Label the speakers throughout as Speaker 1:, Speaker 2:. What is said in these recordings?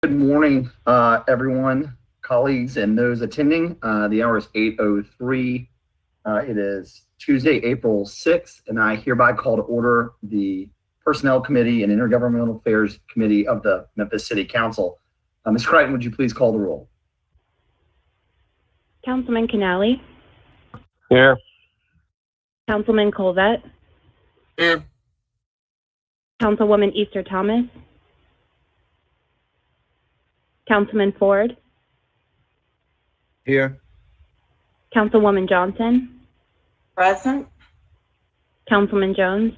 Speaker 1: Good morning, everyone, colleagues, and those attending. The hour is 8:03. It is Tuesday, April 6th, and I hereby call to order the Personnel Committee and Intergovernmental Affairs Committee of the Memphis City Council. Ms. Crichton, would you please call the roll?
Speaker 2: Councilman Canali.
Speaker 3: Here.
Speaker 2: Councilman Colvett.
Speaker 3: Here.
Speaker 2: Councilwoman Easter Thomas. Councilman Ford.
Speaker 3: Here.
Speaker 2: Councilwoman Johnson.
Speaker 4: Present.
Speaker 2: Councilman Jones.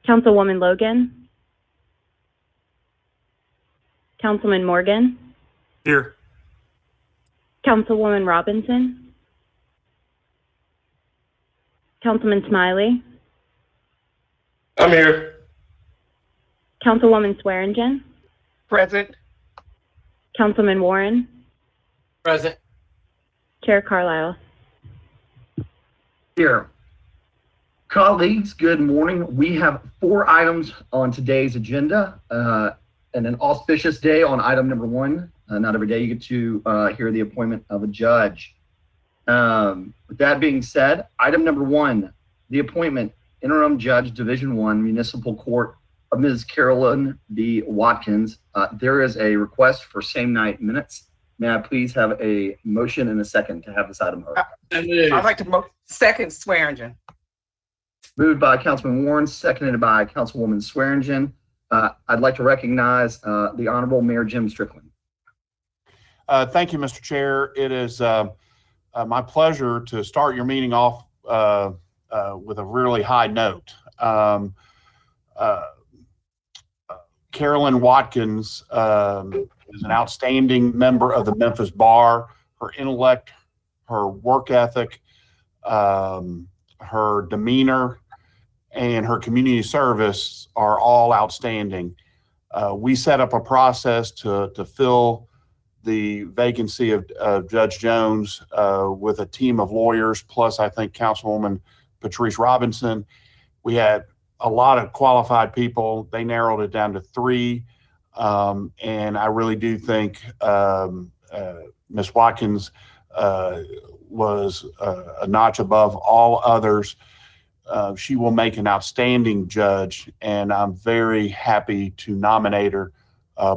Speaker 2: Councilwoman Logan. Councilman Morgan.
Speaker 3: Here.
Speaker 2: Councilwoman Robinson. Councilman Smiley.
Speaker 3: I'm here.
Speaker 2: Councilwoman Swearingen.
Speaker 3: Present.
Speaker 2: Councilman Warren.
Speaker 3: Present.
Speaker 2: Chair Carlisle.
Speaker 1: Here. Colleagues, good morning. We have 4 items on today's agenda and an auspicious day on item number 1. Not every day you get to hear the appointment of a judge. With that being said, item number 1, the appointment, Interim Judge, Division 1, Municipal Court of Ms. Carolyn B. Watkins. There is a request for same night minutes. May I please have a motion and a second to have this item heard?
Speaker 4: I'd like to second Swearingen.
Speaker 1: Moved by Councilman Warren, seconded by Councilwoman Swearingen. I'd like to recognize the Honorable Mayor Jim Strickland.
Speaker 5: Thank you, Mr. Chair. It is my pleasure to start your meeting off with a really high note. Carolyn Watkins is an outstanding member of the Memphis Bar. Her intellect, her work ethic, her demeanor, and her community service are all outstanding. We set up a process to fill the vacancy of Judge Jones with a team of lawyers, plus I think Councilwoman Patrice Robinson. We had a lot of qualified people. They narrowed it down to 3. And I really do think Ms. Watkins was a notch above all others. She will make an outstanding judge, and I'm very happy to nominate her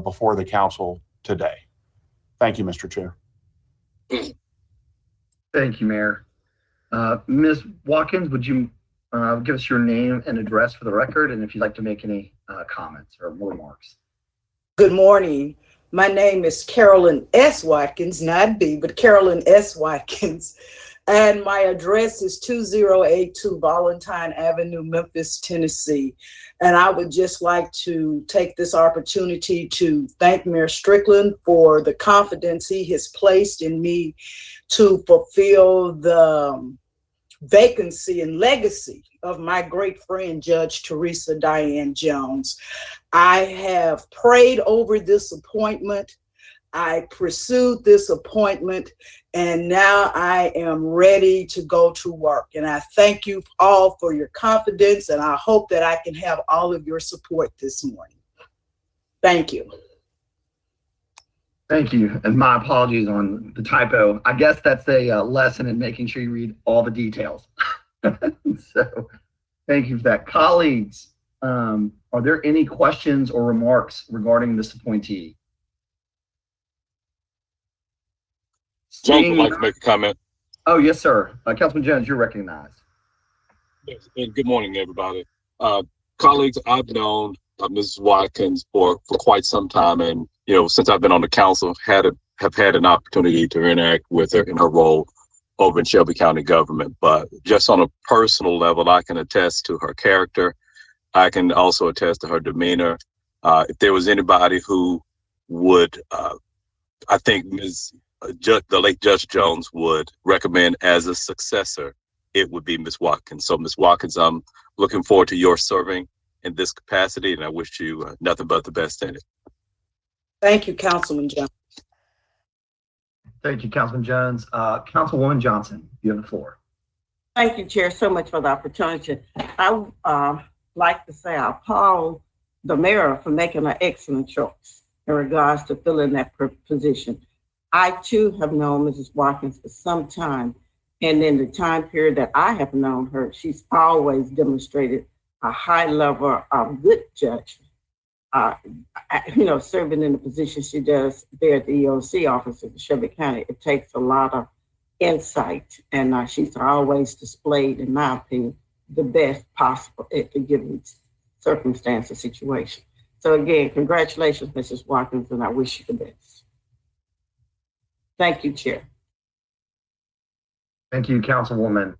Speaker 5: before the council today. Thank you, Mr. Chair.
Speaker 1: Thank you, Mayor. Ms. Watkins, would you give us your name and address for the record, and if you'd like to make any comments or remarks?
Speaker 4: Good morning. My name is Carolyn S. Watkins, not B, but Carolyn S. Watkins. And my address is 2082 Valentine Avenue, Memphis, Tennessee. And I would just like to take this opportunity to thank Mayor Strickland for the confidence he has placed in me to fulfill the vacancy and legacy of my great friend, Judge Teresa Diane Jones. I have prayed over this appointment. I pursued this appointment, and now I am ready to go to work. And I thank you all for your confidence, and I hope that I can have all of your support this morning. Thank you.
Speaker 1: Thank you, and my apologies on the typo. I guess that's a lesson in making sure you read all the details. So thank you for that. Colleagues, are there any questions or remarks regarding this appointee?
Speaker 3: Jones would like to make a comment.
Speaker 1: Oh, yes, sir. Councilman Jones, you're recognized.
Speaker 3: Yes, and good morning, everybody. Colleagues, I've known Mrs. Watkins for quite some time, and since I've been on the council, have had an opportunity to interact with her in her role over in Shelby County government. But just on a personal level, I can attest to her character. I can also attest to her demeanor. If there was anybody who would, I think the late Judge Jones would recommend as a successor, it would be Ms. Watkins. So Ms. Watkins, I'm looking forward to your serving in this capacity, and I wish you nothing but the best in it.
Speaker 4: Thank you, Councilman Jones.
Speaker 1: Thank you, Councilman Jones. Councilwoman Johnson, you have the floor.
Speaker 6: Thank you, Chair, so much for the opportunity. I like to say I applaud
Speaker 4: the mayor for making an excellent choice in regards to filling that position. I too have known Mrs. Watkins for some time, and in the time period that I have known her, she's always demonstrated a high level of good judgment. Serving in the position she does there at the EOC office of Shelby County, it takes a lot of insight, and she's always displayed, in my opinion, the best possible at the given circumstance or situation. So again, congratulations, Mrs. Watkins, and I wish you the best. Thank you, Chair.
Speaker 1: Thank you, Councilwoman.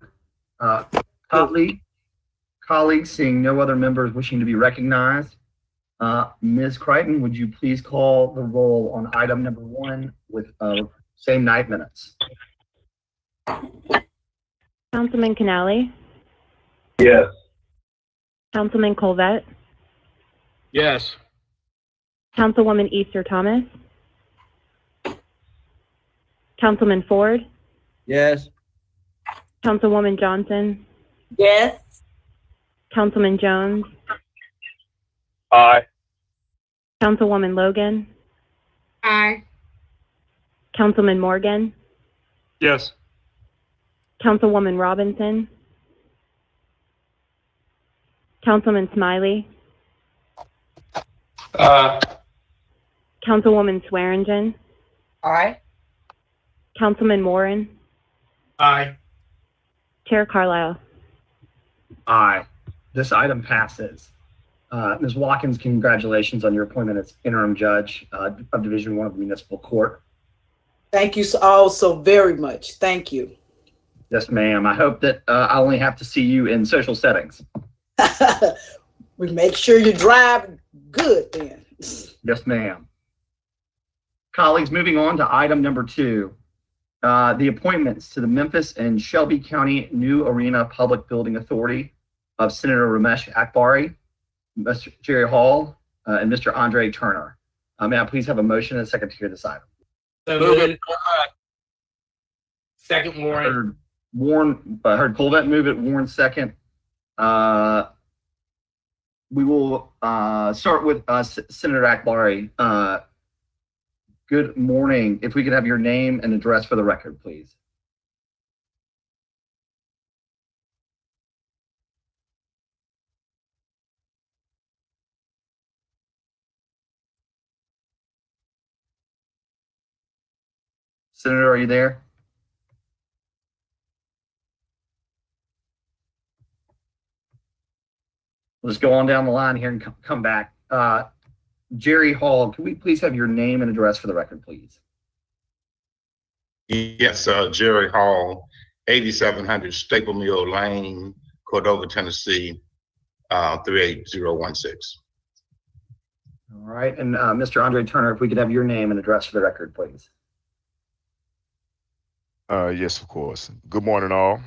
Speaker 1: Colleagues, seeing no other members wishing to be recognized, Ms. Crichton, would you please call the roll on item number 1 with same night minutes?
Speaker 2: Councilman Canale,
Speaker 6: Yes.
Speaker 2: Councilman Colvett,
Speaker 6: Yes.
Speaker 2: Councilwoman Easter Thomas, Councilman Ford,
Speaker 6: Yes.
Speaker 2: Councilwoman Johnson,
Speaker 4: Yes.
Speaker 2: Councilman Jones,
Speaker 6: Aye.
Speaker 2: Councilwoman Logan,
Speaker 7: Aye.
Speaker 2: Councilman Morgan,
Speaker 6: Yes.
Speaker 2: Councilwoman Robinson, Councilman Smiley, Councilwoman Swearingen,
Speaker 7: Aye.
Speaker 2: Councilman Warren,
Speaker 6: Aye.
Speaker 2: Chair Carlisle.
Speaker 1: Aye. This item passes. Ms. Watkins, congratulations on your appointment as interim judge of Division 1 of the Municipal Court.
Speaker 4: Thank you all so very much. Thank you.
Speaker 1: Yes, ma'am. I hope that I only have to see you in social settings.
Speaker 4: We make sure you drive good then.
Speaker 1: Yes, ma'am. Colleagues, moving on to item number 2, the appointments to the Memphis and Shelby County New Arena Public Building Authority of Senator Ramesh Akbari, Mr. Jerry Hall, and Mr. Andre Turner. May I please have a motion and a second to hear this item?
Speaker 6: Move it. Second, Warren.
Speaker 1: I heard Colvett move it, Warren second. We will start with Senator Akbari. Good morning. If we could have your name and address for the record, please. Senator, are you there? Let's go on down the line here and come back. Jerry Hall, can we please have your name and address for the record, please?
Speaker 8: Yes, Jerry Hall, 8700 Staple Mill Lane, Cordova, Tennessee, 38016.
Speaker 1: All right, and Mr. Andre Turner, if we could have your name and address for the record, please.
Speaker 9: Yes, of course. Good morning, all.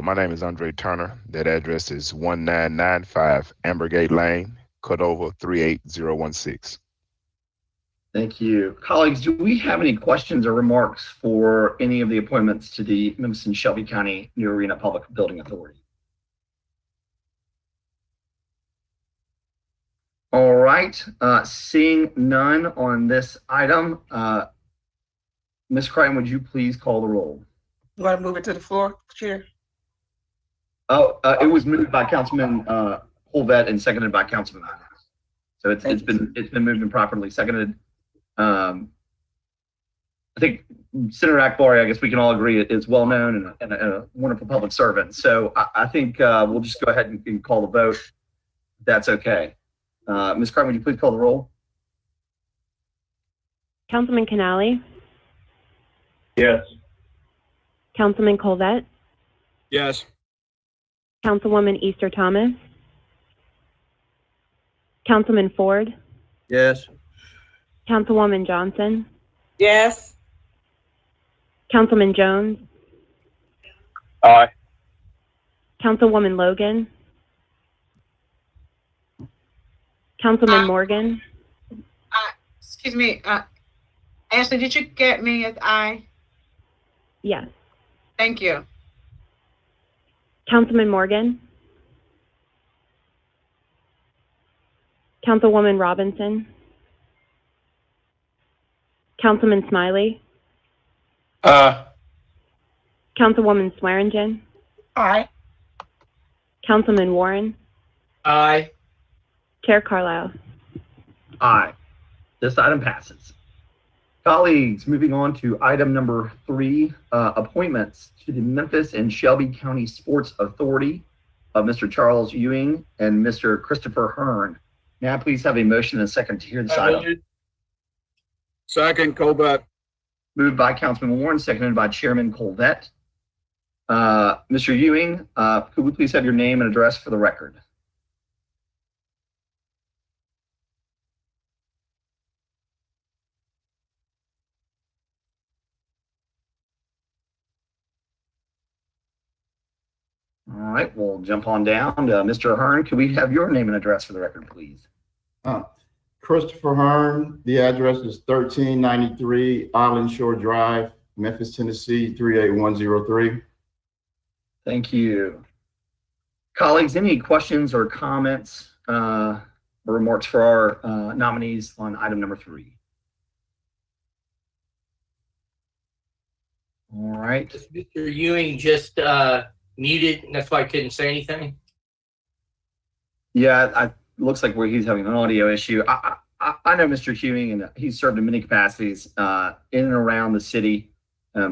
Speaker 9: My name is Andre Turner. That address is 1995 Ambergate Lane, Cordova 38016.
Speaker 1: Thank you. Colleagues, do we have any questions or remarks for any of the appointments to the Memphis and Shelby County New Arena Public Building Authority? All right, seeing none on this item, Ms. Crichton, would you please call the roll?
Speaker 7: You want to move it to the floor, Chair?
Speaker 1: Oh, it was moved by Councilman Colvett and seconded by Councilman. So it's been moved and properly seconded. I think Senator Akbari, I guess we can all agree, is well known and a wonderful public servant. So I think we'll just go ahead and call the vote. If that's okay. Ms. Crichton, would you please call the roll?
Speaker 2: Councilman Canale,
Speaker 6: Yes.
Speaker 2: Councilman Colvett,
Speaker 6: Yes.
Speaker 2: Councilwoman Easter Thomas, Councilman Ford,
Speaker 6: Yes.
Speaker 2: Councilwoman Johnson,
Speaker 4: Yes.
Speaker 2: Councilman Jones,
Speaker 6: Aye.
Speaker 2: Councilwoman Logan, Councilman Morgan,
Speaker 7: Excuse me, Ashley, did you get me as aye?
Speaker 2: yes.
Speaker 7: Thank you.
Speaker 2: Councilman Morgan, Councilwoman Robinson, Councilman Smiley, Councilwoman Swearingen,
Speaker 7: Aye.
Speaker 2: Councilman Warren,
Speaker 6: Aye.
Speaker 2: Chair Carlisle.
Speaker 1: Aye. This item passes. Colleagues, moving on to item number 3, appointments to the Memphis and Shelby County Sports Authority of Mr. Charles Ewing and Mr. Christopher Hearn. May I please have a motion and a second to hear this item?
Speaker 6: Second, Colbert.
Speaker 1: Moved by Councilman Warren, seconded by Chairman Colvett. Mr. Ewing, could we please have your name and address for the record? All right, we'll jump on down to Mr. Hearn. Could we have your name and address for the record, please?
Speaker 10: Christopher Hearn. The address is 1393 Island Shore Drive, Memphis, Tennessee, 38103.
Speaker 1: Thank you. Colleagues, any questions or comments or remarks for our nominees on item number 3? All right.
Speaker 11: Mr. Ewing just muted, and that's why I couldn't say anything.
Speaker 1: Yeah, it looks like he's having an audio issue. I know Mr. Ewing, and he's served in many capacities in and around the city,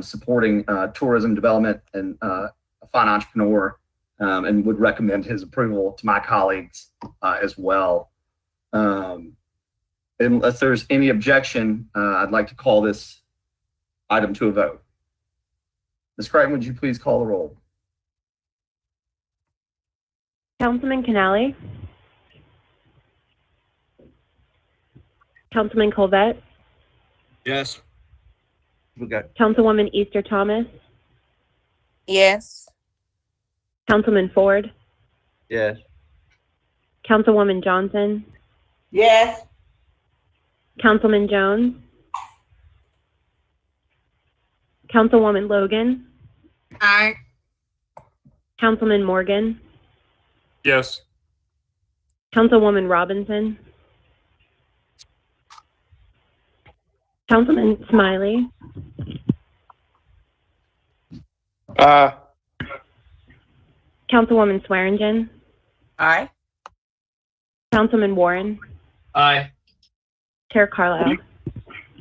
Speaker 1: supporting tourism development and a fine entrepreneur, and would recommend his approval to my colleagues as well. Unless there's any objection, I'd like to call this item to a vote. Ms. Crichton, would you please call the roll?
Speaker 2: Councilman Canale, Councilman Colvett,
Speaker 6: Yes.
Speaker 2: Councilwoman Easter Thomas,
Speaker 12: Yes.
Speaker 2: Councilman Ford,
Speaker 6: Yes.
Speaker 2: Councilwoman Johnson,
Speaker 4: Yes.
Speaker 2: Councilman Jones, Councilwoman Logan,
Speaker 7: Aye.
Speaker 2: Councilman Morgan,
Speaker 6: Yes.
Speaker 2: Councilwoman Robinson, Councilman Smiley, Councilwoman Swearingen,
Speaker 12: Aye.
Speaker 2: Councilman Warren,
Speaker 11: Aye.
Speaker 2: Chair Carlisle.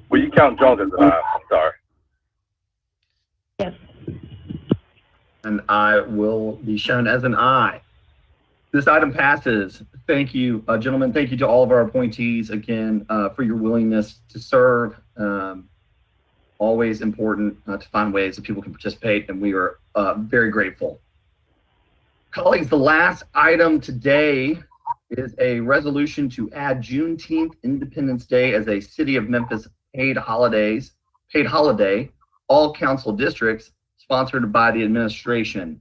Speaker 3: Will you count Jones as an aye? I'm sorry.
Speaker 2: Yes.
Speaker 1: And I will be shown as an aye. This item passes. Thank you, gentlemen. Thank you to all of our appointees again for your willingness to serve. Always important to find ways that people can participate, and we are very grateful. Colleagues, the last item today is a resolution to add Juneteenth Independence Day as a City of Memphis paid holiday, all council districts, sponsored by the administration.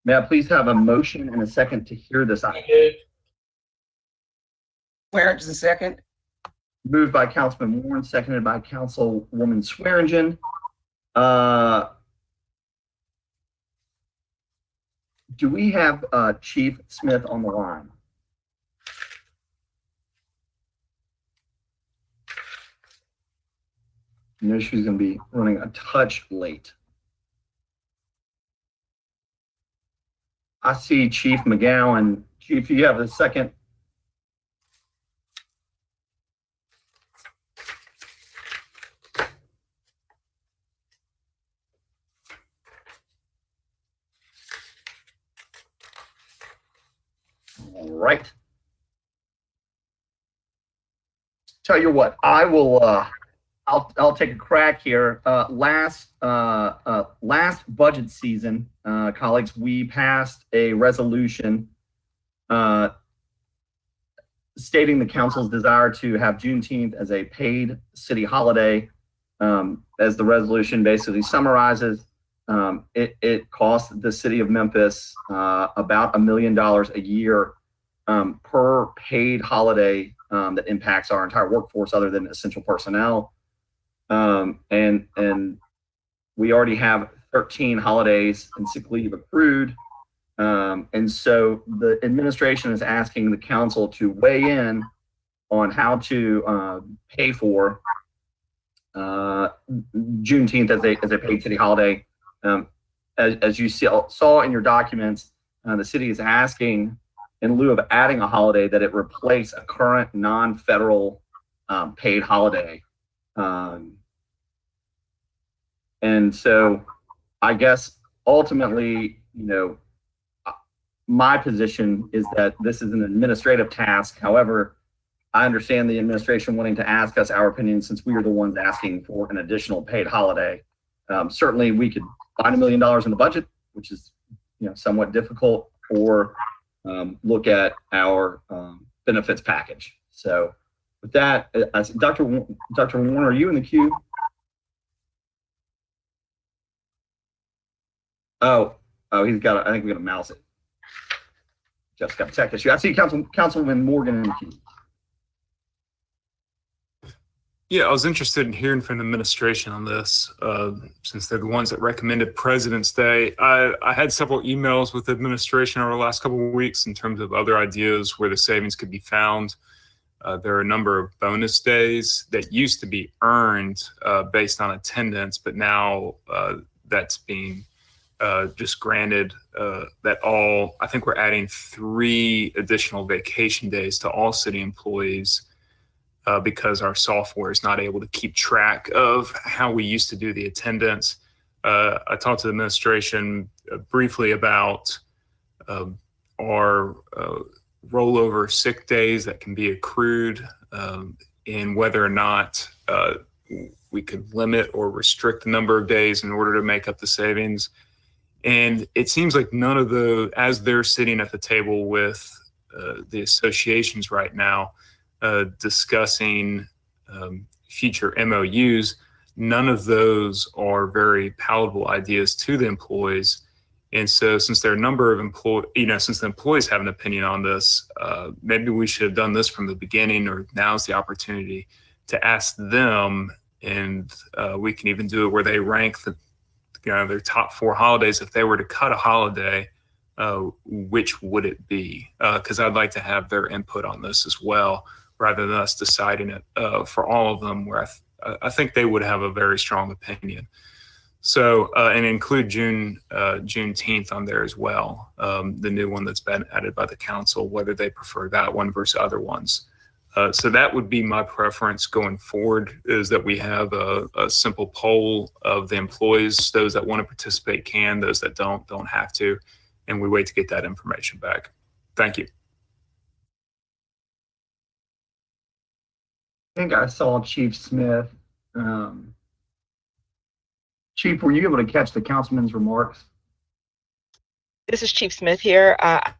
Speaker 1: May I please have a motion and a second to hear this item?
Speaker 12: Where is the second?
Speaker 1: Moved by Councilman Warren, seconded by Councilwoman Swearingen. Do we have Chief Smith on the line? I know she's going to be running a touch late. I see Chief McGowan. Chief, you have a second. All right. Tell you what, I will. I'll take a crack here. Last budget season, colleagues, we passed a resolution stating the council's desire to have Juneteenth as a paid city holiday. As the resolution basically summarizes, it costs the city of Memphis about $1 million a year per paid holiday that impacts our entire workforce other than essential personnel. And we already have 13 holidays and sick leave accrued. And so the administration is asking the council to weigh in on how to pay for Juneteenth as a paid city holiday. As you saw in your documents, the city is asking, in lieu of adding a holiday, that it replace a current non-federal paid holiday. And so I guess ultimately, my position is that this is an administrative task. However, I understand the administration wanting to ask us our opinion since we are the ones asking for an additional paid holiday. Certainly we could find $1 million in the budget, which is somewhat difficult, or look at our benefits package. So with that, Dr. Warren, are you in the queue? Oh, he's got. I think we got to mouse it. Jeff's got a tech issue. I see Councilman Morgan in the queue.
Speaker 6: Yeah, I was interested in hearing from the administration on this, since they're the ones that recommended President's Day. I had several emails with the administration over the last couple of weeks in terms of other ideas where the savings could be found. There are a number of bonus days that used to be earned based on attendance, but now that's being just granted I think we're adding 3 additional vacation days to all city employees because our software is not able to keep track of how we used to do the attendance. I talked to the administration briefly about our rollover sick days that can be accrued and whether or not we could limit or restrict the number of days in order to make up the savings. And it seems like none of as they're sitting at the table with the associations right now discussing future MOUs, none of those are very palatable ideas to the employees. And so since there are a number of since the employees have an opinion on this, maybe we should have done this from the beginning, or now's the opportunity to ask them, and we can even do it where they rank their top 4 holidays. If they were to cut a holiday, which would it be? Because I'd like to have their input on this as well, rather than us deciding it for all of them, where I think they would have a very strong opinion. So, and include Juneteenth on there as well, the new one that's been added by the council, whether they prefer that one versus other ones. So that would be my preference going forward, is that we have a simple poll of the employees. Those that want to participate can, those that don't have to, and we wait to get that information back. Thank you.
Speaker 1: I think I saw Chief Smith. Chief, were you able to catch the councilman's remarks?
Speaker 13: This is Chief Smith here. I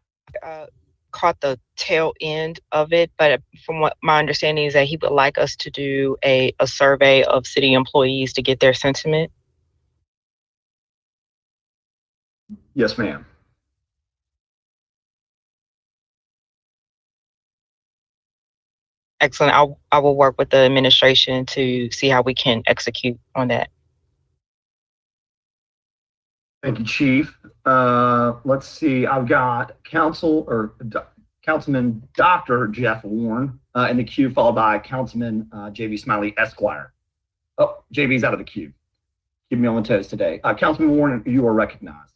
Speaker 13: caught the tail end of it, but from what my understanding is that he would like us to do a survey of city employees to get their sentiment.
Speaker 1: Yes, ma'am.
Speaker 13: Excellent. I will work with the administration to see how we can execute on that.
Speaker 1: Thank you, Chief. Let's see. I've got Councilman Dr. Jeff Warren in the queue, followed by Councilman J.B. Smiley Esquire. Oh, JB's out of the queue. Keep me on the toes today. Councilman Warren, you are recognized.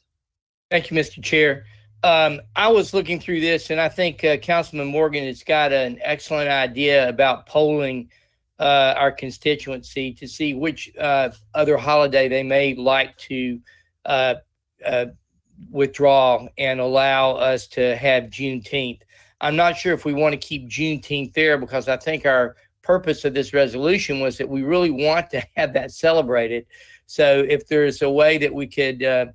Speaker 11: Thank you, Mr. Chair. I was looking through this, and I think Councilman Morgan has got an excellent idea about polling our constituency to see which other holiday they may like to withdraw and allow us to have Juneteenth. I'm not sure if we want to keep Juneteenth there, because I think our purpose of this resolution was that we really want to have that celebrated. So if there's a way that we could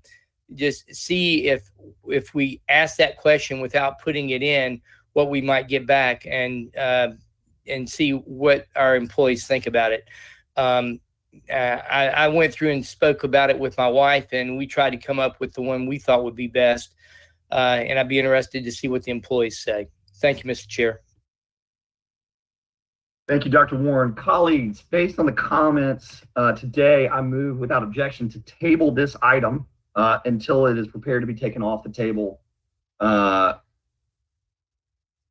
Speaker 11: just see if we ask that question without putting it in, what we might get back, and see what our employees think about it. I went through and spoke about it with my wife, and we tried to come up with the one we thought would be best. And I'd be interested to see what the employees say. Thank you, Mr. Chair.
Speaker 1: Thank you, Dr. Warren. Colleagues, based on the comments today, I move without objection to table this item until it is prepared to be taken off the table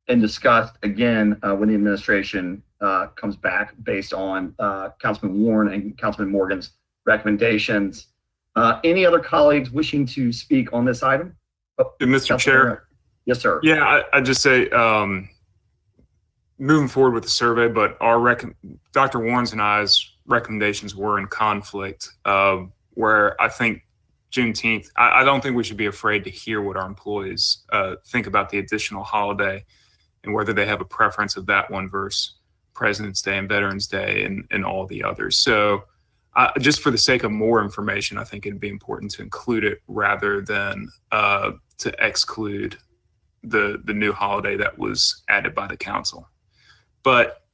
Speaker 1: and discussed again when the administration comes back based on Councilman Warren and Councilman Morgan's recommendations. Any other colleagues wishing to speak on this item? Oh,
Speaker 6: Mr. Chair.
Speaker 1: Yes, sir.
Speaker 6: Yeah, I just say moving forward with the survey, but our Dr. Warren's and I's recommendations were in conflict, where I think Juneteenth, I don't think we should be afraid to hear what our employees think about the additional holiday and whether they have a preference of that one versus President's Day and Veterans Day and all the others. So just for the sake of more information, I think it'd be important to include it rather than to exclude the new holiday that was added by the council. But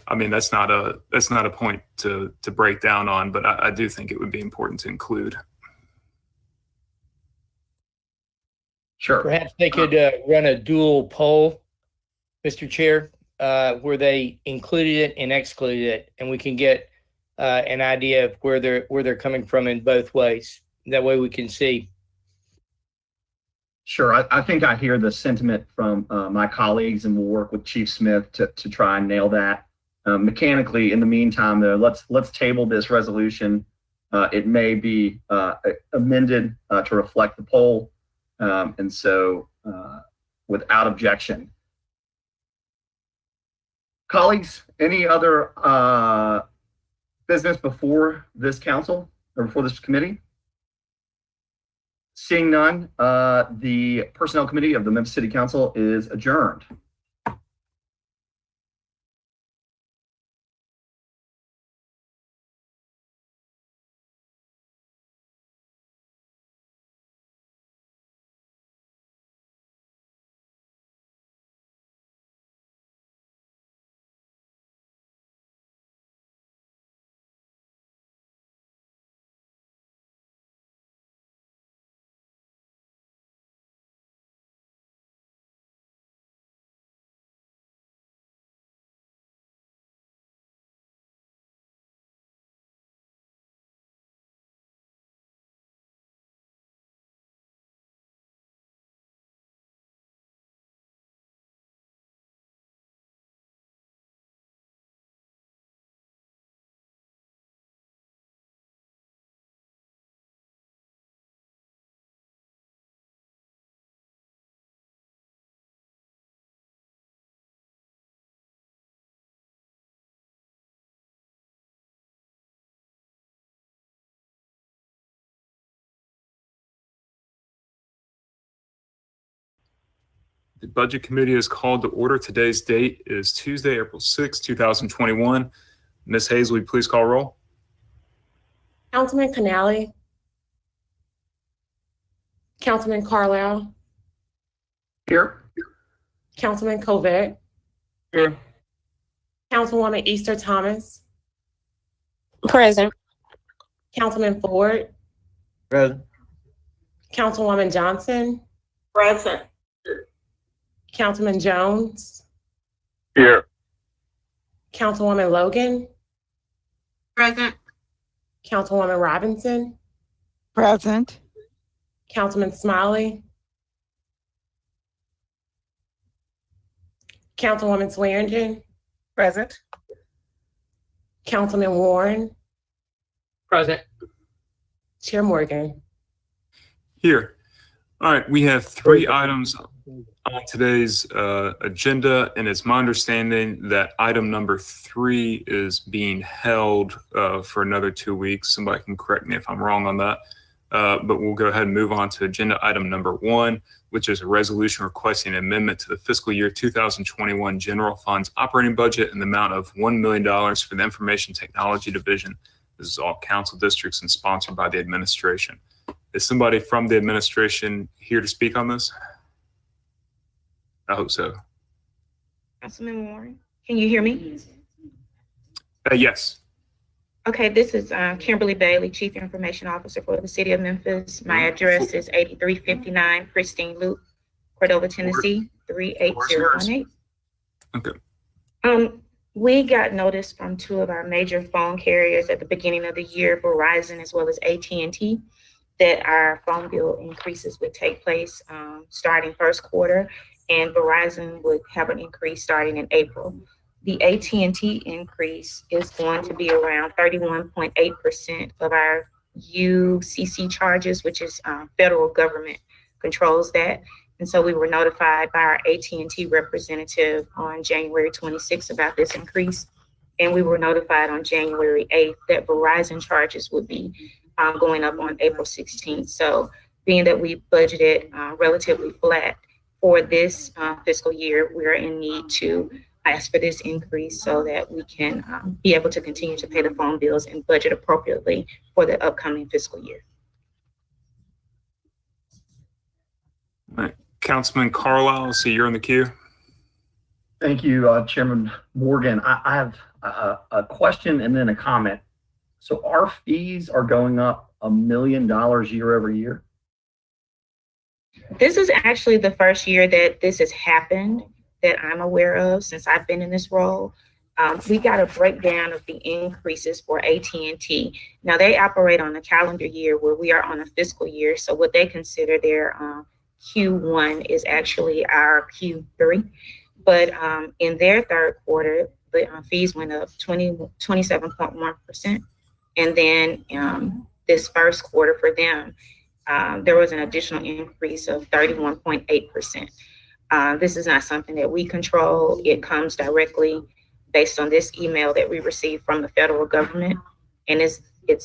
Speaker 6: I mean, that's not a point to break down on, but I do think it would be important to include.
Speaker 1: Sure.
Speaker 11: Perhaps they could run a dual poll, Mr. Chair, where they included it and excluded it, and we can get an idea of where they're coming from in both ways. That way we can see.
Speaker 1: Sure. I think I hear the sentiment from my colleagues, and we'll work with Chief Smith to try and nail that. Mechanically, in the meantime, though, let's table this resolution. It may be amended to reflect the poll, and so without objection. Colleagues, any other business before this council or before this committee? Seeing none, the Personnel Committee of the Memphis City Council is adjourned.
Speaker 6: The Budget Committee is called to order. Today's date is Tuesday, April 6, 2021. Ms. Hayes, will you please call roll?
Speaker 14: Councilman Canale. Councilman Carlisle.
Speaker 1: Here.
Speaker 14: Councilman Covert.
Speaker 6: Here.
Speaker 14: Councilwoman Easter Thomas.
Speaker 2: Present.
Speaker 14: Councilman Ford.
Speaker 12: Present.
Speaker 14: Councilwoman Johnson.
Speaker 12: Present.
Speaker 14: Councilman Jones.
Speaker 3: Here.
Speaker 14: Councilwoman Logan.
Speaker 7: Present.
Speaker 14: Councilwoman Robinson.
Speaker 12: Present.
Speaker 14: Councilman Smiley. Councilwoman Swearingen.
Speaker 12: Present.
Speaker 14: Councilman Warren.
Speaker 11: Present.
Speaker 14: Chair Morgan.
Speaker 6: Here. All right, we have 3 items on today's agenda, and it's my understanding that item number 3 is being held for another 2 weeks. Somebody can correct me if I'm wrong on that, but we'll go ahead and move on to agenda item number 1, which is a resolution requesting an amendment to the fiscal year 2021 general funds operating budget in the amount of $1 million for the Information Technology Division. This is all council districts and sponsored by the administration. Is somebody from the administration here to speak on this? I hope so.
Speaker 2: Councilman Warren, can you hear me?
Speaker 6: Yes.
Speaker 2: Okay, this is Kimberly Bailey, Chief Information Officer for the City of Memphis. My address is 8359 Pristine Loop, Cordova, Tennessee, 38018.
Speaker 6: Okay.
Speaker 2: We got notice from 2 of our major phone carriers at the beginning of the year, Verizon as well as AT&T, that our phone bill increases would take place starting first quarter. and Verizon would have an increase starting in April. The AT&T increase is going to be around 31.8% of our UCC charges, which is federal government controls that. And so we were notified by our AT&T representative on January 26th about this increase. And we were notified on January 8th that Verizon charges would be going up on April 16th. So being that we budgeted relatively flat for this fiscal year, we're in need to ask for this increase so that we can be able to continue to pay the phone bills and budget appropriately for the upcoming fiscal year.
Speaker 6: All right. Councilman Carlisle, I see you're in the queue.
Speaker 1: Thank you, Chairman Morgan. I have a question and then a comment. So our fees are going up $1 million year over year?
Speaker 2: This is actually the first year that this has happened that I'm aware of since I've been in this role. We got a breakdown of the increases for AT&T. Now they operate on a calendar year where we are on a fiscal year. So what they consider their Q1 is actually our Q3. But in their third quarter, the fees went up 27.1%. And then this first quarter for them, there was an additional increase of 31.8%. This is not something that we control. It comes directly based on this email that we received from the federal government. And it's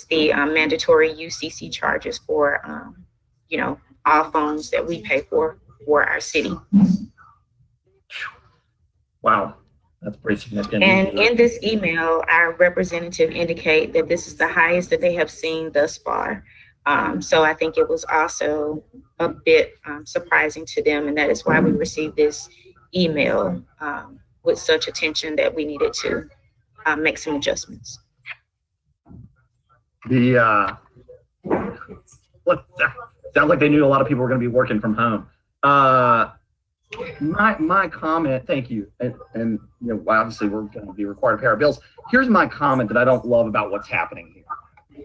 Speaker 2: the mandatory UCC charges for, all phones that we pay for our city.
Speaker 1: Wow, that's pretty significant.
Speaker 2: And in this email, our representative indicate that this is the highest that they have seen thus far. So I think it was also a bit surprising to them, and that is why we received this email with such attention that we needed to make some adjustments.
Speaker 1: Sounds like they knew a lot of people were going to be working from home. My comment, thank you, and obviously we're going to be required to pay our bills. Here's my comment that I don't love about what's happening here.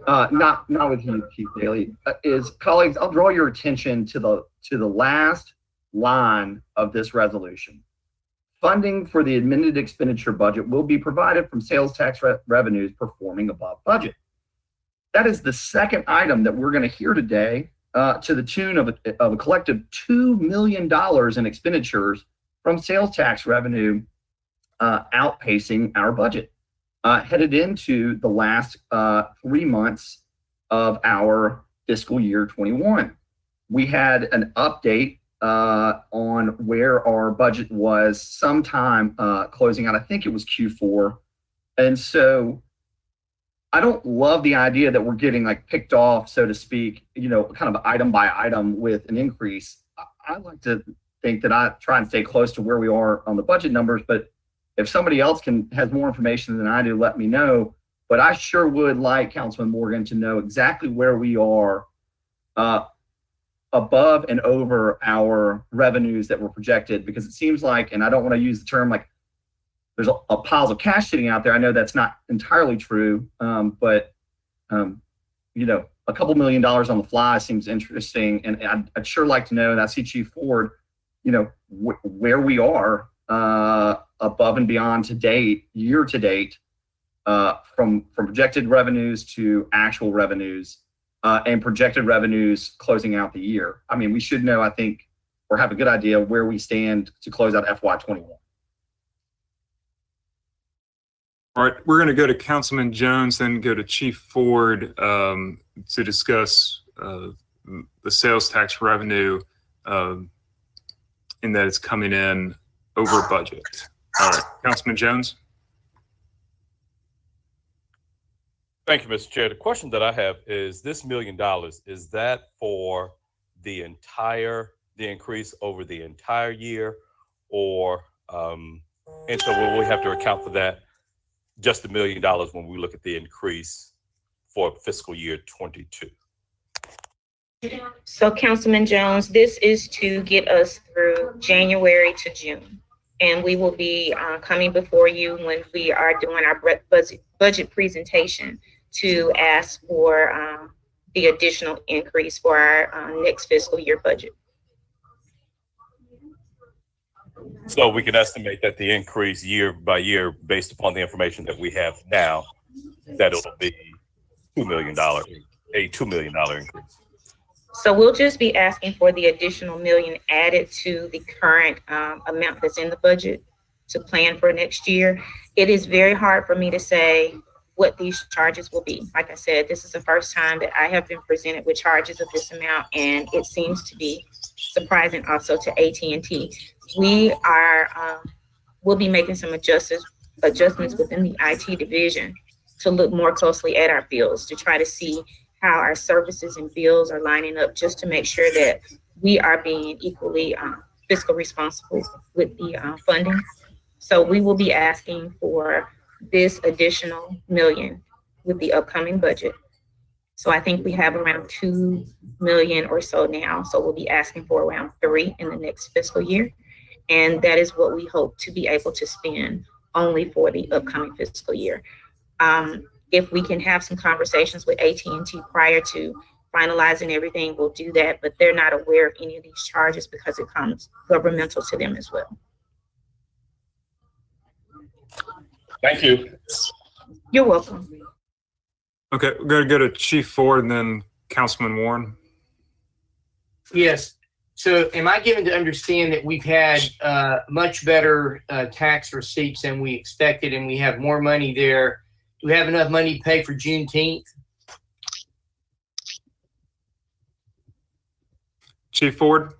Speaker 1: Not with you, Chief Bailey, is colleagues, I'll draw your attention to the last line of this resolution. Funding for the amended expenditure budget will be provided from sales tax revenues performing above budget. That is the second item that we're going to hear today to the tune of a collective $2 million in expenditures from sales tax revenue outpacing our budget. Headed into the last 3 months of our fiscal year 21. We had an update on where our budget was sometime closing out, I think it was Q4. And so I don't love the idea that we're getting like picked off, so to speak, kind of item by item with an increase. I like to think that I try and stay close to where we are on the budget numbers, but if somebody else has more information than I do, let me know. But I sure would like Councilman Morgan to know exactly where we are above and over our revenues that were projected, because it seems like, and I don't want to use the term like there's a piles of cash sitting out there. I know that's not entirely true, but a couple $1 million on the fly seems interesting. And I'd sure like to know, and I see Chief Ford, where we are above and beyond to date, year to date, from projected revenues to actual revenues, and projected revenues closing out the year. I mean, we should know, I think, or have a good idea where we stand to close out FY21.
Speaker 6: All right, we're going to go to Councilman Jones, then go to Chief Ford to discuss the sales tax revenue in that it's coming in over budget. All right, Councilman Jones.
Speaker 15: Thank you, Mr. Chair. The question that I have is this $1 million, is that for the increase over the entire year, or, and so will we have to account for that, just $1 million when we look at the increase for fiscal year 22?
Speaker 2: So Councilman Jones, this is to get us through January to June. And we will be coming before you when we are doing our budget presentation to ask for the additional increase for our next fiscal year budget.
Speaker 15: So we can estimate that the increase year by year, based upon the information that we have now, that it'll be $2 million, a $2 million increase.
Speaker 2: So we'll just be asking for the additional million added to the current amount that's in the budget to plan for next year. It is very hard for me to say what these charges will be. Like I said, this is the first time that I have been presented with charges of this amount, and it seems to be surprising also to AT&T. We are, we'll be making some adjustments within the IT division to look more closely at our bills, to try to see how our services and bills are lining up, just to make sure that we are being equally fiscal responsible with the funding. So we will be asking for this additional million with the upcoming budget. So I think we have around 2 million or so now. So we'll be asking for around 3 in the next fiscal year. And that is what we hope to be able to spend only for the upcoming fiscal year. If we can have some conversations with AT&T prior to finalizing everything, we'll do that, but they're not aware of any of these charges because it comes governmental to them as well.
Speaker 15: Thank you.
Speaker 2: You're welcome.
Speaker 6: Okay, we're going to go to Chief Ford and then Councilman Warren.
Speaker 11: Yes. So am I given to understand that we've had much better tax receipts than we expected, and we have more money there? Do we have enough money to pay for Juneteenth?
Speaker 6: Chief Ford.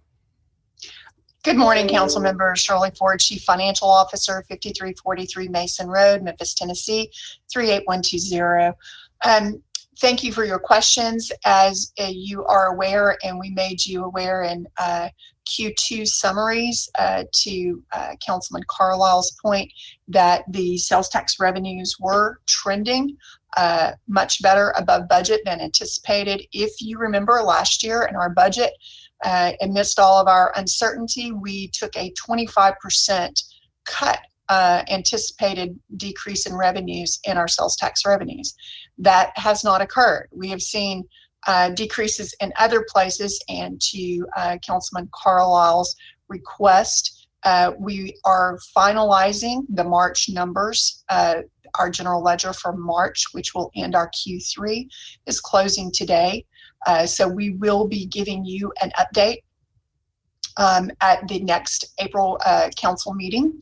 Speaker 16: Good morning, council members. Shirley Ford, Chief Financial Officer, 5343 Mason Road, Memphis, Tennessee, 38120. Thank you for your questions. As you are aware, and we made you aware in Q2 summaries to Councilman Carlisle's point, that the sales tax revenues were trending much better above budget than anticipated. If you remember last year in our budget, amidst all of our uncertainty, we took a 25% cut anticipated decrease in revenues in our sales tax revenues. That has not occurred. We have seen decreases in other places, and to Councilman Carlisle's request, we are finalizing the March numbers. Our general ledger for March, which will end our Q3, is closing today. So we will be giving you an update at the next April council meeting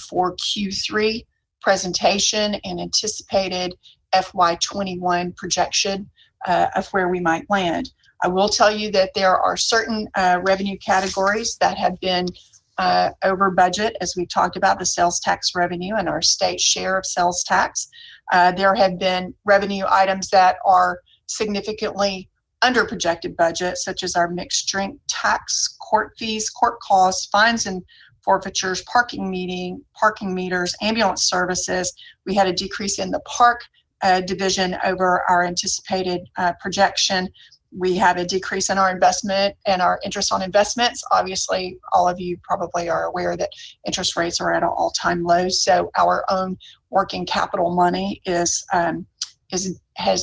Speaker 16: for Q3 presentation and anticipated FY21 projection of where we might land. I will tell you that there are certain revenue categories that have been over budget, as we talked about the sales tax revenue and our state share of sales tax. There have been revenue items that are significantly under projected budget, such as our mixed drink tax, court fees, court costs, fines and forfeitures, parking meters, ambulance services. We had a decrease in the park division over our anticipated projection. We have a decrease in our investment and our interest on investments. Obviously, all of you probably are aware that interest rates are at an all-time low. So our own working capital money has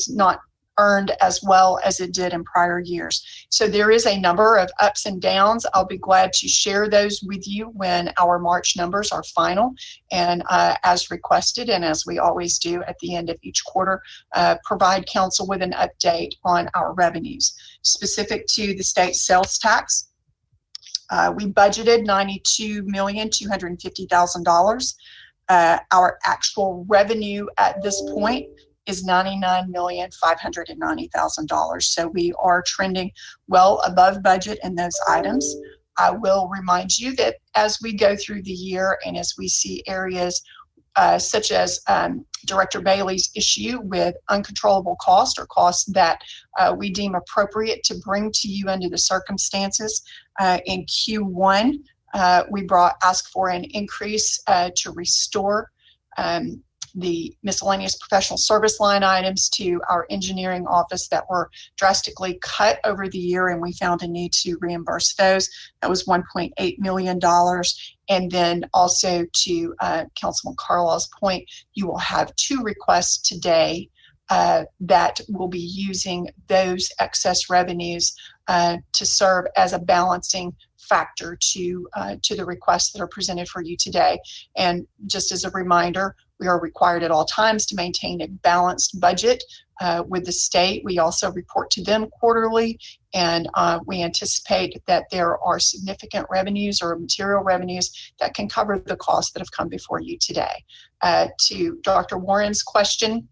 Speaker 16: not earned as well as it did in prior years. So there is a number of ups and downs. I'll be glad to share those with you when our March numbers are final, and as requested, and as we always do at the end of each quarter, provide council with an update on our revenues. Specific to the state sales tax, we budgeted $92,250,000. Our actual revenue at this point is $99,590,000. So we are trending well above budget in those items. I will remind you that as we go through the year and as we see areas such as Director Bailey's issue with uncontrollable cost, or costs that we deem appropriate to bring to you under the circumstances, in Q1, we asked for an increase to restore the miscellaneous professional service line items to our engineering office that were drastically cut over the year, and we found a need to reimburse those. That was $1.8 million. And then also to Councilman Carlisle's point, you will have 2 requests today that will be using those excess revenues to serve as a balancing factor to the requests that are presented for you today. And just as a reminder, we are required at all times to maintain a balanced budget with the state. We also report to them quarterly, and we anticipate that there are significant revenues or material revenues that can cover the costs that have come before you today. To Dr. Warren's question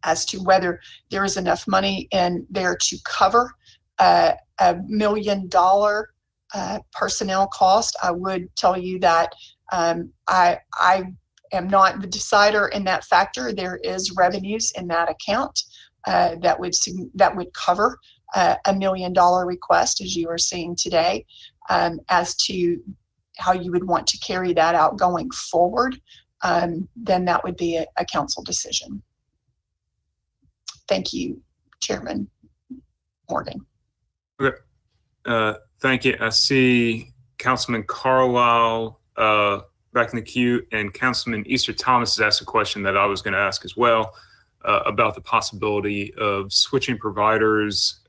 Speaker 16: as to whether there is enough money in there to cover $1 million personnel cost, I would tell you that I am not the decider in that factor. There is revenues in that account that would cover $1 million request, as you are seeing today. As to how you would want to carry that out going forward, then that would be a council decision. Thank you, Chairman Morgan.
Speaker 6: Okay. Thank you. I see Councilman Carlisle back in the queue, and Councilman Easter Thomas has asked a question that I was going to ask as well about the possibility of switching providers.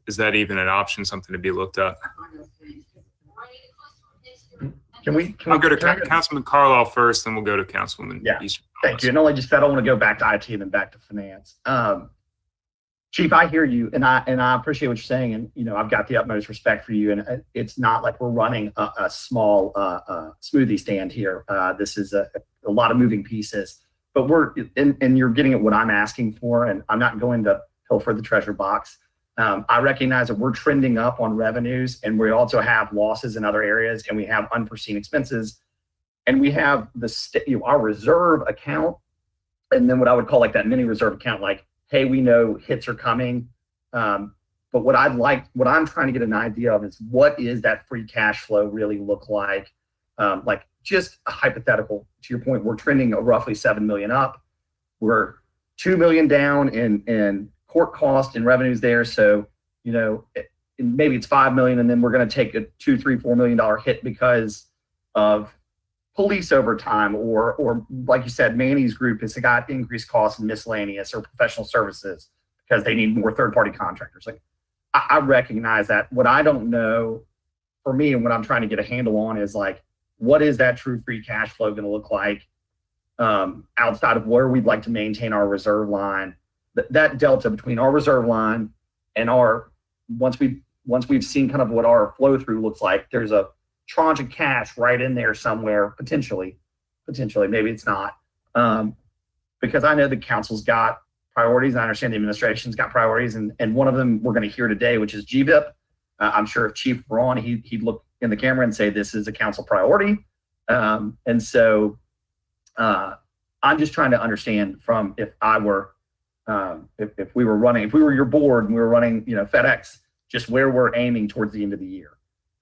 Speaker 6: Is that even an option, something to be looked at?
Speaker 1: Can we
Speaker 6: I'll go to Councilman Carlisle first, then we'll go to Councilman Easter Thomas.
Speaker 1: Thank you. And only just that I want to go back to IT and then back to finance. Chief, I hear you, and I appreciate what you're saying, and I've got the utmost respect for you. And it's not like we're running a small smoothie stand here. This is a lot of moving pieces, but and you're getting at what I'm asking for, and I'm not going to pilfer the treasure box. I recognize that we're trending up on revenues, and we also have losses in other areas, and we have unforeseen expenses, and we have our reserve account, and then what I would call like that mini reserve account, like, hey, we know hits are coming. But what I'm trying to get an idea of is what is that free cash flow really look like? Like just a hypothetical, to your point, we're trending roughly 7 million up. We're 2 million down in court cost and revenues there. So, maybe it's 5 million, and then we're going to take a $2, $3, $4 million hit because of police overtime, or like you said, Manny's group has got increased costs in miscellaneous or professional services because they need more third-party contractors. Like, I recognize that. What I don't know for me, and what I'm trying to get a handle on, is like, what is that true free cash flow going to look like outside of where we'd like to maintain our reserve line? That delta between our reserve line and once we've seen kind of what our flow through looks like, there's a tranche of cash right in there somewhere, potentially, maybe it's not, because I know the council's got priorities. I understand the administration's got priorities, and one of them we're going to hear today, which is GVIP. I'm sure if Chief were on, he'd look in the camera and say this is a council priority. And so I'm just trying to understand from, if I were, if we were your board and we were running, FedEx, just where we're aiming towards the end of the year.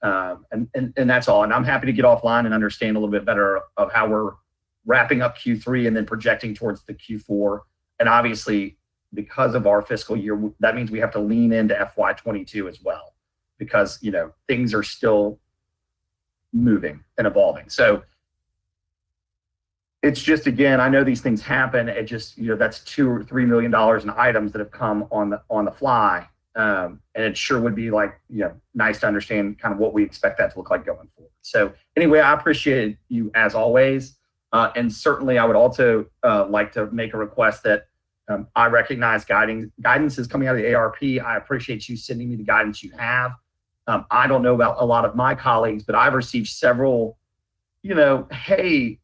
Speaker 1: And that's all. And I'm happy to get offline and understand a little bit better of how we're wrapping up Q3 and then projecting towards the Q4. And obviously, because of our fiscal year, that means we have to lean into FY22 as well, because, things are still moving and evolving. So it's just, again, I know these things happen. It just, that's $2 or $3 million in items that have come on the fly. And it sure would be like, nice to understand kind of what we expect that to look like going forward. So anyway, I appreciate you as always. And certainly I would also like to make a request that I recognize guidance is coming out of the ARP. I appreciate you sending me the guidance you have. I don't know about a lot of my colleagues, but I've received several, hey,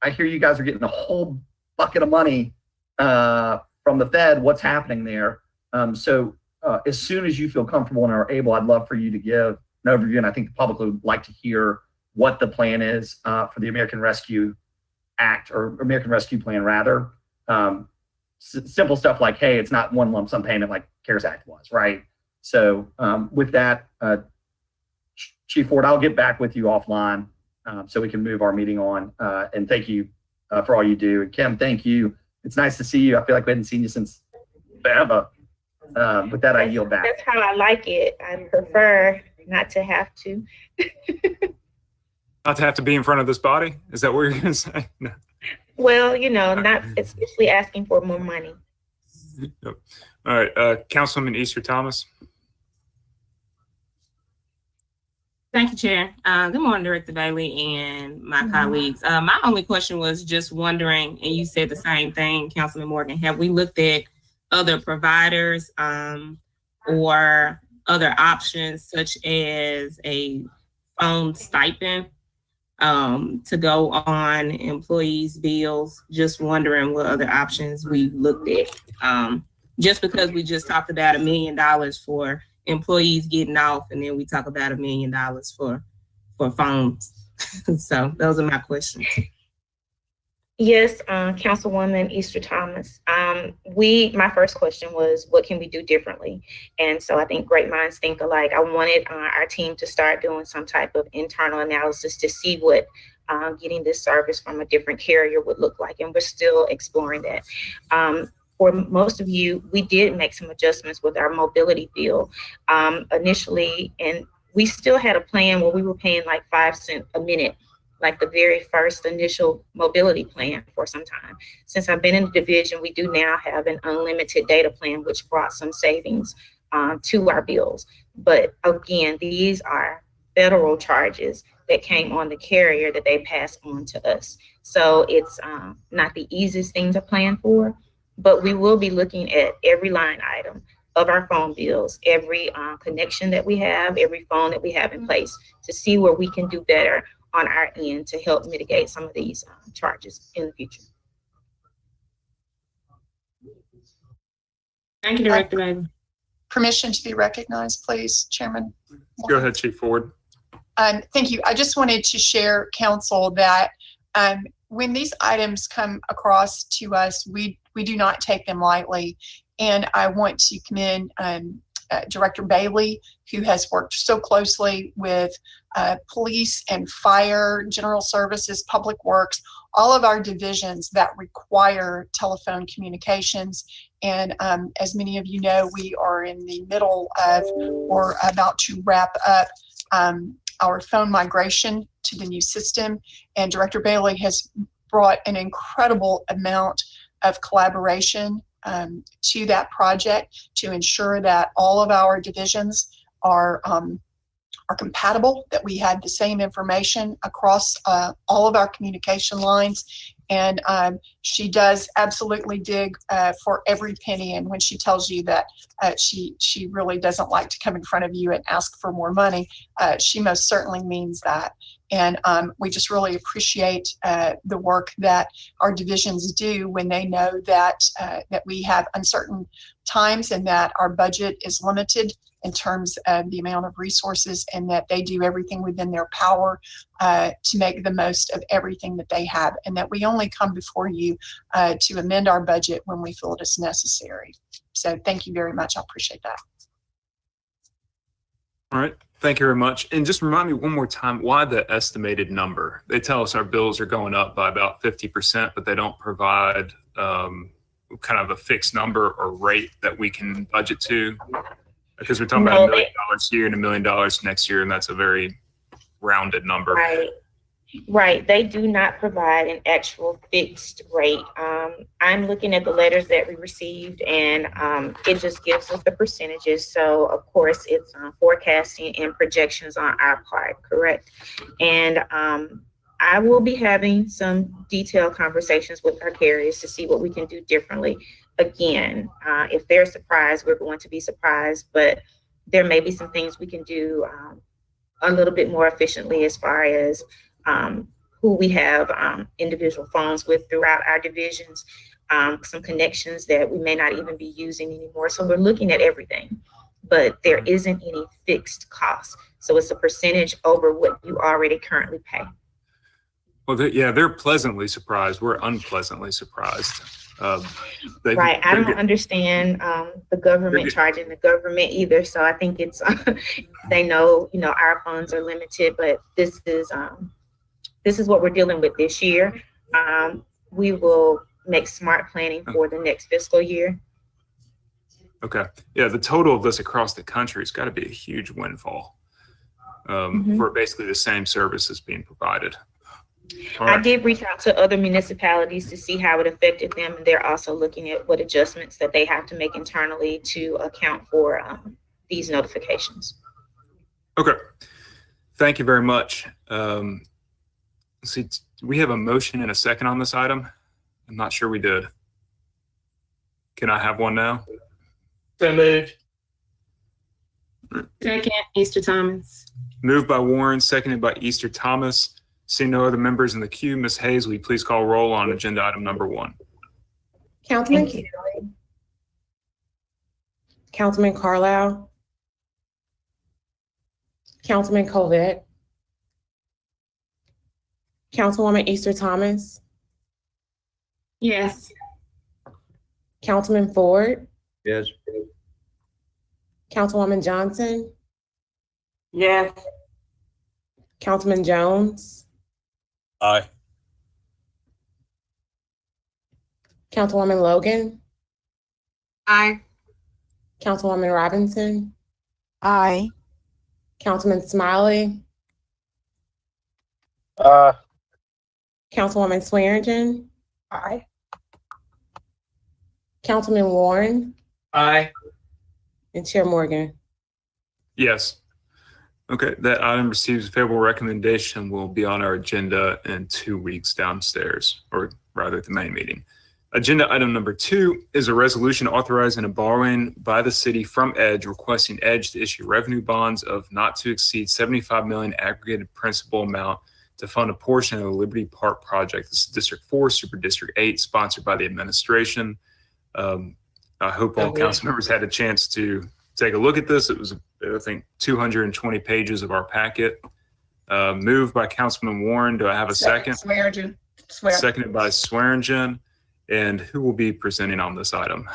Speaker 1: I hear you guys are getting a whole bucket of money from the Fed. What's happening there? So as soon as you feel comfortable and are able, I'd love for you to give an overview, and I think the public would like to hear what the plan is for the American Rescue Act, or American Rescue Plan rather. Simple stuff like, hey, it's not one lump sum payment like CARES Act was, right? So with that, Chief Ford, I'll get back with you offline so we can move our meeting on. And thank you for all you do. And Kim, thank you. It's nice to see you. I feel like we hadn't seen you since forever. With that, I yield back.
Speaker 2: That's how I like it. I prefer not to have to.
Speaker 6: Not to have to be in front of this body? Is that what you're going to say? No.
Speaker 2: Well, not especially asking for more money.
Speaker 6: Yep. All right. Councilman Easter Thomas.
Speaker 17: Thank you, Chair. Good morning, Director Bailey and my colleagues. My only question was just wondering, and you said the same thing, Councilman Morgan, have we looked at other providers or other options such as a phone stipend to go on employees' bills? Just wondering what other options we've looked at. Just because we just talked about $1 million for employees getting off, and then we talk about $1 million for phones. So those are my questions.
Speaker 2: Yes, Councilwoman Easter Thomas. My first question was, what can we do differently? And so I think great minds think alike. I wanted our team to start doing some type of internal analysis to see what getting this service from a different carrier would look like. And we're still exploring that. For most of you, we did make some adjustments with our mobility bill initially, and we still had a plan where we were paying like 5 cents a minute, like the very first initial mobility plan for some time. Since I've been in the division, we do now have an unlimited data plan, which brought some savings to our bills. But again, these are federal charges that came on the carrier that they pass on to us. So it's not the easiest thing to plan for, but we will be looking at every line item of our phone bills, every connection that we have, every phone that we have in place to see where we can do better on our end to help mitigate some of these charges in the future.
Speaker 17: Thank you, Director Bailey.
Speaker 16: Permission to be recognized, please, Chairman.
Speaker 6: Go ahead, Chief Ford.
Speaker 16: Thank you. I just wanted to share, Council, that when these items come across to us, we do not take them lightly. And I want to commend Director Bailey, who has worked so closely with police and fire, general services, public works, all of our divisions that require telephone communications. And as many of you know, we are in the middle of or about to wrap up our phone migration to the new system. And Director Bailey has brought an incredible amount of collaboration to that project to ensure that all of our divisions are compatible, that we had the same information across all of our communication lines. And she does absolutely dig for every penny. And when she tells you that she really doesn't like to come in front of you and ask for more money, she most certainly means that. And we just really appreciate the work that our divisions do when they know that that we have uncertain times and that our budget is limited in terms of the amount of resources, and that they do everything within their power to make the most of everything that they have, and that we only come before you to amend our budget when we feel it is necessary. So thank you very much. I appreciate that.
Speaker 6: All right. Thank you very much. And just remind me one more time, why the estimated number? They tell us our bills are going up by about 50%, but they don't provide kind of a fixed number or rate that we can budget to. Because we're talking about $1 million here and $1 million next year, and that's a very rounded number.
Speaker 2: Right. They do not provide an actual fixed rate. I'm looking at the letters that we received, and it just gives us the percentages. So, of course, it's forecasting and projections on our part, correct? And I will be having some detailed conversations with our carriers to see what we can do differently. Again, if they're surprised, we're going to be surprised, but there may be some things we can do a little bit more efficiently as far as who we have individual phones with throughout our divisions, some connections that we may not even be using anymore. So we're looking at everything, but there isn't any fixed cost. So it's a percentage over what you already currently pay.
Speaker 6: Well, they're pleasantly surprised. We're unpleasantly surprised.
Speaker 2: Right. I don't understand the government charging the government either. So I think it's they know, our funds are limited, but this is what we're dealing with this year. We will make smart planning for the next fiscal year.
Speaker 6: Okay. Yeah, the total of this across the country has got to be a huge windfall for basically the same services being provided.
Speaker 2: I did reach out to other municipalities to see how it affected them, and they're also looking at what adjustments that they have to make internally to account for these notifications.
Speaker 6: Okay. Thank you very much. Let's see, do we have a motion and a second on this item? I'm not sure we did. Can I have one now?
Speaker 12: So moved.
Speaker 17: Second, Easter Thomas.
Speaker 6: Moved by Warren, seconded by Easter Thomas. Seeing no other members in the queue, Ms. Hayes, will you please call roll on agenda item number 1?
Speaker 14: Councilman Kelly. Councilman Carlisle. Councilman Colvett. Councilwoman Easter Thomas.
Speaker 17: Yes.
Speaker 14: Councilman Ford.
Speaker 12: Yes.
Speaker 14: Councilwoman Johnson.
Speaker 12: Yes.
Speaker 14: Councilman Jones.
Speaker 15: Aye.
Speaker 14: Councilwoman Logan.
Speaker 7: Aye.
Speaker 14: Councilwoman Robinson.
Speaker 12: Aye.
Speaker 14: Councilman Smiley. Councilwoman Swearingen.
Speaker 12: Aye.
Speaker 14: Councilman Warren.
Speaker 12: Aye.
Speaker 14: And Chair Morgan.
Speaker 6: Yes. Okay, that item receives a favorable recommendation, will be on our agenda in 2 weeks downstairs, or rather at the main meeting. Agenda item number 2 is a resolution authorizing a borrowing by the city from EDGE, requesting EDGE to issue revenue bonds of not to exceed $75 million aggregated principal amount to fund a portion of the Liberty Park project. This is District 4, Super District 8, sponsored by the administration. I hope all council members had a chance to take a look at this. It was, I think, 220 pages of our packet. Moved by Councilman Warren. Do I have a second?
Speaker 12: Swearingen.
Speaker 6: Seconded by Swearingen. And who will be presenting on this item?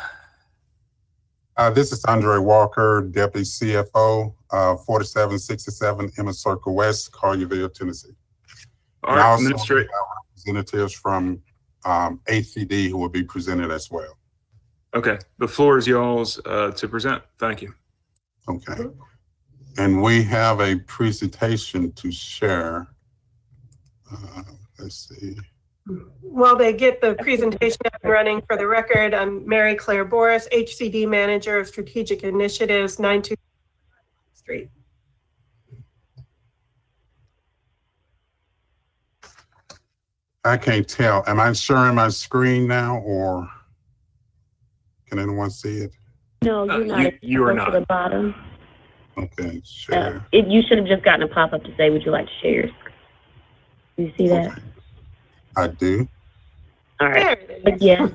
Speaker 18: This is Andre Walker, Deputy CFO, 4767 Emma Circle West, Collierville, Tennessee.
Speaker 6: All right, Administrator.
Speaker 18: Representatives from ACD who will be presented as well.
Speaker 6: Okay, the floor is y'all's to present. Thank you.
Speaker 18: Okay. And we have a presentation to share. Let's see.
Speaker 19: While they get the presentation up and running, for the record, I'm Mary Claire Boris, HCD Manager of Strategic Initiatives, 92 Street.
Speaker 18: I can't tell. Am I sharing my screen now, or can anyone see it?
Speaker 20: No, you're not.
Speaker 6: You are not.
Speaker 20: To the bottom.
Speaker 18: Okay, share.
Speaker 20: You should have just gotten a pop-up to say, would you like to share your screen? You see that?
Speaker 18: Okay. I do.
Speaker 20: All right. But yes,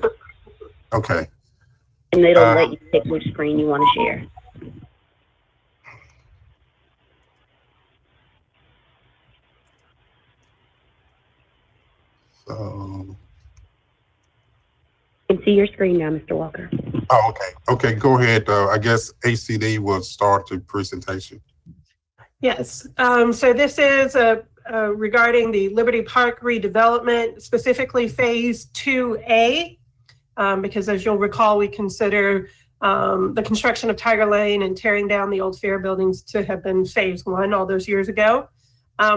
Speaker 18: Okay.
Speaker 20: and they don't let you pick which screen you want to share.
Speaker 18: So.
Speaker 20: You can see your screen now, Mr. Walker.
Speaker 18: Oh, okay. Okay, go ahead. I guess ACD will start the presentation.
Speaker 19: Yes, so this is regarding the Liberty Park redevelopment, specifically Phase 2A, because as you'll recall, we consider the construction of Tiger Lane and tearing down the old fair buildings to have been Phase 1 all those years ago.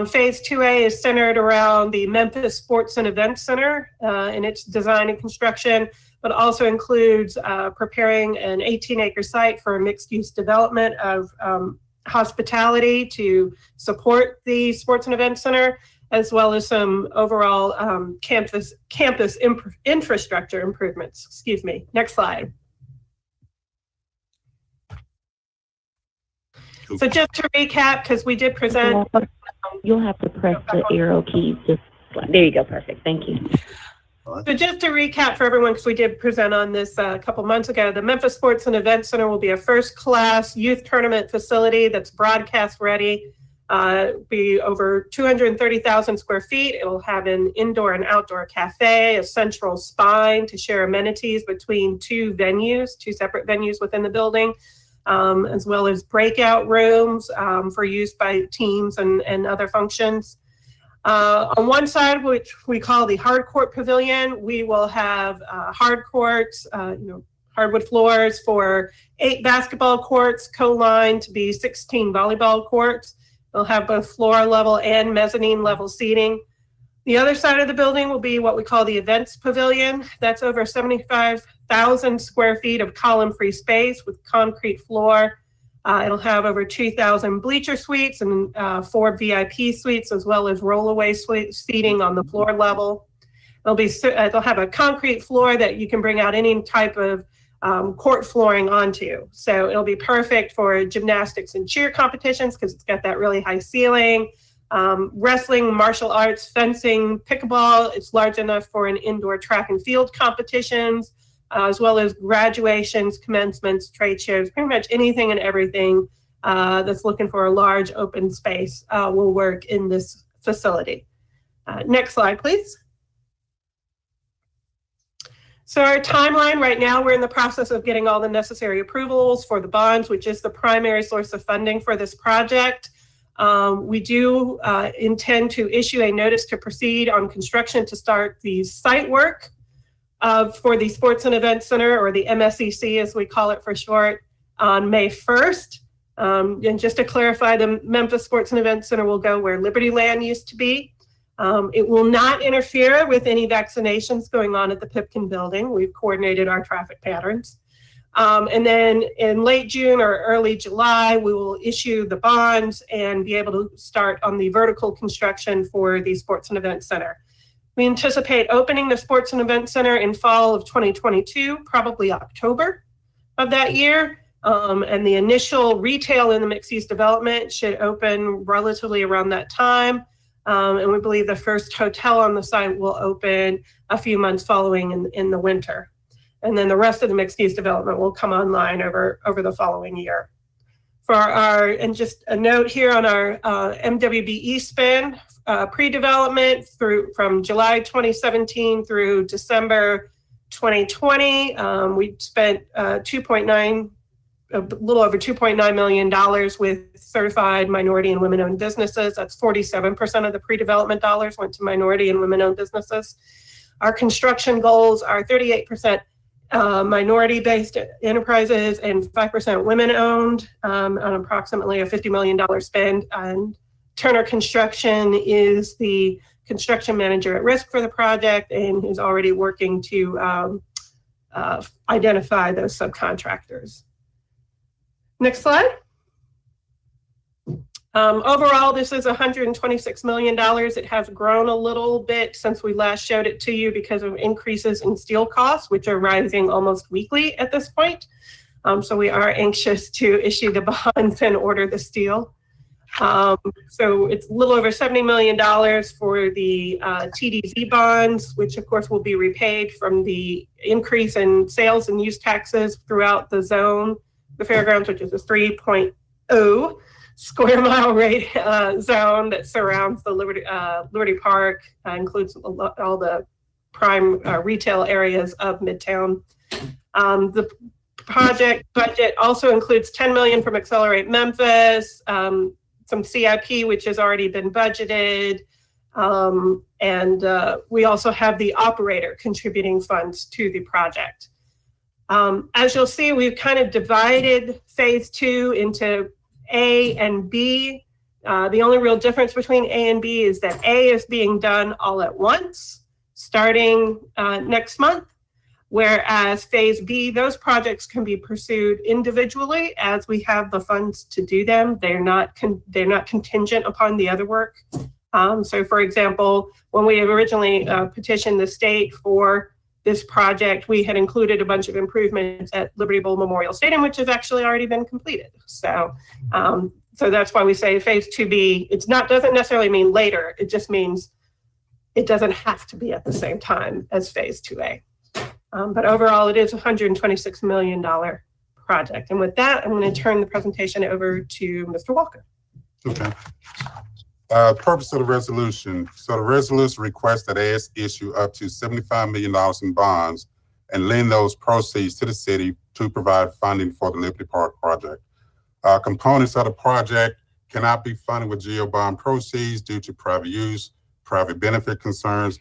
Speaker 19: Phase 2A is centered around the Memphis Sports and Events Center and its design and construction, but also includes preparing an 18-acre site for a mixed-use development of hospitality to support the Sports and Events Center, as well as some overall campus infrastructure improvements. Excuse me. Next slide. So just to recap, because we did present.
Speaker 20: You'll have to press the arrow keys. Just there you go. Perfect. Thank you.
Speaker 19: So just to recap for everyone, because we did present on this a couple months ago, the Memphis Sports and Events Center will be a first-class youth tournament facility that's broadcast ready. Be over 230,000 square feet. It will have an indoor and outdoor cafe, a central spine to share amenities between two separate venues within the building, as well as breakout rooms for use by teams and other functions. On one side, which we call the hard court pavilion, we will have hard courts, hardwood floors for 8 basketball courts, co-lined to be 16 volleyball courts. They'll have both floor level and mezzanine level seating. The other side of the building will be what we call the events pavilion. That's over 75,000 square feet of column-free space with concrete floor, It'll have over 2,000 bleacher suites and 4 VIP suites, as well as rollaway seating on the floor level. It'll have a concrete floor that you can bring out any type of court flooring onto. So it'll be perfect for gymnastics and cheer competitions because it's got that really high ceiling. Wrestling, martial arts, fencing, pickleball. It's large enough for an indoor track and field competitions, as well as graduations, commencements, trade shows, pretty much anything and everything that's looking for a large open space will work in this facility. Next slide, please. So our timeline right now, we're in the process of getting all the necessary approvals for the bonds, which is the primary source of funding for this project. We do intend to issue a notice to proceed on construction to start the site work for the Sports and Event Center, or the MSEC as we call it for short, on May 1st. And just to clarify, the Memphis Sports and Event Center will go where Liberty Land used to be. It will not interfere with any vaccinations going on at the Pipkin building. We've coordinated our traffic patterns. And then in late June or early July, we will issue the bonds and be able to start on the vertical construction for the Sports and Event Center. We anticipate opening the Sports and Event Center in fall of 2022, probably October of that year. And the initial retail in the mixed-use development should open relatively around that time. And we believe the first hotel on the site will open a few months following in the winter. And then the rest of the mixed-use development will come online over the following year. And just a note here on our MWBE spend, pre-development from July 2017 through December 2020, we spent a little over $2.9 million with certified minority and women-owned businesses. That's 47% of the pre-development dollars went to minority and women-owned businesses. Our construction goals are 38% minority-based enterprises and 5% women-owned on approximately a $50 million spend. And Turner Construction is the construction manager at risk for the project and is already working to identify those subcontractors. Next slide. Overall, this is $126 million. It has grown a little bit since we last showed it to you because of increases in steel costs, which are rising almost weekly at this point. So we are anxious to issue the bonds and order the steel. So it's a little over $70 million for the TDZ bonds, which of course will be repaid from the increase in sales and use taxes throughout the zone, the fairgrounds, which is a 3.0 square mile rate zone that surrounds the Liberty Park, includes all the prime retail areas of Midtown. The project budget also includes $10 million from Accelerate Memphis, some CIP, which has already been budgeted. And we also have the operator contributing funds to the project. As you'll see, we've kind of divided phase 2 into A and B. The only real difference between A and B is that A is being done all at once, starting next month, whereas phase B, those projects can be pursued individually as we have the funds to do them. They're not contingent upon the other work. So for example, when we originally petitioned the state for this project, we had included a bunch of improvements at Liberty Bowl Memorial Stadium, which has actually already been completed. So, so that's why we say phase 2B. Doesn't necessarily mean later. It just means it doesn't have to be at the same time as phase 2A. But overall, it is a $126 million project. And with that, I'm going to turn the presentation over to Mr. Walker.
Speaker 18: Okay. Purpose of the resolution. So the resolution requests that AS issue up to $75 million in bonds and lend those proceeds to the city to provide funding for the Liberty Park project. Components of the project cannot be funded with GO bond proceeds due to private use, private benefit concerns.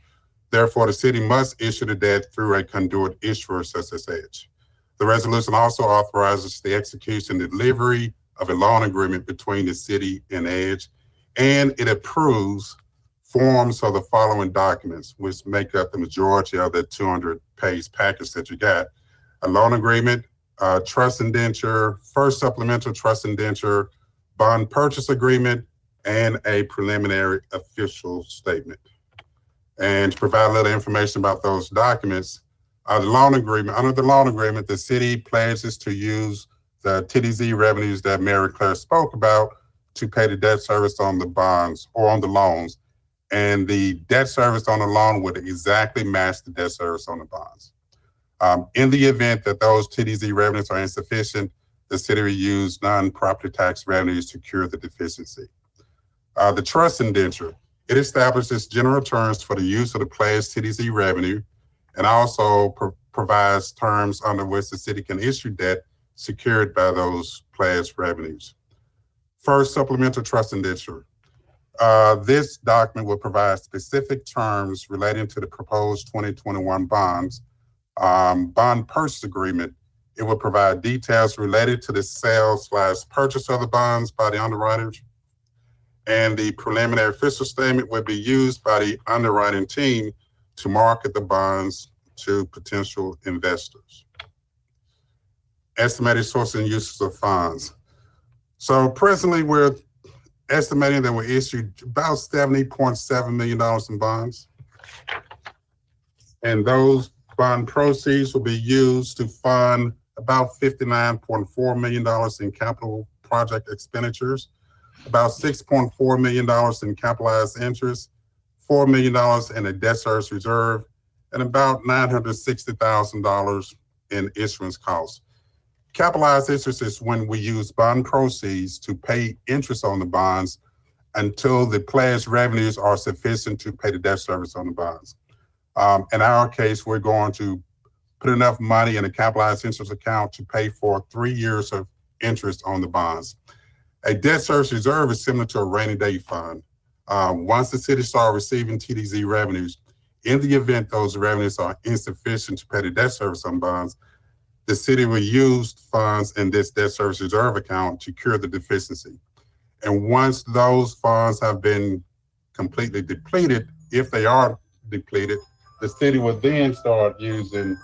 Speaker 18: Therefore, the city must issue the debt through a conduit issuer such as Edge. The resolution also authorizes the execution and delivery of a loan agreement between the city and Edge, and it approves forms of the following documents, which make up the majority of the 200-page package that you got: a loan agreement, trust indenture, first supplemental trust indenture, bond purchase agreement, and a preliminary official statement. And to provide a little information about those documents, the loan agreement, under the loan agreement, the city pledges to use the TDZ revenues that Mary Claire spoke about to pay the debt service on the bonds or on the loans. And the debt service on the loan would exactly match the debt service on the bonds. In the event that those TDZ revenues are insufficient, the city will use non-property tax revenues to cure the deficiency. The trust indenture, it establishes general terms for the use of the pledged TDZ revenue and also provides terms under which the city can issue debt secured by those pledged revenues. First, supplemental trust indenture. This document will provide specific terms relating to the proposed 2021 bonds. Bond purchase agreement, it will provide details related to the sale/purchase of the bonds by the underwriters. And the preliminary official statement will be used by the underwriting team to market the bonds to potential investors. Estimated sources and uses of funds. So presently we're estimating that we issued about $70.7 million in bonds. And those bond proceeds will be used to fund about $59.4 million in capital project expenditures, about $6.4 million in capitalized interest, $4 million in a debt service reserve, and about $960,000 in issuance costs. Capitalized interest is when we use bond proceeds to pay interest on the bonds until the pledged revenues are sufficient to pay the debt service on the bonds. In our case, we're going to put enough money in a capitalized interest account to pay for 3 years of interest on the bonds. A debt service reserve is similar to a rainy day fund. Once the city starts receiving TDZ revenues, in the event those revenues are insufficient to pay the debt service on bonds, the city will use funds in this debt service reserve account to cure the deficiency. And once those funds have been completely depleted, if they are depleted, the city will then start using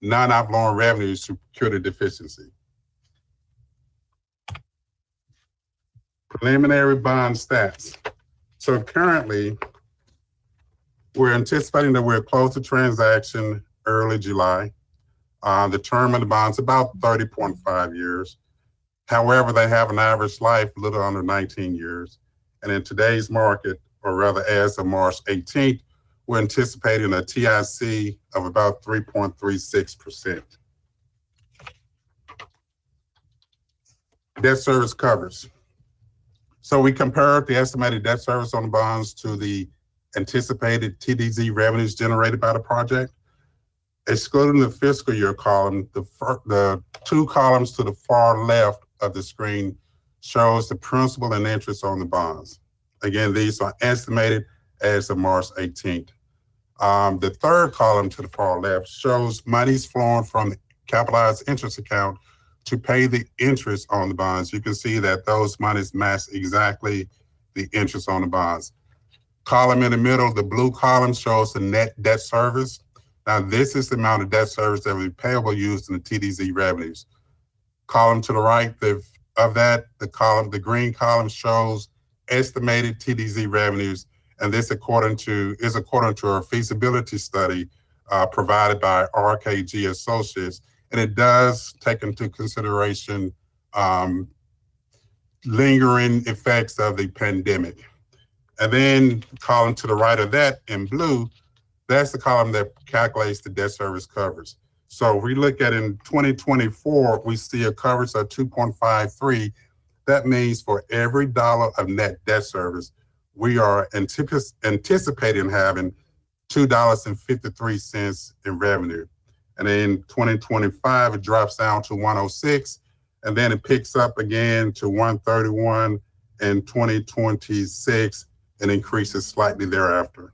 Speaker 18: non-outflowing revenues to cure the deficiency. Preliminary bond stats. So currently, we're anticipating that we'll close the transaction early July. The term of the bond's about 30.5 years. However, they have an average life a little under 19 years. And in today's market, or rather as of March 18th, we're anticipating a TIC of about 3.36%. Debt service covers. So we compared the estimated debt service on the bonds to the anticipated TDZ revenues generated by the project. Excluding the fiscal year column, the two columns to the far left of the screen shows the principal and interest on the bonds. Again, these are estimated as of March 18th. The third column to the far left shows monies flowing from the capitalized interest account to pay the interest on the bonds. You can see that those monies match exactly the interest on the bonds. Column in the middle, the blue column shows the net debt service. Now, this is the amount of debt service that will be payable used in the TDZ revenues. Column to the right of that, the green column shows estimated TDZ revenues, and this is according to a feasibility study provided by RKG Associates, and it does take into consideration lingering effects of the pandemic. And then column to the right of that in blue, that's the column that calculates the debt service coverage. So if we look at in 2024, we see a coverage of 2.53. That means for every dollar of net debt service, we are anticipating having $2.53 in revenue. And in 2025, it drops down to 106, and then it picks up again to 131 in 2026 and increases slightly thereafter.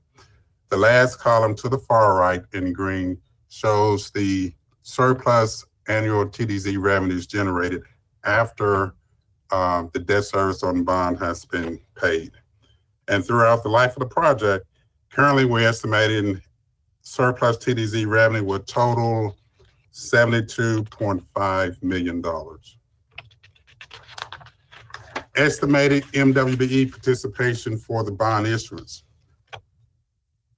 Speaker 18: The last column to the far right in green shows the surplus annual TDZ revenues generated after the debt service on the bond has been paid. And throughout the life of the project, currently we're estimating surplus TDZ revenue will total $72.5 million. Estimated MWBE participation for the bond issuance.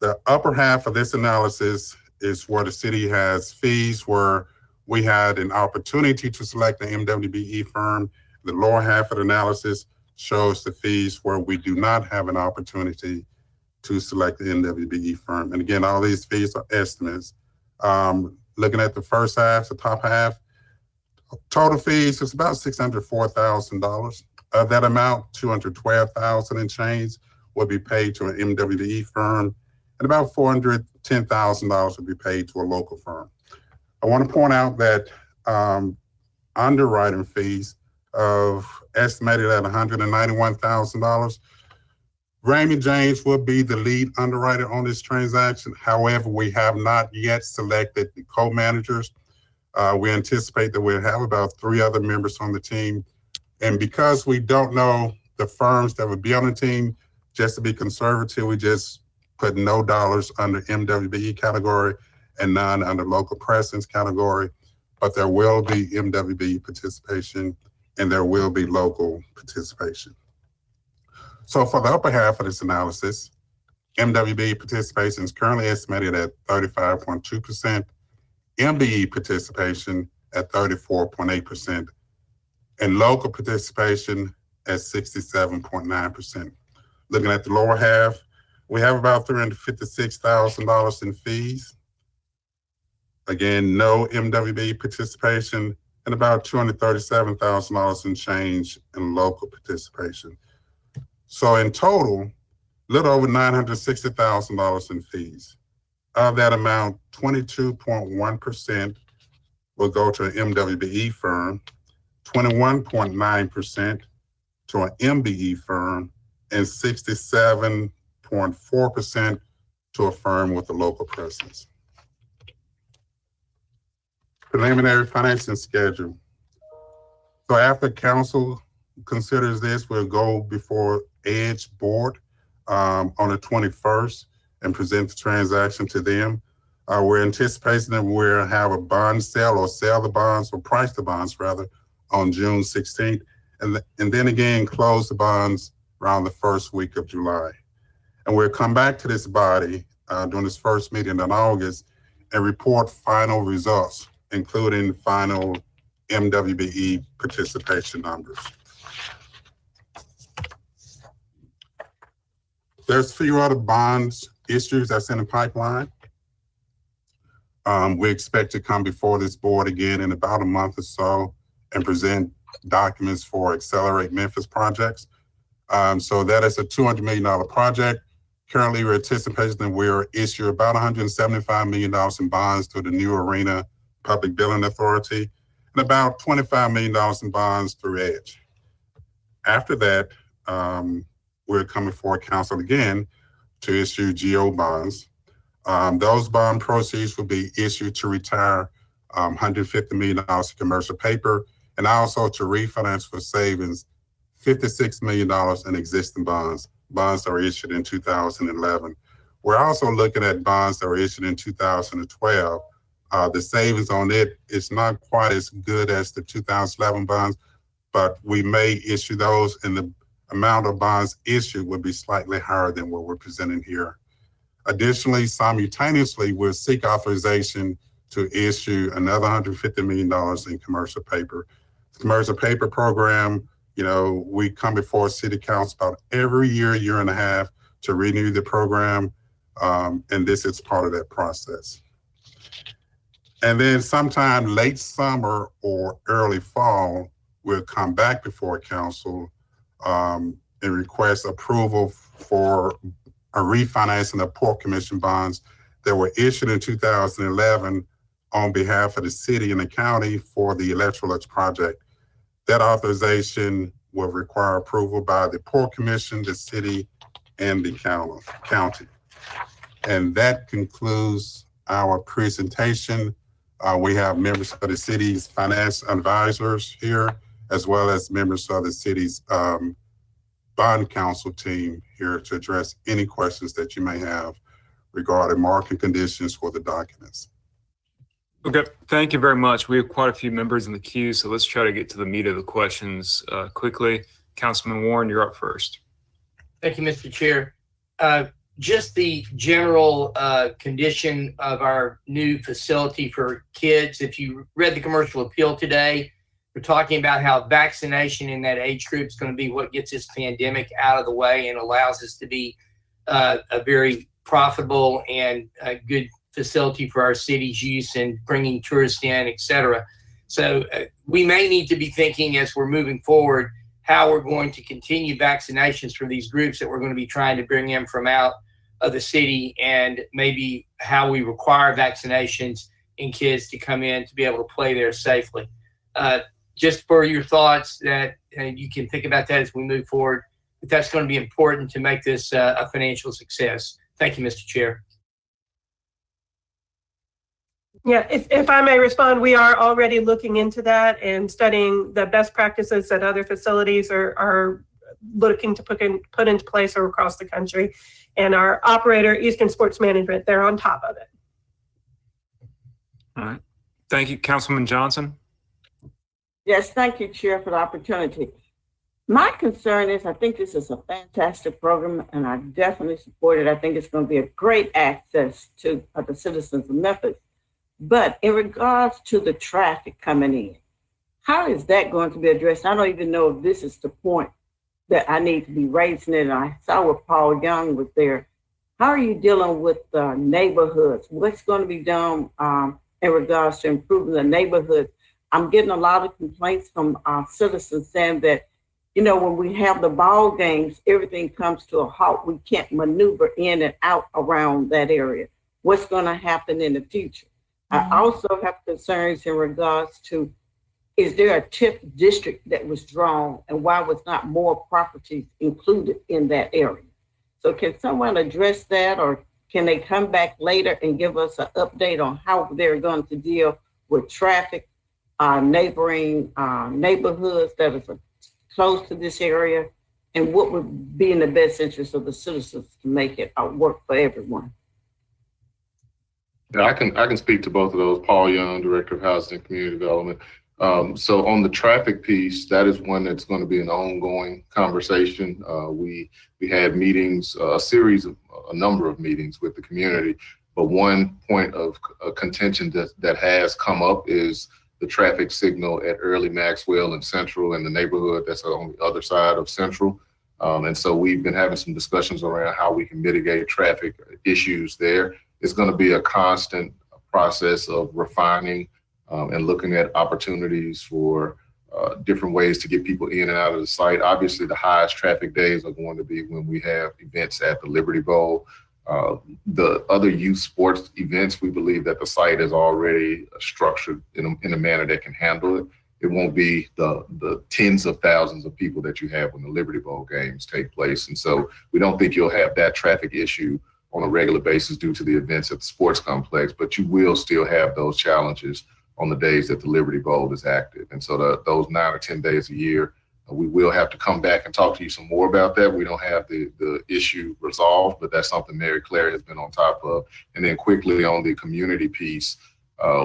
Speaker 18: The upper half of this analysis is where the city has fees where we had an opportunity to select an MWBE firm. The lower half of the analysis shows the fees where we do not have an opportunity to select the MWBE firm. And again, all these fees are estimates. Looking at the first half, the top half, total fees is about $604,000. Of that amount, $212,000 and change will be paid to an MWBE firm, and about $410,000 will be paid to a local firm. I want to point out that underwriting fees of estimated at $191,000. Raymond James will be the lead underwriter on this transaction. However, we have not yet selected the co-managers. We anticipate that we'll have about 3 other members on the team. And because we don't know the firms that would be on the team, just to be conservative, we just put no dollars under MWBE category and none under local presence category. But there will be MWBE participation and there will be local participation. So for the upper half of this analysis, MWBE participation is currently estimated at 35.2%, MBE participation at 34.8%, and local participation at 67.9%. Looking at the lower half, we have about $356,000 in fees. Again, no MWBE participation, and about $237,000 in change in local participation. So in total, a little over $960,000 in fees. Of that amount, 22.1% will go to an MWBE firm, 21.9% to an MBE firm, and 67.4% to a firm with a local presence. Preliminary financing schedule. So after council considers this, we'll go before EDGE board on the 21st and present the transaction to them. We're anticipating that we'll have a bond sale or sell the bonds, or price the bonds rather, on June 16th. And then again, close the bonds around the first week of July. And we'll come back to this body during this first meeting in August and report final results, including final MWBE participation numbers. There's a few other bonds issues that's in the pipeline. We expect to come before this board again in about a month or so and present documents for Accelerate Memphis projects. So that is a $200 million project. Currently, we're anticipating that we'll issue about $175 million in bonds to the New Arena Public Billing Authority and about $25 million in bonds through EDGE. After that, we're coming for council again to issue GO bonds. Those bond proceeds will be issued to retire $150 million in commercial paper and also to refinance for savings $56 million in existing bonds that were issued in 2011. We're also looking at bonds that were issued in 2012. The savings on it is not quite as good as the 2011 bonds, but we may issue those, and the amount of bonds issued would be slightly higher than what we're presenting here. Additionally, simultaneously, we'll seek authorization to issue another $150 million in commercial paper. The commercial paper program, you know, we come before City Council about every year and a half to renew the program, and this is part of that process. And then sometime late summer or early fall, we'll come back before council and request approval for a refinancing of Port Commission bonds that were issued in 2011 on behalf of the city and the county for the Electrolux project. That authorization will require approval by the Port Commission, the city, and the county. And that concludes our presentation. We have members of the city's finance advisors here, as well as members of the city's bond council team here to address any questions that you may have regarding market conditions for the documents.
Speaker 6: Okay, thank you very much. We have quite a few members in the queue, so let's try to get to the meat of the questions quickly. Councilman Warren, you're up first.
Speaker 11: Thank you, Mr. Chair. Just the general condition of our new facility for kids. If you read the commercial appeal today, we're talking about how vaccination in that age group is going to be what gets this pandemic out of the way and allows us to be a very profitable and good facility for our city's use and bringing tourists in, et cetera. So we may need to be thinking as we're moving forward how we're going to continue vaccinations for these groups that we're going to be trying to bring in from out of the city, and maybe how we require vaccinations in kids to come in to be able to play there safely. Just for your thoughts that you can think about that as we move forward, but that's going to be important to make this a financial success. Thank you, Mr. Chair.
Speaker 19: Yeah, if I may respond, we are already looking into that and studying the best practices that other facilities are looking to put into place or across the country. And our operator, Eastern Sports Management, they're on top of it.
Speaker 6: All right. Thank you, Councilman Johnson.
Speaker 12: Yes, thank you, Chair, for the opportunity. My concern is I think this is a fantastic program, and I definitely support it. I think it's going to be a great access to the citizens of Memphis. But in regards to the traffic coming in, how is that going to be addressed? I don't even know if this is the point that I need to be raising it. And I saw what Paul Young was there. How are you dealing with the neighborhoods? What's going to be done in regards to improving the neighborhoods? I'm getting a lot of complaints from citizens saying that, you know, when we have the ball games, everything comes to a halt. We can't maneuver in and out around that area. What's going to happen in the future? I also have concerns in regards to, is there a TIF district that was drawn, and why was not more properties included in that area? So can someone address that, or can they come back later and give us an update on how they're going to deal with traffic, neighboring neighborhoods that are close to this area, and what would be in the best interest of the citizens to make it work for everyone?
Speaker 21: Yeah, I can speak to both of those. Paul Young, Director of Housing and Community Development. So on the traffic piece, that is one that's going to be an ongoing conversation. We had meetings, a number of meetings with the community, but one point of contention that has come up is the traffic signal at Early Maxwell and Central in the neighborhood that's on the other side of Central. And so we've been having some discussions around how we can mitigate traffic issues there. It's going to be a constant process of refining and looking at opportunities for different ways to get people in and out of the site. Obviously, the highest traffic days are going to be when we have events at the Liberty Bowl. The other youth sports events, we believe that the site is already structured in a manner that can handle it. It won't be the tens of thousands of people that you have when the Liberty Bowl games take place. And so we don't think you'll have that traffic issue on a regular basis due to the events at the sports complex, but you will still have those challenges on the days that the Liberty Bowl is active. And so those 9 or 10 days a year, we will have to come back and talk to you some more about that. We don't have the issue resolved, but that's something Mary Claire has been on top of. And then quickly on the community piece,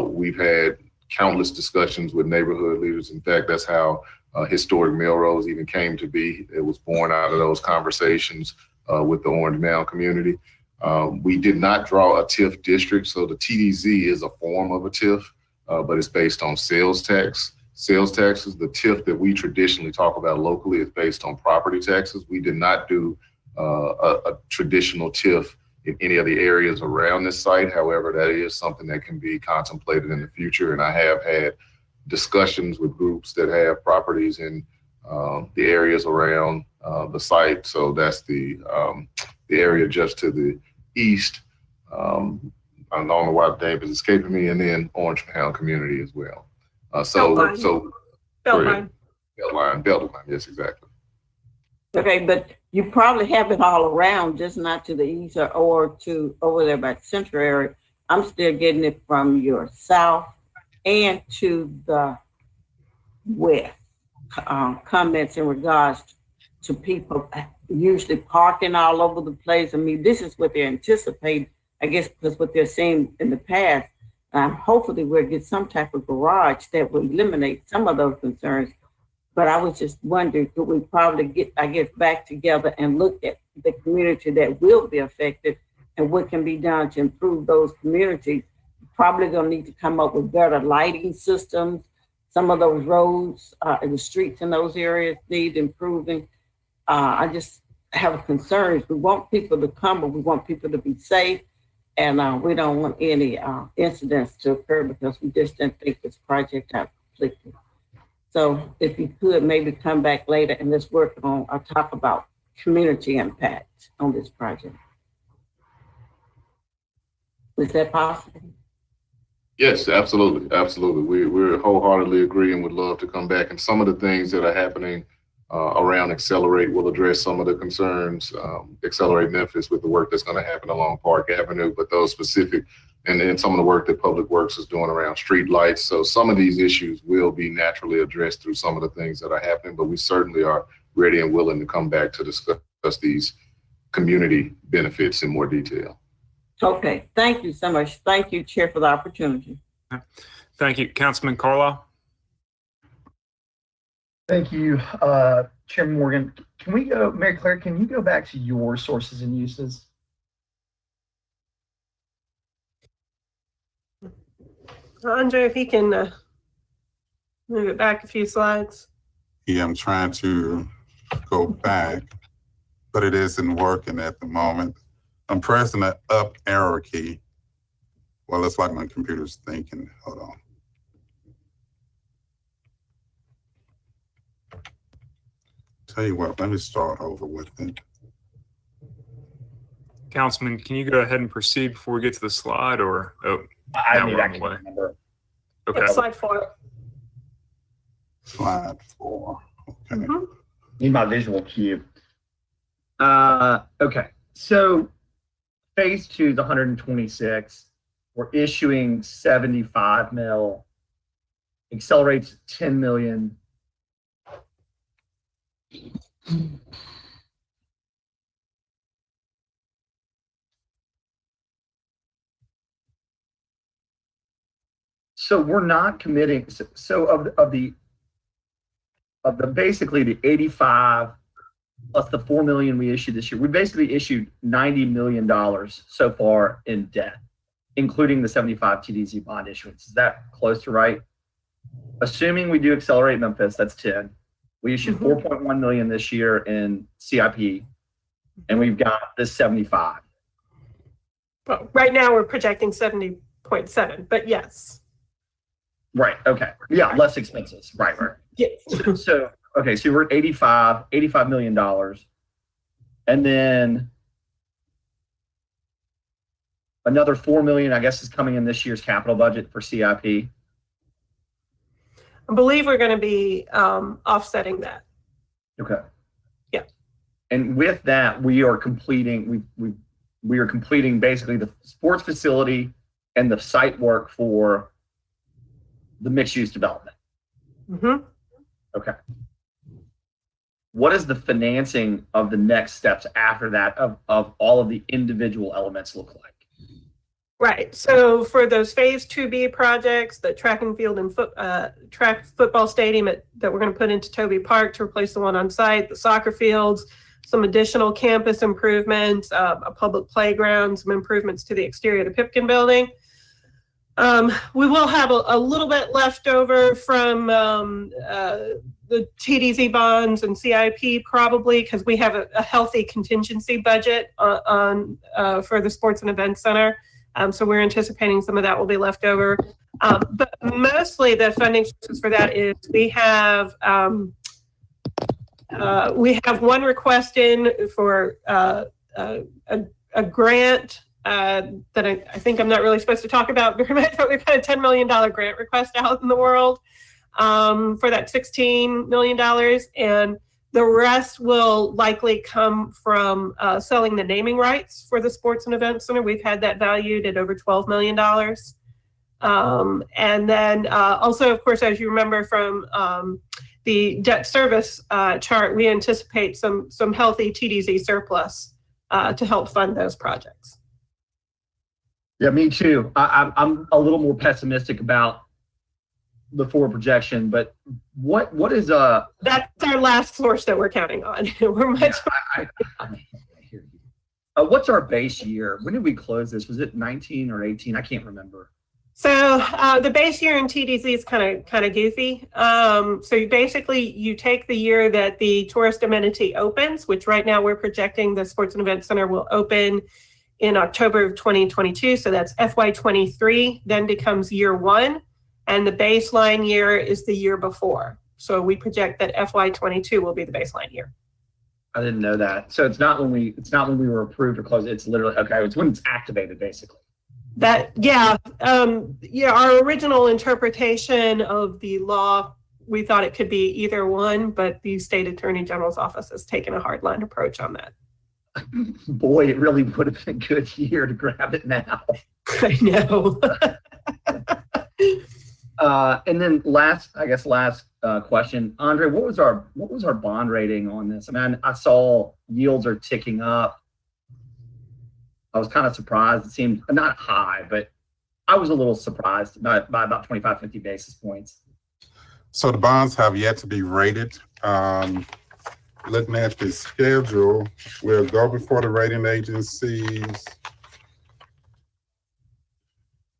Speaker 21: we've had countless discussions with neighborhood leaders. In fact, that's how Historic Melrose even came to be. It was born out of those conversations with the Orange Mound community. We did not draw a TIF district, so the TDZ is a form of a TIF, but it's based on sales tax. Sales taxes, the TIF that we traditionally talk about locally is based on property taxes. We did not do a traditional TIF in any of the areas around this site. However, that is something that can be contemplated in the future, and I have had discussions with groups that have properties in the areas around the site. So that's the area just to the east. I don't know why the name is escaping me, and then Orange Mound community as well. Beltline, yes, exactly.
Speaker 12: Okay, but you probably have it all around, just not to the east or to over there by the central area. I'm still getting it from your south and to the west. Comments in regards to people usually parking all over the place. I mean, this is what they're anticipating, I guess, because what they're seeing in the past. Hopefully we'll get some type of garage that will eliminate some of those concerns. But I was just wondering, could we probably get, I guess, back together and look at the community that will be affected and what can be done to improve those communities? Probably gonna need to come up with better lighting systems. Some of those roads and the streets in those areas need improving. I just have concerns. We want people to come, but we want people to be safe. And we don't want any incidents to occur because we just didn't think this project out completely. So if you could maybe come back later and let's work on or talk about community impact on this project. Is that possible?
Speaker 21: Yes, absolutely. Absolutely. We're wholeheartedly agree and would love to come back. And some of the things that are happening around Accelerate will address some of the concerns. Accelerate Memphis with the work that's going to happen along Park Avenue, but those specific, and then some of the work that Public Works is doing around street lights. So some of these issues will be naturally addressed through some of the things that are happening, but we certainly are ready and willing to come back to discuss these community benefits in more detail.
Speaker 12: Okay, thank you so much. Thank you, Chair, for the opportunity.
Speaker 6: Thank you, Councilman Carlisle.
Speaker 1: Thank you, Chairman Morgan. Can we go, Mary Claire, can you go back to your sources and uses?
Speaker 19: Andre, if he can move it back a few slides.
Speaker 18: Yeah, I'm trying to go back, but it isn't working at the moment. I'm pressing the up arrow key. Well, it's like my computer's thinking. Hold on. Tell you what, let me start over with it.
Speaker 6: Councilman, can you go ahead and proceed before we get to the slide, or
Speaker 1: I need actually remember.
Speaker 6: Okay.
Speaker 19: Yeah, slide 4.
Speaker 18: Slide 4. Okay.
Speaker 1: Need my visual cue. Okay, so phase 2 is 126. We're issuing 75 mil. Accelerates 10 million. So we're not committing. So of the basically the 85 plus the 4 million we issued this year, we basically issued $90 million so far in debt, including the 75 TDZ bond issuance. Is that close to right? Assuming we do Accelerate Memphis, that's 10. We issued 4.1 million this year in CIP, and we've got this 75.
Speaker 19: Well, right now we're projecting 70.7, but yes.
Speaker 1: Right. Okay. Yeah. Less expenses. Right. Right.
Speaker 19: Yes.
Speaker 1: So okay. So we're at $85 million, and then another 4 million, I guess, is coming in this year's capital budget for CIP.
Speaker 19: I believe we're going to be offsetting that.
Speaker 1: Okay.
Speaker 19: Yeah.
Speaker 1: And with that, we are completing. We are completing basically the sports facility and the site work for the mixed-use development. Okay. What is the financing of the next steps after that of all of the individual elements look like?
Speaker 19: Right. So for those phase 2B projects, the track and field and track football stadium that we're going to put into Toby Park to replace the one on site, the soccer fields, some additional campus improvements, a public playground, some improvements to the exterior of the Pipkin building. We will have a little bit left over from the TDZ bonds and CIP probably, because we have a healthy contingency budget on for the Sports and Events Center. So we're anticipating some of that will be left over. But mostly the funding sources for that is we have one request in for a grant that I think I'm not really supposed to talk about very much, but we've had a $10 million grant request out in the world for that $16 million. And the rest will likely come from selling the naming rights for the Sports and Events Center. We've had that valued at over $12 million. And then also, of course, as you remember from the debt service chart, we anticipate some healthy TDZ surplus to help fund those projects.
Speaker 1: Yeah, me too. I'm a little more pessimistic about the forward projection, but what is
Speaker 19: That's our last source that we're counting on. We're much.
Speaker 1: I hear you. What's our base year? When did we close this? Was it 19 or 18? I can't remember.
Speaker 19: So the base year in TDZ is kind of goofy. So you take the year that the tourist amenity opens, which right now we're projecting the Sports and Event Center will open in October of 2022. So that's FY23, then becomes year one. And the baseline year is the year before. So we project that FY22 will be the baseline year.
Speaker 1: I didn't know that. So it's not when we were approved or closed. It's literally, okay, it's when it's activated, basically.
Speaker 19: Our original interpretation of the law, we thought it could be either one, but the state attorney general's office has taken a hardline approach on that.
Speaker 1: Boy, it really would have been a good year to grab it now.
Speaker 19: I know.
Speaker 1: And then last question, Andre, what was our bond rating on this? I mean, I saw yields are ticking up. I was kind of surprised. It seemed not high, but I was a little surprised by about 25, 50 basis points.
Speaker 18: So the bonds have yet to be rated. Looking at the schedule, we'll go before the rating agencies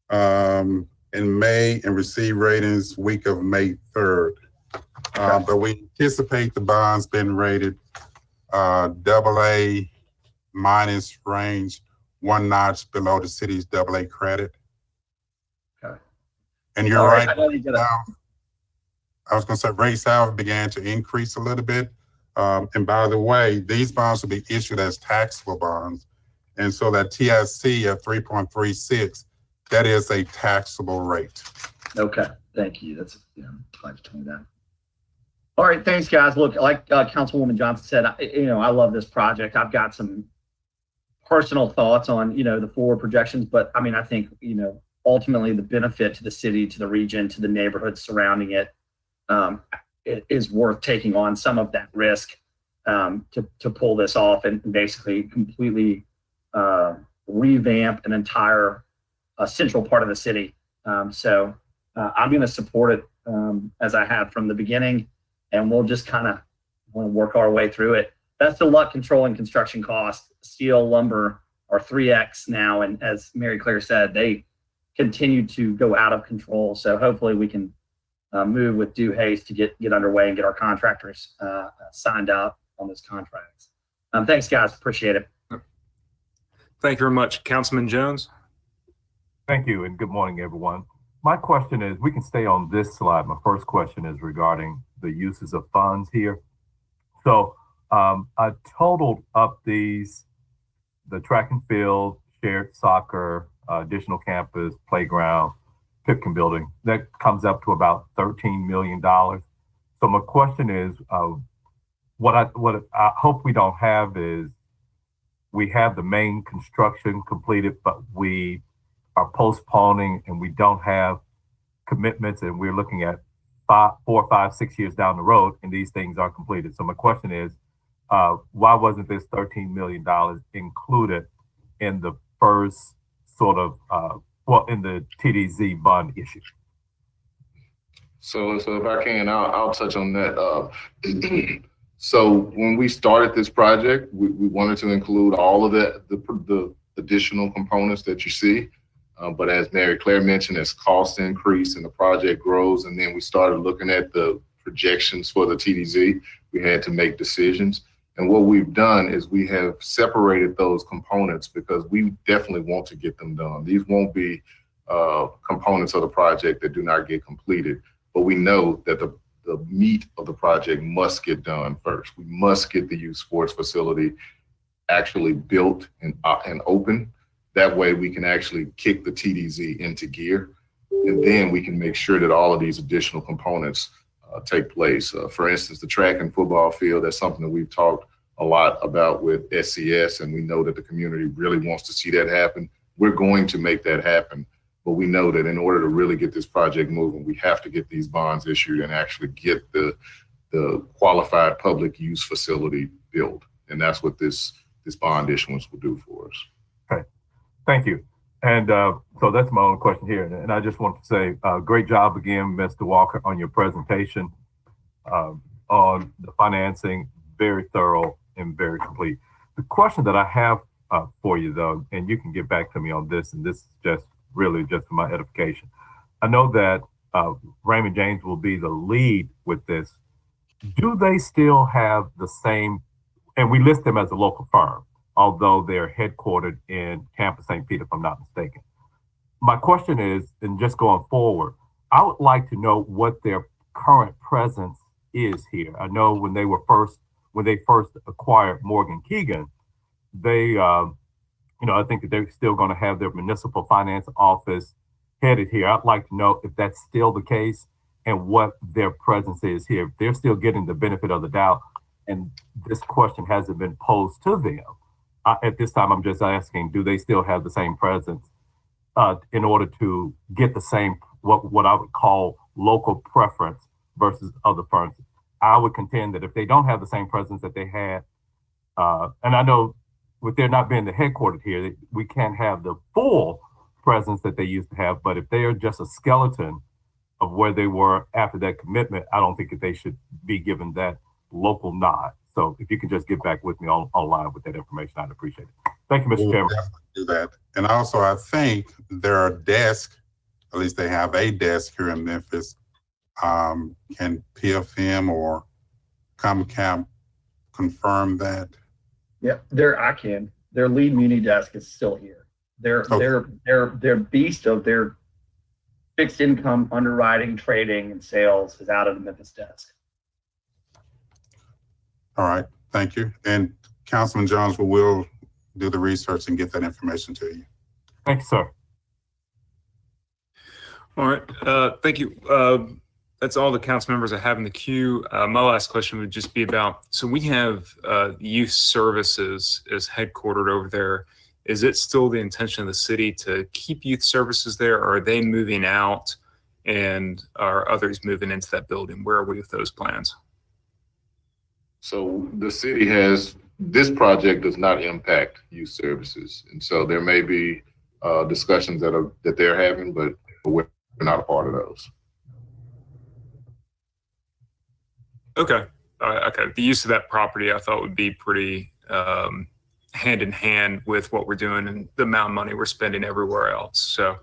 Speaker 18: in May and receive ratings week of May 3rd. But we anticipate the bonds being rated AA- range, one notch below the city's AA credit.
Speaker 1: Okay.
Speaker 18: And you're right. I was going to say rates have began to increase a little bit. And by the way, these bonds will be issued as taxable bonds. And so that TIC of 3.36, that is a taxable rate.
Speaker 1: Okay, thank you. That's, glad you told me that. All right, thanks, guys. Look, like Councilwoman Johnson said, I love this project. I've got some personal thoughts on, the forward projections, but I mean, I think, ultimately the benefit to the city, to the region, to the neighborhoods surrounding it, it is worth taking on some of that risk to pull this off and basically completely revamp an entire central part of the city. So I'm going to support it as I have from the beginning, and we'll just kind of work our way through it. Best of luck controlling construction costs. Steel, lumber are 3x now, and as Mary Claire said, they continue to go out of control. So hopefully we can move with due haste to get underway and get our contractors signed up on those contracts. Thanks, guys. Appreciate it.
Speaker 6: Thank you very much. Councilman Jones.
Speaker 5: Thank you, and good morning, everyone. My question is, we can stay on this slide. My first question is regarding the uses of funds here. So I totaled up the track and field, shared soccer, additional campus, playground, Pipkin building. That comes up to about $13 million. So my question is, what I hope we don't have is, we have the main construction completed, but we are postponing and we don't have commitments, and we're looking at 4, 5, 6 years down the road and these things are completed. So my question is, why wasn't this $13 million included in the first sort of, in the TDZ bond issue?
Speaker 21: So if I can, I'll touch on that. So when we started this project, we wanted to include all of the additional components that you see. But as Mary Claire mentioned, as costs increase and the project grows, and then we started looking at the projections for the TDZ, we had to make decisions. And what we've done is we have separated those components because we definitely want to get them done. These won't be components of the project that do not get completed, but we know that the meat of the project must get done first. We must get the youth sports facility actually built and open. That way we can actually kick the TDZ into gear, and then we can make sure that all of these additional components take place. For instance, the track and football field, that's something that we've talked a lot about with SCS, and we know that the community really wants to see that happen. We're going to make that happen, but we know that in order to really get this project moving, we have to get these bonds issued and actually get the qualified public use facility built. And that's what this bond issuance will do for us.
Speaker 5: Okay, thank you. And so that's my own question here. And I just want to say, great job again, Mr. Walker, on your presentation on the financing. Very thorough and very complete. The question that I have for you, though, and you can get back to me on this, and this is just really just for my edification. I know that Raymond James will be the lead with this. Do they still have the same, and we list them as a local firm, although they're headquartered in Tampa, St. Pete, if I'm not mistaken. My question is, and just going forward, I would like to know what their current presence is here. I know when they first acquired Morgan Keegan, they, I think that they're still going to have their municipal finance office headed here. I'd like to know if that's still the case and what their presence is here. If they're still getting the benefit of the doubt, and this question hasn't been posed to them. At this time, I'm just asking, do they still have the same presence in order to get the same, what I would call local preference versus other firms? I would contend that if they don't have the same presence that they had, and I know with there not being the headquartered here, we can't have the full presence that they used to have, but if they are just a skeleton of where they were after that commitment, I don't think that they should be given that local nod. So if you can just get back with me online with that information, I'd appreciate it. Thank you, Mr.
Speaker 18: We'll
Speaker 5: Chairman.
Speaker 18: definitely do that. And also, I think their desk, at least they have a desk here in Memphis. Can PFM or ComCap confirm that?
Speaker 1: Yeah, I can. Their lead muni desk is still here. Their beast of their fixed income underwriting, trading, and sales is out of the Memphis desk.
Speaker 18: All right, thank you. And Councilman Jones will do the research and get that information to you.
Speaker 5: Thank you, sir.
Speaker 6: All right, thank you. That's all the council members I have in the queue. My last question would just be about, so we have youth services is headquartered over there. Is it still the intention of the city to keep youth services there, or are they moving out and are others moving into that building? Where are we with those plans?
Speaker 21: So the city this project does not impact youth services. And so there may be discussions that they're having, but we're not a part of those.
Speaker 6: Okay. Okay. The use of that property I thought would be pretty hand in hand with what we're doing and the amount of money we're spending everywhere else. So,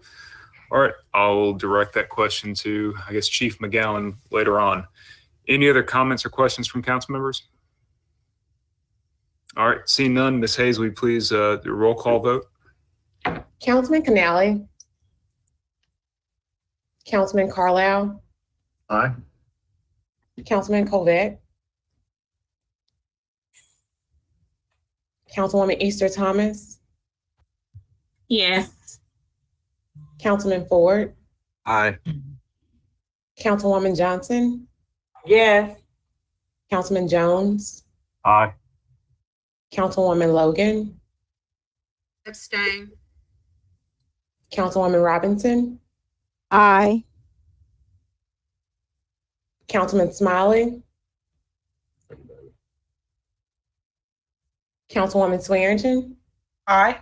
Speaker 6: all right, I'll direct that question to, I guess, Chief McGowan later on. Any other comments or questions from council members? All right, seeing none, Ms. Hayes, will you please do a roll call vote?
Speaker 14: Councilman Canale. Councilman Carlisle.
Speaker 1: Aye.
Speaker 14: Councilman Covett. Councilwoman Easter Thomas.
Speaker 17: Yes.
Speaker 14: Councilman Ford.
Speaker 6: Aye.
Speaker 14: Councilwoman Johnson.
Speaker 12: Yes.
Speaker 14: Councilman Jones.
Speaker 5: Aye.
Speaker 14: Councilwoman Logan.
Speaker 7: Abstain.
Speaker 14: Councilwoman Robinson.
Speaker 8: Aye.
Speaker 14: Councilman Smiley. Councilwoman Swearingen.
Speaker 12: Aye.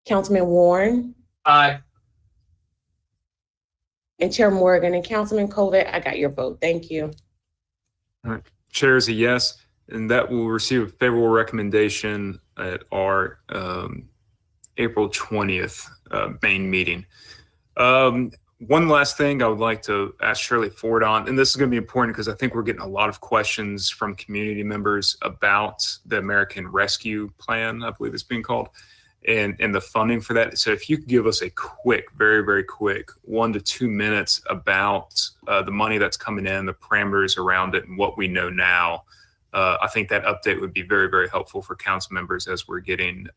Speaker 14: Councilman Warren.
Speaker 22: Aye.
Speaker 14: And Chair Morgan and Councilman Covett, I got your vote. Thank you.
Speaker 6: All right. Chair is a yes, and that will receive a favorable recommendation at our April 20th main meeting. One last thing I would like to ask Shirley Ford on, and this is going to be important because I think we're getting a lot of questions from community members about the American Rescue Plan, I believe it's being called, and the funding for that. So if you could give us a quick, very, very quick 1 to 2 minutes about the money that's coming in, the parameters around it, and what we know now, I think that update would be very, very helpful for council members as we're getting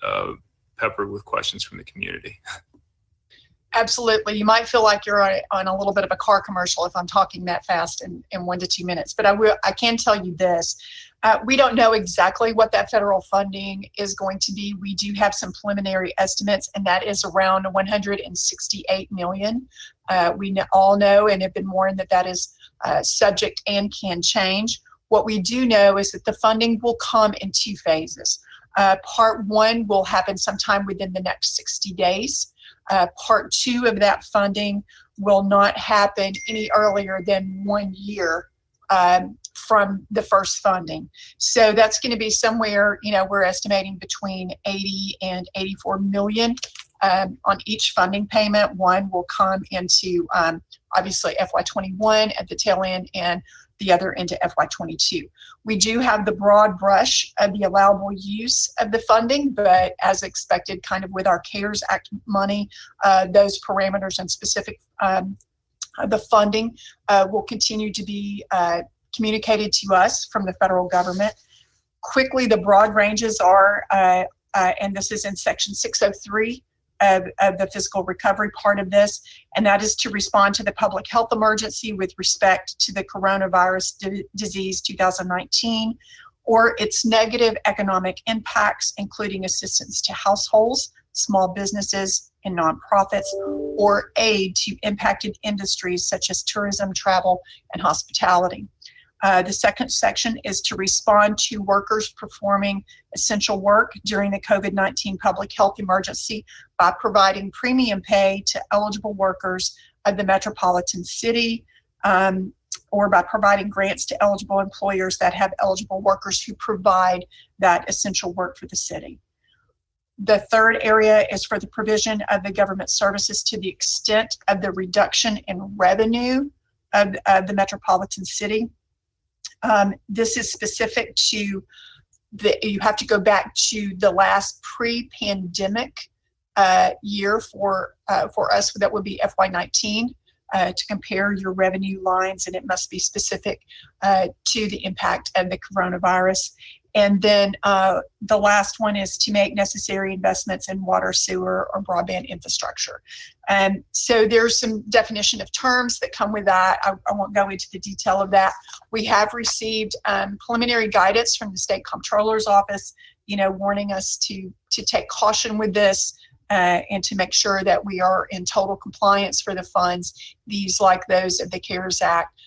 Speaker 6: peppered with questions from the community.
Speaker 16: Absolutely. You might feel like you're on a little bit of a car commercial if I'm talking that fast in 1 to 2 minutes. But I can tell you this. We don't know exactly what that federal funding is going to be. We do have some preliminary estimates, and that is around $168 million. We all know and have been warned that that is subject and can change. What we do know is that the funding will come in 2 phases. Part 1 will happen sometime within the next 60 days. Part 2 of that funding will not happen any earlier than 1 year from the first funding. So that's going to be somewhere, we're estimating between 80 and 84 million on each funding payment. One will come into obviously FY21 at the tail end, and the other into FY22. We do have the broad brush of the allowable use of the funding, but as expected, kind of with our CARES Act money, those parameters and specific the funding will continue to be communicated to us from the federal government. Quickly, the broad ranges are, and this is in section 603 of the fiscal recovery part of this, and that is to respond to the public health emergency with respect to the coronavirus disease 2019 or its negative economic impacts, including assistance to households, small businesses, and nonprofits, or aid to impacted industries such as tourism, travel, and hospitality. The second section is to respond to workers performing essential work during the COVID-19 public health emergency by providing premium pay to eligible workers of the metropolitan city, or by providing grants to eligible employers that have eligible workers who provide that essential work for the city. The third area is for the provision of the government services to the extent of the reduction in revenue of the metropolitan city. This is specific to you have to go back to the last pre-pandemic year for us. That would be FY19 to compare your revenue lines, and it must be specific to the impact of the coronavirus. And then the last one is to make necessary investments in water, sewer, or broadband infrastructure. And so there's some definition of terms that come with that. I won't go into the detail of that. We have received preliminary guidance from the State Comptroller's Office, warning us to take caution with this and to make sure that we are in total compliance for the funds. These, like those of the CARES Act,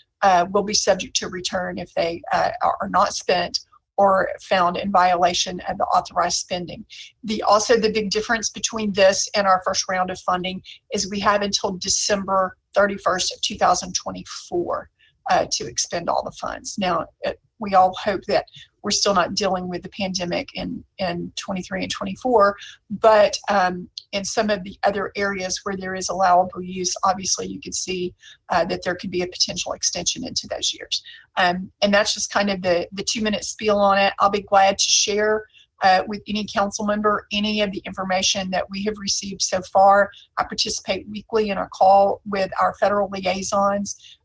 Speaker 16: will be subject to return if they are not spent or found in violation of the authorized spending. Also, the big difference between this and our first round of funding is we have until December 31st of 2024 to expend all the funds. Now, we all hope that we're still not dealing with the pandemic in 23 and 24, but in some of the other areas where there is allowable use, obviously you could see that there could be a potential extension into those years. And that's just kind of the 2-minute spiel on it. I'll be glad to share with any council member any of the information that we have received so far. I participate weekly in a call with our federal liaisons,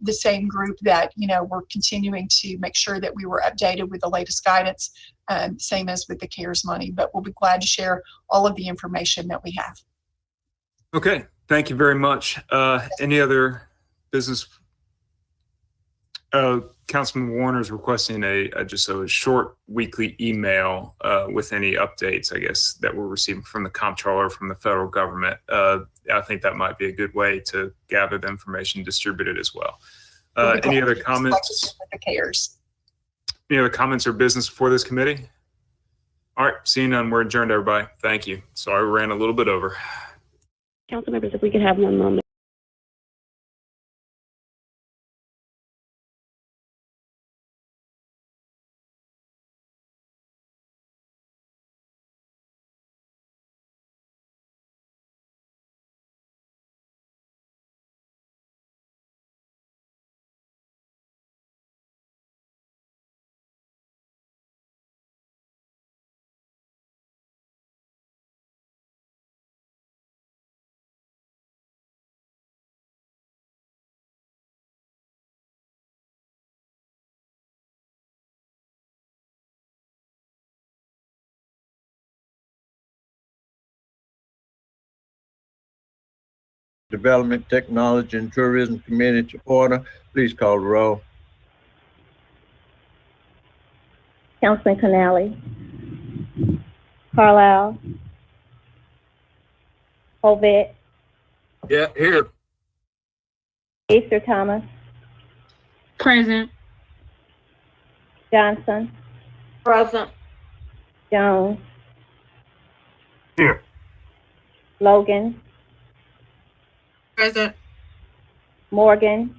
Speaker 16: the same group that, we're continuing to make sure that we were updated with the latest guidance, same as with the CARES money, but we'll be glad to share all of the information that we have.
Speaker 6: Okay, thank you very much. Any other business? Councilman Warner is requesting just a short weekly email with any updates, I guess, that we're receiving from the comptroller from the federal government. I think that might be a good way to gather the information, distribute it as well. Any other comments? Any other comments or business before this committee? All right, seeing none, we're adjourned, everybody. Thank you. Sorry, we ran a little bit over.
Speaker 20: Council members, if we could have one moment.
Speaker 8: Development, Technology, and Tourism Committee to order. Please call the roll.
Speaker 20: Councilman Canale, Carlisle, Hovet,
Speaker 3: Yeah, here.
Speaker 20: Easter Thomas,
Speaker 17: Present.
Speaker 20: Johnson,
Speaker 12: Present.
Speaker 20: Jones,
Speaker 5: Here.
Speaker 20: Logan,
Speaker 7: Present.
Speaker 20: Morgan,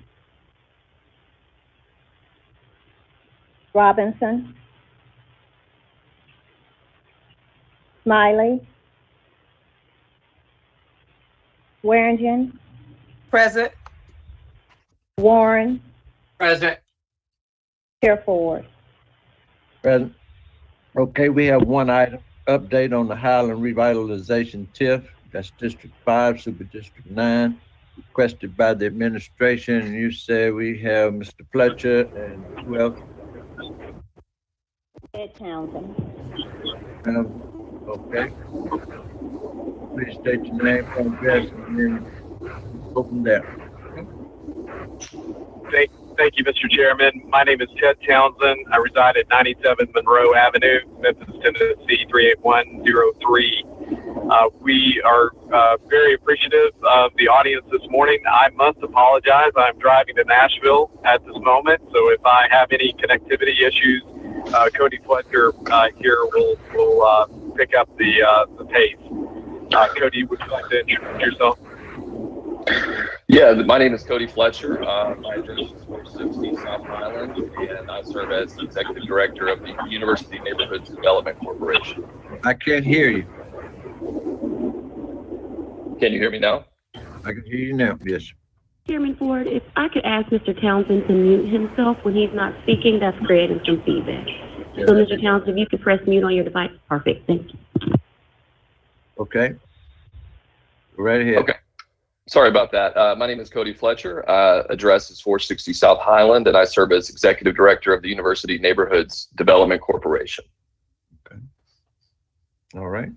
Speaker 20: Robinson, Smiley, Warringen,
Speaker 12: Present.
Speaker 20: Warren,
Speaker 12: Present.
Speaker 20: Chair Ford.
Speaker 8: Present. Okay, we have one item, update on the Highland revitalization TIF. That's District 5, Super District 9, requested by the administration. And you said we have Mr. Fletcher and who else?
Speaker 20: Ed Townsend.
Speaker 8: Okay. Please state your name, address, and then go from there.
Speaker 9: Thank you, Mr. Chairman. My name is Ted Townsend. I reside at 97 Monroe Avenue, Memphis, Tennessee 38103. We are very appreciative of the audience this morning. I must apologize. I'm driving to Nashville at this moment, so if I have any connectivity issues, Cody Fletcher here will pick up the pace. Cody, would you like to introduce yourself?
Speaker 22: Yeah, my name is Cody Fletcher. My address is 460 South Highland, and I serve as the Executive Director of the University Neighborhoods Development Corporation.
Speaker 8: I can't hear you.
Speaker 22: Can you hear me now?
Speaker 8: I can hear you now, yes.
Speaker 20: Chairman Ford, if I could ask Mr. Townsend to mute himself when he's not speaking, that's creating some feedback.
Speaker 8: Yeah.
Speaker 20: So, Mr. Townsend, if you could press mute on your device, perfect, thank you.
Speaker 8: Okay. Right ahead.
Speaker 22: Okay. Sorry about that. My name is Cody Fletcher. Address is 460 South Highland, and I serve as Executive Director of the University Neighborhoods Development Corporation.
Speaker 8: Okay. All right.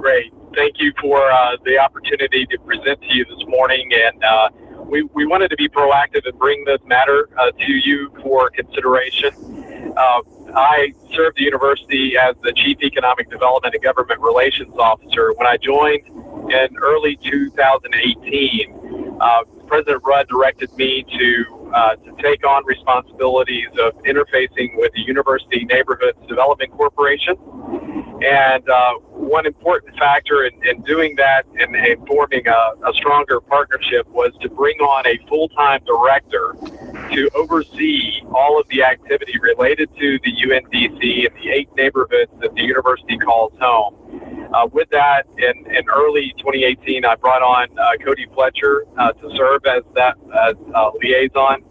Speaker 9: Great. Thank you for the opportunity to present to you this morning. And we wanted to be proactive and bring this matter to you for consideration. I served the university as the Chief Economic Development and Government Relations Officer. When I joined in early 2018, President Rudd directed me to take on responsibilities of interfacing with the University Neighborhoods Development Corporation. And one important factor in doing that and forming a stronger partnership was to bring on a full-time director to oversee all of the activity related to the UNDC and the 8 neighborhoods that the university calls home. With that, in early 2018, I brought on Cody Fletcher to serve as that liaison.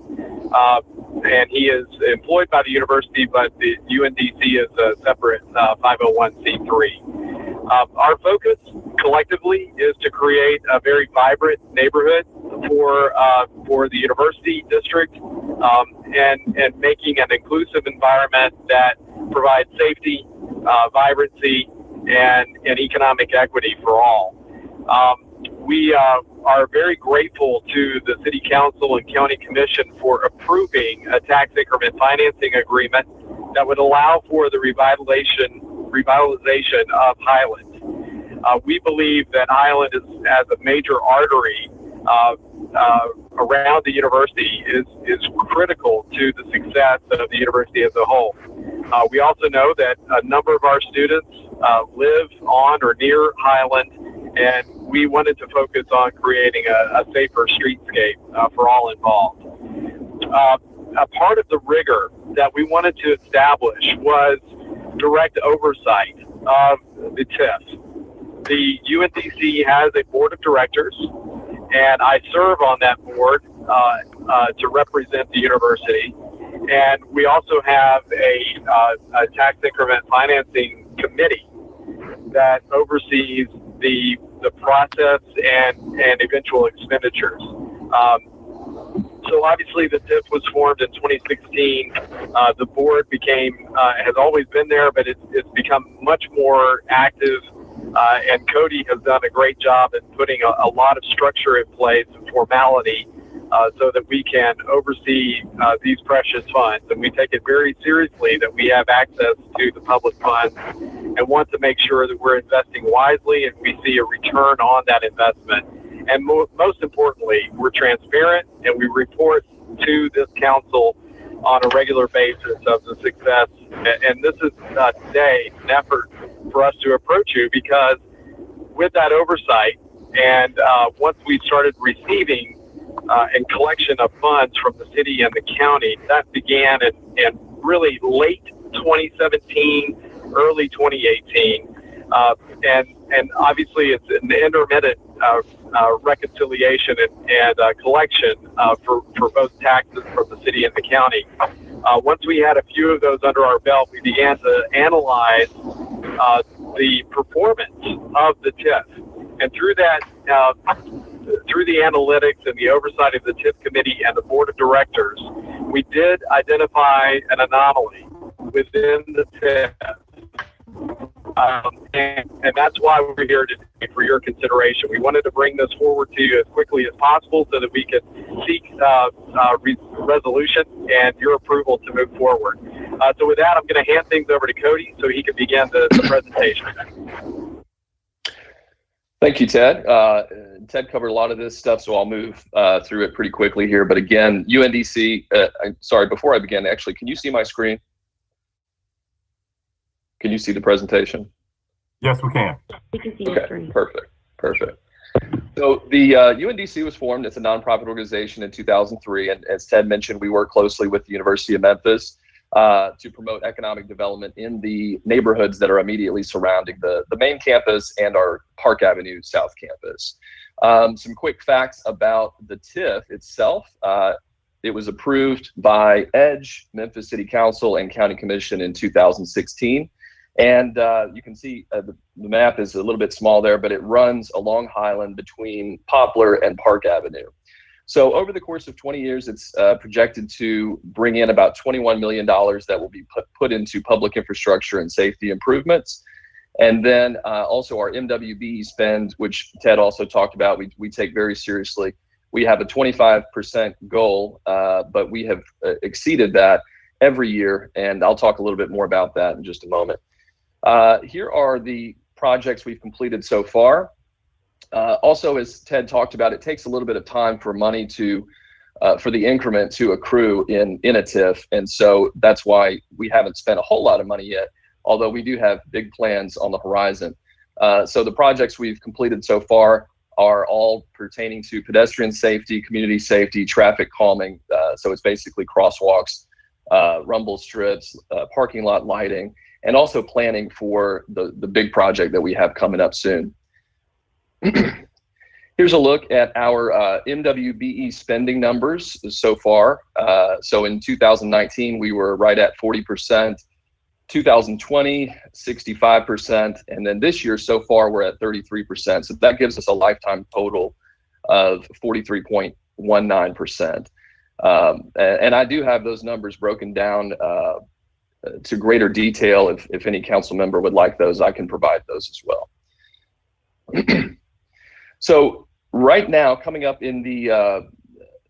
Speaker 9: And he is employed by the university, but the UNDC is a separate 501c3. Our focus collectively is to create a very vibrant neighborhood for the university district, and making an inclusive environment that provides safety, vibrancy, and economic equity for all. We are very grateful to the City Council and County Commission for approving a tax increment financing agreement that would allow for the revitalization of Highland. We believe that Highland as a major artery around the university is critical to the success of the university as a whole. We also know that a number of our students live on or near Highland, and we wanted to focus on creating a safer streetscape for all involved. A part of the rigor that we wanted to establish was direct oversight of the TIF. The UNDC has a board of directors, and I serve on that board to represent the university. And we also have a tax increment financing committee that oversees the process and eventual expenditures. So obviously the TIF was formed in 2016. The board has always been there, but it's become much more active. And Cody has done a great job in putting a lot of structure in place and formality so that we can oversee these precious funds. And we take it very seriously that we have access to the public funds and want to make sure that we're investing wisely and we see a return on that investment. And most importantly, we're transparent and we report to this council on a regular basis of the success And this is today an effort for us to approach you, because with that oversight and once we started receiving and collection of funds from the city and the county, that began in really late 2017, early 2018. And obviously it's an intermittent reconciliation and collection for both taxes from the city and the county. Once we had a few of those under our belt, we began to analyze the performance of the TIF. And through that, through the analytics and the oversight of the TIF committee and the board of directors, we did identify an anomaly within the TIF. And that's why we're here today for your consideration. We wanted to bring this forward to you as quickly as possible so that we could seek resolution and your approval to move forward. So with that, I'm going to hand things over to Cody so he can begin the presentation.
Speaker 22: Thank you, Ted. Ted covered a lot of this stuff, so I'll move through it pretty quickly here. But again, UNDC, sorry, before I begin, actually, can you see my screen? Can you see the presentation?
Speaker 5: Yes, we can.
Speaker 20: We can see your screen.
Speaker 22: Perfect. So the UNDC was formed as a nonprofit organization in 2003, and as Ted mentioned, we work closely with the University of Memphis to promote economic development in the neighborhoods that are immediately surrounding the main campus and our Park Avenue South campus. Some quick facts about the TIF itself. It was approved by EDGE, Memphis City Council, and County Commission in 2016. And you can see the map is a little bit small there, but it runs along Highland between Poplar and Park Avenue. So over the course of 20 years, it's projected to bring in about $21 million that will be put into public infrastructure and safety improvements. And then also our MWBE spend, which Ted also talked about, we take very seriously. We have a 25% goal, but we have exceeded that every year. And I'll talk a little bit more about that in just a moment. Here are the projects we've completed so far. Also, as Ted talked about, it takes a little bit of time for money to, for the increment to accrue in a TIF. And so that's why we haven't spent a whole lot of money yet, although we do have big plans on the horizon. So the projects we've completed so far are all pertaining to pedestrian safety, community safety, traffic calming. So it's basically crosswalks, rumble strips, parking lot lighting, and also planning for the big project that we have coming up soon. Here's a look at our MWBE spending numbers so far. So in 2019, we were right at 40%, 2020, 65%, and then this year so far we're at 33%. So that gives us a lifetime total of 43.19%. And I do have those numbers broken down to greater detail. If any council member would like those, I can provide those as well. So right now, coming up in the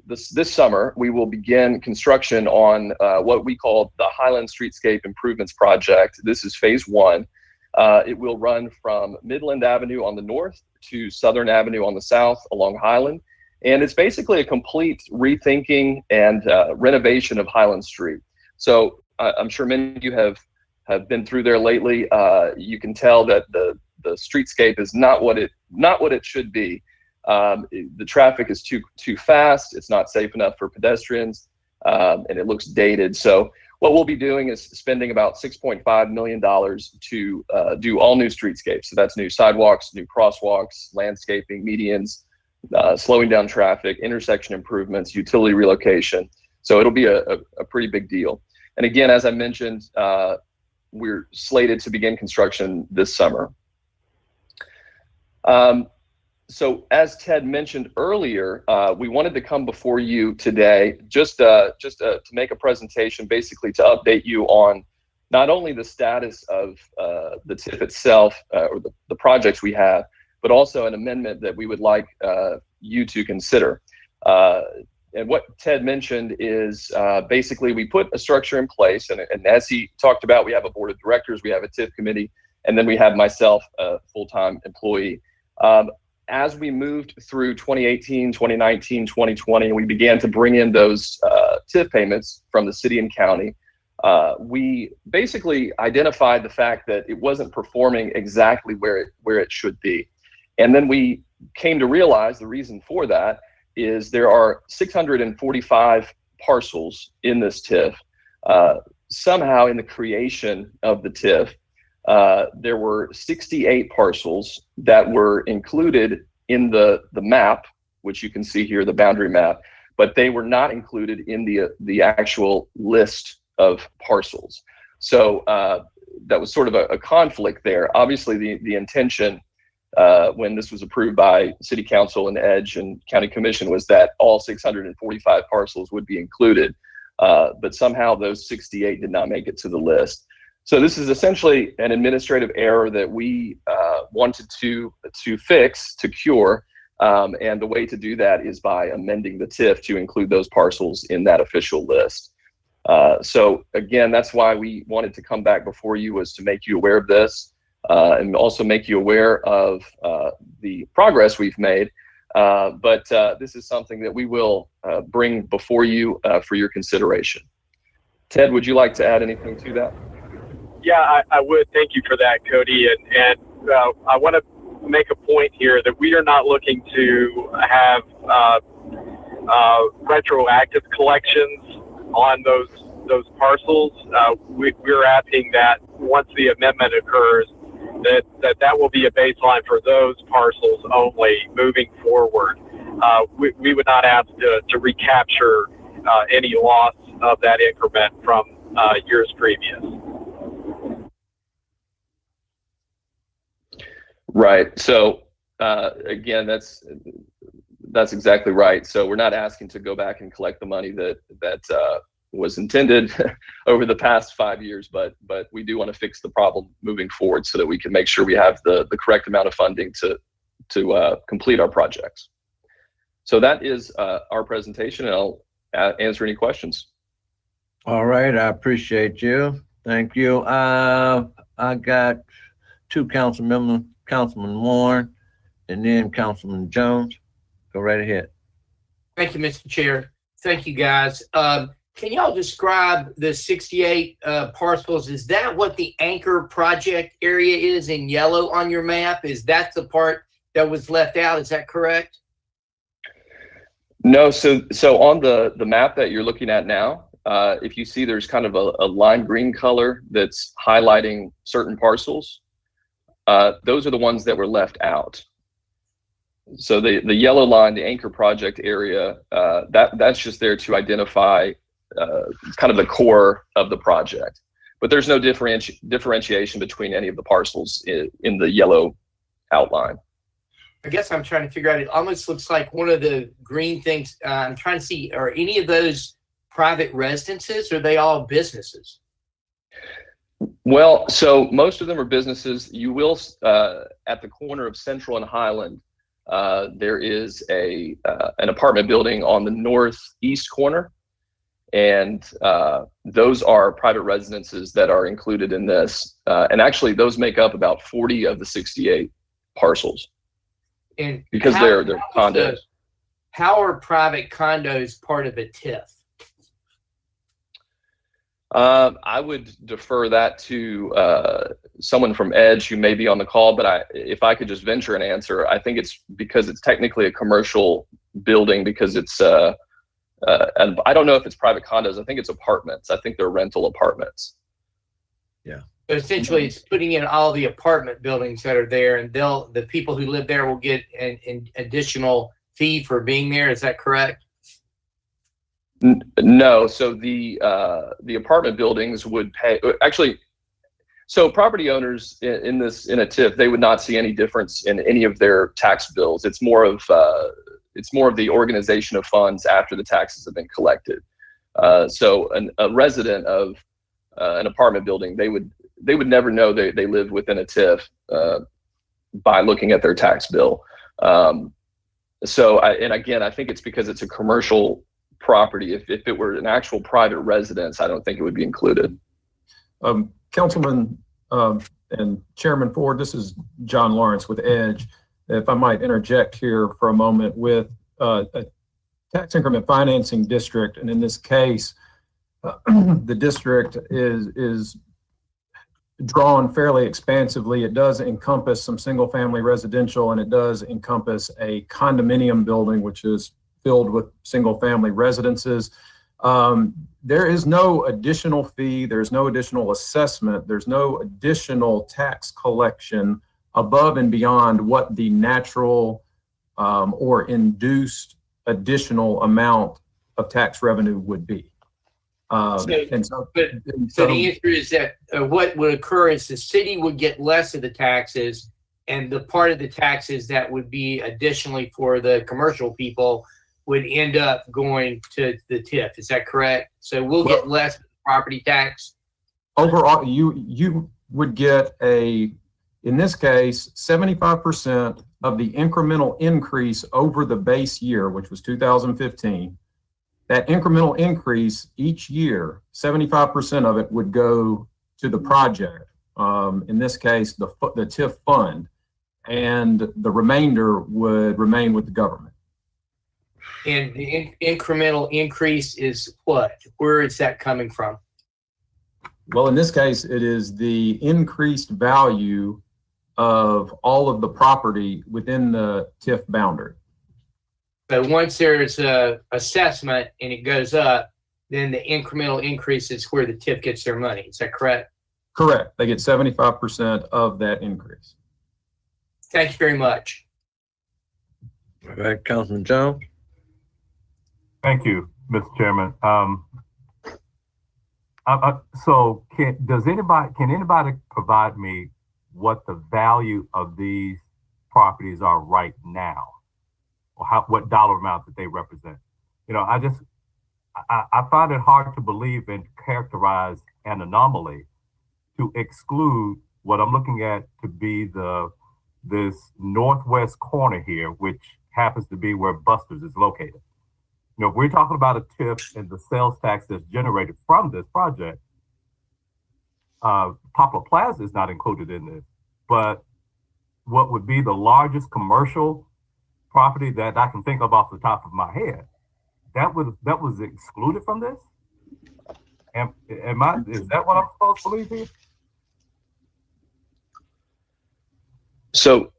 Speaker 22: this summer, we will begin construction on what we call the Highland Streetscape Improvements Project. This is phase 1. It will run from Midland Avenue on the north to Southern Avenue on the south along Highland. And it's basically a complete rethinking and renovation of Highland Street. So I'm sure many of you have been through there lately. You can tell that the streetscape is not what it should be. The traffic is too fast. It's not safe enough for pedestrians, and it looks dated. So what we'll be doing is spending about $6.5 million to do all new streetscapes. So that's new sidewalks, new crosswalks, landscaping, medians, slowing down traffic, intersection improvements, utility relocation. So it'll be a pretty big deal. And again, as I mentioned, we're slated to begin construction this summer. So as Ted mentioned earlier, we wanted to come before you today just to make a presentation, basically to update you on not only the status of the TIF itself or the projects we have, but also an amendment that we would like you to consider. And what Ted mentioned is basically we put a structure in place, and as he talked about, we have a board of directors, we have a TIF committee, and then we have myself, a full-time employee. As we moved through 2018, 2019, 2020, and we began to bring in those TIF payments from the city and county, we basically identified the fact that it wasn't performing exactly where it should be. And then we came to realize the reason for that is there are 645 parcels in this TIF. Somehow in the creation of the TIF, there were 68 parcels that were included in the map, which you can see here, the boundary map, but they were not included in the actual list of parcels. So that was sort of a conflict there. Obviously, the intention when this was approved by City Council and EDGE and County Commission was that all 645 parcels would be included, but somehow those 68 did not make it to the list. So this is essentially an administrative error that we wanted to fix, to cure, and the way to do that is by amending the TIF to include those parcels in that official list. So again, that's why we wanted to come back before you, was to make you aware of this and also make you aware of the progress we've made. But this is something that we will bring before you for your consideration. Ted, would you like to add anything to that?
Speaker 9: Yeah, I would. Thank you for that, Cody. And I want to make a point here that we are not looking to have retroactive collections on those parcels. We're asking that once the amendment occurs, that will be a baseline for those parcels only moving forward. We would not ask to recapture any loss of that increment from years previous.
Speaker 22: Right. So again, that's exactly right. So we're not asking to go back and collect the money that was intended over the past 5 years, but we do want to fix the problem moving forward so that we can make sure we have the correct amount of funding to complete our projects. So that is our presentation, and I'll answer any questions.
Speaker 8: All right, I appreciate you. Thank you. I got two council members, Councilman Warren and then Councilman Jones. Go right ahead.
Speaker 11: Thank you, Mr. Chair. Thank you, guys. Can y'all describe the 68 parcels? Is that what the anchor project area is in yellow on your map? Is that the part that was left out? Is that correct?
Speaker 22: No. So on the map that you're looking at now, if you see there's kind of a lime green color that's highlighting certain parcels, those are the ones that were left out. So the yellow line, the anchor project area, that's just there to identify kind of the core of the project. But there's no differentiation between any of the parcels in the yellow outline.
Speaker 11: I guess I'm trying to figure out, it almost looks like one of the green things. I'm trying to see, are any of those private residences, or are they all businesses?
Speaker 22: Well, so most of them are businesses. You will, at the corner of Central and Highland, there is an apartment building on the northeast corner, and those are private residences that are included in this. And actually, those make up about 40 of the 68 parcels.
Speaker 11: And
Speaker 22: because they're condos.
Speaker 11: How are private condos part of a TIF?
Speaker 22: I would defer that to someone from EDGE who may be on the call, but if I could just venture an answer, I think it's because it's technically a commercial building, because it's, and I don't know if it's private condos. I think it's apartments. I think they're rental apartments.
Speaker 8: Yeah.
Speaker 11: So essentially, it's putting in all the apartment buildings that are there, and the people who live there will get an additional fee for being there. Is that correct?
Speaker 22: No. So the apartment buildings would pay, actually. So property owners in a TIF, they would not see any difference in any of their tax bills. It's more of the organization of funds after the taxes have been collected. So a resident of an apartment building, they would never know they live within a TIF by looking at their tax bill. And again, I think it's because it's a commercial property. If it were an actual private residence, I don't think it would be included.
Speaker 4: Councilman and Chairman Ford, this is John Lawrence with EDGE. If I might interject here for a moment, with a tax increment financing district, and in this case, the district is drawn fairly expansively. It does encompass some single-family residential, and it does encompass a condominium building, which is filled with single-family residences. There is no additional fee. There's no additional assessment. There's no additional tax collection above and beyond what the natural or induced additional amount of tax revenue would be.
Speaker 11: So the answer is that what would occur is the city would get less of the taxes, and the part of the taxes that would be additionally for the commercial people would end up going to the TIF. Is that correct? So we'll get less property tax.
Speaker 4: Overall, you would get in this case, 75% of the incremental increase over the base year, which was 2015. That incremental increase each year, 75% of it would go to the project. In this case, the TIF fund, and the remainder would remain with the government.
Speaker 11: And the incremental increase is what? Where is that coming from?
Speaker 4: Well, in this case, it is the increased value of all of the property within the TIF boundary.
Speaker 11: So once there's a assessment and it goes up, then the incremental increase is where the TIF gets their money. Is that correct?
Speaker 4: Correct. They get 75% of that increase.
Speaker 11: Thank you very much.
Speaker 8: All right, Councilman Jones.
Speaker 5: Thank you, Mr. Chairman. So can anybody provide me what the value of these properties are right now, or what dollar amount that they represent? You know, I find it hard to believe and characterize an anomaly to exclude what I'm looking at to be this northwest corner here, which happens to be where Buster's is located. You know, if we're talking about a TIF and the sales tax that's generated from this project, Poplar Plaza is not included in this, but what would be the largest commercial property that I can think of off the top of my head, that was excluded from this? Is that what I'm supposed to believe here?
Speaker 22: So,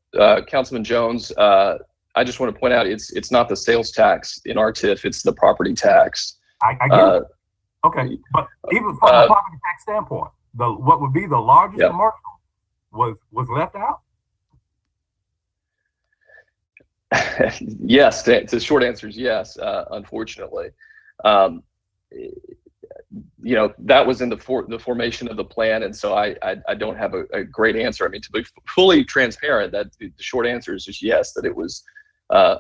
Speaker 22: Councilman Jones, I just want to point out it's not the sales tax in our TIF, it's the property tax.
Speaker 5: I get it. Okay, but even from a property tax standpoint, what would be the largest commercial was left out?
Speaker 22: Yes, the short answer is yes, unfortunately. You know, that was in the formation of the plan, and so I don't have a great answer. I mean, to be fully transparent, that the short answer is just yes, that it was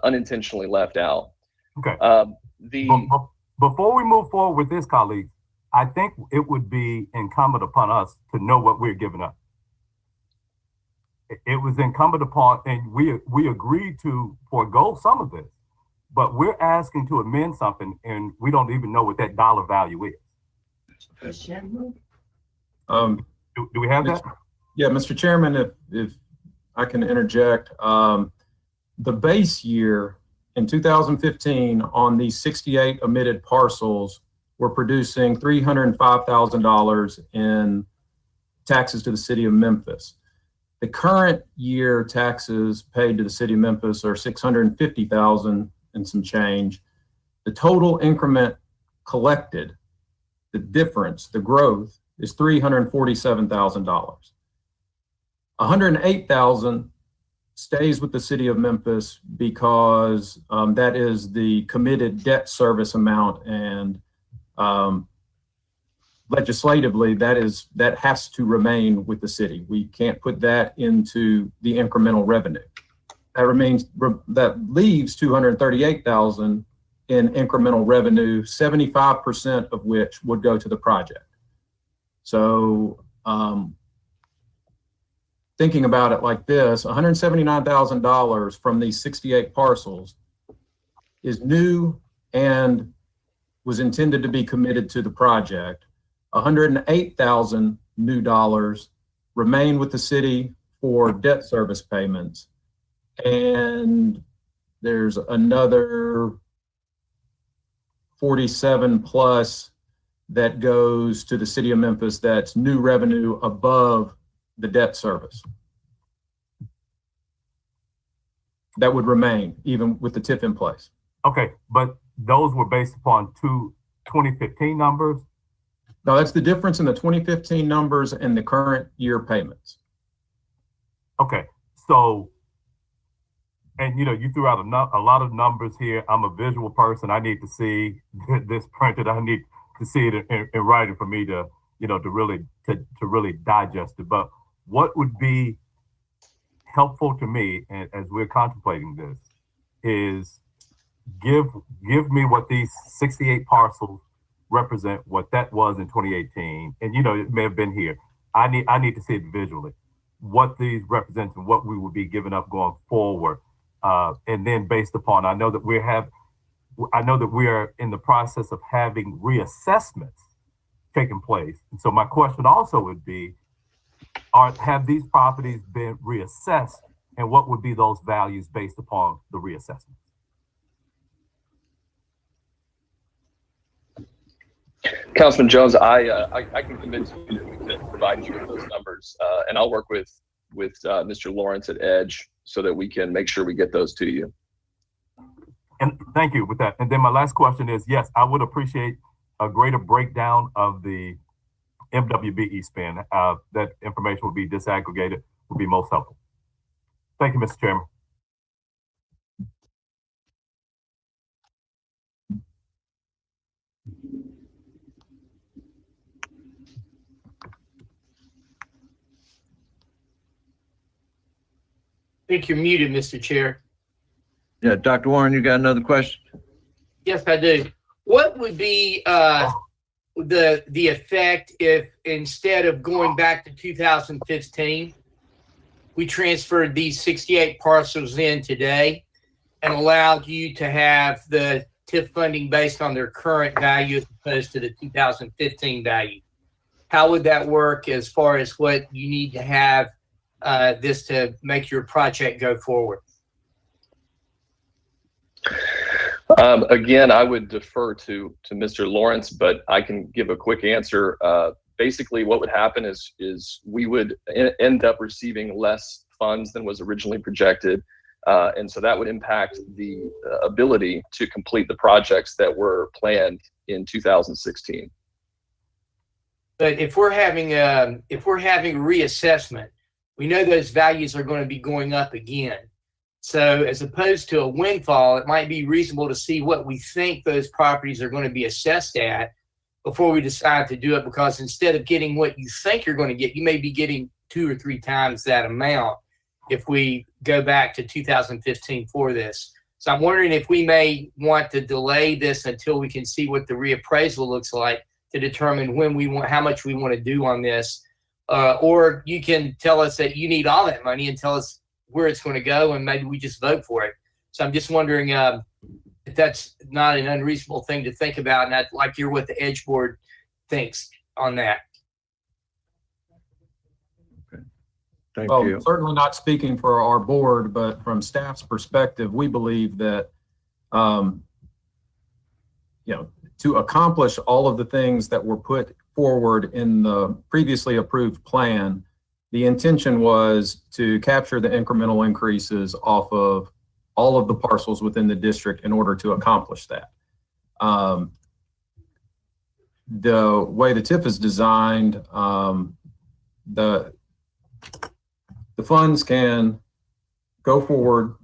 Speaker 22: unintentionally left out.
Speaker 5: Okay. Before we move forward with this, colleagues, I think it would be incumbent upon us to know what we're giving up. It was incumbent upon, and we agreed to forego some of this, but we're asking to amend something, and we don't even know what that dollar value is. Do we have that?
Speaker 4: Yeah, Mr. Chairman, if I can interject, the base year in 2015 on these 68 omitted parcels were producing $305,000 in taxes to the city of Memphis. The current year taxes paid to the city of Memphis are $650,000 and some change. The total increment collected, the difference, the growth, is $347,000. $108,000 stays with the city of Memphis because that is the committed debt service amount, and legislatively that has to remain with the city. We can't put that into the incremental revenue. That leaves $238,000 in incremental revenue, 75% of which would go to the project. So thinking about it like this, $179,000 from these 68 parcels is new and was intended to be committed to the project. $108,000 new dollars remain with the city for debt service payments. And there's another 47 plus that goes to the city of Memphis that's new revenue above the debt service. That would remain even with the TIF in place.
Speaker 5: Okay, but those were based upon 2015 numbers?
Speaker 4: No, that's the difference in the 2015 numbers and the current year payments.
Speaker 5: Okay, so, and you know, you threw out a lot of numbers here. I'm a visual person. I need to see this printed. I need to see it in writing for me to, you know, to really digest it. But what would be helpful to me, and as we're contemplating this, is give me what these 68 parcels represent, what that was in 2018, and you know, it may have been here. I need to see it visually, what these represent and what we will be giving up going forward, and then based upon, I know that we are in the process of having reassessments taking place, and so my question also would be, have these properties been reassessed, and what would be those values based upon the reassessment?
Speaker 22: Councilman Jones, I can convince you that we could provide you with those numbers, and I'll work with Mr. Lawrence at Edge so that we can make sure we get those to you.
Speaker 5: And thank you with that. And then my last question is, yes, I would appreciate a greater breakdown of the MWBE spend. That information will be disaggregated, would be most helpful. Thank you, Mr. Chairman.
Speaker 11: I think you're muted, Mr. Chair.
Speaker 8: Yeah, Dr. Warren, you got another question?
Speaker 11: Yes, I do. What would be the effect if instead of going back to 2015, we transferred these 68 parcels in today and allowed you to have the TIF funding based on their current value as opposed to the 2015 value? How would that work as far as what you need to have this to make your project go forward?
Speaker 22: Again, I would defer to Mr. Lawrence, but I can give a quick answer. Basically, what would happen is we would end up receiving less funds than was originally projected. And so that would impact the ability to complete the projects that were planned in 2016.
Speaker 11: But if we're having reassessment, we know those values are going to be going up again. So as opposed to a windfall, it might be reasonable to see what we think those properties are going to be assessed at before we decide to do it, because instead of getting what you think you're going to get, you may be getting 2 or 3 times that amount if we go back to 2015 for this. So I'm wondering if we may want to delay this until we can see what the reappraisal looks like to determine how much we want to do on this. Or you can tell us that you need all that money and tell us where it's going to go, and maybe we just vote for it. So I'm just wondering if that's not an unreasonable thing to think about, and I'd like to hear what the Edge Board thinks on that.
Speaker 8: Thank
Speaker 4: well,
Speaker 8: you.
Speaker 4: Certainly not speaking for our board, but from staff's perspective, we believe that to accomplish all of the things that were put forward in the previously approved plan, the intention was to capture the incremental increases off of all of the parcels within the district in order to accomplish that. The way the TIF is designed, the funds can go forward,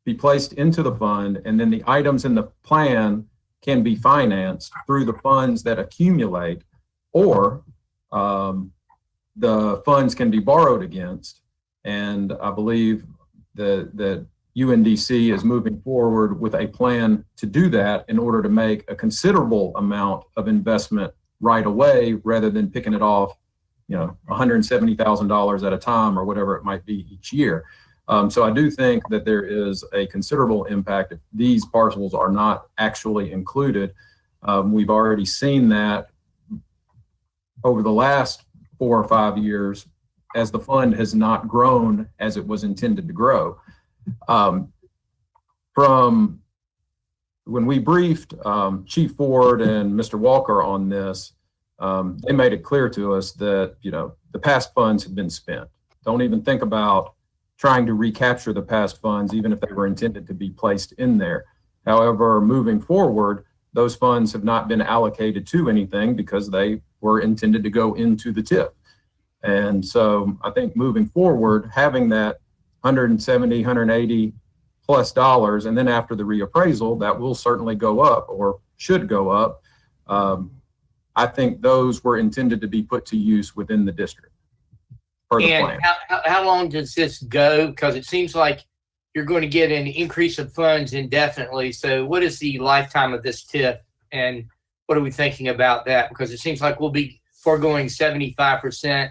Speaker 4: be placed into the fund, and then the items in the plan can be financed through the funds that accumulate, or the funds can be borrowed against. And I believe that UNDC is moving forward with a plan to do that in order to make a considerable amount of investment right away, rather than picking it off, $170,000 at a time or whatever it might be each year. So I do think that there is a considerable impact if these parcels are not actually included. We've already seen that over the last 4 or 5 years as the fund has not grown as it was intended to grow. From when we briefed Chief Ford and Mr. Walker on this, they made it clear to us that, the past funds have been spent. Don't even think about trying to recapture the past funds, even if they were intended to be placed in there. However, moving forward, those funds have not been allocated to anything because they were intended to go into the TIF. And so I think moving forward, having that $170, $180 plus dollars, and then after the reappraisal, that will certainly go up or should go up. I think those were intended to be put to use within the district.
Speaker 11: And how long does this go? Because it seems like you're going to get an increase of funds indefinitely. So what is the lifetime of this TIF? And what are we thinking about that? Because it seems like we'll be foregoing 75%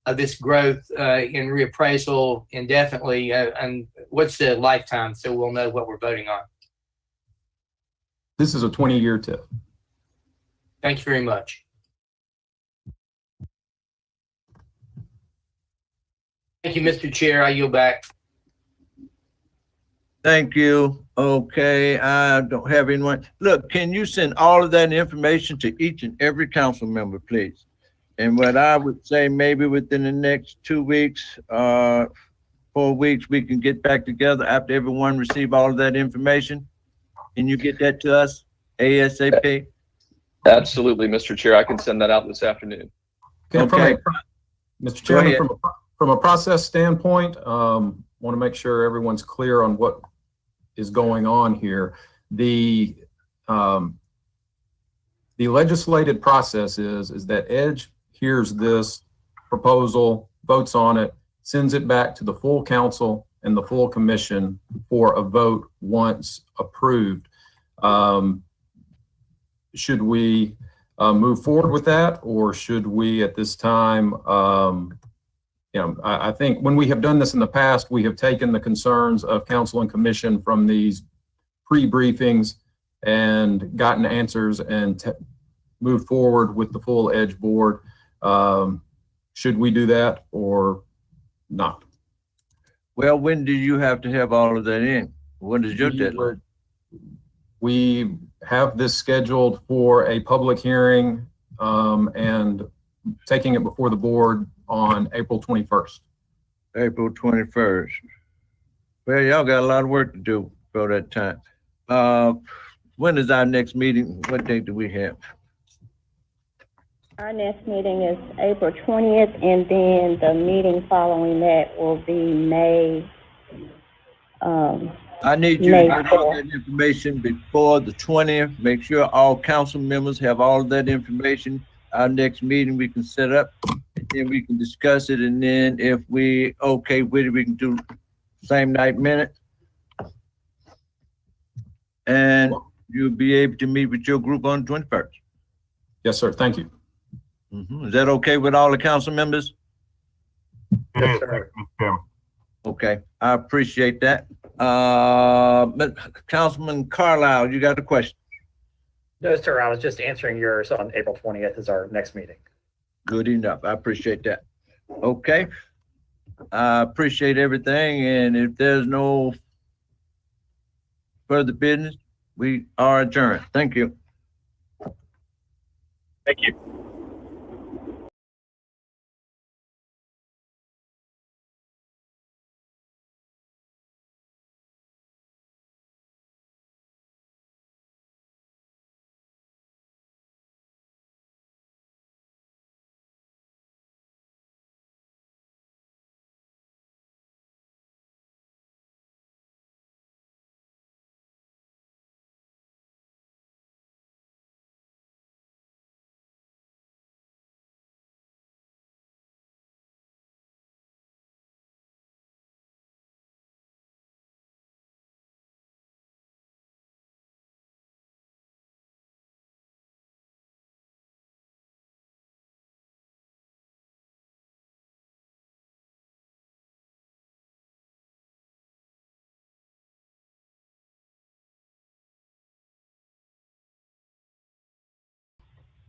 Speaker 11: of this growth in reappraisal indefinitely. And what's the lifetime so we'll know what we're voting on?
Speaker 4: This is a 20-year TIF.
Speaker 11: Thank you very much. Thank you, Mr. Chair. I yield back.
Speaker 8: Thank you. Okay, I don't have anyone. Look, can you send all of that information to each and every council member, please? And what I would say, maybe within the next 2 weeks, 4 weeks, we can get back together after everyone receive all of that information. Can you get that to us ASAP?
Speaker 22: Absolutely, Mr. Chair. I can send that out this afternoon.
Speaker 4: Okay. Mr. Chairman, from a process standpoint, want to make sure everyone's clear on what is going on here. The legislated process is that EDGE hears this proposal, votes on it, sends it back to the full council and the full commission for a vote once approved. Should we move forward with that, or should we at this time, I think when we have done this in the past, we have taken the concerns of council and commission from these pre-briefings and gotten answers and moved forward with the full EDGE board. Should we do that or not?
Speaker 8: Well, when do you have to have all of that in? When is your deadline?
Speaker 4: We have this scheduled for a public hearing and taking it before the board on April 21st.
Speaker 8: April 21st. Well, y'all got a lot of work to do for that time. When is our next meeting? What date do we have?
Speaker 10: Our next meeting is April 20th, and then the meeting following that will be May.
Speaker 8: I need you to get all that information before the 20th. Make sure all council members have all of that information. Our next meeting we can set up, and then we can discuss it. And then if we okay with it, we can do same night minute. And you'll be able to meet with your group on the 21st.
Speaker 4: Yes, sir. Thank you.
Speaker 8: Is that okay with all the council members?
Speaker 5: Yes, sir.
Speaker 8: Okay, I appreciate that. Councilman Carlisle, you got a question?
Speaker 13: No, sir. I was just answering yours on April 20th is our next meeting.
Speaker 8: Good enough. I appreciate that. Okay. I appreciate everything. And if there's no further business, we are adjourned. Thank you.
Speaker 9: Thank you.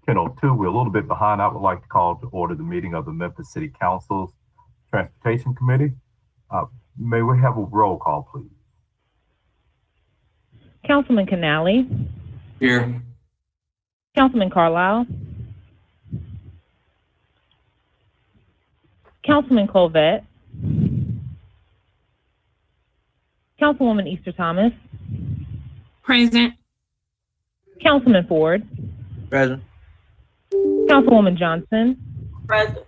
Speaker 5: Channel 2, we're a little bit behind. I would like to call to order the meeting of the Memphis City Council's Transportation Committee. May we have a roll call, please?
Speaker 23: Councilman Canali.
Speaker 8: Here.
Speaker 23: Councilman Carlisle.
Speaker 2: Councilman Colvett. Councilwoman Easter Thomas.
Speaker 17: Present.
Speaker 2: Councilman Ford.
Speaker 8: Present.
Speaker 2: Councilwoman Johnson.
Speaker 12: Present.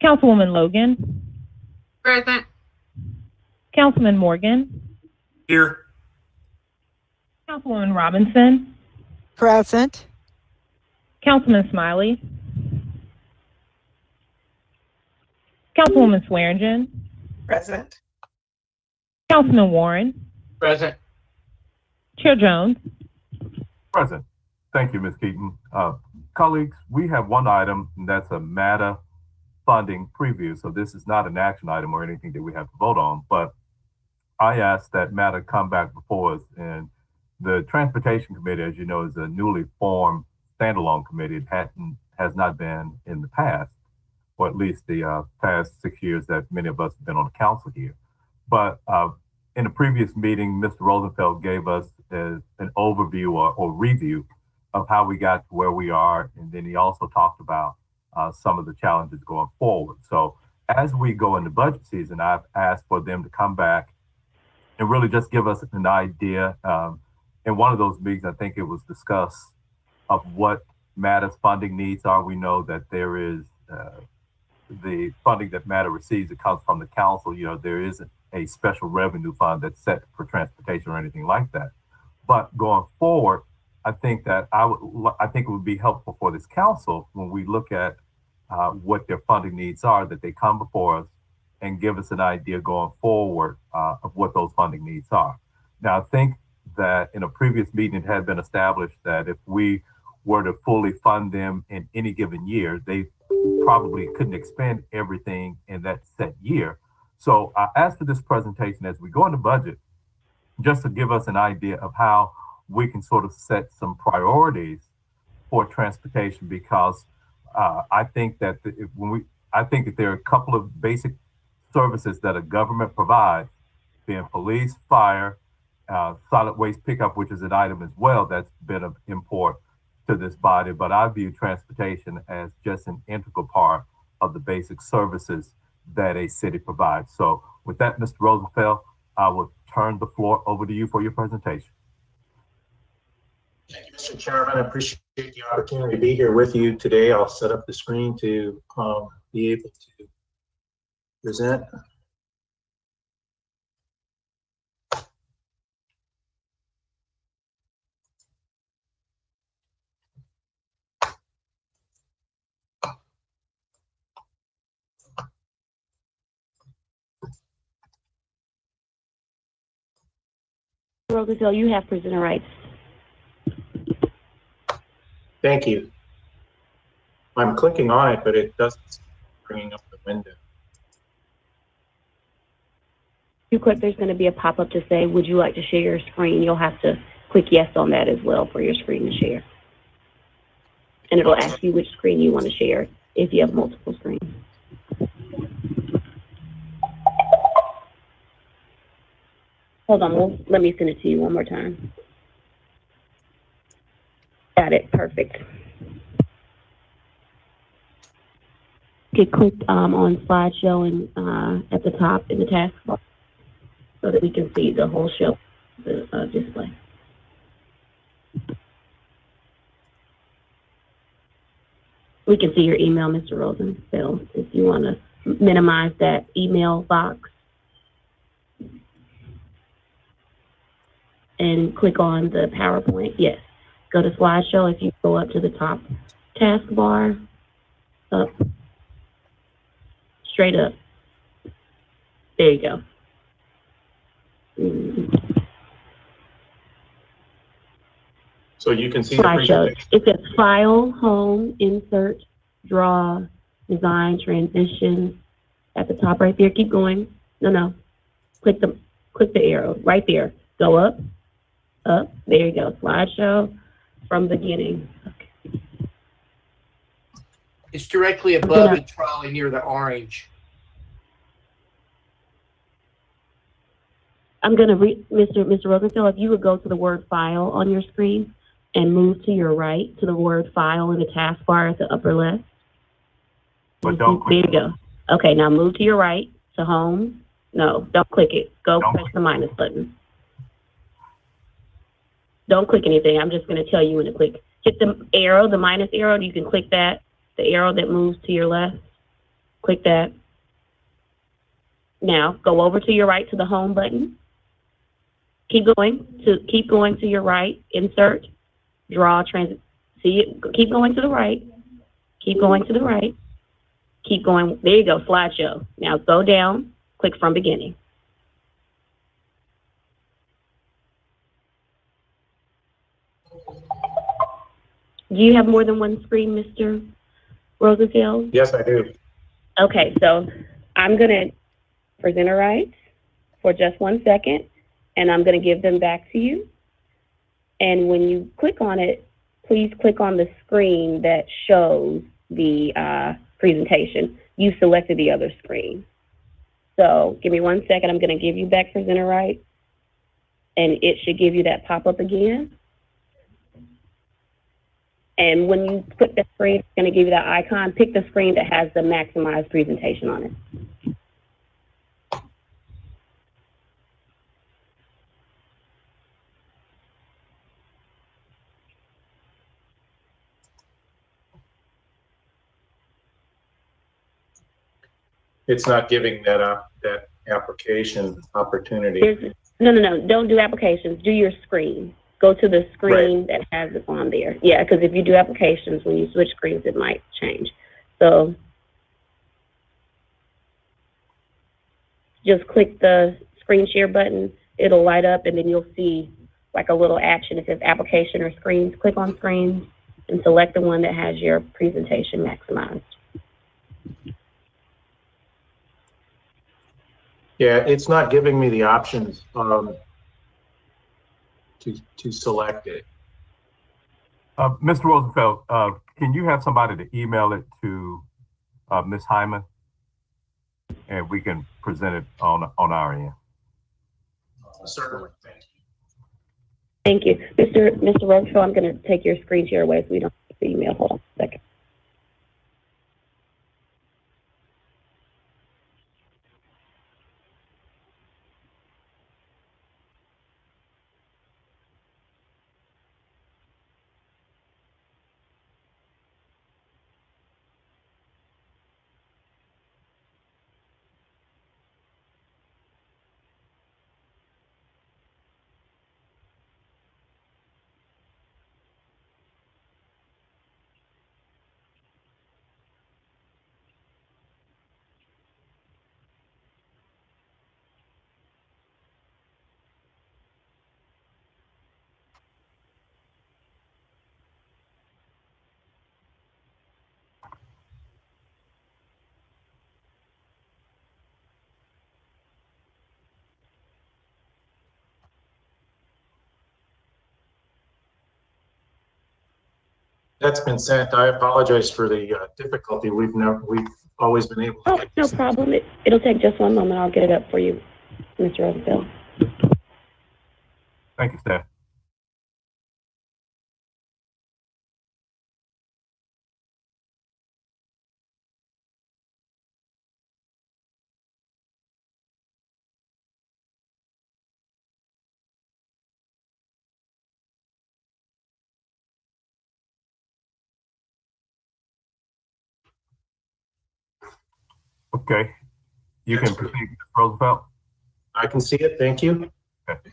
Speaker 2: Councilwoman Logan.
Speaker 7: Present.
Speaker 2: Councilman Morgan.
Speaker 6: Here.
Speaker 2: Councilwoman Robinson.
Speaker 15: Present.
Speaker 2: Councilman Smiley. Councilwoman Swearingen.
Speaker 15: Present.
Speaker 2: Councilman Warren.
Speaker 11: Present.
Speaker 2: Chair Jones.
Speaker 5: Present. Thank you, Ms. Keaton. Colleagues, we have one item, and that's a MATA funding preview. So this is not an action item or anything that we have to vote on, but I asked that MATA come back before us. And the Transportation Committee, as you know, is a newly formed standalone committee. It has not been in the past, or at least the past 6 years that many of us have been on the council here. But in the previous meeting, Mr. Rosenfeld gave us an overview or review of how we got to where we are. And then he also talked about some of the challenges going forward. So as we go into budget season, I've asked for them to come back and really just give us an idea. In one of those meetings, I think it was discussed of what MATA's funding needs are. We know that there is the funding that MATA receives, it comes from the council. You know, there isn't a special revenue fund that's set for transportation or anything like that. But going forward, I think that I think it would be helpful for this council when we look at what their funding needs are, that they come before us and give us an idea going forward of what those funding needs are. Now, I think that in a previous meeting, it had been established that if we were to fully fund them in any given year, they probably couldn't expend everything in that set year. So I asked for this presentation as we go into budget, just to give us an idea of how we can sort of set some priorities for transportation, because I think that I think that there are a couple of basic services that a government provides, being police, fire, solid waste pickup, which is an item as well that's been of import to this body. But I view transportation as just an integral part of the basic services that a city provides. So with that, Mr. Rosenfeld, I will turn the floor over to you for your presentation.
Speaker 23: Thank you, Mr. Chairman. I appreciate the opportunity to be here with you today. I'll set up the screen to be able to present.
Speaker 20: Rosenfeld, you have presenter rights.
Speaker 23: Thank you. I'm clicking on it, but it doesn't bring up the window.
Speaker 20: You click, there's going to be a pop-up to say, would you like to share your screen? You'll have to click yes on that as well for your screen to share. And it'll ask you which screen you want to share if you have multiple screens. Hold on, let me send it to you one more time. Got it, perfect. Get clicked on slideshow and at the top in the taskbar so that we can see the whole show, the display. We can see your email, Mr. Rosenfeld, if you want to minimize that email box. And click on the PowerPoint. Yes. Go to slideshow. If you go up to the top taskbar, up, straight up. There you go.
Speaker 23: So you can see the
Speaker 20: slideshow.
Speaker 23: presentation.
Speaker 20: It says File, Home, Insert, Draw, Design, Transitions. At the top right there. Keep going. No. Click the arrow right there. Go up. Up, there you go, slideshow from beginning. Okay.
Speaker 11: It's directly above the trolley near the orange.
Speaker 20: I'm gonna read, Mr. Rosenfeld, if you would go to the word file on your screen and move to your right to the word file in the taskbar at the upper left.
Speaker 5: But don't
Speaker 20: There
Speaker 5: click.
Speaker 20: you go. Okay, now move to your right to home. No, don't click it. Go
Speaker 5: Don't
Speaker 20: press
Speaker 5: click.
Speaker 20: the minus button. Don't click anything. I'm just going to tell you when to click. Hit the arrow, the minus arrow. You can click that. The arrow that moves to your left. Click that. Now go over to your right to the home button. Keep going to your right. Insert. Draw. See it. Keep going to the right. Keep going to the right. Keep going. There you go. Slideshow. Now go down. Click from beginning. Do you have more than one screen, Mr. Rosenfeld?
Speaker 23: Yes, I do.
Speaker 20: Okay, so I'm going to presenter rights for just 1 second, and I'm going to give them back to you. And when you click on it, please click on the screen that shows the presentation. You selected the other screen. So give me 1 second. I'm going to give you back presenter rights, and it should give you that pop-up again. And when you click the screen, it's going to give you that icon. Pick the screen that has the maximized presentation on it.
Speaker 23: It's not giving that that application opportunity.
Speaker 20: No. Don't do applications. Do your screen. Go to the screen that has it on there. Yeah, because if you do applications, when you switch screens, it might change. So just click the screen share button. It'll light up, and then you'll see like a little action. It says application or screens. Click on screens and select the one that has your presentation maximized.
Speaker 23: Yeah, it's not giving me the options to select it.
Speaker 5: Mr. Rosenfeld, can you have somebody to email it to Ms. Hyman, and we can present it on our end?
Speaker 23: Certainly, thank you.
Speaker 20: Thank you. Mr. Rosenfeld, I'm going to take your screen share away so we don't have the email. Hold on a second.
Speaker 23: That's been sent. I apologize for the difficulty. We've always been able to get
Speaker 20: No
Speaker 23: this.
Speaker 20: problem. It'll take just 1 moment. I'll get it up for you, Mr. Rosenfeld.
Speaker 5: Thank you, Steph. Okay. You can proceed, Mr. Rosenfeld.
Speaker 23: I can see it. Thank you.
Speaker 5: Okay.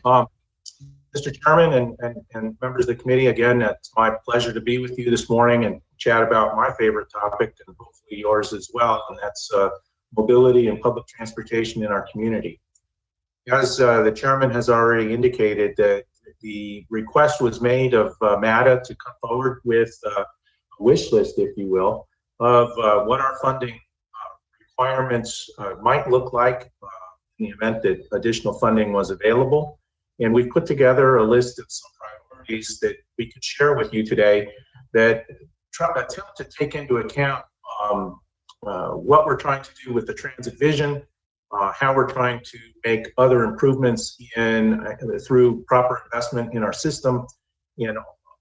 Speaker 23: Mr. Chairman and members of the committee, again, it's my pleasure to be with you this morning and chat about my favorite topic, and hopefully yours as well, and that's mobility and public transportation in our community. As the chairman has already indicated, that the request was made of MATA to come forward with a wish list, if you will, of what our funding requirements might look like in the event that additional funding was available. And we've put together a list of some priorities that we could share with you today that attempt to take into account what we're trying to do with the transit vision, how we're trying to make other improvements through proper investment in our system, and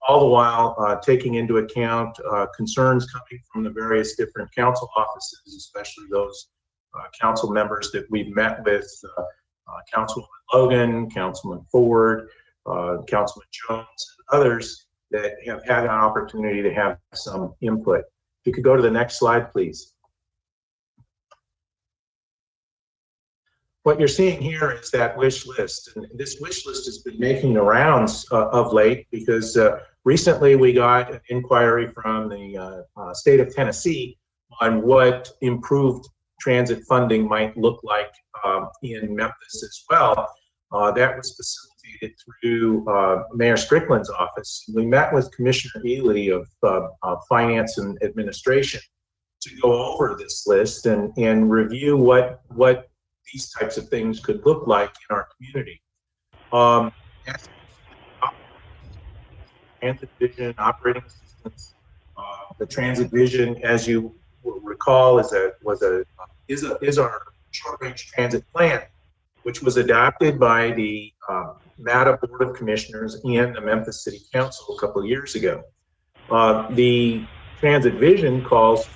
Speaker 23: all the while taking into account concerns coming from the various different council offices, especially those council members that we've met with, Councilman Logan, Councilman Ford, Councilman Jones, and others that have had an opportunity to have some input. If you could go to the next slide, please. What you're seeing here is that wish list, and this wish list has been making the rounds of late because recently we got an inquiry from the state of Tennessee on what improved transit funding might look like in Memphis as well. That was facilitated through Mayor Strickland's office. We met with Commissioner Ely of Finance and Administration to go over this list and review what these types of things could look like in our community. Transit vision, operating assistance. The transit vision, as you will recall, is our short-range transit plan, which was adopted by the MATA Board of Commissioners and the Memphis City Council a couple of years ago. The transit vision calls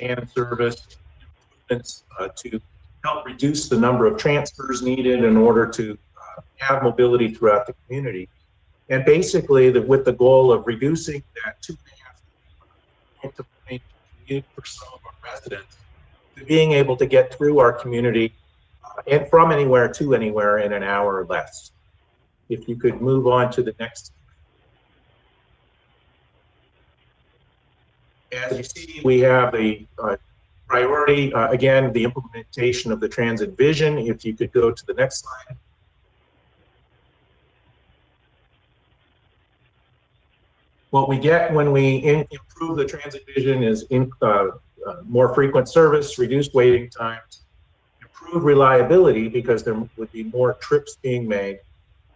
Speaker 23: and service improvements to help reduce the number of transfers needed in order to have mobility throughout the community. And basically, with the goal of reducing that 2.5 point commute for some of our residents to being able to get through our community and from anywhere to anywhere in an hour or less. If you could move on to the next. As you see, we have a priority, again, the implementation of the transit vision. If you could go to the next slide. What we get when we improve the transit vision is more frequent service, reduced waiting times, improved reliability because there would be more trips being made,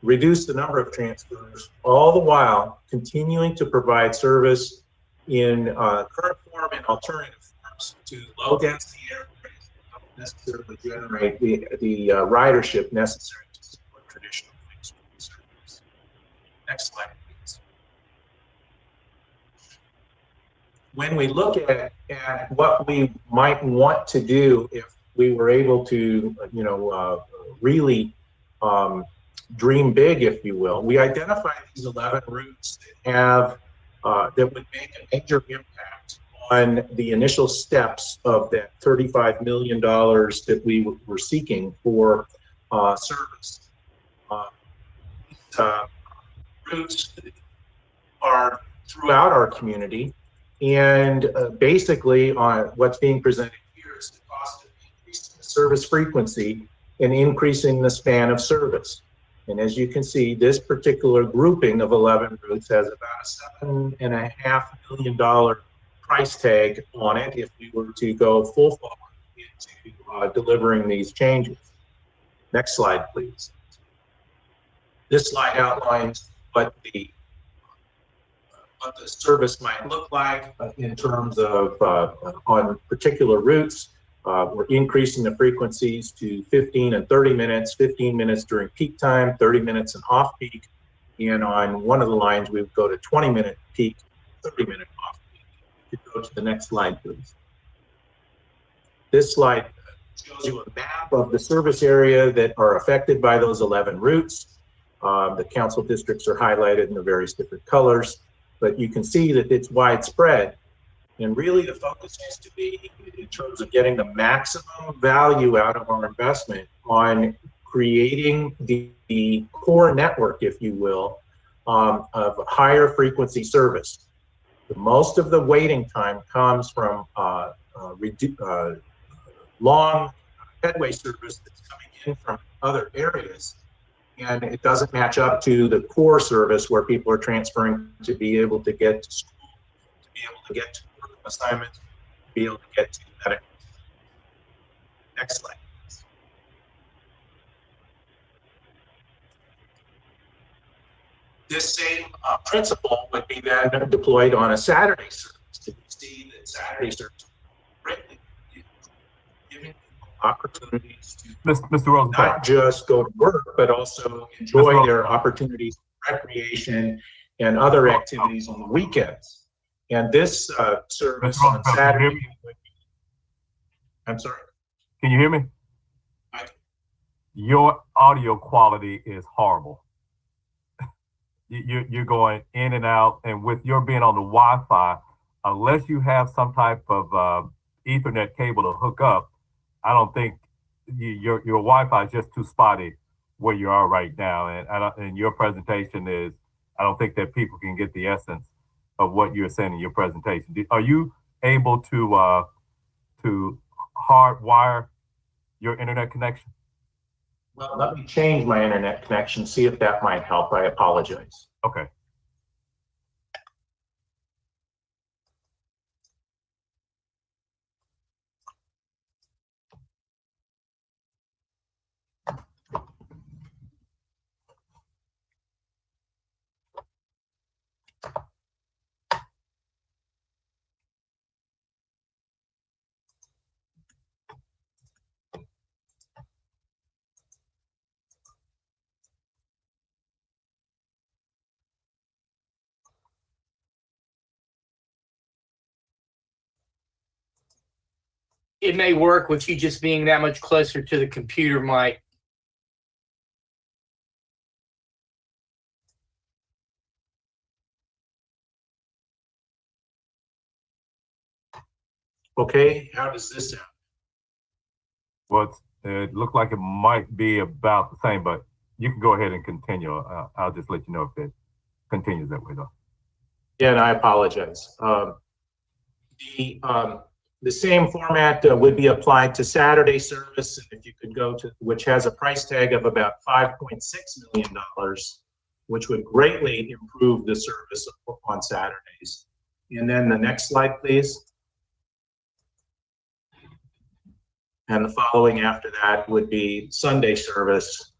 Speaker 23: reduce the number of transfers, all the while continuing to provide service in current form and alternative forms to low density areas that don't necessarily generate the ridership necessary to support traditional fixed service. Next slide, please. When we look at what we might want to do if we were able to, really dream big, if you will, we identify these 11 routes that have that would make a major impact on the initial steps of that $35 million that we were seeking for service. Routes are throughout our community, and basically what's being presented here is the cost of increasing the service frequency and increasing the span of service. And as you can see, this particular grouping of 11 routes has about a $7.5 million price tag on it if we were to go full forward into delivering these changes. Next slide, please. This slide outlines what the service might look like in terms of on particular routes. We're increasing the frequencies to 15 and 30 minutes, 15 minutes during peak time, 30 minutes in off-peak. And on one of the lines, we would go to 20-minute peak, 30-minute off-peak. You could go to the next slide, please. This slide shows you a map of the service area that are affected by those 11 routes. The council districts are highlighted in the various different colors, but you can see that it's widespread. And really the focus needs to be in terms of getting the maximum value out of our investment on creating the core network, if you will, of higher frequency service. Most of the waiting time comes from long headway service that's coming in from other areas. And it doesn't match up to the core service where people are transferring to be able to get to school, to be able to get to work assignments, to be able to get to medical. Next slide, please. This same principle would be then deployed on a Saturday service. You see that Saturday service greatly giving people opportunities to
Speaker 5: Mr. Rosenfeld.
Speaker 23: not just go to work, but also enjoy their opportunities for recreation and other activities on the weekends. And this service on Saturday. I'm sorry.
Speaker 5: Can you hear me? Your audio quality is horrible. You're going in and out, and with your being on the Wi-Fi, unless you have some type of Ethernet cable to hook up, I don't think your Wi-Fi is just too spotty where you are right now. And your presentation is, I don't think that people can get the essence of what you're saying in your presentation. Are you able to hardwire your internet connection?
Speaker 23: Well, let me change my internet connection, see if that might help. I apologize.
Speaker 5: Okay.
Speaker 11: It may work with you just being that much closer to the computer, Mike.
Speaker 23: Okay, how does this sound?
Speaker 5: Well, it looked like it might be about the same, but you can go ahead and continue. I'll just let you know if it continues that way, though.
Speaker 23: Yeah, and I apologize. The same format would be applied to Saturday service, and if you could go to, which has a price tag of about $5.6 million, which would greatly improve the service on Saturdays. And then the next slide, please. And the following after that would be Sunday service.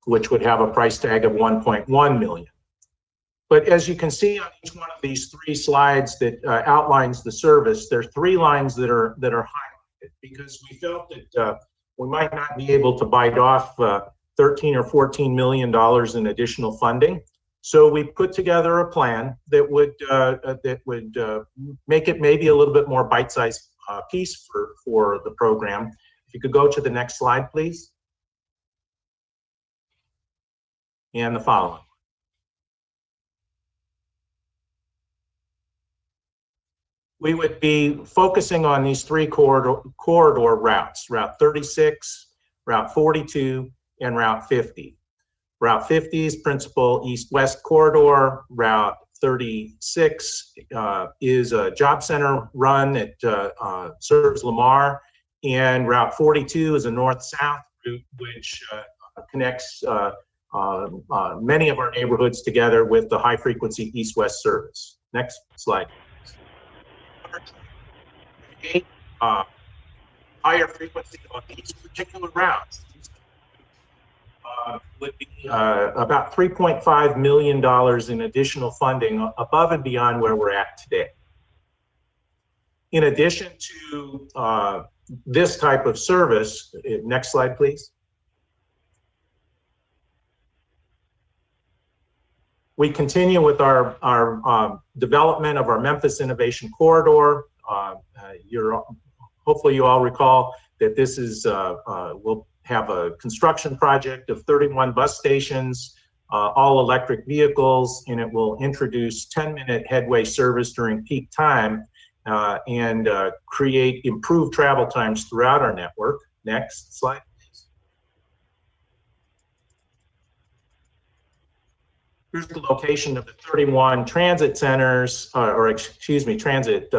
Speaker 23: Which would have a price tag of $1.1 million. But as you can see on each one of these three slides that outlines the service, there are three lines that are highlighted because we felt that we might not be able to bite off 13 or 14 million dollars in additional funding. So we put together a plan that would make it maybe a little bit more bite-sized piece for the program. If you could go to the next slide, please. And the following. We would be focusing on these three corridor routes, Route 36, Route 42, and Route 50. Route 50 is principal east-west corridor. Route 36 is a job center run that serves Lamar. And Route 42 is a north-south route which connects many of our neighborhoods together with the high-frequency east-west service. Next slide. Higher frequency on these particular routes would be about $3.5 million in additional funding above and beyond where we're at today. In addition to this type of service, next slide, please. We continue with our development of our Memphis Innovation Corridor. Hopefully you all recall that this is, we'll have a construction project of 31 bus stations, all electric vehicles, and it will introduce 10-minute headway service during peak time and create improved travel times throughout our network. Next slide. Here's the location of the 31 transit centers, transit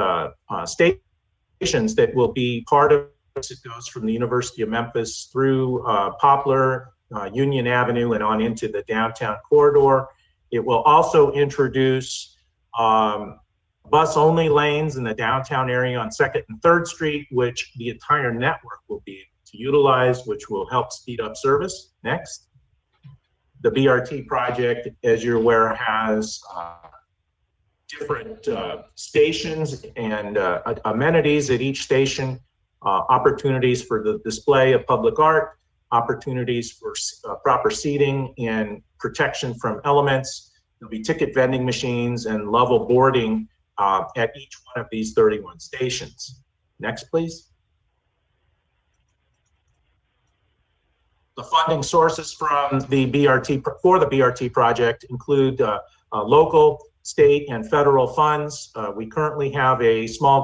Speaker 23: stations that will be part of it. It goes from the University of Memphis through Poplar, Union Avenue, and on into the downtown corridor. It will also introduce bus-only lanes in the downtown area on 2nd and 3rd Street, which the entire network will be able to utilize, which will help speed up service. Next. The BRT project, as you're aware, has different stations and amenities at each station, opportunities for the display of public art, opportunities for proper seating and protection from elements. There'll be ticket vending machines and level boarding at each one of these 31 stations. Next, please. The funding sources from the BRT for the BRT project include local, state, and federal funds. We currently have a small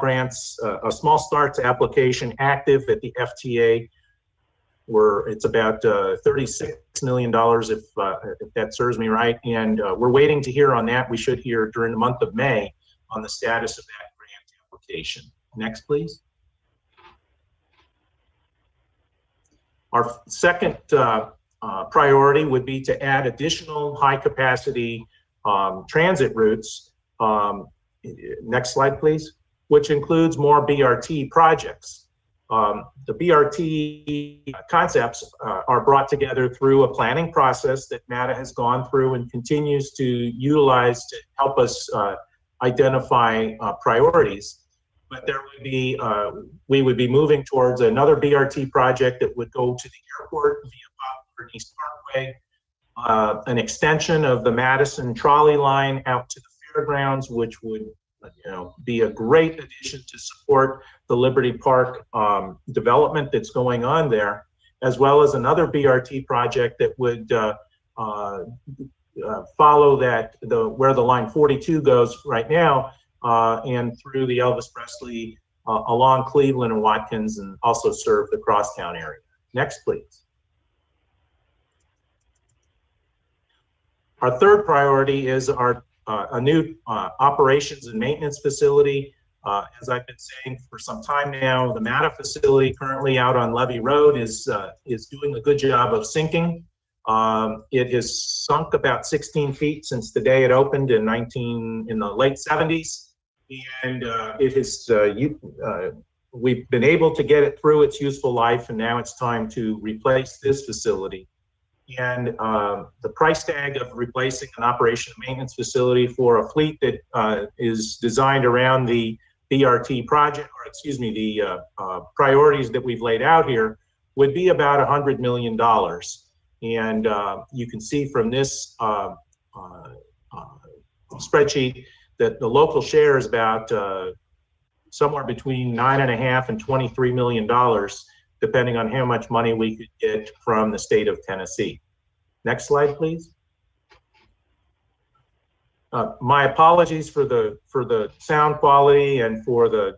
Speaker 23: starts application active at the FTA, where it's about $36 million, if that serves me right. And we're waiting to hear on that. We should hear during the month of May on the status of that grant application. Next, please. Our second priority would be to add additional high-capacity transit routes. Next slide, please, which includes more BRT projects. The BRT concepts are brought together through a planning process that MATA has gone through and continues to utilize to help us identify priorities. But there would be, we would be moving towards another BRT project that would go to the airport via Poplar and East Parkway, an extension of the Madison trolley line out to the fairgrounds, which would be a great addition to support the Liberty Park development that's going on there, as well as another BRT project that would follow that, where the line 42 goes right now, and through the Elvis Presley along Cleveland and Watkins, and also serve the Crosstown area. Next, please. Our third priority is a new operations and maintenance facility. As I've been saying for some time now, the MATA facility currently out on Levy Road is doing a good job of sinking. It has sunk about 16 feet since the day it opened in the late 70s. And it has, we've been able to get it through its useful life, and now it's time to replace this facility. And the price tag of replacing an operation and maintenance facility for a fleet that is designed around the BRT project, or excuse me, the priorities that we've laid out here, would be about $100 million. And you can see from this spreadsheet that the local share is about somewhere between $9.5 and $23 million, depending on how much money we could get from the state of Tennessee. Next slide, please. My apologies for the sound quality and for the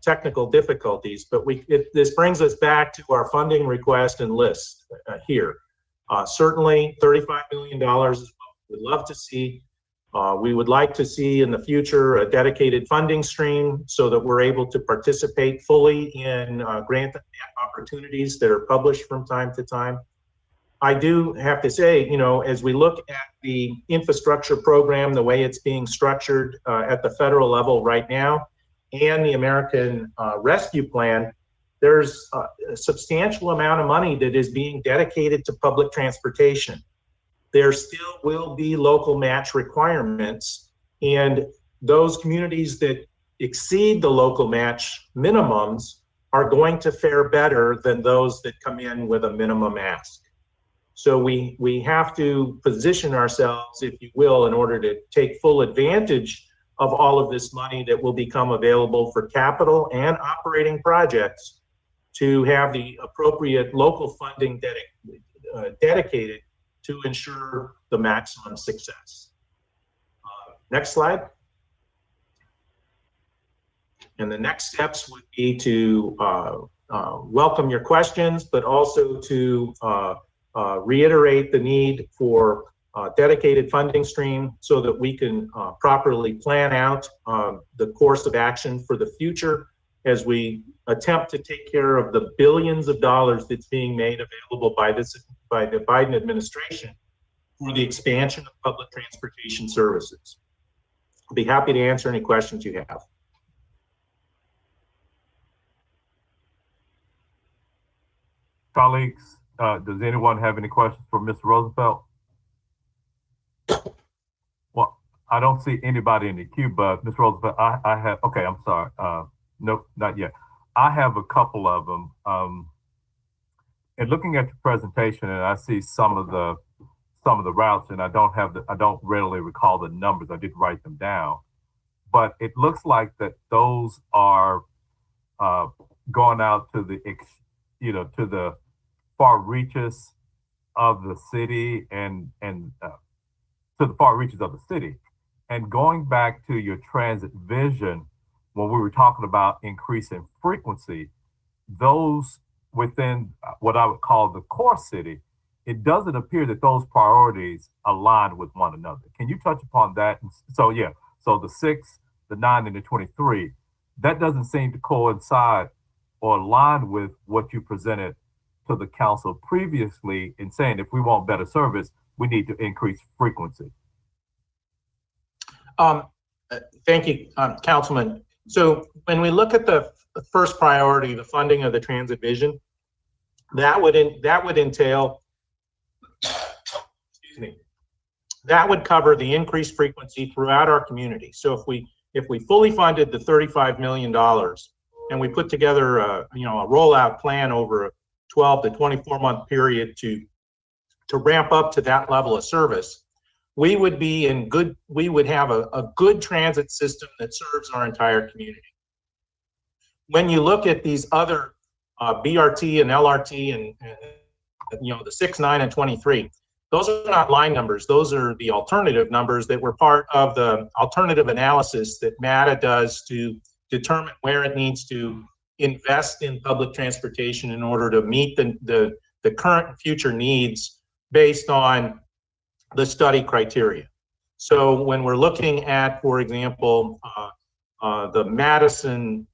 Speaker 23: technical difficulties, but this brings us back to our funding request and list here. Certainly, $35 million is what we'd love to see. We would like to see in the future a dedicated funding stream so that we're able to participate fully in grant opportunities that are published from time to time. I do have to say, as we look at the infrastructure program, the way it's being structured at the federal level right now, and the American Rescue Plan, there's a substantial amount of money that is being dedicated to public transportation. There still will be local match requirements, and those communities that exceed the local match minimums are going to fare better than those that come in with a minimum ask. So we have to position ourselves, if you will, in order to take full advantage of all of this money that will become available for capital and operating projects, to have the appropriate local funding dedicated to ensure the maximum success. Next slide. And the next steps would be to welcome your questions, but also to reiterate the need for dedicated funding stream so that we can properly plan out the course of action for the future as we attempt to take care of the billions of dollars that's being made available by the Biden administration for the expansion of public transportation services. I'll be happy to answer any questions you have.
Speaker 5: Colleagues, does anyone have any questions for Mr. Rosenfeld? Well, I don't see anybody in the queue, but Ms. Roosevelt, I have, okay, I'm sorry. Nope, not yet. I have a couple of them. And looking at your presentation, and I see some of the routes, and I don't readily recall the numbers. I did write them down, but it looks like that those are going out to the to the far reaches of the city and to the far reaches of the city. And going back to your transit vision, when we were talking about increasing frequency, those within what I would call the core city, it doesn't appear that those priorities align with one another. Can you touch upon that? So yeah, so the 6, the 9, and the 23, that doesn't seem to coincide or align with what you presented to the council previously in saying if we want better service, we need to increase frequency.
Speaker 23: Thank you, Councilman. So when we look at the first priority, the funding of the transit vision, that would entail, excuse me, that would cover the increased frequency throughout our community. So if we fully funded the $35 million and we put together a rollout plan over a 12 to 24 month period to ramp up to that level of service, we would have a good transit system that serves our entire community. When you look at these other BRT and LRT and the 6, 9, and 23, those are not line numbers. Those are the alternative numbers that were part of the alternative analysis that MATA does to determine where it needs to invest in public transportation in order to meet the current and future needs based on the study criteria. So when we're looking at, for example, the Madison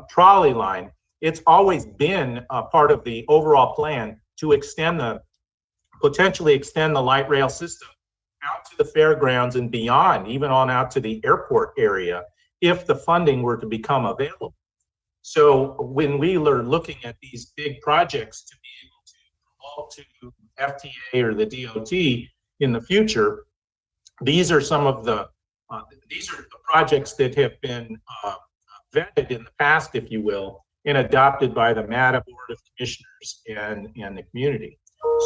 Speaker 23: trolley line, it's always been a part of the overall plan to potentially extend the light rail system out to the fairgrounds and beyond, even on out to the airport area, if the funding were to become available. So when we are looking at these big projects to be able to promote to FTA or the DOT in the future, these are some of the projects that have been vetted in the past, if you will, and adopted by the MATA Board of Commissioners and the community.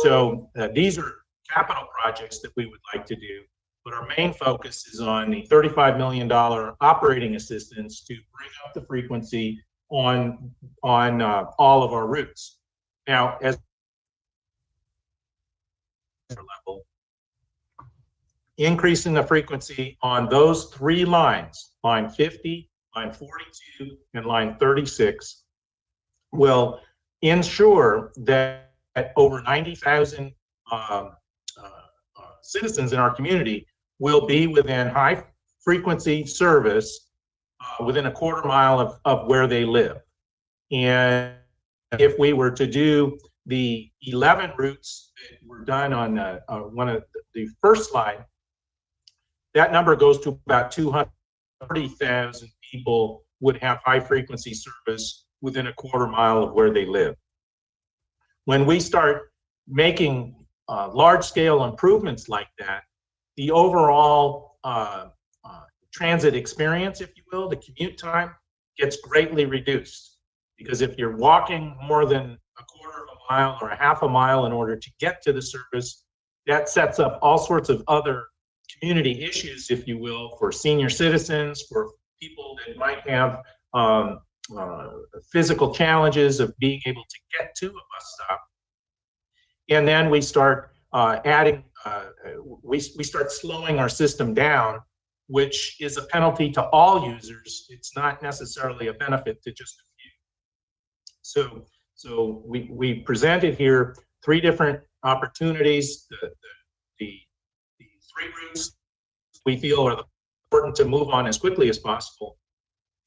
Speaker 23: So these are capital projects that we would like to do, but our main focus is on the $35 million operating assistance to bring up the frequency on all of our routes. Now, as level, increasing the frequency on those 3 lines, line 50, line 42, and line 36, will ensure that over 90,000 citizens in our community will be within high frequency service within a quarter mile of where they live. And if we were to do the 11 routes that were done on one of the first slide, that number goes to about 230,000 people would have high frequency service within a quarter mile of where they live. When we start making large scale improvements like that, the overall transit experience, if you will, the commute time gets greatly reduced. Because if you're walking more than a quarter of a mile or a half a mile in order to get to the service, that sets up all sorts of other community issues, if you will, for senior citizens, for people that might have physical challenges of being able to get to a bus stop. And then we start we start slowing our system down, which is a penalty to all users. It's not necessarily a benefit to just a few. So we presented here 3 different opportunities. The 3 routes we feel are important to move on as quickly as possible.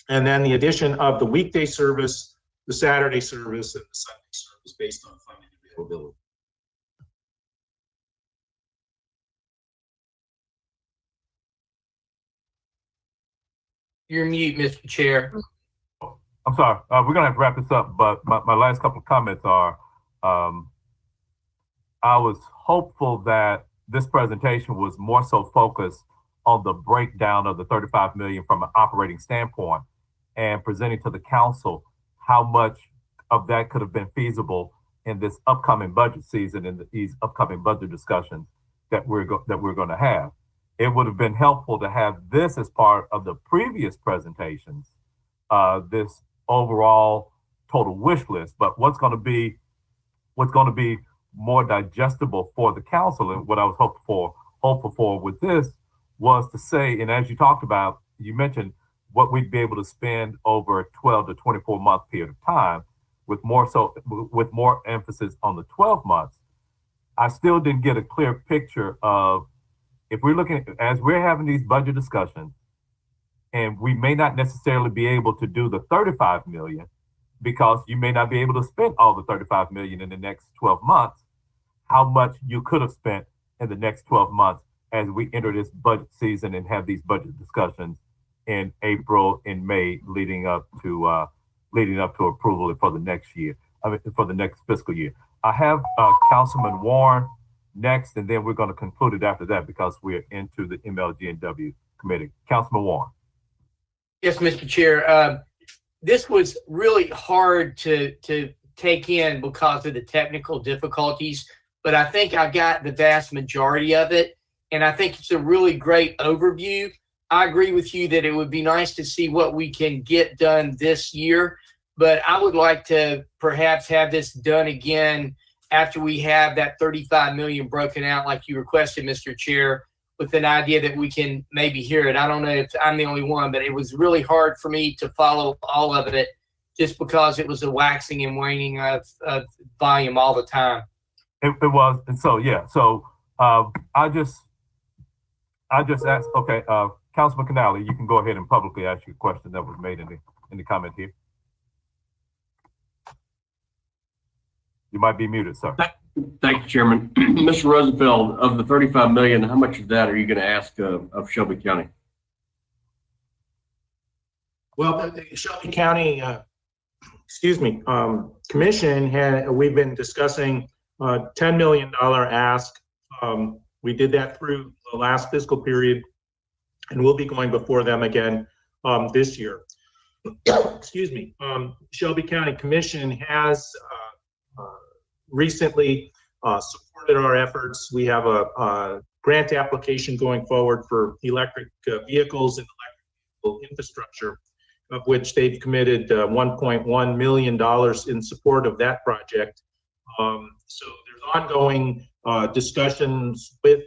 Speaker 23: And then the addition of the weekday service, the Saturday service, and the Sunday service based on funding availability.
Speaker 11: You're mute, Mr. Chair.
Speaker 5: I'm sorry, we're gonna have to wrap this up, but my last couple of comments are, I was hopeful that this presentation was more so focused on the breakdown of the 35 million from an operating standpoint and presenting to the council how much of that could have been feasible in this upcoming budget season and these upcoming budget discussions that we're going to have. It would have been helpful to have this as part of the previous presentations, this overall total wish list. But what's going to be more digestible for the council, and what I was hopeful for with this was to say, and as you talked about, you mentioned what we'd be able to spend over a 12 to 24 month period of time, with more emphasis on the 12 months. I still didn't get a clear picture of, if we're looking, as we're having these budget discussions, and we may not necessarily be able to do the 35 million because you may not be able to spend all the 35 million in the next 12 months, how much you could have spent in the next 12 months as we enter this budget season and have these budget discussions in April and May leading up to approval for the next year, for the next fiscal year. I have Councilman Warren next, and then we're going to conclude it after that because we're into the MLGW committee. Councilman Warren.
Speaker 11: Yes, Mr. Chair. This was really hard to take in because of the technical difficulties, but I think I got the vast majority of it, and I think it's a really great overview. I agree with you that it would be nice to see what we can get done this year, but I would like to perhaps have this done again after we have that 35 million broken out like you requested, Mr. Chair, with an idea that we can maybe hear it. I don't know if I'm the only one, but it was really hard for me to follow all of it just because it was a waxing and waning of volume all the time.
Speaker 5: It was, and so, yeah, so I just asked, okay, Councilman Canale, you can go ahead and publicly ask your question that was made in the comment here. You might be muted, sir.
Speaker 18: Thank you, Chairman. Mr. Rosenfeld, of the 35 million, how much of that are you going to ask of Shelby County?
Speaker 23: Well, the Shelby County, commission we've been discussing $10 million ask. We did that through the last fiscal period, and we'll be going before them again this year. Shelby County Commission has recently supported our efforts. We have a grant application going forward for electric vehicles and electric infrastructure, of which they've committed $1.1 million in support of that project. So there's ongoing discussions with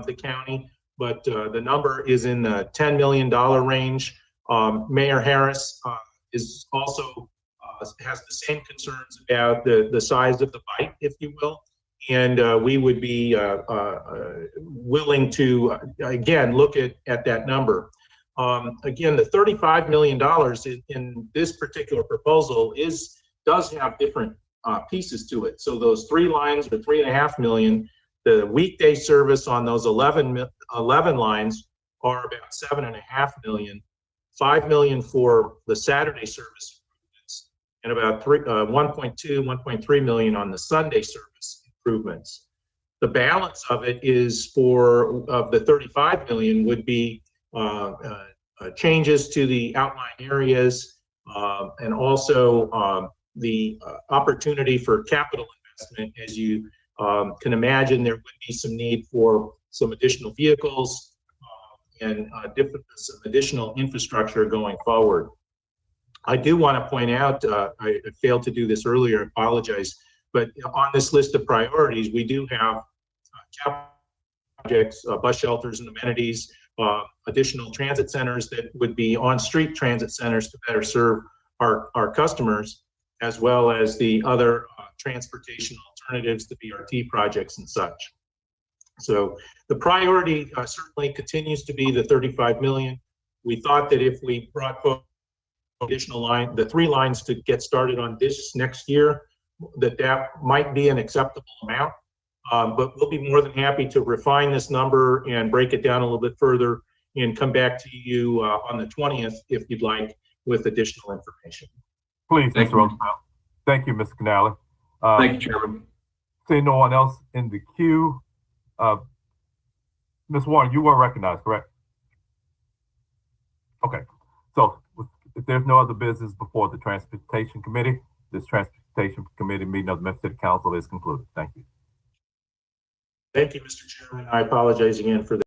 Speaker 23: the county, but the number is in the $10 million range. Mayor Harris is also has the same concerns about the size of the bite, if you will, and we would be willing to again look at that number. Again, the $35 million in this particular proposal does have different pieces to it. So those 3 lines are $3.5 million. The weekday service on those 11 lines are about $7.5 million. $5 million for the Saturday service, and about 1.3 million on the Sunday service improvements. The balance of it is of the 35 million would be changes to the outlying areas, and also the opportunity for capital investment. As you can imagine, there would be some need for some additional vehicles and some additional infrastructure going forward. I do want to point out, I failed to do this earlier, apologize, but on this list of priorities, we do have capital projects, bus shelters and amenities, additional transit centers that would be on-street transit centers to better serve our customers, as well as the other transportation alternatives, the BRT projects and such. So the priority certainly continues to be the 35 million. We thought that if we brought forward additional the 3 lines to get started on this next year, that might be an acceptable amount. But we'll be more than happy to refine this number and break it down a little bit further and come back to you on the 20th, if you'd like, with additional information.
Speaker 5: Please, Mr. Rosenfeld. Thank you, Mr. Canale.
Speaker 18: Thank you, Chairman.
Speaker 5: Seeing no one else in the queue, Ms. Warren, you were recognized, correct? Okay. So if there's no other business before the Transportation Committee, this Transportation Committee meeting of the Memphis City Council is concluded. Thank you.
Speaker 23: Thank you, Mr. Chairman. I apologize again for the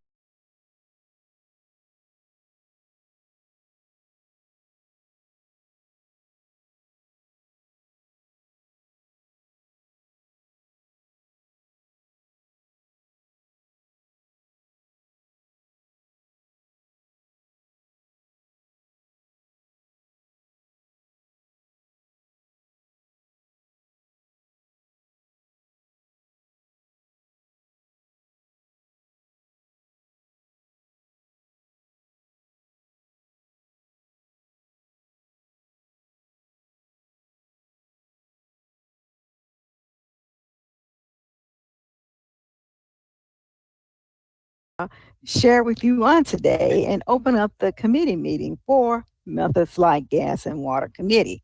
Speaker 15: share with you on today and open up the committee meeting for Memphis Light, Gas, and Water Committee.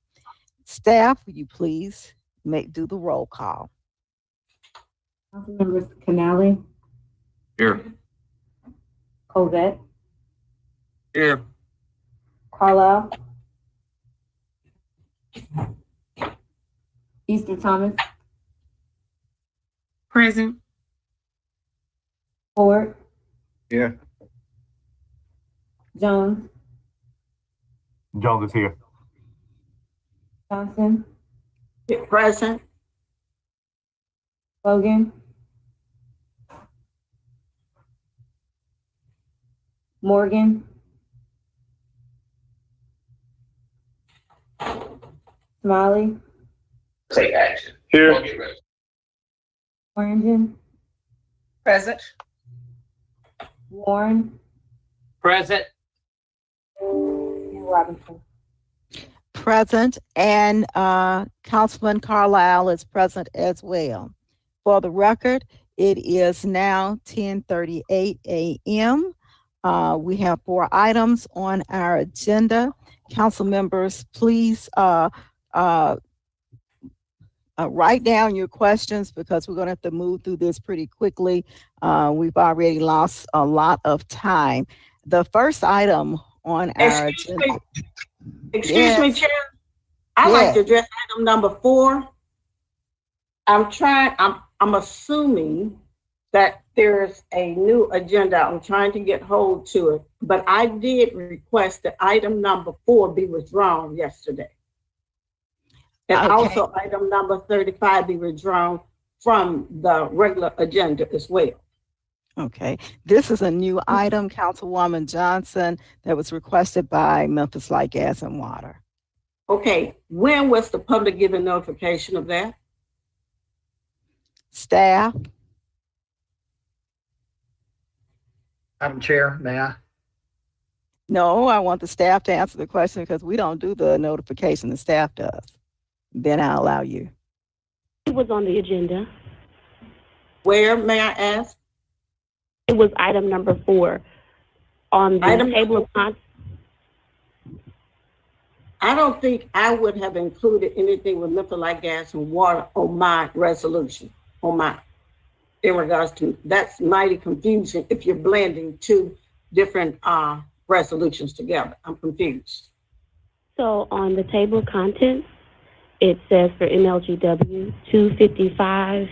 Speaker 15: Staff, will you please do the roll call?
Speaker 20: Councilmembers Canale,
Speaker 18: Here.
Speaker 20: Covette,
Speaker 18: Here.
Speaker 20: Carlisle, Easter Thomas,
Speaker 17: Present.
Speaker 20: Ford,
Speaker 8: Here.
Speaker 20: Jones,
Speaker 5: Jones is here.
Speaker 20: Johnson,
Speaker 12: Present.
Speaker 20: Logan, Morgan, Smiley,
Speaker 18: Take action.
Speaker 6: Here.
Speaker 20: Orangen,
Speaker 7: Present.
Speaker 20: Warren,
Speaker 11: Present.
Speaker 20: and Robinson.
Speaker 15: Present, and Councilman Carlisle is present as well. For the record, it is now 10:38 a.m. We have 4 items on our agenda. Council members, please write down your questions because we're going to have to move through this pretty quickly. We've already lost a lot of time. The first item on our agenda.
Speaker 12: Excuse me, Chair. I'd like to address item number 4. I'm assuming that there's a new agenda. I'm trying to get hold to it, but I did request that item number 4 be withdrawn yesterday. And also item number 35 be withdrawn from the regular agenda as well.
Speaker 15: Okay, this is a new item, Councilwoman Johnson, that was requested by Memphis Light, Gas, and Water.
Speaker 12: Okay, when was the public given notification of that?
Speaker 15: Staff?
Speaker 13: Madam Chair, may I?
Speaker 15: No, I want the staff to answer the question because we don't do the notification, the staff does. Then I'll allow you.
Speaker 20: It was on the agenda.
Speaker 12: Where, may I ask?
Speaker 20: It was item number 4 on the table of contents.
Speaker 12: I don't think I would have included anything with Memphis Light, Gas, and Water on my resolution, in regards to, that's mighty confusing if you're blending 2 different resolutions together. I'm confused.
Speaker 20: So on the table of contents, it says for MLGW 255.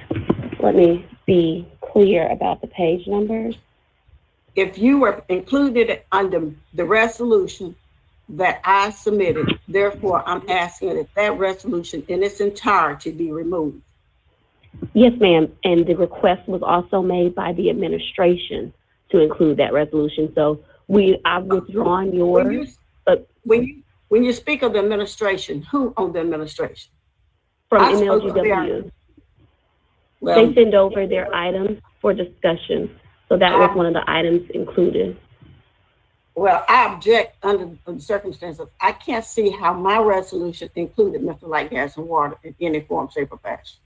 Speaker 20: Let me be clear about the page numbers.
Speaker 12: If you were included under the resolution that I submitted, therefore I'm asking that that resolution in its entirety be removed.
Speaker 20: Yes, ma'am. And the request was also made by the administration to include that resolution. So I've withdrawn yours.
Speaker 12: When you speak of the administration, who on the administration?
Speaker 20: From MLGW. They send over their items for discussion. So that was one of the items included.
Speaker 12: Well, I object under the circumstances. I can't see how my resolution included Memphis Light, Gas, and Water in any form, shape, or fashion.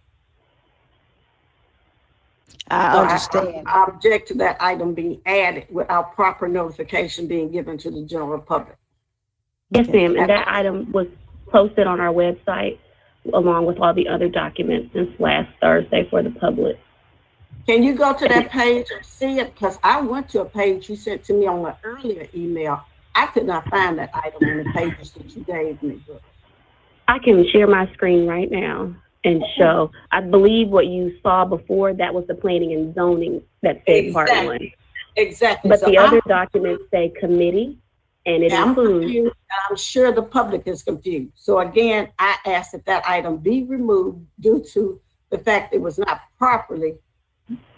Speaker 15: I understand.
Speaker 12: I object to that item being added without proper notification being given to the general public.
Speaker 20: Yes, ma'am. And that item was posted on our website along with all the other documents since last Thursday for the public.
Speaker 12: Can you go to that page and see it? Because I went to a page you sent to me on an earlier email I could not find that item on the pages that you gave me.
Speaker 20: I can share my screen right now and show. I believe what you saw before, that was the planning and zoning that said part one.
Speaker 12: Exactly.
Speaker 20: But
Speaker 12: So
Speaker 20: the other documents say committee, and it
Speaker 12: I'm
Speaker 20: includes.
Speaker 12: confused. I'm sure the public is confused. So again, I asked that that item be removed due to the fact it was not properly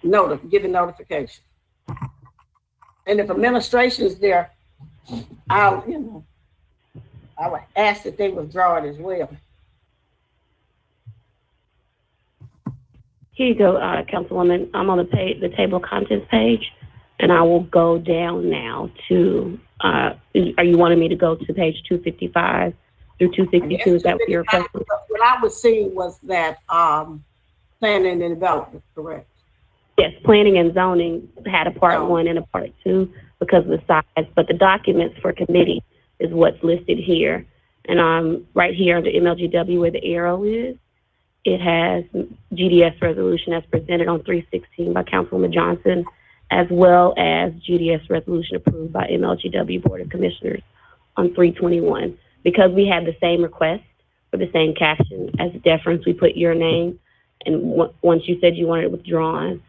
Speaker 12: given notification. And if administration is there, I would ask that they withdraw it as well.
Speaker 20: Here you go, Councilwoman. I'm on the table of contents page, and I will go down now to, are you wanting me to go to page 255 through 262? Is that what you're requesting?
Speaker 12: What I was seeing was that planning and development, correct?
Speaker 20: Yes, planning and zoning had a part one and a part two because of the size, but the documents for committee is what's listed here. And right here under MLGW where the arrow is, it has GDS resolution as presented on 316 by Councilwoman Johnson, as well as GDS resolution approved by MLGW Board of Commissioners on 321. Because we had the same request for the same caption as deference, we put your name. And once you said you wanted it withdrawn,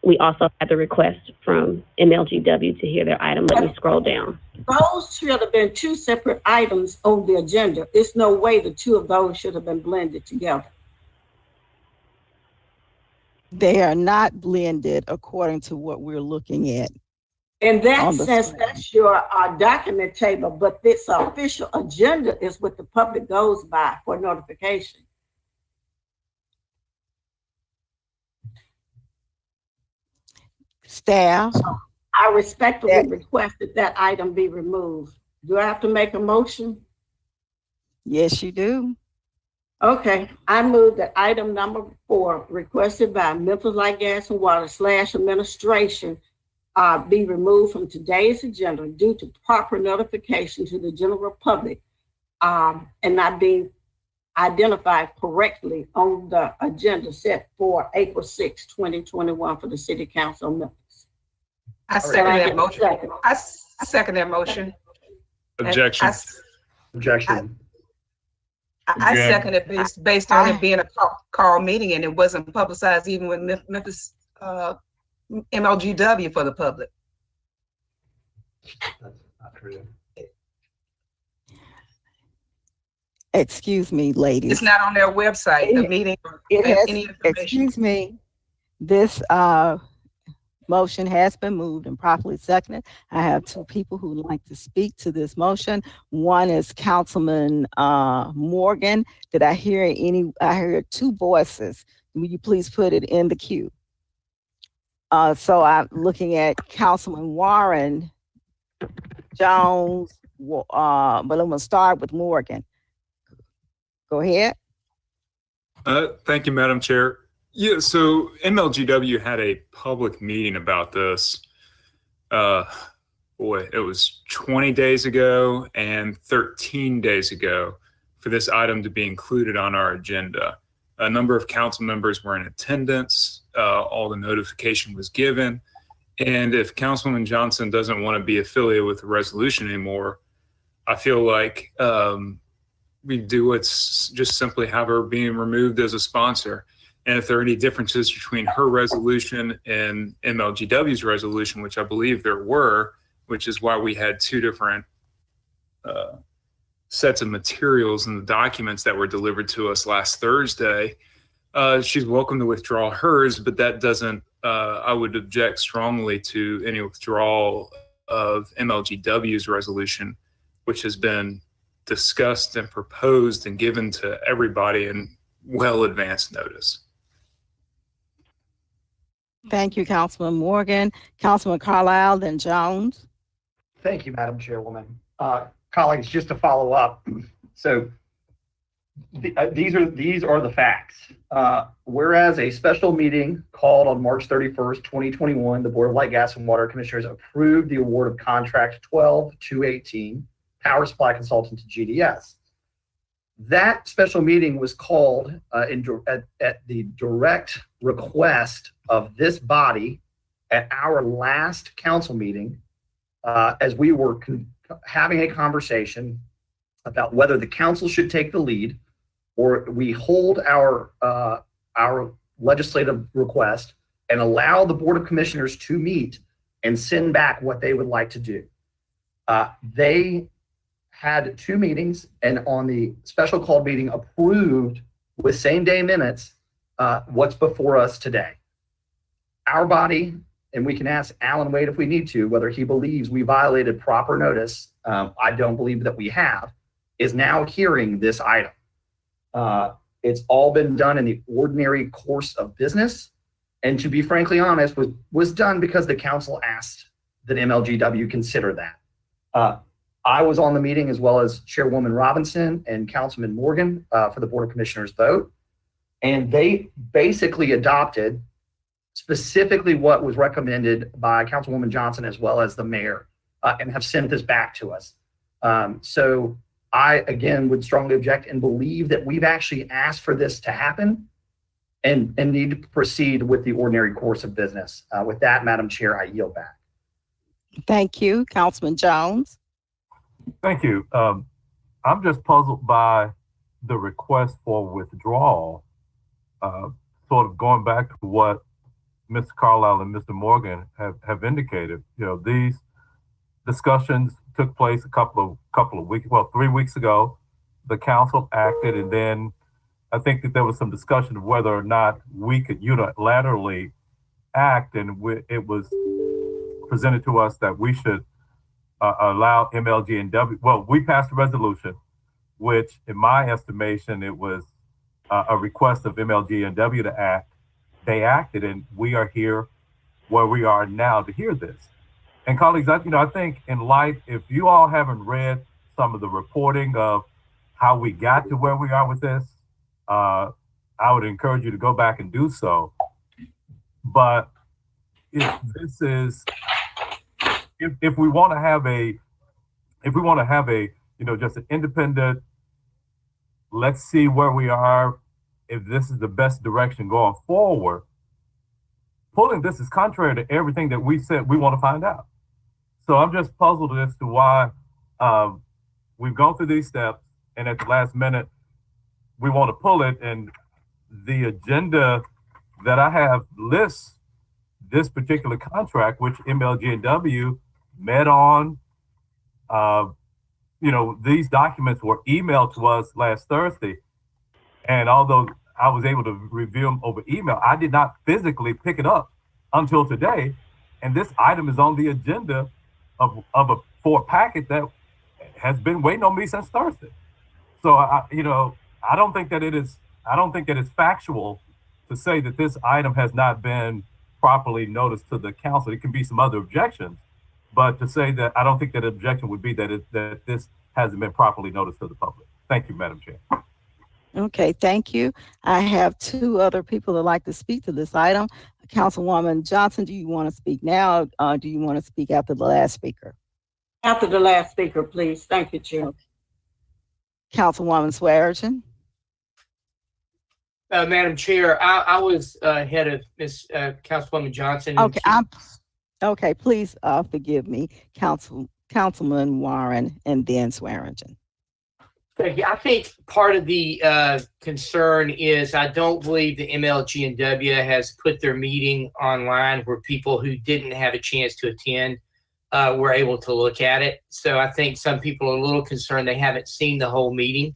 Speaker 20: we also had the request from MLGW to hear their item. Let me scroll down.
Speaker 12: Those should have been two separate items on the agenda. There's no way the two of those should have been blended together.
Speaker 15: They are not blended according to what we're looking at.
Speaker 12: In that sense, that's your document table, but this official agenda is what the public goes by for notification.
Speaker 15: Staff.
Speaker 12: So I respectfully request that that item be removed. Do I have to make a motion?
Speaker 15: Yes, you do.
Speaker 12: Okay, I move that item number 4, requested by Memphis Light, Gas and Water / administration, be removed from today's agenda due to proper notification to the general public and not being identified correctly on the agenda set for April 6, 2021 for the City Council of Memphis.
Speaker 1: I second that motion. I second that motion.
Speaker 6: Objection.
Speaker 13: Objection.
Speaker 1: I second it based on it being a call meeting and it wasn't publicized even with Memphis MLGW for the public.
Speaker 13: That's not true.
Speaker 15: Excuse me, ladies.
Speaker 1: It's not on their website, the meeting or any information.
Speaker 15: Excuse me. This motion has been moved and properly seconded. I have two people who would like to speak to this motion. One is Councilman Morgan. Did I hear I heard two voices. Will you please put it in the queue? So I'm looking at Councilman Warren, Jones, but I'm gonna start with Morgan. Go ahead.
Speaker 6: Thank you, Madam Chair. Yeah, so MLGW had a public meeting about this. It was 20 days ago and 13 days ago for this item to be included on our agenda. A number of council members were in attendance. All the notification was given. And if Councilwoman Johnson doesn't want to be affiliated with the resolution anymore, I feel like we do what's just simply have her being removed as a sponsor. And if there are any differences between her resolution and MLGW's resolution, which I believe there were, which is why we had two different sets of materials in the documents that were delivered to us last Thursday, she's welcome to withdraw hers, but that doesn't, I would object strongly to any withdrawal of MLGW's resolution, which has been discussed and proposed and given to everybody in well advanced notice.
Speaker 15: Thank you, Councilman Morgan. Councilman Carlisle, then Jones.
Speaker 13: Thank you, Madam Chairwoman. Colleagues, just to follow up. So these are the facts. Whereas a special meeting called on March 31st, 2021, the Board of Light, Gas, and Water Commissioners approved the award of contract 12-218 power supply consultant to GDS. That special meeting was called at the direct request of this body at our last council meeting as we were having a conversation about whether the council should take the lead or we hold our legislative request and allow the Board of Commissioners to meet and send back what they would like to do. They had 2 meetings, and on the special called meeting approved with same day minutes what's before us today. Our body, and we can ask Alan Wade if we need to, whether he believes we violated proper notice. I don't believe that we have, is now hearing this item. It's all been done in the ordinary course of business. And to be frankly honest, was done because the council asked that MLGW consider that. I was on the meeting as well as Chairwoman Robinson and Councilman Morgan for the Board of Commissioners vote. And they basically adopted specifically what was recommended by Councilwoman Johnson as well as the mayor and have sent this back to us. So I, again, would strongly object and believe that we've actually asked for this to happen and need to proceed with the ordinary course of business. With that, Madam Chair, I yield back.
Speaker 15: Thank you, Councilman Jones.
Speaker 5: Thank you. I'm just puzzled by the request for withdrawal, sort of going back to what Mr. Carlisle and Mr. Morgan have indicated. You know, these discussions took place a couple of weeks, 3 weeks ago. The council acted, and then I think that there was some discussion of whether or not we could unilaterally act, and it was presented to us that we should allow MLGW. Well, we passed a resolution, which, in my estimation, it was a request of MLGW to act. They acted, and we are here where we are now to hear this. And colleagues, I think in light, if you all haven't read some of the reporting of how we got to where we are with this, I would encourage you to go back and do so. But if this is, if we want to have a, just an independent, let's see where we are, if this is the best direction going forward, pulling this is contrary to everything that we said we want to find out. So I'm just puzzled as to why we've gone through these steps, and at the last minute, we want to pull it. And the agenda that I have lists this particular contract, which MLGW met on. These documents were emailed to us last Thursday. And although I was able to review them over email, I did not physically pick it up until today. And this item is on the agenda for a packet that has been waiting on me since Thursday. So I don't think that it's factual to say that this item has not been properly noticed to the council. It can be some other objections, but to say that, I don't think that objection would be that this hasn't been properly noticed to the public. Thank you, Madam Chair.
Speaker 15: Okay, thank you. I have 2 other people that like to speak to this item. Councilwoman Johnson, do you want to speak now, or do you want to speak after the last speaker?
Speaker 12: After the last speaker, please. Thank you, Chair.
Speaker 15: Councilwoman Swearengin.
Speaker 11: Madam Chair, I was ahead of Ms. Councilwoman Johnson.
Speaker 15: Okay, please forgive me, Councilman Warren, and then Swearengin.
Speaker 11: Thank you. I think part of the concern is I don't believe the MLGW has put their meeting online where people who didn't have a chance to attend were able to look at it. So I think some people are a little concerned they haven't seen the whole meeting.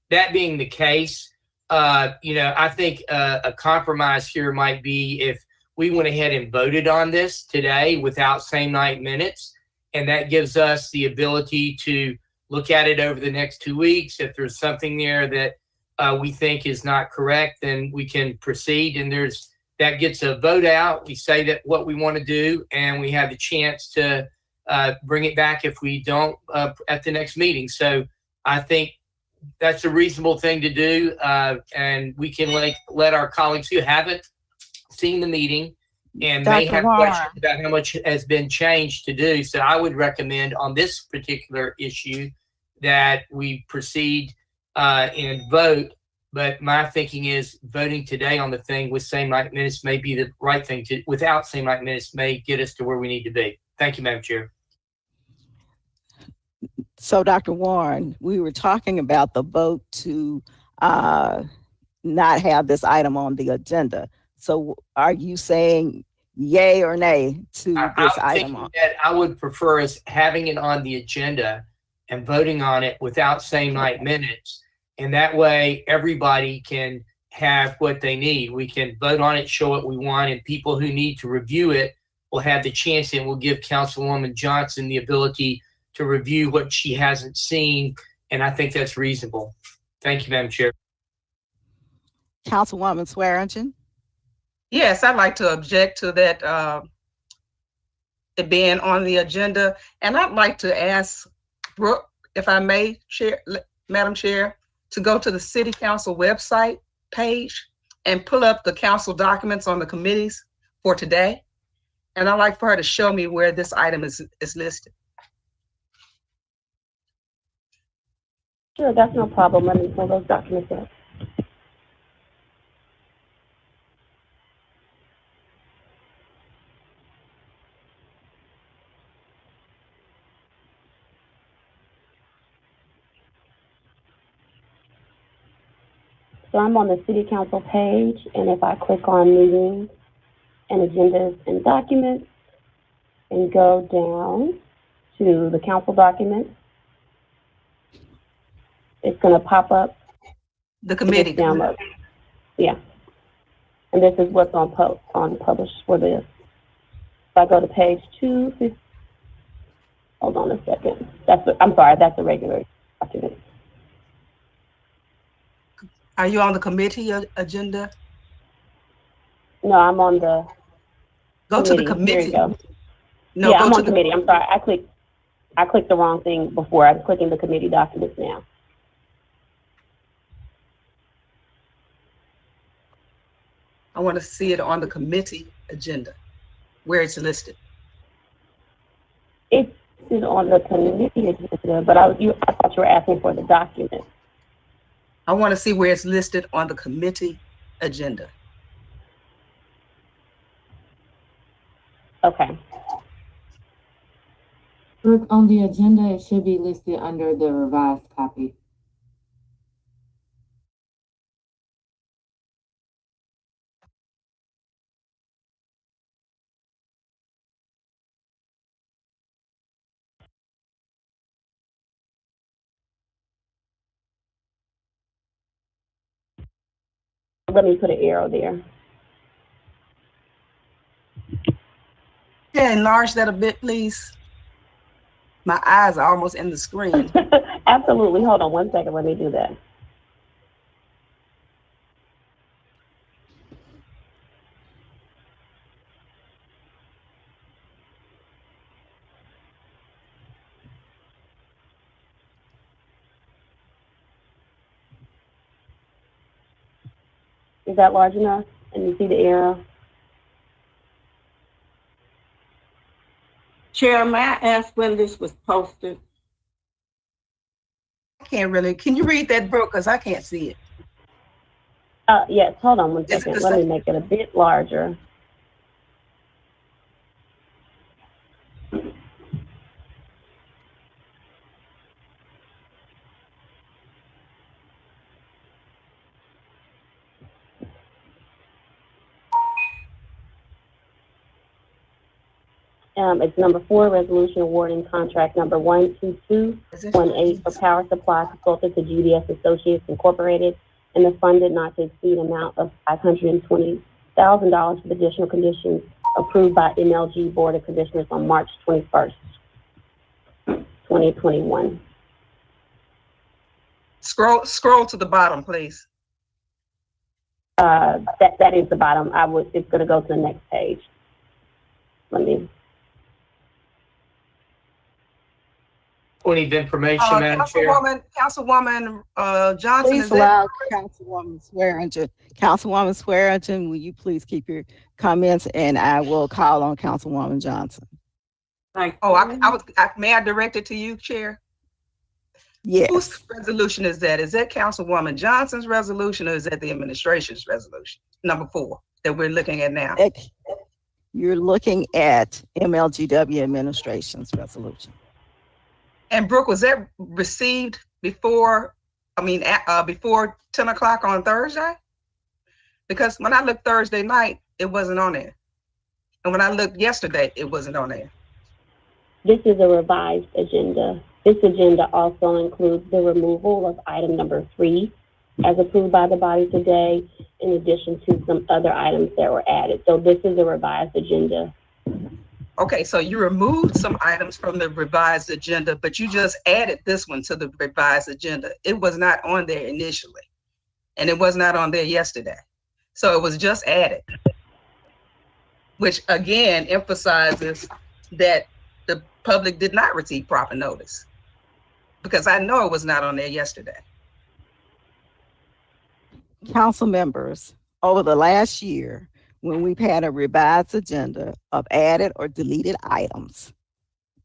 Speaker 11: That being the case, I think a compromise here might be if we went ahead and voted on this today without same night minutes, and that gives us the ability to look at it over the next 2 weeks. If there's something there that we think is not correct, then we can proceed. And that gets a vote out. We say that what we want to do, and we have the chance to bring it back if we don't at the next meeting. So I think that's a reasonable thing to do. And we can let our colleagues who haven't seen the meeting and may have questions about how much has been changed to do. So I would recommend on this particular issue that we proceed and vote. But my thinking is voting today on the thing with same night minutes may be the right thing to, without same night minutes may get us to where we need to be. Thank you, Madam Chair.
Speaker 15: So Dr. Warren, we were talking about the vote to not have this item on the agenda. So are you saying yay or nay to this item on?
Speaker 11: That I would prefer us having it on the agenda and voting on it without same night minutes. And that way everybody can have what they need. We can vote on it, show what we want, and people who need to review it will have the chance, and we'll give Councilwoman Johnson the ability to review what she hasn't seen. And I think that's reasonable. Thank you, Madam Chair.
Speaker 15: Councilwoman Swearingen?
Speaker 1: Yes, I'd like to object to that, it being on the agenda. And I'd like to ask Brooke, if I may, Madam Chair, to go to the City Council website page and pull up the council documents on the committees for today. And I'd like for her to show me where this item is listed.
Speaker 20: Sure, that's no problem. Let me pull those documents up. So I'm on the City Council page, and if I click on meetings and agendas and documents and go down to the council documents, it's going to pop up
Speaker 1: the committee
Speaker 20: download. Yeah, and this is what's on published for this. If I go to page 2, hold on a second. I'm sorry, that's the regular document.
Speaker 1: Are you on the committee agenda?
Speaker 20: No, I'm on the
Speaker 1: Go to the committee.
Speaker 20: Here you go.
Speaker 1: No,
Speaker 20: yeah,
Speaker 1: go
Speaker 20: I'm
Speaker 1: to
Speaker 20: on committee. I'm sorry. I clicked the wrong thing before. I'm clicking the committee documents now.
Speaker 1: I want to see it on the committee agenda, where it's listed.
Speaker 20: It is on the committee agenda, but I thought you were asking for the document.
Speaker 1: I want to see where it's listed on the committee agenda.
Speaker 20: Okay.
Speaker 14: On the agenda, it should be listed under the revised copy.
Speaker 20: Let me put an arrow there.
Speaker 1: Yeah, enlarge that a bit, please. My eyes are almost in the screen.
Speaker 20: Absolutely. Hold on one second. Let me do that. Is that large enough? And you see the arrow?
Speaker 12: Chair, may I ask when this was posted?
Speaker 1: I can't really. Can you read that, Brooke? Because I can't see it.
Speaker 20: Yes. Hold on one second. Let me make it a bit larger. It's number 4, resolution awarding contract number 12218 for power supply consultant to GDS Associates Incorporated in the funded not to exceed amount of $520,000 for the additional conditions approved by MLG Board of Commissioners on March 21st, 2021.
Speaker 1: Scroll to the bottom, please.
Speaker 20: That is the bottom. It's going to go to the next page. Let me.
Speaker 11: Point of information, Madam Chair.
Speaker 1: Councilwoman Johnson.
Speaker 15: Please allow Councilwoman Swearingen. Councilwoman Swearingen, will you please keep your comments, and I will call on Councilwoman Johnson.
Speaker 1: May I direct it to you, Chair?
Speaker 15: Yes.
Speaker 1: Whose resolution is that? Is that Councilwoman Johnson's resolution, or is that the administration's resolution? Number 4 that we're looking at now.
Speaker 15: You're looking at MLGW administration's resolution.
Speaker 1: And Brooke, was that received before, before 10 o'clock on Thursday? Because when I looked Thursday night, it wasn't on there. And when I looked yesterday, it wasn't on there.
Speaker 20: This is a revised agenda. This agenda also includes the removal of item number 3 as approved by the body today, in addition to some other items that were added. So this is a revised agenda.
Speaker 1: Okay, so you removed some items from the revised agenda, but you just added this one to the revised agenda. It was not on there initially, and it was not on there yesterday. So it was just added, which again emphasizes that the public did not receive proper notice, because I know it was not on there yesterday.
Speaker 15: Council members, over the last year, when we've had a revised agenda of added or deleted items,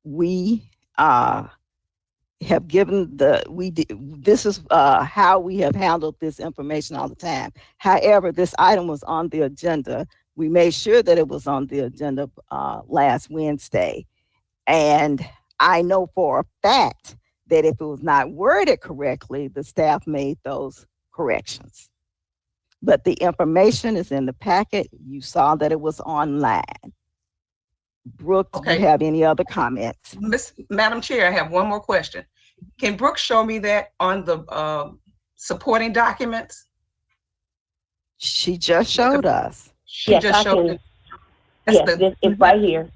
Speaker 15: we have given this is how we have handled this information all the time. However, this item was on the agenda. We made sure that it was on the agenda last Wednesday. And I know for a fact that if it was not worded correctly, the staff made those corrections. But the information is in the packet. You saw that it was online. Brooke, do you have any other comments?
Speaker 1: Madam Chair, I have one more question. Can Brooke show me that on the supporting documents?
Speaker 15: She just showed us.
Speaker 1: She
Speaker 20: Yes,
Speaker 1: just
Speaker 20: I
Speaker 1: showed
Speaker 20: can.
Speaker 1: it.
Speaker 20: Yes, this is right here.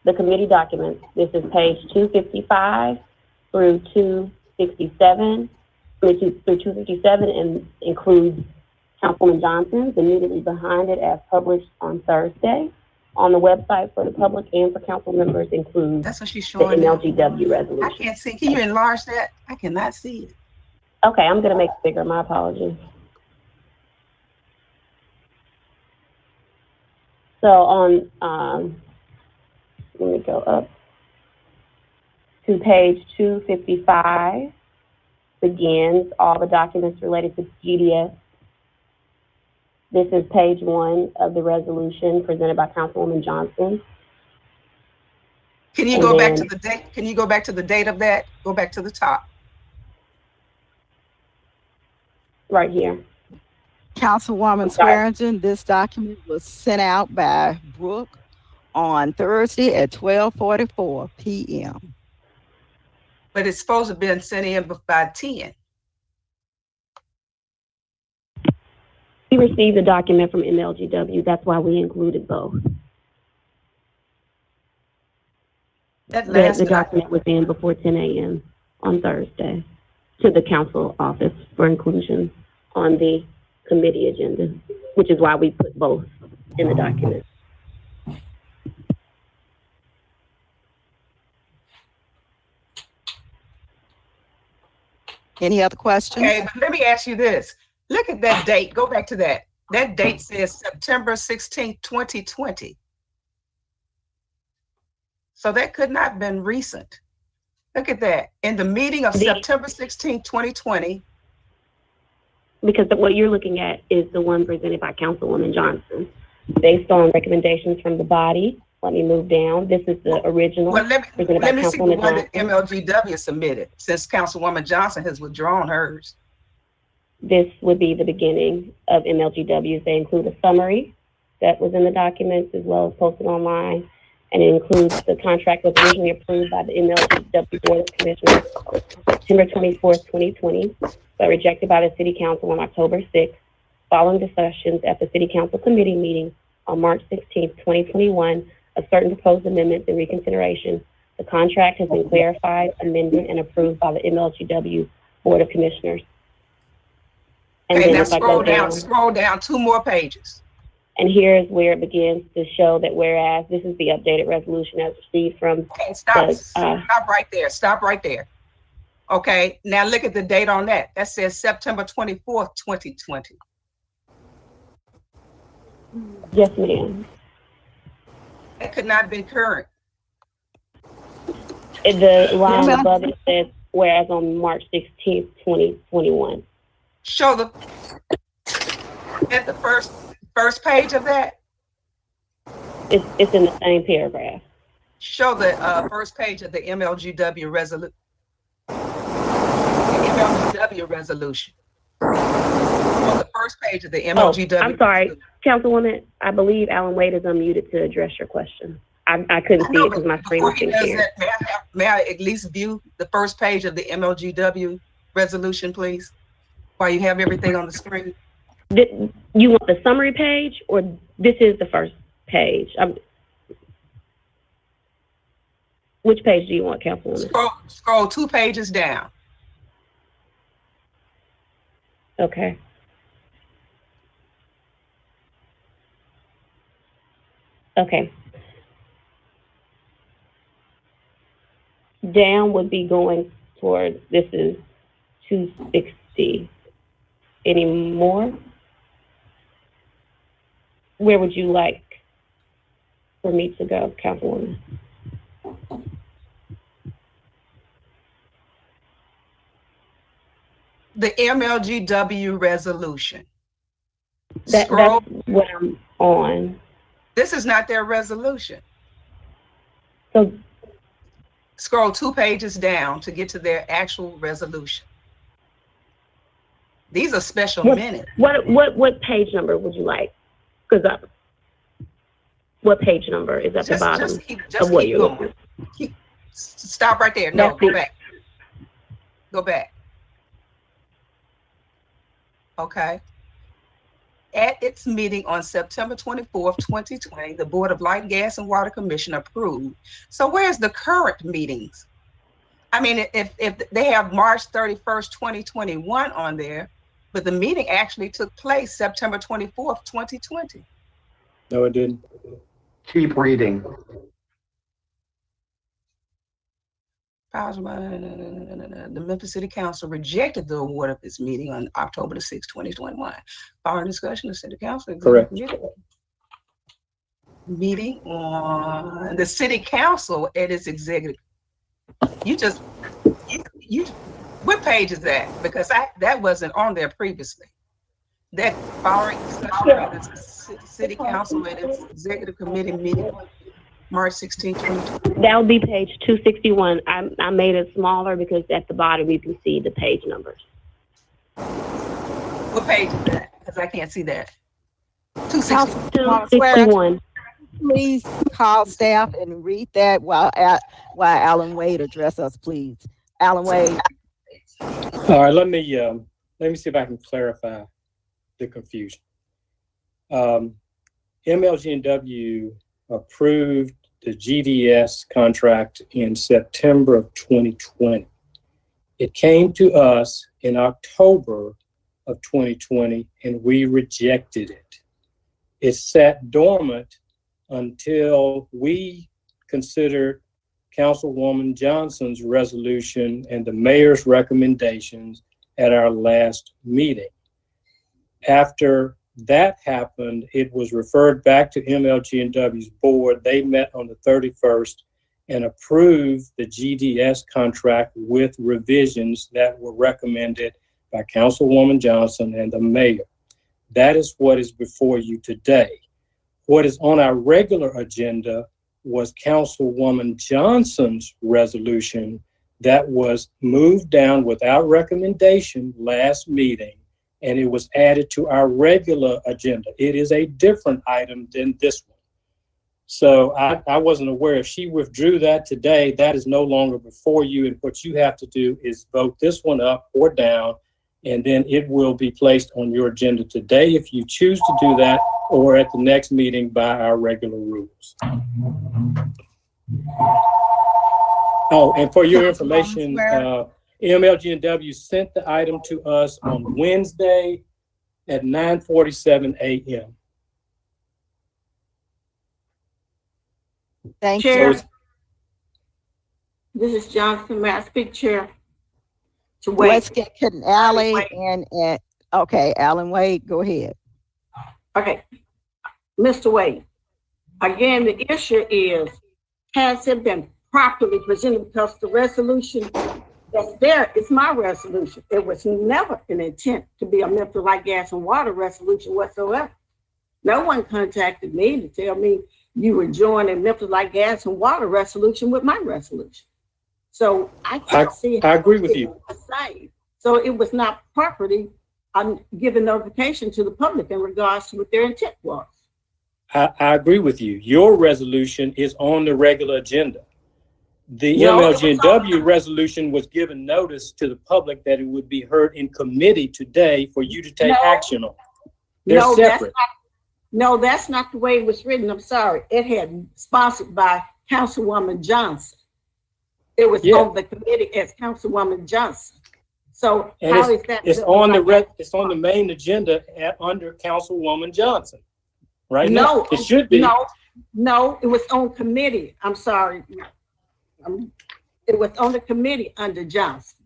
Speaker 20: The committee documents. This is page 255 through 267, through 257, and includes Councilwoman Johnson's immediately behind it as published on Thursday. On the website for the public and for council members includes
Speaker 1: That's what she's
Speaker 20: the
Speaker 1: showing.
Speaker 20: MLGW resolution.
Speaker 1: I can't see. Can you enlarge that? I cannot see it.
Speaker 20: Okay, I'm going to make it bigger. My apologies. So on, let me go up to page 255, begins all the documents related to GDS. This is page 1 of the resolution presented by Councilwoman Johnson.
Speaker 1: Can you go back to the date? Can you go back to the date of that? Go back to the top.
Speaker 20: Right here.
Speaker 15: Councilwoman Swearingen, this document was sent out by Brooke on Thursday at 12:44 p.m.
Speaker 1: But it's supposed to have been sent in by 10.
Speaker 20: We received a document from MLGW. That's why we included both. The document was in before 10 a.m. on Thursday to the council office for inclusion on the committee agenda, which is why we put both in the document.
Speaker 15: Any other questions?
Speaker 1: Okay, but let me ask you this. Look at that date. Go back to that. That date says September 16th, 2020. So that could not have been recent. Look at that. In the meeting of September 16th, 2020.
Speaker 20: Because what you're looking at is the one presented by Councilwoman Johnson. Based on recommendations from the body, let me move down. This is the original.
Speaker 1: Well, let me see the
Speaker 20: Councilwoman
Speaker 1: one that
Speaker 20: Johnson.
Speaker 1: MLGW submitted, since Councilwoman Johnson has withdrawn hers.
Speaker 20: This would be the beginning of MLGWs. They include a summary that was in the documents as well as posted online. And it includes the contract that was originally approved by the MLGW Board of Commissioners September 24th, 2020, but rejected by the City Council on October 6th, following discussions at the City Council Committee meeting on March 16th, 2021, of certain proposed amendments and reconsideration. The contract has been clarified, amended, and approved by the MLGW Board of Commissioners. And
Speaker 1: Okay,
Speaker 20: then
Speaker 1: now
Speaker 20: if I go
Speaker 1: scroll down 2 more pages.
Speaker 20: And here's where it begins to show that whereas this is the updated resolution as received from.
Speaker 1: Okay, stop right there. Stop right there. Okay, now look at the date on that. That says September 24th, 2020.
Speaker 20: Yes, ma'am.
Speaker 1: That could not be current.
Speaker 20: The line above it says, whereas on March 16th, 2021.
Speaker 1: Show at the first page of that.
Speaker 20: It's in the same paragraph.
Speaker 1: Show the first page of the MLGW resolution. MLGW resolution. On the first page of the MLGW.
Speaker 20: I'm sorry, Councilwoman. I believe Alan Wade is unmuted to address your question. I couldn't see it because my screen was being shared.
Speaker 1: May I at least view the first page of the MLGW resolution, please? While you have everything on the screen.
Speaker 20: You want the summary page, or this is the first page? Which page do you want, Councilwoman?
Speaker 1: Scroll 2 pages down.
Speaker 20: Okay. Okay. Down would be going toward, this is 260. Any more? Where would you like for me to go, Councilwoman?
Speaker 1: The MLGW resolution.
Speaker 20: That's what I'm on.
Speaker 1: This is not their resolution.
Speaker 20: So
Speaker 1: scroll 2 pages down to get to their actual resolution. These are special minutes.
Speaker 20: What page number would you like? Because what page number is at the bottom of what you're looking at?
Speaker 1: Stop right there. No, go back. Go back. Okay. At its meeting on September 24th, 2020, the Board of Light, Gas, and Water Commission approved. So where's the current meetings? I mean, if they have March 31st, 2021 on there, but the meeting actually took place September 24th, 2020.
Speaker 16: No, it didn't.
Speaker 13: Keep reading.
Speaker 1: The Memphis City Council rejected the award of this meeting on October the 6th, 2021. Following discussion, the City Council
Speaker 16: correct.
Speaker 1: Meeting on the City Council at its executive. You what page is that? Because that wasn't on there previously. That following discussion of the City Council at its executive committee meeting March 16, 2020.
Speaker 20: That would be page 261. I made it smaller because at the bottom you can see the page numbers.
Speaker 1: What page is that? Because I can't see that.
Speaker 20: 261.
Speaker 15: Please call staff and read that while Alan Wade address us, please. Alan Wade.
Speaker 16: All right, let me see if I can clarify the confusion. MLGW approved the GDS contract in September of 2020. It came to us in October of 2020 and we rejected it. It sat dormant until we considered Councilwoman Johnson's resolution and the mayor's recommendations at our last meeting. After that happened, it was referred back to MLGW's board. They met on the 31st and approved the GDS contract with revisions that were recommended by Councilwoman Johnson and the mayor. That is what is before you today. What is on our regular agenda was Councilwoman Johnson's resolution that was moved down without recommendation last meeting, and it was added to our regular agenda. It is a different item than this one. So I wasn't aware. If she withdrew that today, that is no longer before you, and what you have to do is vote this one up or down, and then it will be placed on your agenda today if you choose to do that, or at the next meeting by our regular rules. Oh, and for your information, MLGW sent the item to us on Wednesday at 9:47 a.m.
Speaker 12: Thank you. This is Johnson. May I speak, Chair? To Wade.
Speaker 15: Let's get Alan and okay, Alan Wade, go ahead.
Speaker 12: Okay, Mr. Wade. Again, the issue is, has it been properly presented? Because the resolution that's there is my resolution. It was never an intent to be a Memphis Light, Gas, and Water resolution whatsoever. No one contacted me to tell me you were joining Memphis Light, Gas, and Water resolution with my resolution. So I can't see how
Speaker 16: I agree with you.
Speaker 12: So it was not properly given notification to the public in regards to what their intent was.
Speaker 16: I agree with you. Your resolution is on the regular agenda. The
Speaker 12: No,
Speaker 16: MLGW resolution was given notice to the public that it would be heard in committee today for you to take action on. They're separate.
Speaker 12: That's not the way it was written. I'm sorry. It had sponsored by Councilwoman Johnson. It was on the committee as Councilwoman Johnson. So
Speaker 16: and
Speaker 12: how is that?
Speaker 16: It's on the main agenda under Councilwoman Johnson. Right now, it should be.
Speaker 12: No, it was on committee. I'm sorry. It was on the committee under Johnson.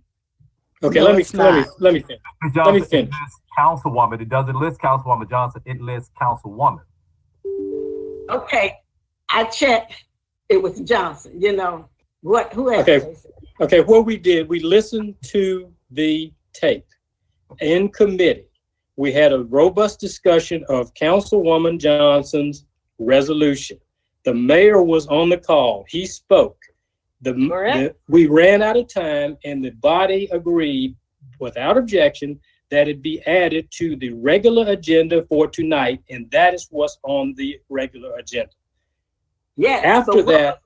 Speaker 16: Okay, let me finish. Let me finish.
Speaker 5: It lists Councilwoman. It doesn't list Councilwoman Johnson. It lists Councilwoman.
Speaker 12: Okay, I checked. It was Johnson. You know what? Who else?
Speaker 16: Okay. What we did, we listened to the tape in committee. We had a robust discussion of Councilwoman Johnson's resolution. The mayor was on the call. He spoke. We ran out of time, and the body agreed without objection that it be added to the regular agenda for tonight, and that is what's on the regular agenda.
Speaker 12: Yeah.
Speaker 16: After that,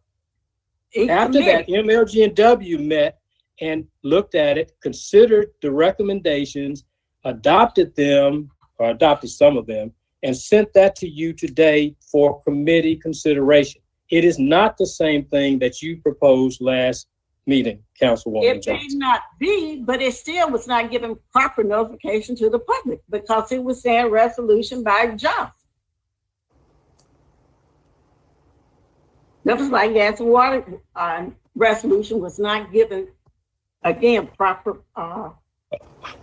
Speaker 16: MLGW met and looked at it, considered the recommendations, adopted them, or adopted some of them, and sent that to you today for committee consideration. It is not the same thing that you proposed last meeting, Councilwoman Johnson.
Speaker 12: It may not be, but it still was not given proper notification to the public because it was a resolution by Johnson. Memphis Light, Gas, and Water resolution was not given, again, proper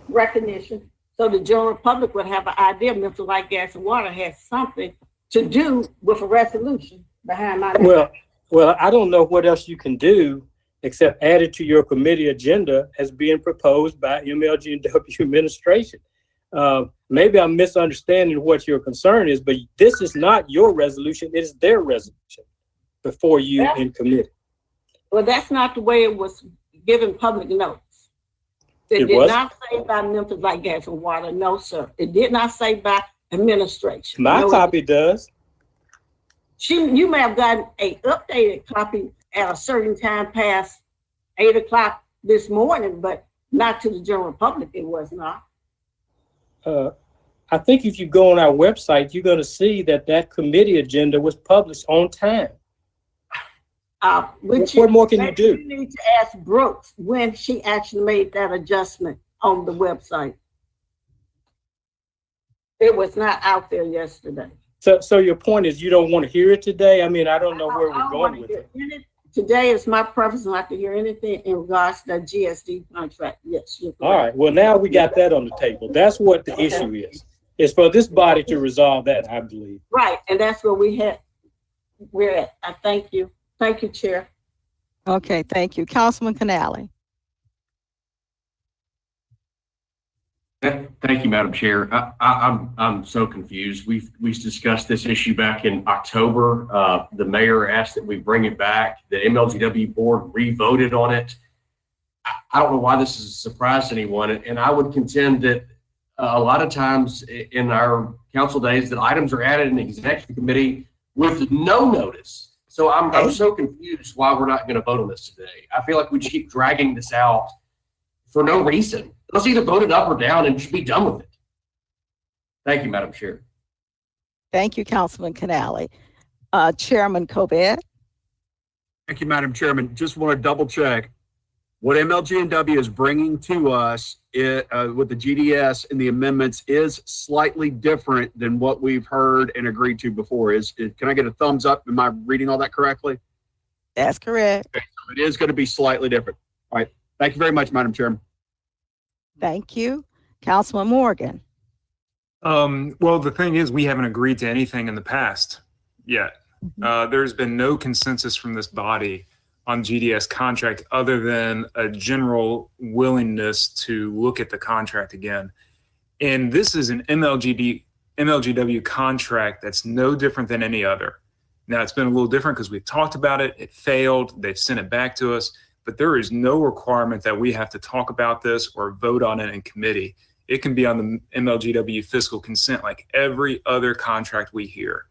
Speaker 12: recognition. So the general public would have an idea Memphis Light, Gas, and Water has something to do with a resolution behind my name.
Speaker 16: Well, I don't know what else you can do except add it to your committee agenda as being proposed by MLGW administration. Maybe I'm misunderstanding what your concern is, but this is not your resolution. It is their resolution before you in committee.
Speaker 12: Well, that's not the way it was given public notice. It did not say by Memphis Light, Gas, and Water. No, sir. It did not say by administration.
Speaker 16: My copy does.
Speaker 12: You may have gotten an updated copy at a certain time past 8 o'clock this morning, but not to the general public. It was not.
Speaker 16: I think if you go on our website, you're going to see that committee agenda was published on time. What more can you do?
Speaker 12: You need to ask Brooks when she actually made that adjustment on the website. It was not out there yesterday.
Speaker 16: So your point is you don't want to hear it today? I mean, I don't know where we're going with it.
Speaker 12: Today is my preference not to hear anything in regards to the GSD contract. Yes.
Speaker 16: All right. Well, now we got that on the table. That's what the issue is. It's for this body to resolve that, I believe.
Speaker 12: Right. And that's where we're at. I thank you. Thank you, Chair.
Speaker 15: Okay, thank you. Councilman Canale.
Speaker 18: Thank you, Madam Chair. I'm so confused. We discussed this issue back in October. The mayor asked that we bring it back. The MLGW board re-voted on it. I don't know why this is a surprise to anyone. And I would contend that a lot of times in our council days that items are added in the executive committee with no notice. So I'm so confused why we're not going to vote on this today. I feel like we just keep dragging this out for no reason. Let's either vote it up or down and just be done with it. Thank you, Madam Chair.
Speaker 15: Thank you, Councilman Canale. Chairman Corbett.
Speaker 3: Thank you, Madam Chairman. Just want to double check. What MLGW is bringing to us with the GDS and the amendments is slightly different than what we've heard and agreed to before. Can I get a thumbs up? Am I reading all that correctly?
Speaker 15: That's correct.
Speaker 3: Okay, so it is going to be slightly different. All right. Thank you very much, Madam Chairman.
Speaker 15: Thank you. Councilman Morgan.
Speaker 6: Well, the thing is, we haven't agreed to anything in the past yet. There's been no consensus from this body on GDS contract other than a general willingness to look at the contract again. And this is an MLGW contract that's no different than any other. Now, it's been a little different because we've talked about it. It failed. They've sent it back to us. but there is no requirement that we have to talk about this or vote on it in committee. It can be on the MLGW fiscal consent like every other contract we hear.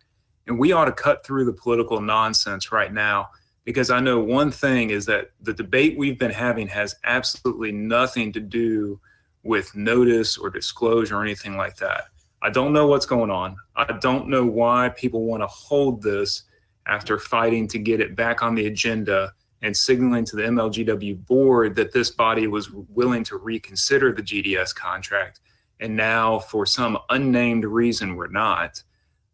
Speaker 6: And we ought to cut through the political nonsense right now, because I know one thing is that the debate we've been having has absolutely nothing to do with notice or disclosure or anything like that. I don't know what's going on. I don't know why people want to hold this after fighting to get it back on the agenda and signaling to the MLGW board that this body was willing to reconsider the GDS contract. And now for some unnamed reason, we're not.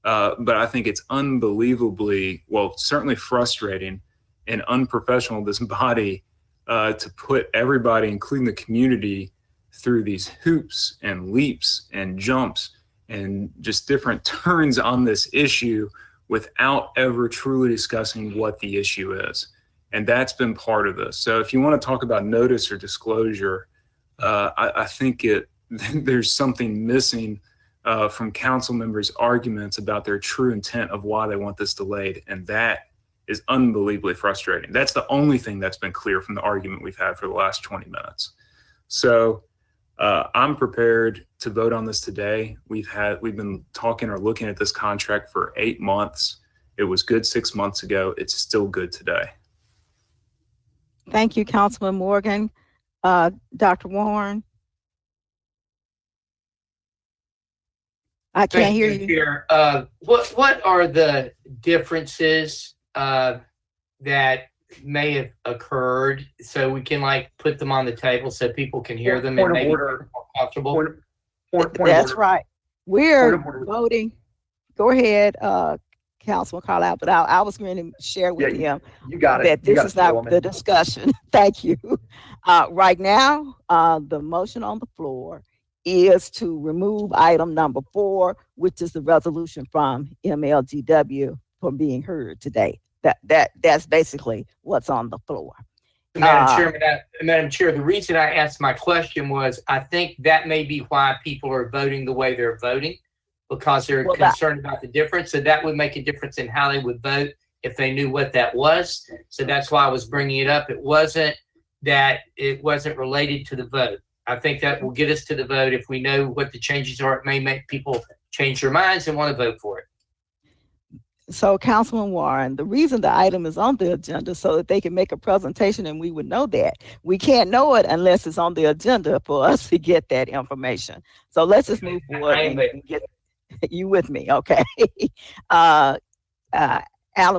Speaker 6: But I think it's unbelievably, well, certainly frustrating and unprofessional of this body to put everybody, including the community, through these hoops and leaps and jumps and just different turns on this issue without ever truly discussing what the issue is. And that's been part of this. So if you want to talk about notice or disclosure, I think there's something missing from council members' arguments about their true intent of why they want this delayed. And that is unbelievably frustrating. That's the only thing that's been clear from the argument we've had for the last 20 minutes. So I'm prepared to vote on this today. We've been talking or looking at this contract for 8 months. It was good 6 months ago. It's still good today.
Speaker 15: Thank you, Councilman Morgan. Dr. Warren? I can't hear you.
Speaker 11: Chair. What are the differences that may have occurred, so we can like put them on the table so people can hear them and maybe more comfortable?
Speaker 15: That's right. We're voting. Go ahead, Councilman Carlisle, but I was going to share with him
Speaker 13: you got it.
Speaker 15: that this is not the discussion. Thank you. Right now, the motion on the floor is to remove item number 4, which is the resolution from MLGW from being heard today. That's basically what's on the floor.
Speaker 11: Madam Chair, the reason I asked my question was I think that may be why people are voting the way they're voting, because they're concerned about the difference. So that would make a difference in how they would vote if they knew what that was. So that's why I was bringing it up. It wasn't related to the vote. I think that will get us to the vote. If we know what the changes are, it may make people change their minds and want to vote for it.
Speaker 15: So, Councilman Warren, the reason the item is on the agenda so that they can make a presentation and we would know that. We can't know it unless it's on the agenda for us to get that information. So let's just move forward and get you with me, okay? Alan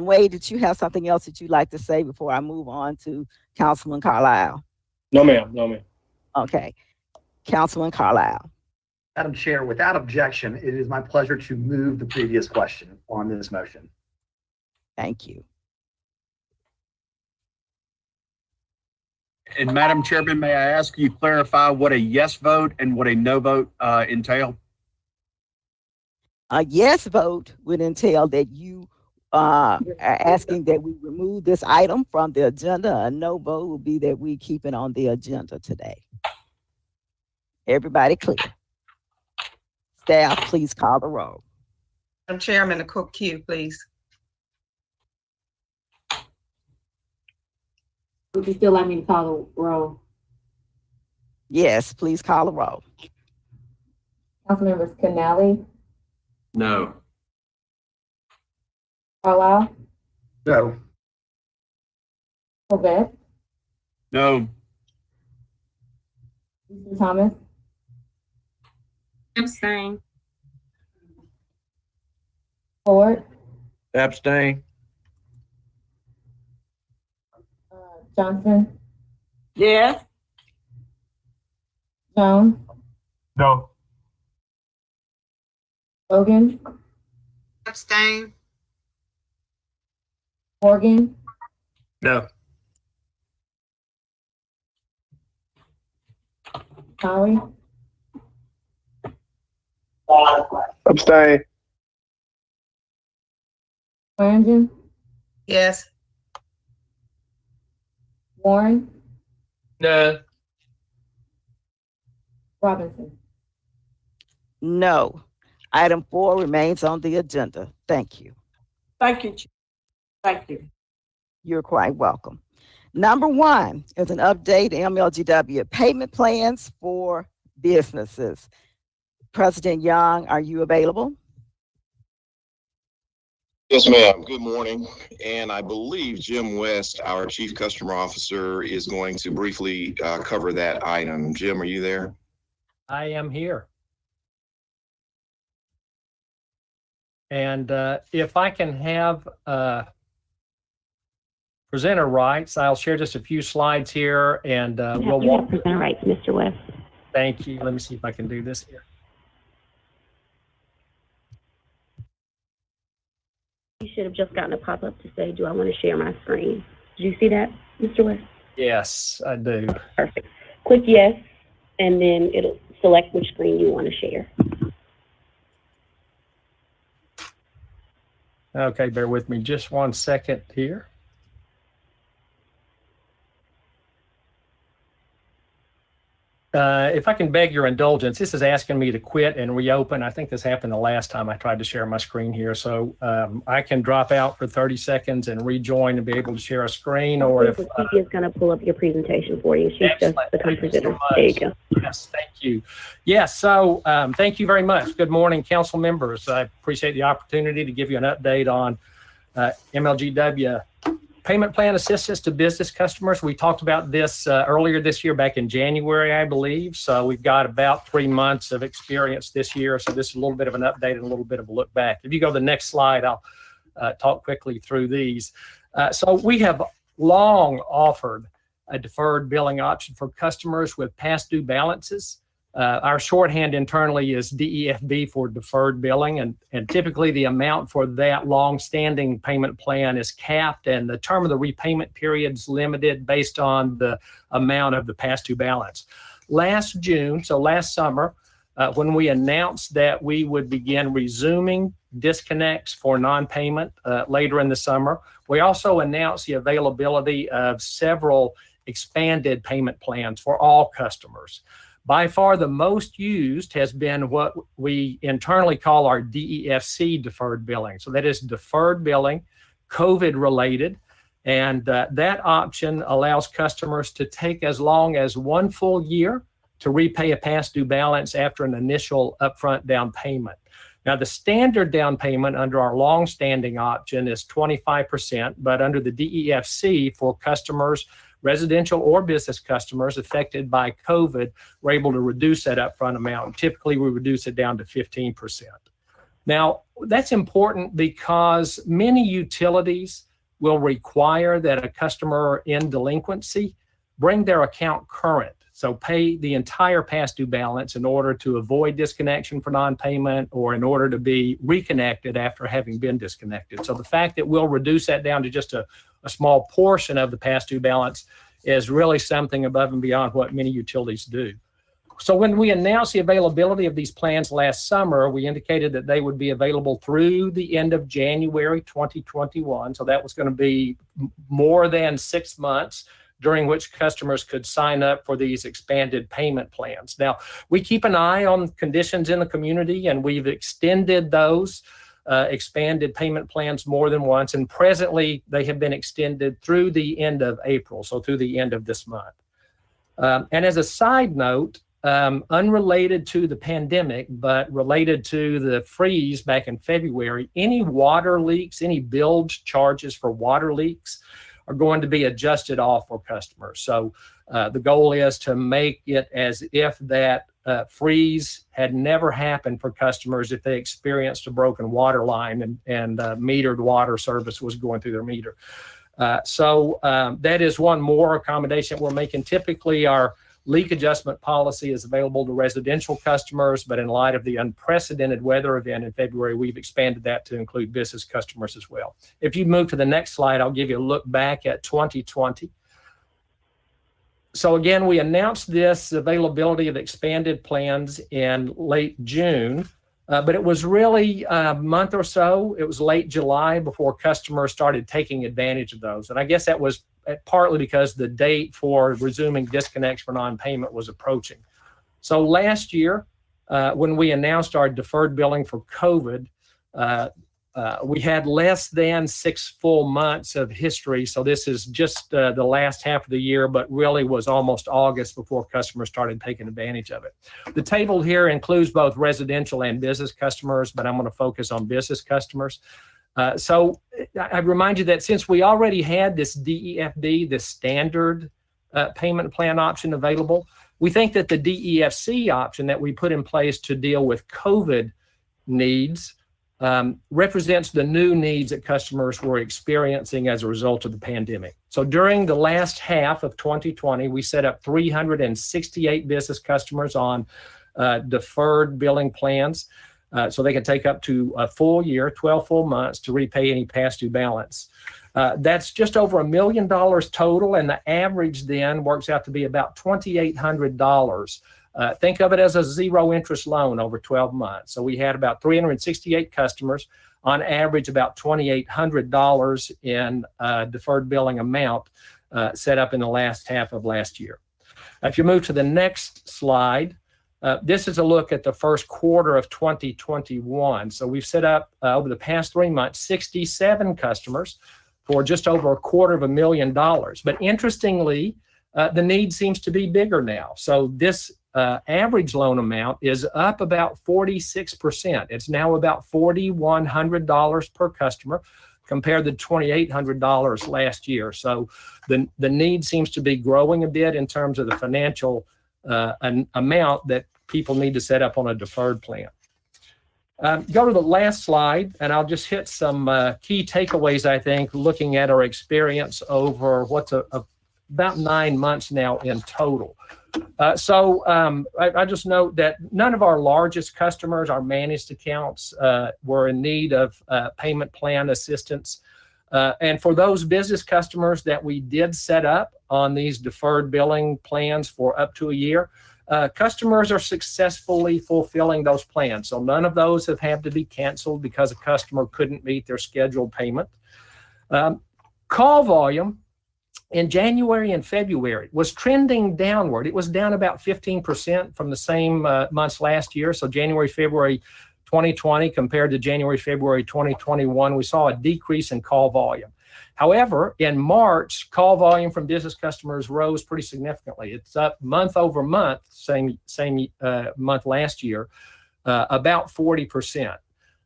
Speaker 15: Wade, did you have something else that you'd like to say before I move on to Councilman Carlisle?
Speaker 16: No, ma'am. No, ma'am.
Speaker 15: Okay. Councilman Carlisle.
Speaker 13: Madam Chair, without objection, it is my pleasure to move the previous question on this motion.
Speaker 15: Thank you.
Speaker 3: And Madam Chairman, may I ask you clarify what a yes vote and what a no vote entail?
Speaker 15: A yes vote would entail that you are asking that we remove this item from the agenda. A no vote will be that we keep it on the agenda today. Everybody clear? Staff, please call the roll.
Speaker 1: Madam Chairman, the cook queue, please.
Speaker 14: Would you still like me to call the roll?
Speaker 15: Yes, please call the roll.
Speaker 14: Councilmembers Canali,
Speaker 18: No.
Speaker 14: Carlisle,
Speaker 13: No.
Speaker 14: Covet,
Speaker 3: No.
Speaker 14: Mr. Thomas,
Speaker 17: Abstain.
Speaker 14: Ford,
Speaker 8: Abstain.
Speaker 14: Johnson,
Speaker 12: Yes.
Speaker 14: Jones,
Speaker 5: No.
Speaker 14: Logan,
Speaker 7: Abstain.
Speaker 14: Morgan,
Speaker 6: No.
Speaker 14: Holly,
Speaker 9: Abstain.
Speaker 14: Swearingen,
Speaker 1: Yes.
Speaker 14: Warren,
Speaker 11: No.
Speaker 14: Robinson.
Speaker 15: No. Item 4 remains on the agenda. Thank you.
Speaker 12: Thank you. Thank you.
Speaker 15: You're quite welcome. Number one is an update MLGW payment plans for businesses. President Young, are you available?
Speaker 19: Yes, ma'am. Good morning. And I believe Jim West, our Chief Customer Officer, is going to briefly cover that item. Jim, are you there?
Speaker 21: I am here. And if I can have presenter rights, I'll share just a few slides here and we'll walk.
Speaker 20: Presenter rights, Mr. West.
Speaker 21: Thank you. Let me see if I can do this here.
Speaker 20: You should have just gotten a pop-up to say, do I want to share my screen? Did you see that, Mr. West?
Speaker 21: Yes, I do.
Speaker 20: Perfect. Click yes, and then it'll select which screen you want to share.
Speaker 21: Okay, bear with me just 1 second here. If I can beg your indulgence, this is asking me to quit and reopen. I think this happened the last time I tried to share my screen here. So I can drop out for 30 seconds and rejoin and be able to share a screen, or if
Speaker 20: Kiki is going to pull up your presentation for you. She's just become presenter. There you go.
Speaker 21: Yes, thank you. Yes, so thank you very much. Good morning, council members. I appreciate the opportunity to give you an update on MLGW payment plan assistance to business customers. We talked about this earlier this year, back in January, I believe. So we've got about 3 months of experience this year. So this is a little bit of an update and a little bit of a look back. If you go to the next slide, I'll talk quickly through these. So we have long offered a deferred billing option for customers with past due balances. Our shorthand internally is DEFB for deferred billing, and typically the amount for that long-standing payment plan is capped, and the term of the repayment period is limited based on the amount of the past due balance. Last June, so last summer, when we announced that we would begin resuming disconnects for non-payment later in the summer, we also announced the availability of several expanded payment plans for all customers. By far, the most used has been what we internally call our DEFC deferred billing. So that is deferred billing, COVID related, and that option allows customers to take as long as 1 full year to repay a past due balance after an initial upfront down payment. Now, the standard down payment under our long-standing option is 25%, but under the DEFC for customers, residential or business customers affected by COVID, we're able to reduce that upfront amount. Typically, we reduce it down to 15%. Now, that's important because many utilities will require that a customer in delinquency bring their account current. So pay the entire past due balance in order to avoid disconnection for non-payment or in order to be reconnected after having been disconnected. So the fact that we'll reduce that down to just a small portion of the past due balance is really something above and beyond what many utilities do. So when we announced the availability of these plans last summer, we indicated that they would be available through the end of January 2021. So that was going to be more than 6 months during which customers could sign up for these expanded payment plans. Now, we keep an eye on conditions in the community, and we've extended those expanded payment plans more than once, and presently they have been extended through the end of April, so through the end of this month. And as a side note, unrelated to the pandemic, but related to the freeze back in February, any water leaks, any billed charges for water leaks are going to be adjusted off for customers. So the goal is to make it as if that freeze had never happened for customers if they experienced a broken water line and metered water service was going through their meter. So that is one more accommodation we're making. Typically, our leak adjustment policy is available to residential customers, but in light of the unprecedented weather event in February, we've expanded that to include business customers as well. If you move to the next slide, I'll give you a look back at 2020. So again, we announced this availability of expanded plans in late June, but it was really a month or so. It was late July before customers started taking advantage of those. And I guess that was partly because the date for resuming disconnects for non-payment was approaching. So last year, when we announced our deferred billing for COVID, We had less than 6 full months of history. So this is just the last half of the year, but really was almost August before customers started taking advantage of it. The table here includes both residential and business customers, but I'm going to focus on business customers. So I remind you that since we already had this DEFB, this standard payment plan option available, we think that the DEFC option that we put in place to deal with COVID needs represents the new needs that customers were experiencing as a result of the pandemic. So during the last half of 2020, we set up 368 business customers on deferred billing plans. So they can take up to a full year, 12 full months to repay any past due balance. That's just over $1 million total, and the average then works out to be about $2,800. Think of it as a zero interest loan over 12 months. So we had about 368 customers, on average about $2,800 in deferred billing amount set up in the last half of last year. If you move to the next slide, this is a look at the first quarter of 2021. So we've set up over the past 3 months, 67 customers for just over $250,000. But interestingly, the need seems to be bigger now. So this average loan amount is up about 46%. It's now about $4,100 per customer compared to $2,800 last year. So the need seems to be growing a bit in terms of the financial amount that people need to set up on a deferred plan. Go to the last slide, and I'll just hit some key takeaways, I think, looking at our experience over what's about 9 months now in total. I just note that none of our largest customers, our managed accounts, were in need of payment plan assistance. And for those business customers that we did set up on these deferred billing plans for up to a year, customers are successfully fulfilling those plans. So none of those have had to be canceled because a customer couldn't meet their scheduled payment. Call volume in January and February was trending downward. It was down about 15% from the same months last year. So January, February 2020 compared to January, February 2021, we saw a decrease in call volume. However, in March, call volume from business customers rose pretty significantly. It's up month over month, same month last year, about 40%.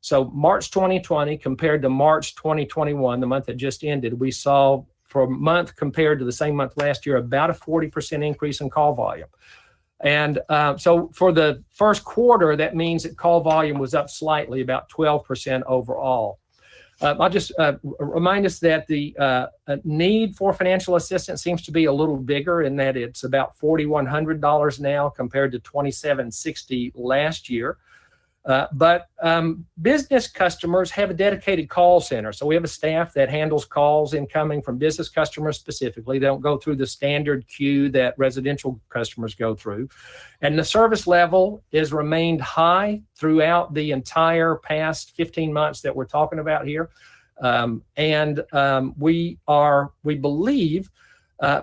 Speaker 21: So March 2020 compared to March 2021, the month that just ended, we saw for a month compared to the same month last year, about a 40% increase in call volume. And so for the first quarter, that means that call volume was up slightly, about 12% overall. I'll just remind us that the need for financial assistance seems to be a little bigger in that it's about $4,100 now compared to $2,760 last year. But business customers have a dedicated call center. So we have a staff that handles calls incoming from business customers specifically. They don't go through the standard queue that residential customers go through. And the service level has remained high throughout the entire past 15 months that we're talking about here. We believe,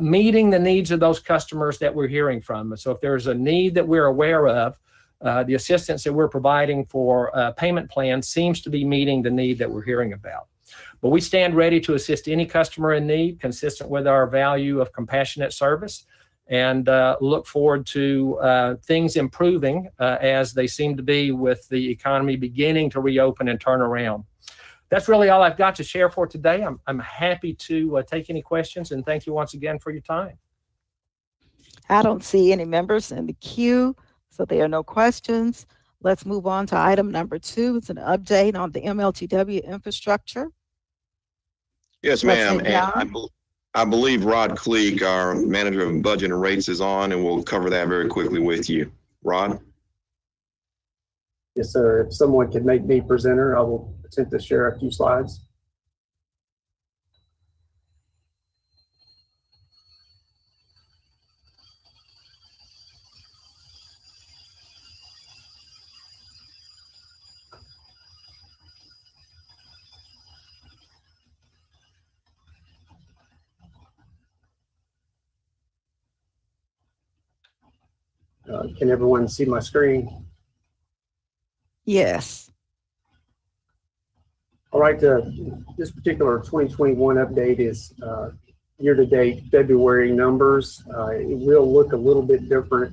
Speaker 21: meeting the needs of those customers that we're hearing from. So if there's a need that we're aware of, the assistance that we're providing for payment plans seems to be meeting the need that we're hearing about. But we stand ready to assist any customer in need, consistent with our value of compassionate service, and look forward to things improving as they seem to be with the economy beginning to reopen and turn around. That's really all I've got to share for today. I'm happy to take any questions, and thank you once again for your time.
Speaker 15: I don't see any members in the queue, so there are no questions. Let's move on to item number 2. It's an update on the MLGW infrastructure.
Speaker 19: Yes, ma'am. And I believe Rod Cleek, our manager of budget and rates, is on, and we'll cover that very quickly with you. Rod?
Speaker 4: Yes, sir. If someone could make me presenter, I will attempt to share a few slides. Can everyone see my screen?
Speaker 15: Yes.
Speaker 4: All right, this particular 2021 update is year-to-date February numbers. It will look a little bit different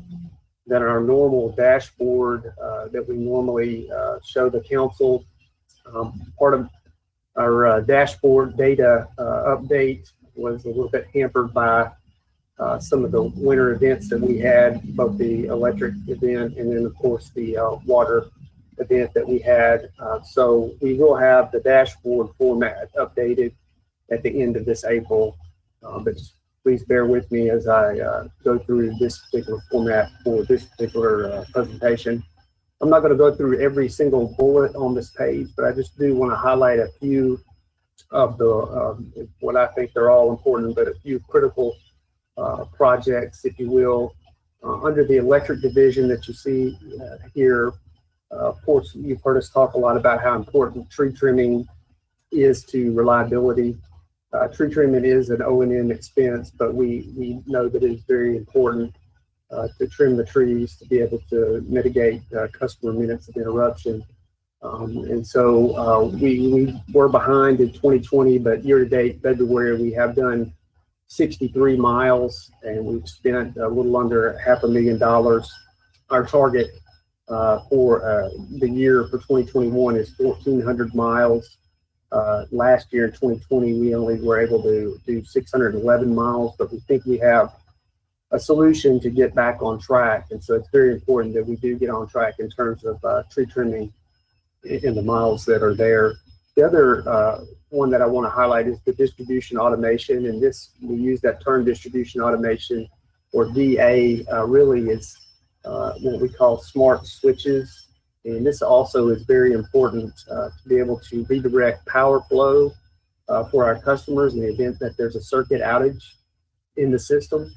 Speaker 4: than our normal dashboard that we normally show the council. Part of our dashboard data update was a little bit hampered by some of the winter events that we had, both the electric event and then of course the water event that we had. So we will have the dashboard format updated at the end of this April, but just please bear with me as I go through this particular format for this particular presentation. I'm not going to go through every single bullet on this page, but I just do want to highlight a few of the, what I think they're all important, but a few critical projects, if you will. Under the electric division that you see here, of course, you've heard us talk a lot about how important tree trimming is to reliability. Tree trimming is an O&M expense, but we know that it is very important to trim the trees to be able to mitigate customer minutes of interruption. And so we were behind in 2020, but year-to-date February, we have done 63 miles and we've spent a little under $500,000. Our target for the year for 2021 is 1,400 miles. Last year in 2020, we only were able to do 611 miles, but we think we have a solution to get back on track. And so it's very important that we do get on track in terms of tree trimming in the miles that are there. The other one that I want to highlight is the distribution automation. And this, we use that term distribution automation, or DA, really is what we call smart switches. And this also is very important to be able to redirect power flow for our customers in the event that there's a circuit outage in the system.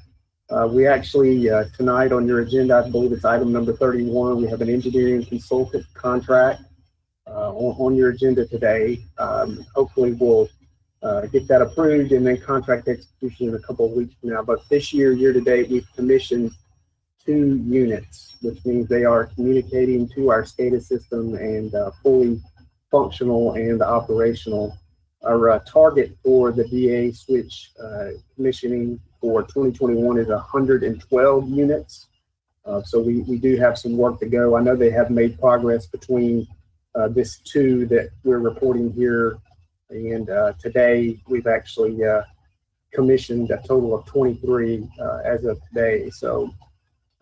Speaker 4: We actually, tonight on your agenda, I believe it's item number 31, we have an engineering consultant contract on your agenda today. Hopefully we'll get that approved and then contract execution in a couple of weeks from now. But this year, year to date, we've commissioned 2 units, which means they are communicating to our SCADA system and fully functional and operational. Our target for the DA switch commissioning for 2021 is 112 units. So we do have some work to go. I know they have made progress between this 2 that we're reporting here, and today we've actually commissioned a total of 23 as of today. So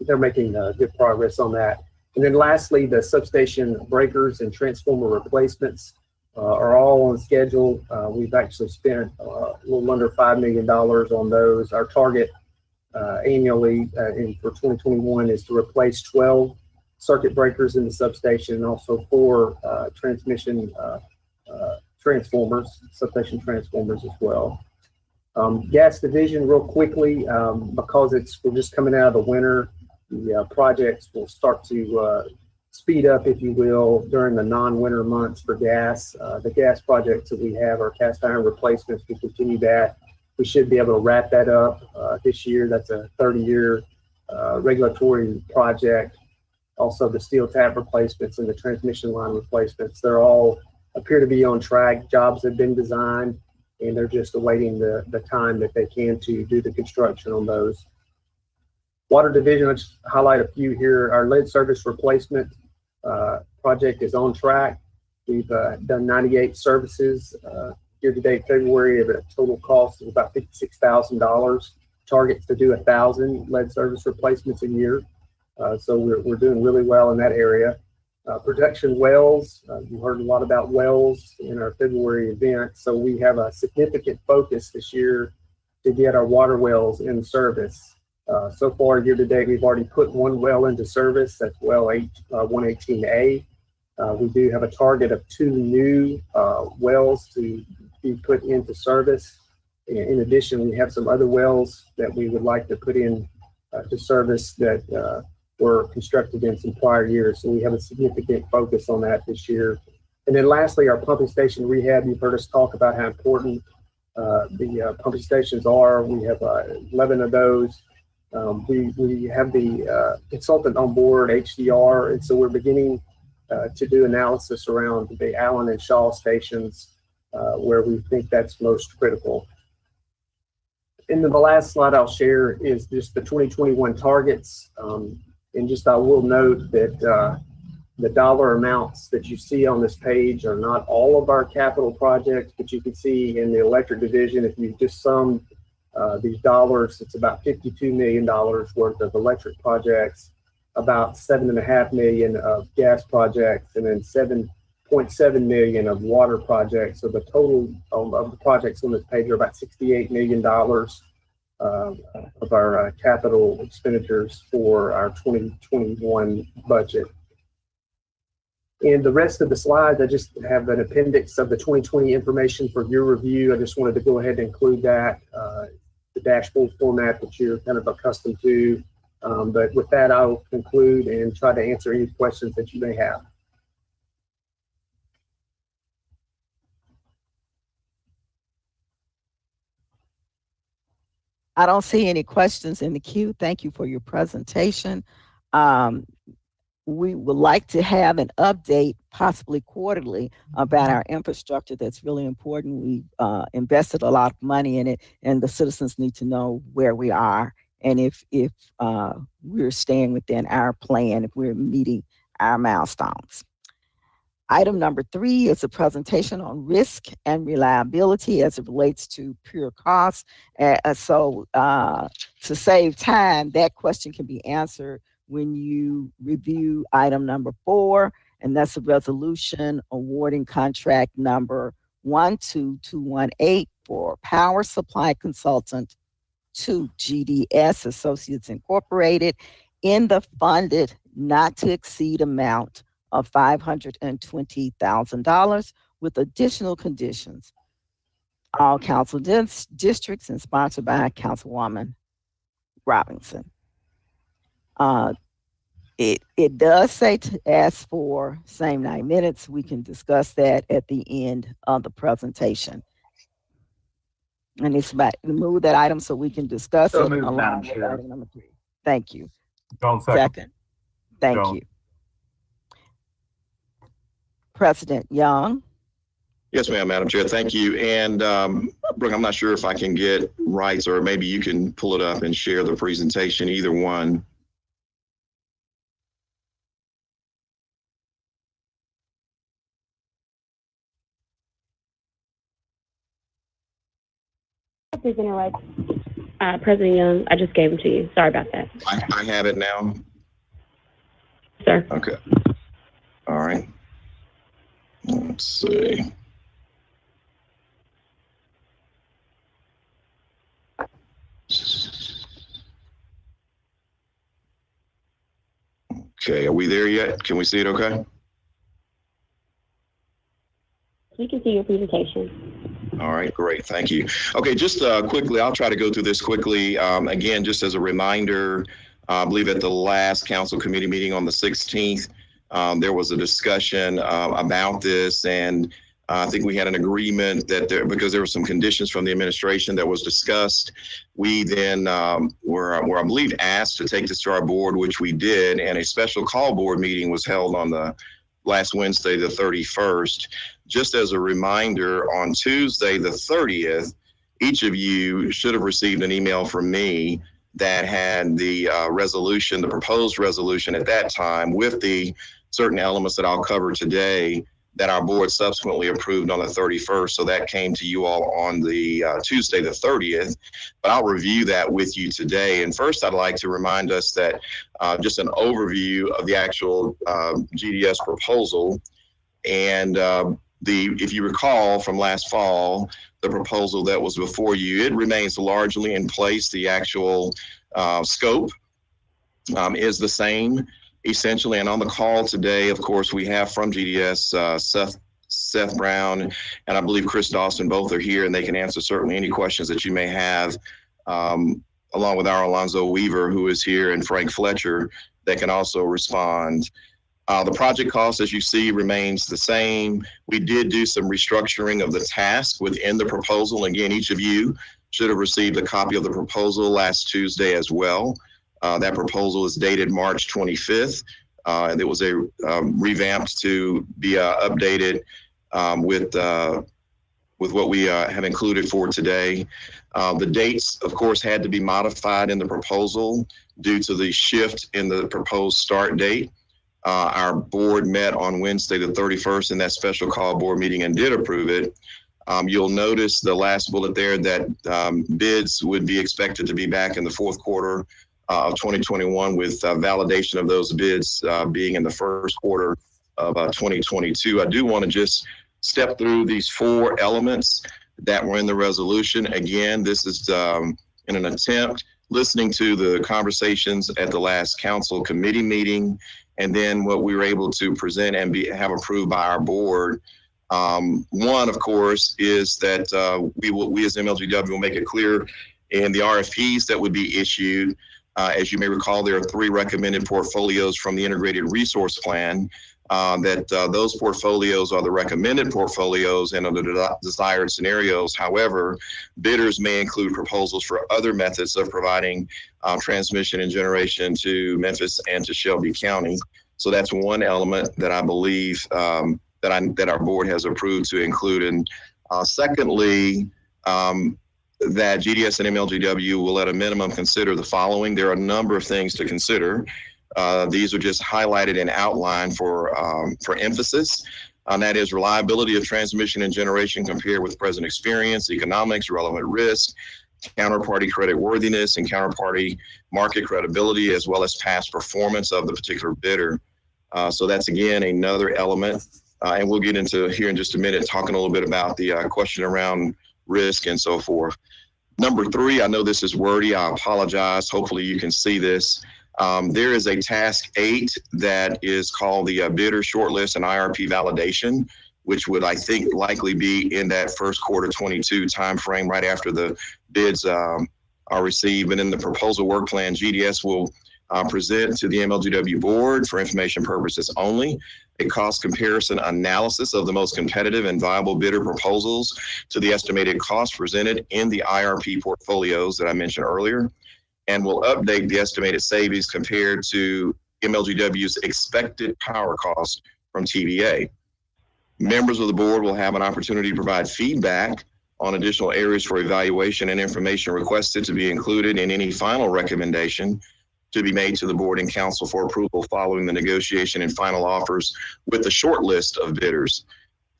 Speaker 4: they're making good progress on that. And then lastly, the substation breakers and transformer replacements are all on schedule. We've actually spent a little under $5 million on those. Our target annually for 2021 is to replace 12 circuit breakers in the substation and also 4 transmission transformers, substation transformers as well. Gas division, real quickly, because we're just coming out of the winter, the projects will start to speed up, if you will, during the non-winter months for gas. The gas projects that we have are cast iron replacements. We continue that. We should be able to wrap that up this year. That's a 30-year regulatory project. Also, the steel tap replacements and the transmission line replacements, they're all appear to be on track. Jobs have been designed, and they're just awaiting the time that they can to do the construction on those. Water division, I'll just highlight a few here. Our lead service replacement project is on track. We've done 98 services year-to-date February at a total cost of about $56,000. Targets to do 1,000 lead service replacements a year. So we're doing really well in that area. Production wells, you heard a lot about wells in our February event. So we have a significant focus this year to get our water wells in service. So far, year to date, we've already put 1 well into service. That's well 118A. We do have a target of 2 new wells to be put into service. In addition, we have some other wells that we would like to put in to service that were constructed in some prior years. So we have a significant focus on that this year. And then lastly, our pumping station rehab. You've heard us talk about how important the pumping stations are. We have 11 of those. We have the consultant on board, HDR, and so we're beginning to do analysis around the Allen and Shaw stations where we think that's most critical. And then the last slide I'll share is just the 2021 targets. And just I will note that the dollar amounts that you see on this page are not all of our capital projects, but you can see in the electric division, if you just sum these dollars, it's about $52 million worth of electric projects, about $7.5 million of gas projects, and then $7.7 million of water projects. So the total of the projects on this page are about $68 million of our capital expenditures for our 2021 budget. And the rest of the slides, I just have an appendix of the 2020 information for your review. I just wanted to go ahead and include that, the dashboard format that you're kind of accustomed to. But with that, I'll conclude and try to answer any questions that you may have.
Speaker 15: I don't see any questions in the queue. Thank you for your presentation. We would like to have an update, possibly quarterly, about our infrastructure. That's really important. We've invested a lot of money in it, and the citizens need to know where we are and if we're staying within our plan, if we're meeting our milestones. Item number 3 is a presentation on risk and reliability as it relates to pure costs. So to save time, that question can be answered when you review item number 4, and that's a resolution awarding contract number 12218 for power supply consultant to GDS Associates Incorporated in the funded not to exceed amount of $520,000 with additional conditions. All council districts and sponsored by Councilwoman Robinson. It does say to ask for same 9 minutes. We can discuss that at the end of the presentation. And it's about to move that item so we can discuss
Speaker 5: So
Speaker 15: it
Speaker 5: moved,
Speaker 15: along
Speaker 5: Madam
Speaker 15: with
Speaker 5: Chair.
Speaker 15: item number 3. Thank you.
Speaker 5: Jones, second.
Speaker 15: Thank
Speaker 5: Jones.
Speaker 15: you. President Young.
Speaker 19: Yes, ma'am, Madam Chair. Thank you. And Brooke, I'm not sure if I can get rights, or maybe you can pull it up and share the presentation, either one.
Speaker 20: President Young, I just gave them to you. Sorry about that.
Speaker 19: I have it now.
Speaker 20: Sir.
Speaker 19: Okay. All right. Let's see. Okay, are we there yet? Can we see it okay?
Speaker 20: We can see your presentation.
Speaker 19: All right, great, thank you. Okay, just quickly, I'll try to go through this quickly. Again, just as a reminder, I believe at the last council committee meeting on the 16th, there was a discussion about this, and I think we had an agreement that because there were some conditions from the administration that was discussed, we then were, I believe, asked to take this to our board, which we did, and a special call board meeting was held on the last Wednesday, the 31st. Just as a reminder, on Tuesday, the 30th, each of you should have received an email from me that had the resolution, the proposed resolution at that time, with the certain elements that I'll cover today that our board subsequently approved on the 31st. So that came to you all on the Tuesday, the 30th, but I'll review that with you today. And first, I'd like to remind us that just an overview of the actual GDS proposal. And if you recall from last fall, the proposal that was before you, it remains largely in place. The actual scope is the same, essentially. And on the call today, of course, we have from GDS, Seth Brown, and I believe Chris Dawson, both are here, and they can answer certainly any questions that you may have, along with our Alonzo Weaver, who is here, and Frank Fletcher, that can also respond. The project cost, as you see, remains the same. We did do some restructuring of the task within the proposal. Again, each of you should have received a copy of the proposal last Tuesday as well. That proposal is dated March 25th. And it was revamped to be updated with with what we have included for today. The dates, of course, had to be modified in the proposal due to the shift in the proposed start date. Our board met on Wednesday, the 31st, in that special call board meeting and did approve it. You'll notice the last bullet there that bids would be expected to be back in the fourth quarter of 2021, with validation of those bids being in the first quarter of 2022. I do want to just step through these 4 elements that were in the resolution. Again, this is in an attempt, listening to the conversations at the last council committee meeting, and then what we were able to present and have approved by our board. One, of course, is that we as MLGW will make it clear in the RFPs that would be issued. As you may recall, there are 3 recommended portfolios from the Integrated Resource Plan. Those portfolios are the recommended portfolios and are the desired scenarios. However, bidders may include proposals for other methods of providing transmission and generation to Memphis and to Shelby County. So that's one element that I believe that our board has approved to include. And secondly, that GDS and MLGW will at a minimum consider the following. There are a number of things to consider. These are just highlighted and outlined for emphasis, and that is reliability of transmission and generation compared with present experience, economics, relevant risk, counterparty credit worthiness, and counterparty market credibility, as well as past performance of the particular bidder. So that's, again, another element. And we'll get into here in just a minute, talking a little bit about the question around risk and so forth. Number 3, I know this is wordy. I apologize. Hopefully you can see this. There is a task 8 that is called the bidder shortlist and IRP validation, which would, I think, likely be in that first quarter 22 timeframe, right after the bids are received. And in the proposal work plan, GDS will present to the MLGW board, for information purposes only, a cost comparison analysis of the most competitive and viable bidder proposals to the estimated cost presented in the IRP portfolios that I mentioned earlier, and will update the estimated savings compared to MLGW's expected power cost from TVA. Members of the board will have an opportunity to provide feedback on additional areas for evaluation and information requested to be included in any final recommendation to be made to the board and council for approval following the negotiation and final offers with the short list of bidders.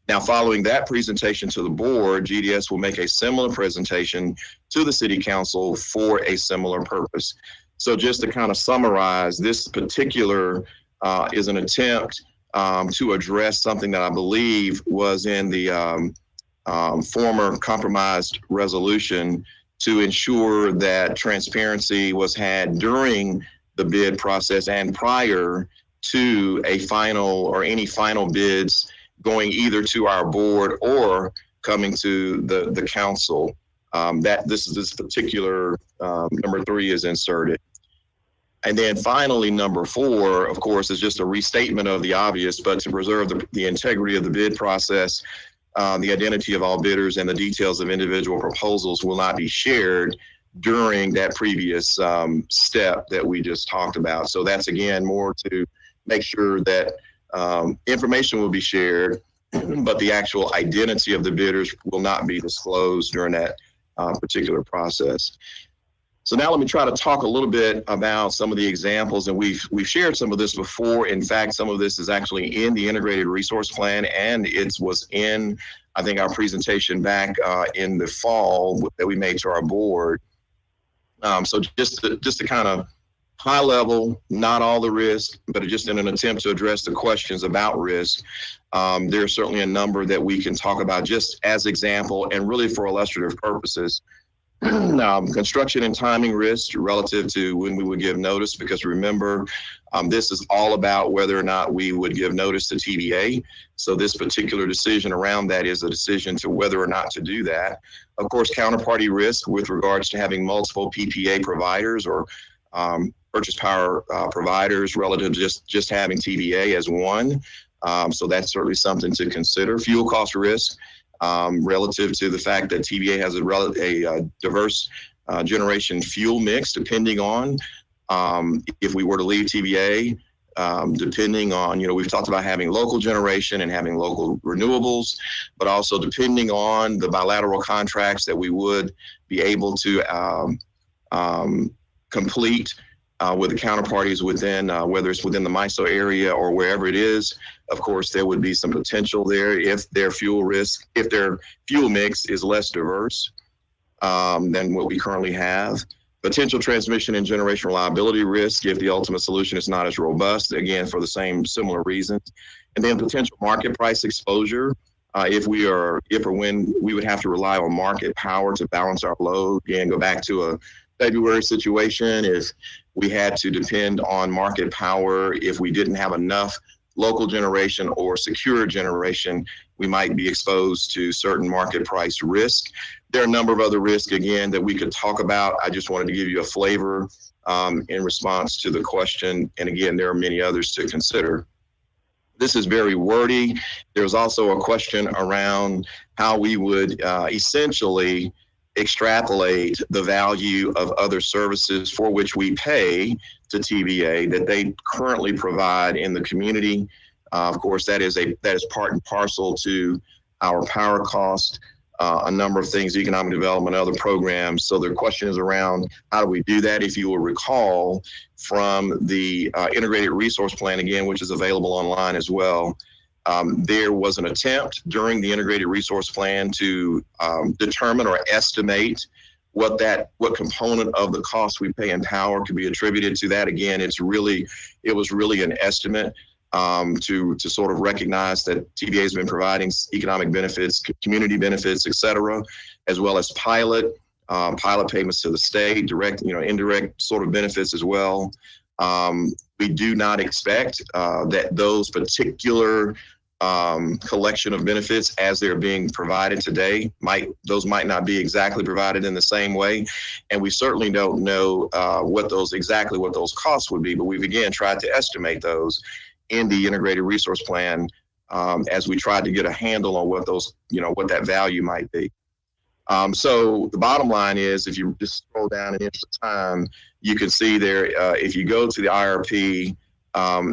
Speaker 19: Now, following that presentation to the board, GDS will make a similar presentation to the city council for a similar purpose. So just to kind of summarize, this particular is an attempt to address something that I believe was in the former compromised resolution, to ensure that transparency was had during the bid process and prior to a final or any final bids going either to our board or coming to the council. That this particular number 3 is inserted. And then finally, number 4, of course, is just a restatement of the obvious, but to preserve the integrity of the bid process, the identity of all bidders and the details of individual proposals will not be shared during that previous step that we just talked about. So that's, again, more to make sure that information will be shared, but the actual identity of the bidders will not be disclosed during that particular process. So now let me try to talk a little bit about some of the examples, and we've shared some of this before. In fact, some of this is actually in the Integrated Resource Plan, and it was in, I think, our presentation back in the fall that we made to our board. So just to kind of high level, not all the risk, but just in an attempt to address the questions about risk. There are certainly a number that we can talk about just as example and really for illustrative purposes. Construction and timing risk relative to when we would give notice, because remember, this is all about whether or not we would give notice to TVA. So this particular decision around that is a decision to whether or not to do that. Of course, counterparty risk with regards to having multiple PPA providers or purchase power providers relative to just having TVA as one. So that's certainly something to consider. Fuel cost risk. Relative to the fact that TVA has a diverse generation fuel mix, depending on if we were to leave TVA, depending on, we've talked about having local generation and having local renewables, but also depending on the bilateral contracts that we would be able to complete with the counterparties within, whether it's within the MISO area or wherever it is. Of course, there would be some potential there if their fuel mix is less diverse than what we currently have. Potential transmission and generation reliability risk if the ultimate solution is not as robust, again, for the similar reasons. And then potential market price exposure if or when we would have to rely on market power to balance our load. Again, go back to a February situation, if we had to depend on market power, if we didn't have enough local generation or secure generation, we might be exposed to certain market price risk. There are a number of other risks, again, that we could talk about. I just wanted to give you a flavor in response to the question. And again, there are many others to consider. This is very wordy. There's also a question around how we would essentially extrapolate the value of other services for which we pay to TVA that they currently provide in the community. Of course, that is part and parcel to our power cost, a number of things, economic development, other programs. So the question is around how do we do that? If you will recall from the integrated resource plan, again, which is available online as well, there was an attempt during the integrated resource plan to determine or estimate what component of the cost we pay in power could be attributed to that. Again, it was really an estimate to sort of recognize that TVA has been providing economic benefits, community benefits, et cetera, as well as pilot payments to the state, direct, indirect sort of benefits as well. We do not expect that those particular collection of benefits as they're being provided today might not be exactly provided in the same way. And we certainly don't know what those costs would be, but we've again tried to estimate those in the integrated resource plan as we tried to get a handle on what that value might be. So the bottom line is, if you just scroll down in interest of time, you can see there, if you go to the IRP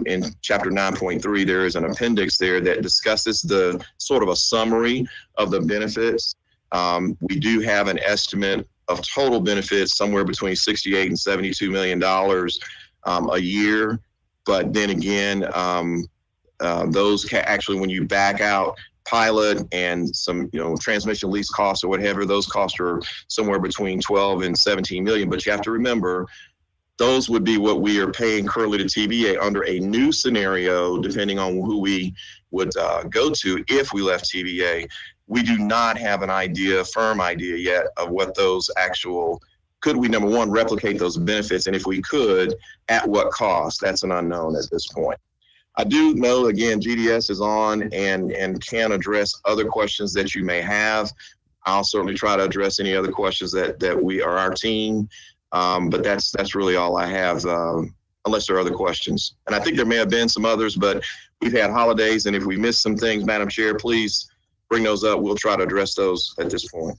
Speaker 19: in chapter 9.3, there is an appendix there that discusses the sort of a summary of the benefits. We do have an estimate of total benefits somewhere between $68 and $72 million a year. But then again, those actually, when you back out pilot and some, transmission lease costs or whatever, those costs are somewhere between 12 and 17 million. But you have to remember, those would be what we are paying currently to TVA under a new scenario, depending on who we would go to if we left TVA. We do not have an firm idea yet of what those could we, number one, replicate those benefits? And if we could, at what cost? That's an unknown at this point. I do know, again, GDS is on and can address other questions that you may have. I'll certainly try to address any other questions that we are our team. But that's really all I have, unless there are other questions. And I think there may have been some others, but we've had holidays. And if we missed some things, Madam Chair, please bring those up. We'll try to address those at this point.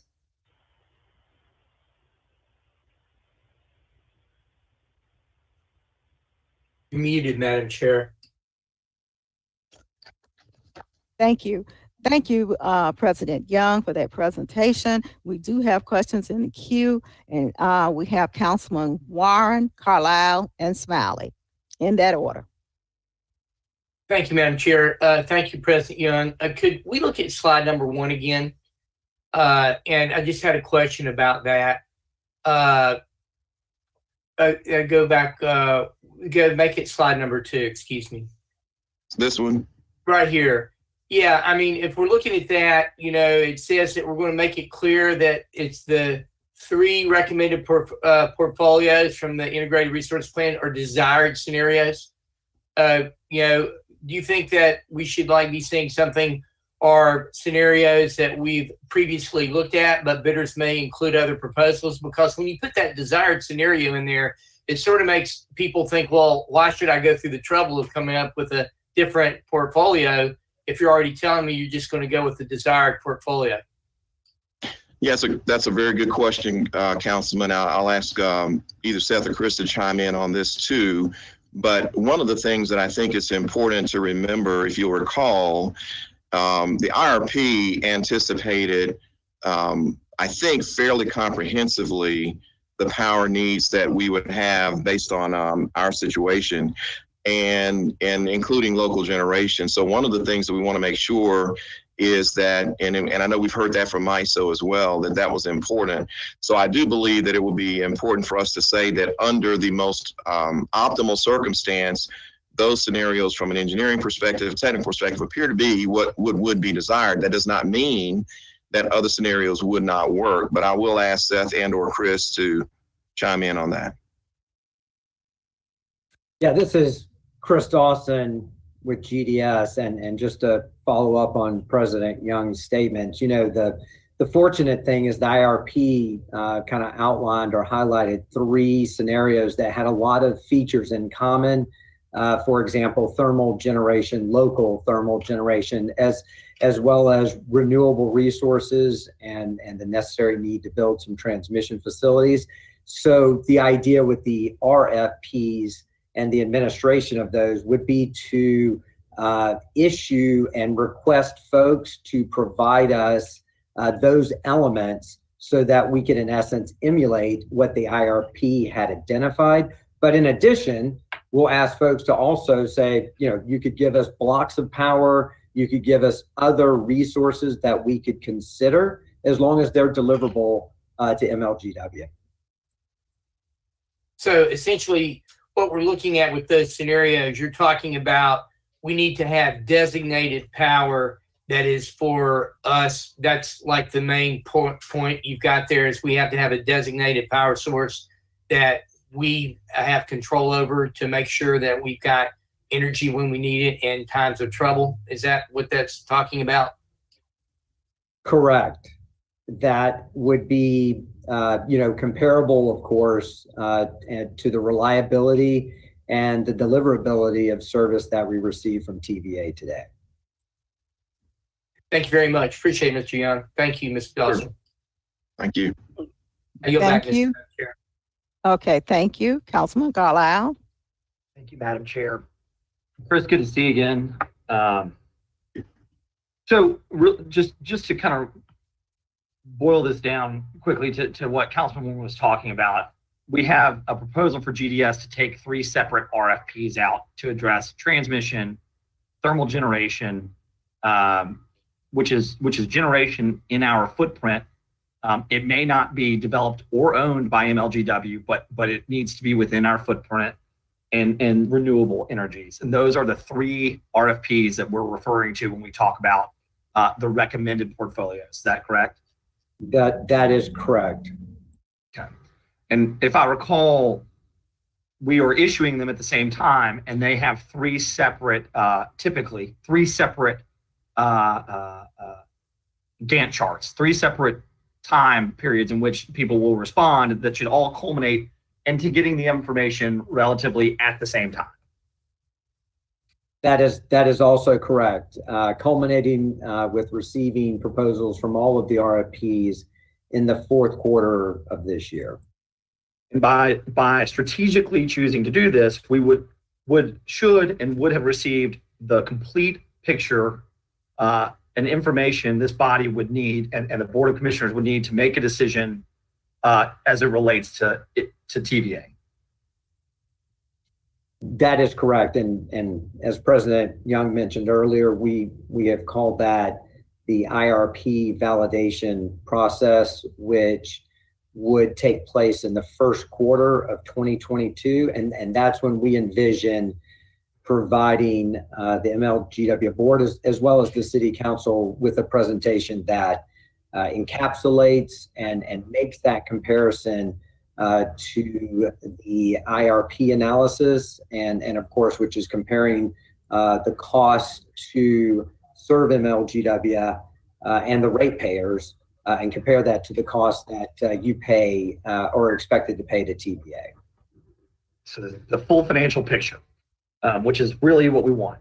Speaker 11: You're muted, Madam Chair.
Speaker 15: Thank you. Thank you, President Young, for that presentation. We do have questions in the queue, and we have Councilman Warren, Carlisle, and Smiley in that order.
Speaker 11: Thank you, Madam Chair. Thank you, President Young. Could we look at slide number 1 again? And I just had a question about that. Go back, make it slide number 2, excuse me.
Speaker 19: This one?
Speaker 11: Right here. Yeah, I mean, if we're looking at that, it says that we're going to make it clear that it's the 3 recommended portfolios from the integrated resource plan are desired scenarios. Do you think that we should be saying something are scenarios that we've previously looked at, but bidders may include other proposals? Because when you put that desired scenario in there, it sort of makes people think, well, why should I go through the trouble of coming up with a different portfolio if you're already telling me you're just going to go with the desired portfolio?
Speaker 19: Yeah, that's a very good question, Councilman. I'll ask either Seth or Chris to chime in on this too. But one of the things that I think is important to remember, if you'll recall, the IRP anticipated, I think fairly comprehensively, the power needs that we would have based on our situation, and including local generation. So one of the things that we want to make sure is that, and I know we've heard that from MISO as well, that was important. So I do believe that it will be important for us to say that under the most optimal circumstance, those scenarios from an engineering perspective, technical perspective, appear to be what would be desired. That does not mean that other scenarios would not work, but I will ask Seth and or Chris to chime in on that.
Speaker 2: Yeah, this is Chris Dawson with GDS, and just to follow up on President Young's statements, you know, the fortunate thing is the IRP kind of outlined or highlighted 3 scenarios that had a lot of features in common. For example, thermal generation, local thermal generation, as well as renewable resources and the necessary need to build some transmission facilities. So the idea with the RFPs and the administration of those would be to issue and request folks to provide us those elements so that we could, in essence, emulate what the IRP had identified. But in addition, we'll ask folks to also say, you know, you could give us blocks of power, you could give us other resources that we could consider, as long as they're deliverable to MLGW.
Speaker 11: So essentially, what we're looking at with those scenarios, you're talking about we need to have designated power that is for us. That's like the main point you've got there, is we have to have a designated power source that we have control over to make sure that we've got energy when we need it in times of trouble. Is that what that's talking about?
Speaker 2: Correct. That would be, comparable, of course, to the reliability and the deliverability of service that we receive from TVA today.
Speaker 11: Thank you very much. Appreciate it, Mr. Young. Thank you, Ms. Dawson.
Speaker 19: Thank you.
Speaker 15: Thank you.
Speaker 11: Chair.
Speaker 15: Okay, thank you. Councilman Carlisle.
Speaker 13: Thank you, Madam Chair. Chris, good to see you again. Just to kind of boil this down quickly to what Councilman was talking about, we have a proposal for GDS to take 3 separate RFPs out to address transmission, thermal generation, which is generation in our footprint. It may not be developed or owned by MLGW, but it needs to be within our footprint, and renewable energies. And those are the 3 RFPs that we're referring to when we talk about the recommended portfolios. Is that correct?
Speaker 2: That is correct.
Speaker 13: Okay. And if I recall, we are issuing them at the same time, and they have 3 separate, typically 3 separate Gantt charts, 3 separate time periods in which people will respond that should all culminate into getting the information relatively at the same time.
Speaker 2: That is also correct, culminating with receiving proposals from all of the RFPs in the 4th quarter of this year.
Speaker 13: And by strategically choosing to do this, we should have received the complete picture and information this body would need, and the Board of Commissioners would need to make a decision as it relates to TVA.
Speaker 2: That is correct, and as President Young mentioned earlier, we have called that the IRP validation process, which would take place in the 1st quarter of 2022, and that's when we envision providing the MLGW board as well as the City Council with a presentation that encapsulates and makes that comparison to the IRP analysis, and of course, which is comparing the cost to serve MLGW and the ratepayers, and compare that to the cost that you pay or are expected to pay to TVA.
Speaker 13: So the full financial picture, which is really what we want.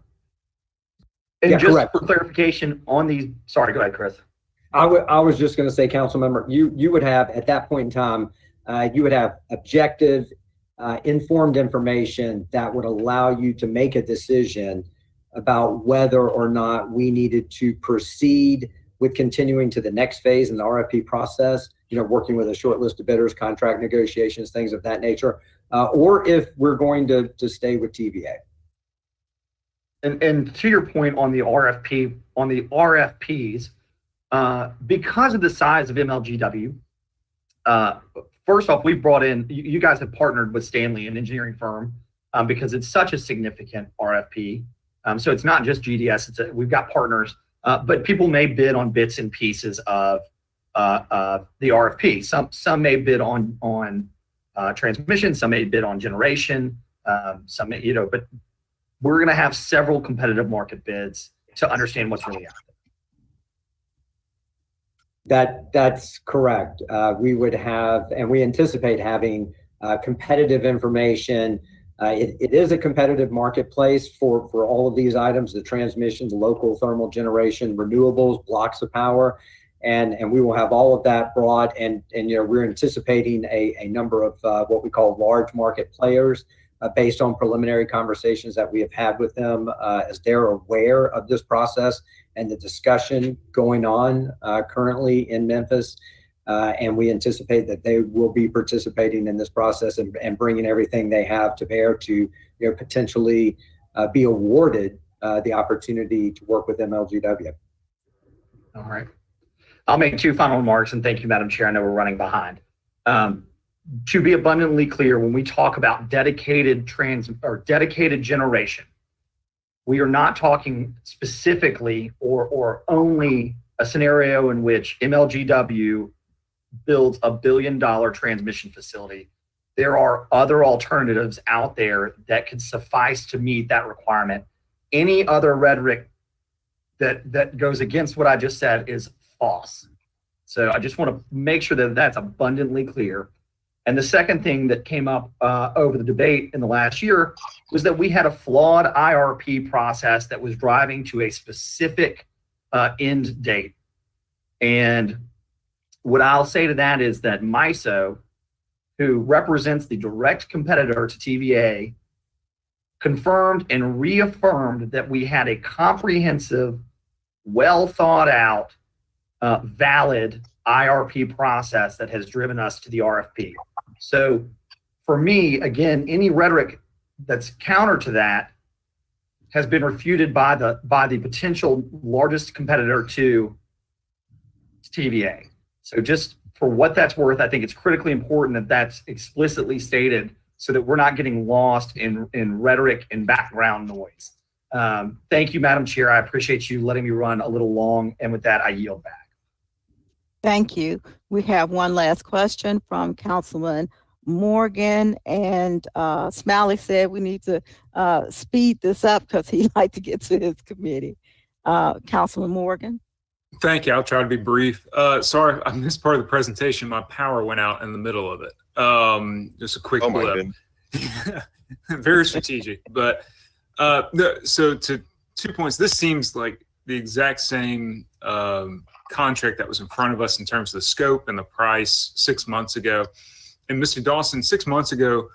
Speaker 13: And just
Speaker 2: correct.
Speaker 13: For clarification on these, sorry, go ahead, Chris.
Speaker 2: I was just going to say, council member, you would have, at that point in time, you would have objective informed information that would allow you to make a decision about whether or not we needed to proceed with continuing to the next phase in the RFP process, working with a short list of bidders, contract negotiations, things of that nature, or if we're going to stay with TVA.
Speaker 13: And to your point on the RFPs, because of the size of MLGW, first off, we've brought in, you guys have partnered with Stanley, an engineering firm, because it's such a significant RFP. So it's not just GDS, we've got partners, but people may bid on bits and pieces of the RFP. Some may bid on transmission, some may bid on generation, some may, but we're going to have several competitive market bids to understand what's really out there.
Speaker 2: That's correct. We would have, and we anticipate having competitive information. It is a competitive marketplace for all of these items, the transmissions, local thermal generation, renewables, blocks of power, and we will have all of that brought. And we're anticipating a number of what we call large market players based on preliminary conversations that we have had with them as they're aware of this process and the discussion going on currently in Memphis. And we anticipate that they will be participating in this process and bringing everything they have to bear to potentially be awarded the opportunity to work with MLGW.
Speaker 13: All right. I'll make two final remarks, and thank you, Madam Chair. I know we're running behind. To be abundantly clear, when we talk about dedicated generation, we are not talking specifically or only a scenario in which MLGW builds a $1 billion transmission facility. There are other alternatives out there that could suffice to meet that requirement. Any other rhetoric that goes against what I just said is false. So I just want to make sure that that's abundantly clear. And the second thing that came up over the debate in the last year was that we had a flawed IRP process that was driving to a specific end date. And what I'll say to that is that MISO, who represents the direct competitor to TVA, confirmed and reaffirmed that we had a comprehensive, well thought out, valid IRP process that has driven us to the RFP. So for me, again, any rhetoric that's counter to that has been refuted by the potential largest competitor to TVA. So just for what that's worth, I think it's critically important that that's explicitly stated so that we're not getting lost in rhetoric and background noise. Thank you, Madam Chair. I appreciate you letting me run a little long. And with that, I yield back.
Speaker 15: Thank you. We have one last question from Councilman Morgan, and Smiley said we need to speed this up because he'd like to get to his committee. Councilman Morgan.
Speaker 6: Thank you. I'll try to be brief. Sorry, I missed part of the presentation. My power went out in the middle of it. Just a quick blip. Very strategic. But so to 2 points, this seems like the exact same contract that was in front of us in terms of the scope and the price 6 months ago. And Mr. Dawson, 6 months ago,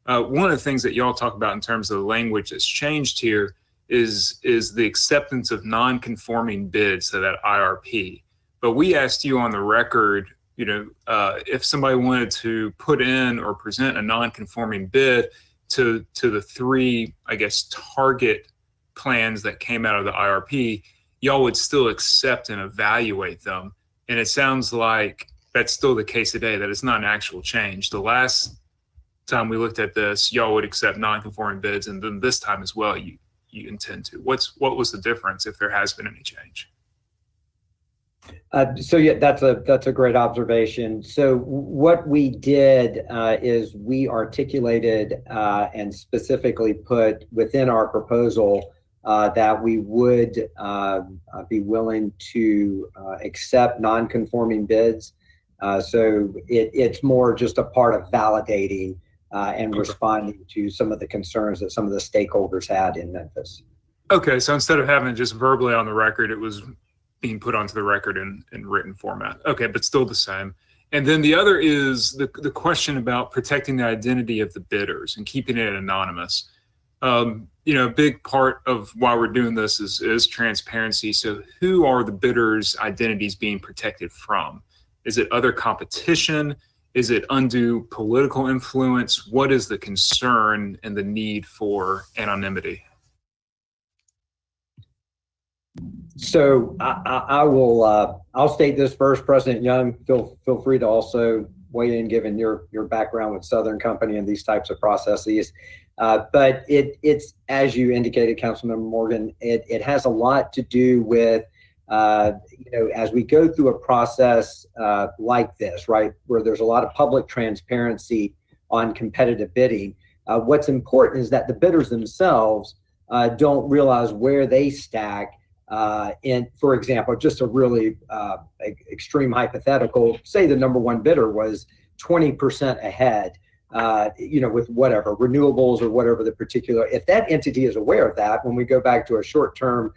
Speaker 6: one of the things that y'all talk about in terms of the language that's changed here is the acceptance of non-conforming bids to that IRP. But we asked you on the record, if somebody wanted to put in or present a non-conforming bid to the three, I guess, target plans that came out of the IRP, y'all would still accept and evaluate them. And it sounds like that's still the case today, that it's not an actual change. The last time we looked at this, y'all would accept non-conforming bids, and then this time as well, you intend to. What was the difference, if there has been any change?
Speaker 2: So yeah, that's a great observation. So what we did is we articulated and specifically put within our proposal that we would be willing to accept non-conforming bids. So it's more just a part of validating and responding to some of the concerns that some of the stakeholders had in Memphis.
Speaker 6: Okay, so instead of having it just verbally on the record, it was being put onto the record in written format. Okay, but still the same. And then the other is the question about protecting the identity of the bidders and keeping it anonymous. A big part of why we're doing this is transparency. So who are the bidders' identities being protected from? Is it other competition? Is it undue political influence? What is the concern and the need for anonymity?
Speaker 2: So I'll state this first. President Young, feel free to also weigh in given your background with Southern Company and these types of processes. But it's, as you indicated, Councilmember Morgan, it has a lot to do with, as we go through a process like this, right, where there's a lot of public transparency on competitive bidding, what's important is that the bidders themselves don't realize where they stack. And for example, just a really extreme hypothetical, say the number one bidder was 20% ahead, with whatever renewables or whatever the particular, if that entity is aware of that, when we go back to a short-term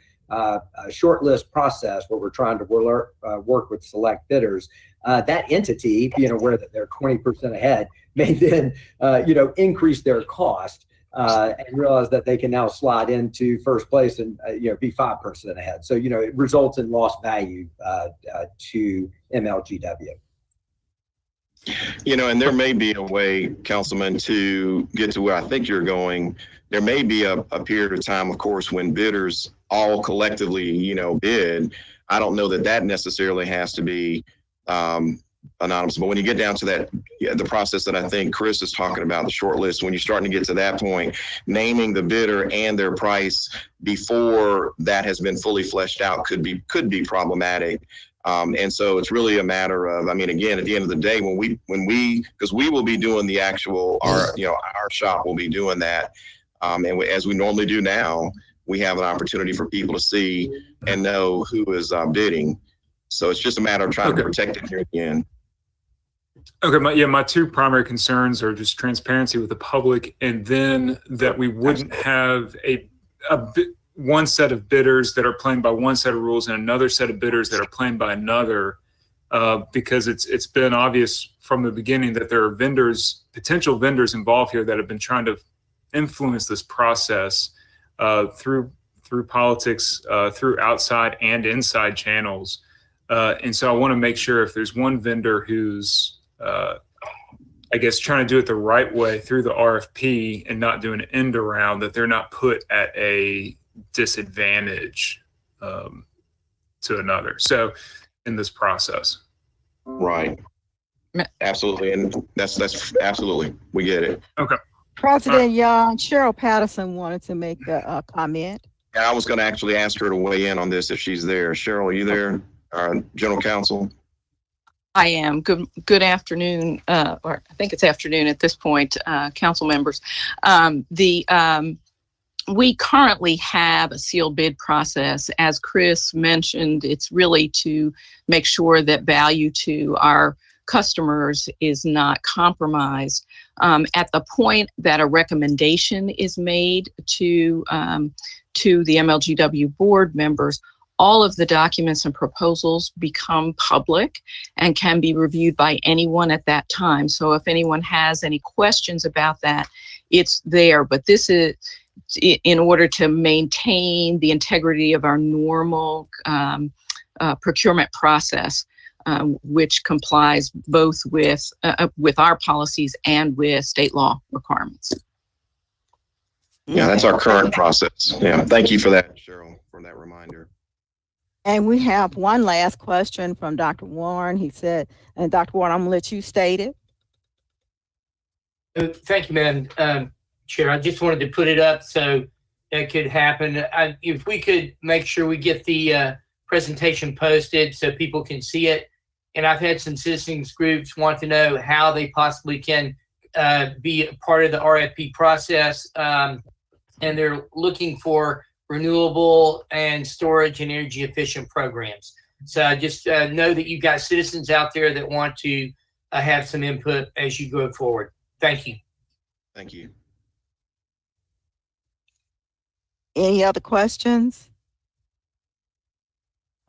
Speaker 2: short list process where we're trying to work with select bidders, that entity, where they're 20% ahead, may then, increase their cost and realize that they can now slide into first place and, be 5% ahead. So, it results in lost value to MLGW.
Speaker 19: And there may be a way, Councilman, to get to where I think you're going. There may be a period of time, of course, when bidders all collectively, bid. I don't know that necessarily has to be anonymous, but when you get down to that, the process that I think Chris is talking about, the short list, when you're starting to get to that point, naming the bidder and their price before that has been fully fleshed out could be problematic. And so it's really a matter of, again, at the end of the day, because we will be doing the actual, our shop will be doing that. And as we normally do now, we have an opportunity for people to see and know who is bidding. So it's just a matter of trying to protect it here again.
Speaker 6: Okay, my two primary concerns are just transparency with the public, and then that we wouldn't have one set of bidders that are playing by one set of rules and another set of bidders that are playing by another, because it's been obvious from the beginning that there are potential vendors involved here that have been trying to influence this process through politics, through outside and inside channels. And so I want to make sure if there's one vendor who's, trying to do it the right way through the RFP and not doing an end around, that they're not put at a disadvantage to another. So in this process.
Speaker 19: Right. Absolutely. And that's absolutely, we get it.
Speaker 6: Okay.
Speaker 15: President Young, Cheryl Patterson wanted to make a comment.
Speaker 19: And I was going to actually ask her to weigh in on this if she's there. Cheryl, are you there? General Counsel?
Speaker 10: I am. Good afternoon, or I think it's afternoon at this point, council members. We currently have a sealed bid process. As Chris mentioned, it's really to make sure that value to our customers is not compromised. At the point that a recommendation is made to the MLGW board members, all of the documents and proposals become public and can be reviewed by anyone at that time. So if anyone has any questions about that, it's there. But this is in order to maintain the integrity of our normal procurement process, which complies both with our policies and with state law requirements.
Speaker 19: Yeah, that's our current process. Yeah, thank you for that, Cheryl, for that reminder.
Speaker 15: And we have one last question from Dr. Warren. He said, and Dr. Warren, I'm gonna let you state it.
Speaker 11: Thank you, Madam Chair. I just wanted to put it up so it could happen. If we could make sure we get the presentation posted so people can see it. And I've had some citizens groups want to know how they possibly can be a part of the RFP process. And they're looking for renewable and storage and energy efficient programs. So I just know that you've got citizens out there that want to have some input as you go forward. Thank you.
Speaker 19: Thank you.
Speaker 15: Any other questions?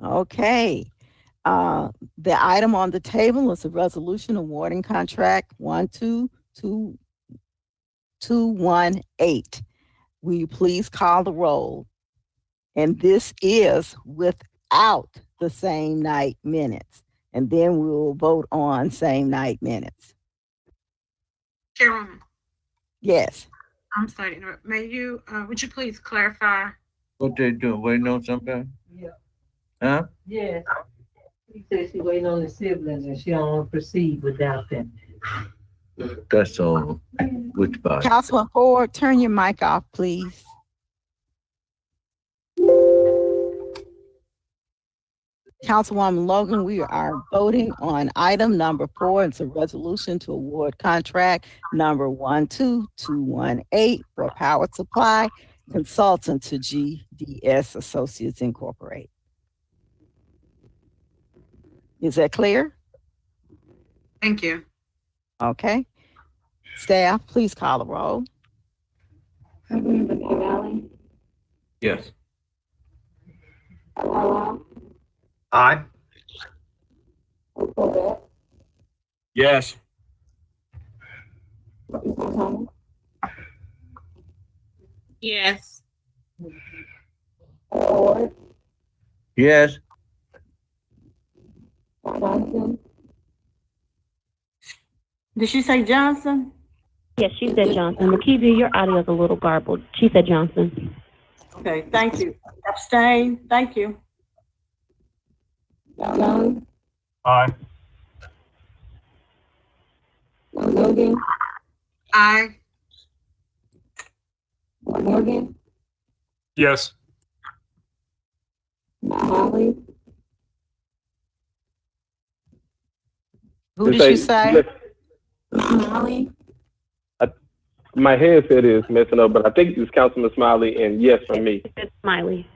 Speaker 15: Okay. The item on the table is a resolution awarding contract 122218. Will you please call the roll? And this is without the same night minutes. And then we will vote on same night minutes.
Speaker 7: Chairwoman,
Speaker 15: Yes.
Speaker 7: I'm sorry to interrupt. Would you please clarify?
Speaker 8: What they doing? Waiting on somebody?
Speaker 14: Yeah.
Speaker 8: Huh?
Speaker 14: Yes. She said she waiting on the siblings and she don't want to proceed without them.
Speaker 8: That's on which body?
Speaker 15: Councilman Ford, turn your mic off, please. Councilwoman Logan, we are voting on item number 4. It's a resolution to award contract number 12218 for power supply consultant to GDS Associates Incorporated. Is that clear?
Speaker 7: Thank you.
Speaker 15: Okay. Staff, please call the roll.
Speaker 18: Yes.
Speaker 13: Aye.
Speaker 3: Yes.
Speaker 17: Yes.
Speaker 8: Yes.
Speaker 12: Did she say Johnson?
Speaker 20: Yes, she said Johnson. Makivia, your audio is a little garbled. She said Johnson.
Speaker 12: Okay, thank you. Abstain, thank you.
Speaker 5: Aye.
Speaker 7: Aye.
Speaker 6: Yes.
Speaker 15: Who did you say?
Speaker 16: My headset is messing up, but I think it's Councilman Smiley, and yes from me.
Speaker 20: It's Smiley.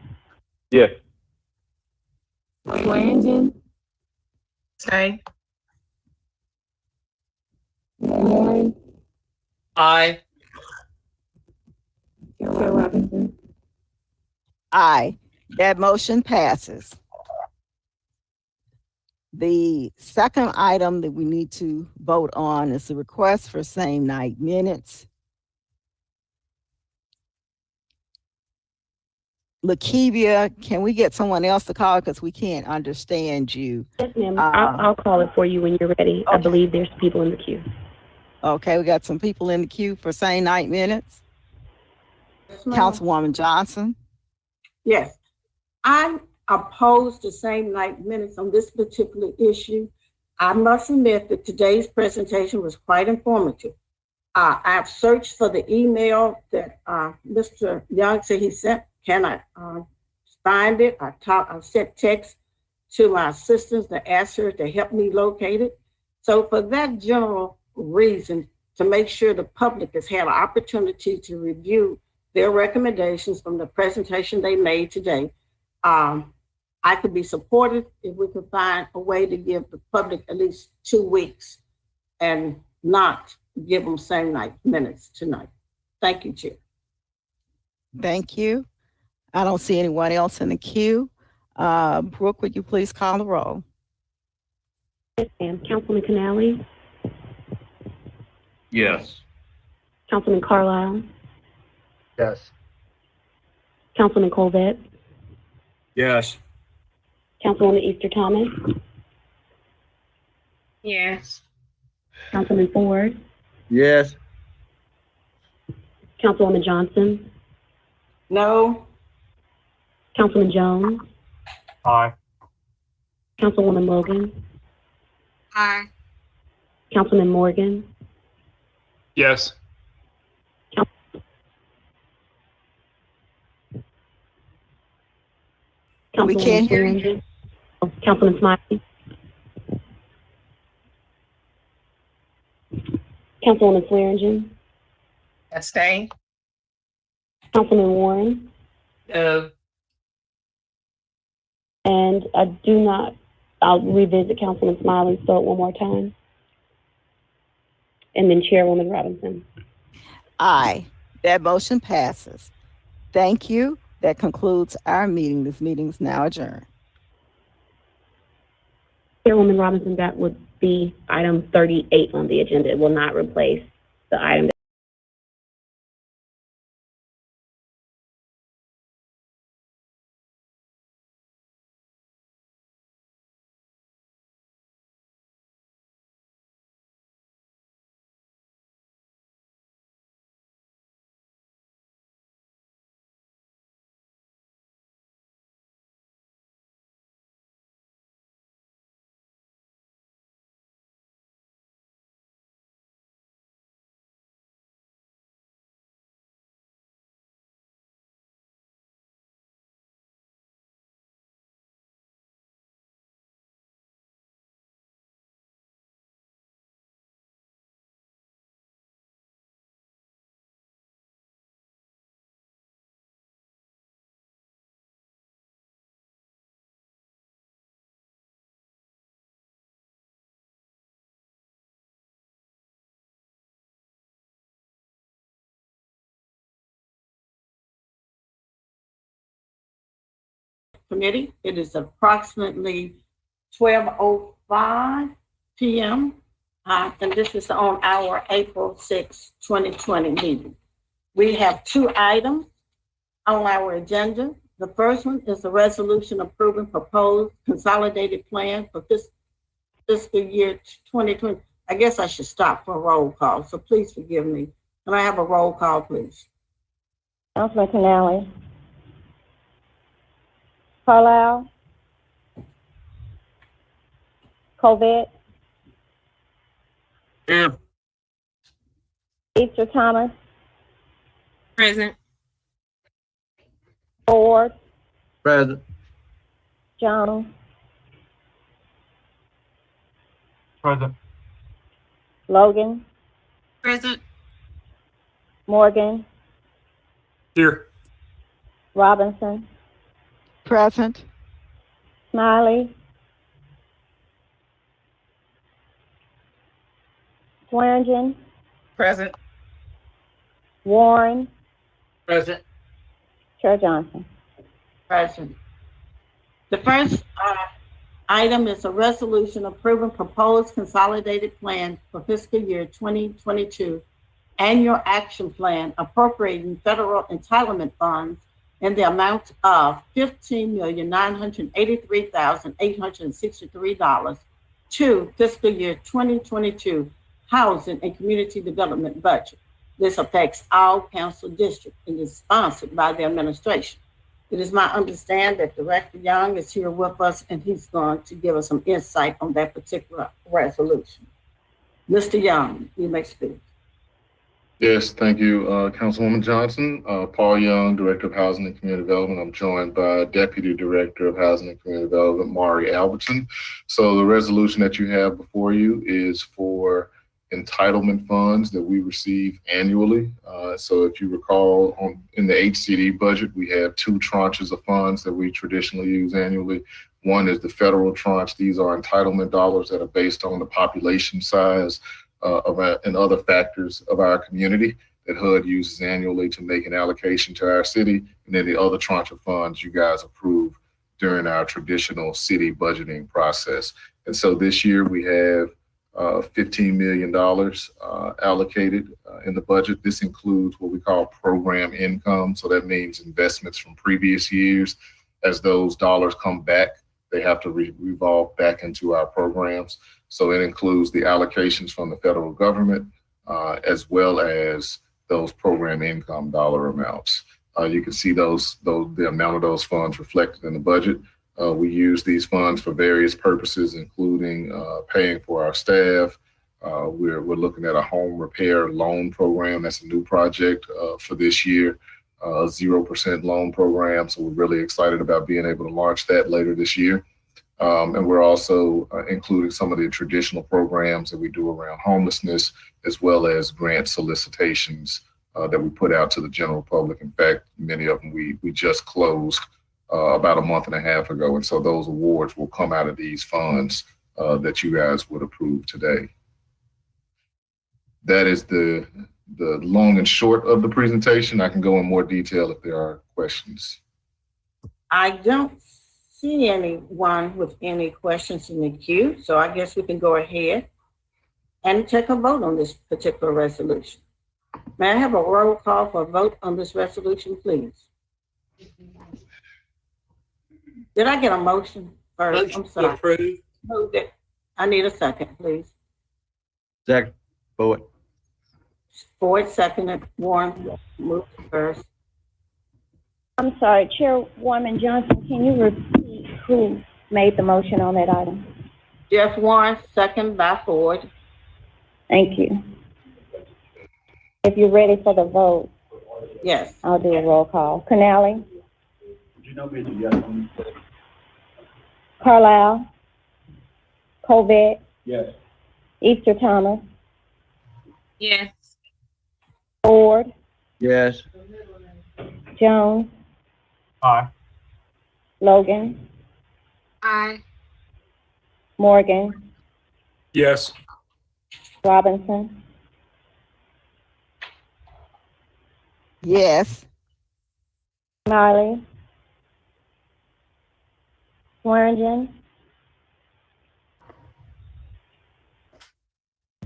Speaker 16: Yes.
Speaker 1: Stay.
Speaker 11: Aye.
Speaker 15: Aye. That motion passes. The second item that we need to vote on is the request for same night minutes. Lakivia, can we get someone else to call because we can't understand you?
Speaker 20: Yes, ma'am. I'll call it for you when you're ready. I believe there's people in the queue.
Speaker 15: Okay, we got some people in the queue for same night minutes. Councilwoman Johnson.
Speaker 12: Yes, I oppose the same night minutes on this particular issue. I must admit that today's presentation was quite informative. I've searched for the email that Mr. Young said he sent. Cannot find it. I've sent text to my assistants to ask her to help me locate it. So for that general reason, to make sure the public has had an opportunity to review their recommendations from the presentation they made today, I could be supportive if we could find a way to give the public at least 2 weeks and not give them same night minutes tonight. Thank you, Chair.
Speaker 15: Thank you. I don't see anyone else in the queue. Brooke, would you please call the roll?
Speaker 20: Yes, ma'am. Councilman Canale,
Speaker 18: Yes.
Speaker 20: Councilman Carlisle,
Speaker 13: Yes.
Speaker 20: Councilman Colvette,
Speaker 3: Yes.
Speaker 20: Councilwoman Easter Thomas,
Speaker 17: Yes.
Speaker 20: Councilman Ford,
Speaker 8: Yes.
Speaker 20: Councilwoman Johnson,
Speaker 12: No.
Speaker 20: Councilman Jones,
Speaker 5: Aye.
Speaker 20: Councilwoman Logan,
Speaker 7: Aye.
Speaker 20: Councilman Morgan,
Speaker 6: Yes.
Speaker 15: We can't hear you.
Speaker 20: Swearingen, Councilman Smiley, Councilwoman Swearingen,
Speaker 1: Abstain.
Speaker 20: Councilman Warren,
Speaker 11: No.
Speaker 20: and I'll revisit Councilman Smiley's vote one more time. And then Chairwoman Robinson.
Speaker 15: Aye. That motion passes. Thank you. That concludes our meeting. This meeting is now adjourned.
Speaker 20: Chairwoman Robinson, that would be item 38 on the agenda. It will not replace the item.
Speaker 12: Committee. It is approximately 12:05 p.m. And this is on our April 6, 2020 meeting. We have two items on our agenda. The first one is a resolution approving proposed consolidated plan for fiscal year 2020. I guess I should stop for a roll call, so please forgive me. Can I have a roll call, please?
Speaker 20: Councilman Canale. Carlisle. Covett.
Speaker 3: Here.
Speaker 20: Easter Thomas.
Speaker 17: Present.
Speaker 20: Ford.
Speaker 8: Present.
Speaker 20: Jones.
Speaker 5: Present.
Speaker 20: Logan.
Speaker 17: Present.
Speaker 20: Morgan.
Speaker 6: Here.
Speaker 20: Robinson.
Speaker 15: Present.
Speaker 20: Smiley. Swearingen.
Speaker 1: Present.
Speaker 20: Warren.
Speaker 11: Present.
Speaker 20: Chair Johnson.
Speaker 12: Present. The first item is a resolution approving proposed consolidated plan for fiscal year 2022 annual action plan appropriating federal entitlement funds in the amount of $15,983,863 to fiscal year 2022 housing and community development budget. This affects all council districts and is sponsored by the administration. It is my understanding that Director Young is here with us and he's going to give us some insight on that particular resolution. Mr. Young, you may speak.
Speaker 9: Yes, thank you, Councilwoman Johnson. Paul Young, Director of Housing and Community Development. I'm joined by Deputy Director of Housing and Community Development, Mari Albertson. So the resolution that you have before you is for entitlement funds that we receive annually. So if you recall, in the HCD budget, we have two tranches of funds that we traditionally use annually. One is the federal tranche. These are entitlement dollars that are based on the population size and other factors of our community that HUD uses annually to make an allocation to our city. And then the other tranche of funds you guys approve during our traditional city budgeting process. And so this year we have $15 million allocated in the budget. This includes what we call program income. So that means investments from previous years. As those dollars come back, they have to revolve back into our programs. So it includes the allocations from the federal government, as well as those program income dollar amounts. You can see the amount of those funds reflected in the budget. We use these funds for various purposes, including paying for our staff. We're looking at a home repair loan program. That's a new project for this year, a 0% loan program. So we're really excited about being able to launch that later this year. And we're also including some of the traditional programs that we do around homelessness, as well as grant solicitations that we put out to the general public. In fact, many of them we just closed about a month and a half ago. And so those awards will come out of these funds that you guys would approve today. That is the long and short of the presentation. I can go in more detail if there are questions.
Speaker 12: I don't see anyone with any questions in the queue, so I guess we can go ahead and take a vote on this particular resolution. May I have a roll call for a vote on this resolution, please? Did I get a motion first? I'm sorry.
Speaker 11: Approved.
Speaker 12: Moved it. I need a second, please.
Speaker 8: Second, Boyd.
Speaker 12: Ford seconded. Warren moved first.
Speaker 20: I'm sorry, Chairwoman Johnson, can you repeat who made the motion on that item?
Speaker 12: Jeff Warren, second by Ford.
Speaker 20: Thank you. If you're ready for the vote,
Speaker 12: yes,
Speaker 20: I'll do a roll call. Canali? Carlisle? Covett?
Speaker 13: Yes.
Speaker 20: Easter Thomas?
Speaker 17: Yes.
Speaker 20: Ford?
Speaker 8: Yes.
Speaker 20: Jones?
Speaker 5: Aye.
Speaker 20: Logan?
Speaker 7: Aye.
Speaker 20: Morgan?
Speaker 6: Yes.
Speaker 20: Robinson?
Speaker 15: Yes.
Speaker 20: Smiley? Swearingen?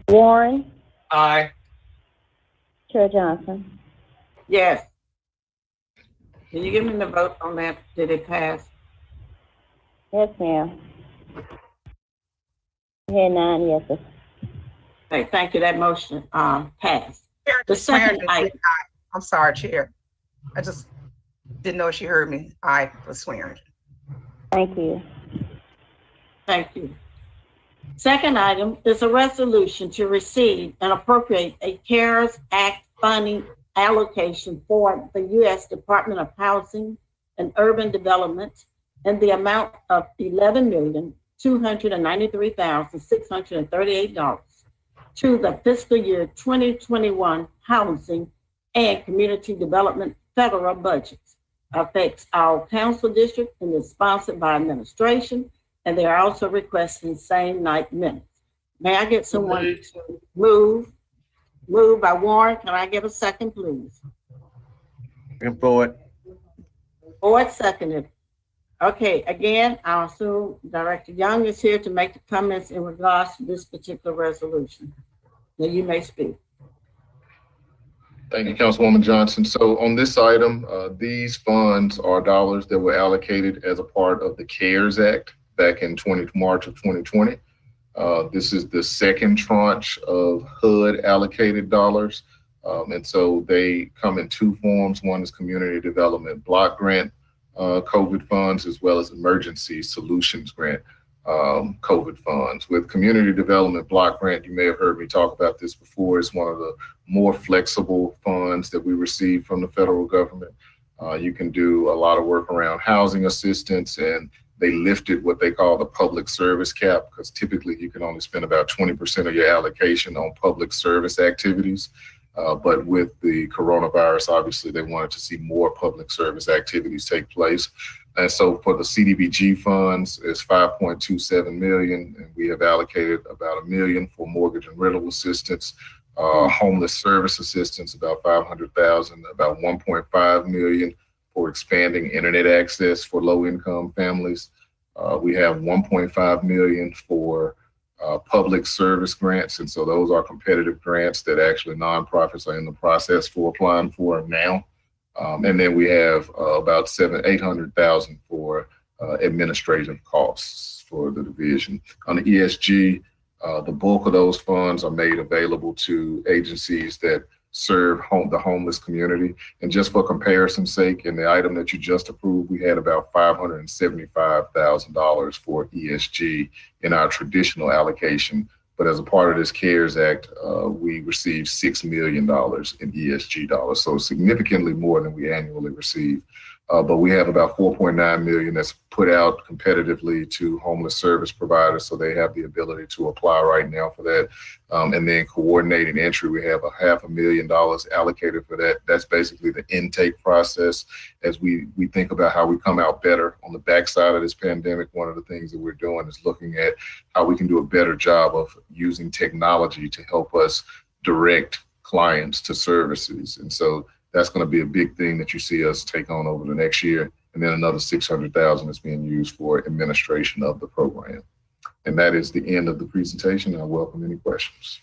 Speaker 20: Warren?
Speaker 11: Aye.
Speaker 20: Chair Johnson?
Speaker 12: yes. Can you give me the vote on that? Did it pass?
Speaker 20: Yes, ma'am. We had 9 yeses.
Speaker 12: Okay, thank you. That motion passed.
Speaker 1: Chair,
Speaker 12: The
Speaker 1: just swearing
Speaker 12: second
Speaker 1: to
Speaker 12: item.
Speaker 1: say aye. I'm sorry, Chair. I just didn't know if she heard me. Aye for swearing.
Speaker 20: Thank you.
Speaker 12: Thank you. Second item is a resolution to receive and appropriate a CARES Act funding allocation for the U.S. Department of Housing and Urban Development in the amount of $11,293,638 to the fiscal year 2021 Housing and Community Development federal budgets. Affects all council districts and is sponsored by administration, and they are also requesting same night minutes. May I get someone to move? Moved by Warren. Can I get a second, please?
Speaker 8: Second, Boyd.
Speaker 12: Ford seconded. Okay, again, I assume Director Young is here to make the comments in regards to this particular resolution. Now you may speak.
Speaker 9: Thank you, Councilwoman Johnson. So on this item, these funds are dollars that were allocated as a part of the CARES Act back in March of 2020. This is the second tranche of HUD allocated dollars. And so they come in two forms. One is Community Development Block Grant COVID funds, as well as Emergency Solutions Grant COVID funds. With Community Development Block Grant, you may have heard me talk about this before. It's one of the more flexible funds that we receive from the federal government. You can do a lot of work around housing assistance, and they lifted what they call the public service cap, because typically you can only spend about 20% of your allocation on public service activities. But with the coronavirus, obviously they wanted to see more public service activities take place. And so for the CDBG funds, it's 5.27 million, and we have allocated about $1 million for mortgage and rental assistance, homeless service assistance, about 500,000, about 1.5 million for expanding internet access for low-income families. We have 1.5 million for public service grants, and so those are competitive grants that actually nonprofits are in the process for applying for now. And then we have about 800,000 for administrative costs for the division. On the ESG, the bulk of those funds are made available to agencies that serve the homeless community. And just for comparison's sake, in the item that you just approved, we had about $575,000 for ESG in our traditional allocation. But as a part of this CARES Act, we received $6 million in ESG dollars, so significantly more than we annually receive. But we have about 4.9 million that's put out competitively to homeless service providers, so they have the ability to apply right now for that. And then coordinating entry, we have $500,000 allocated for that. That's basically the intake process as we think about how we come out better on the backside of this pandemic. One of the things that we're doing is looking at how we can do a better job of using technology to help us direct clients to services. And so that's going to be a big thing that you see us take on over the next year and then another 600,000 is being used for administration of the program. And that is the end of the presentation. I welcome any questions.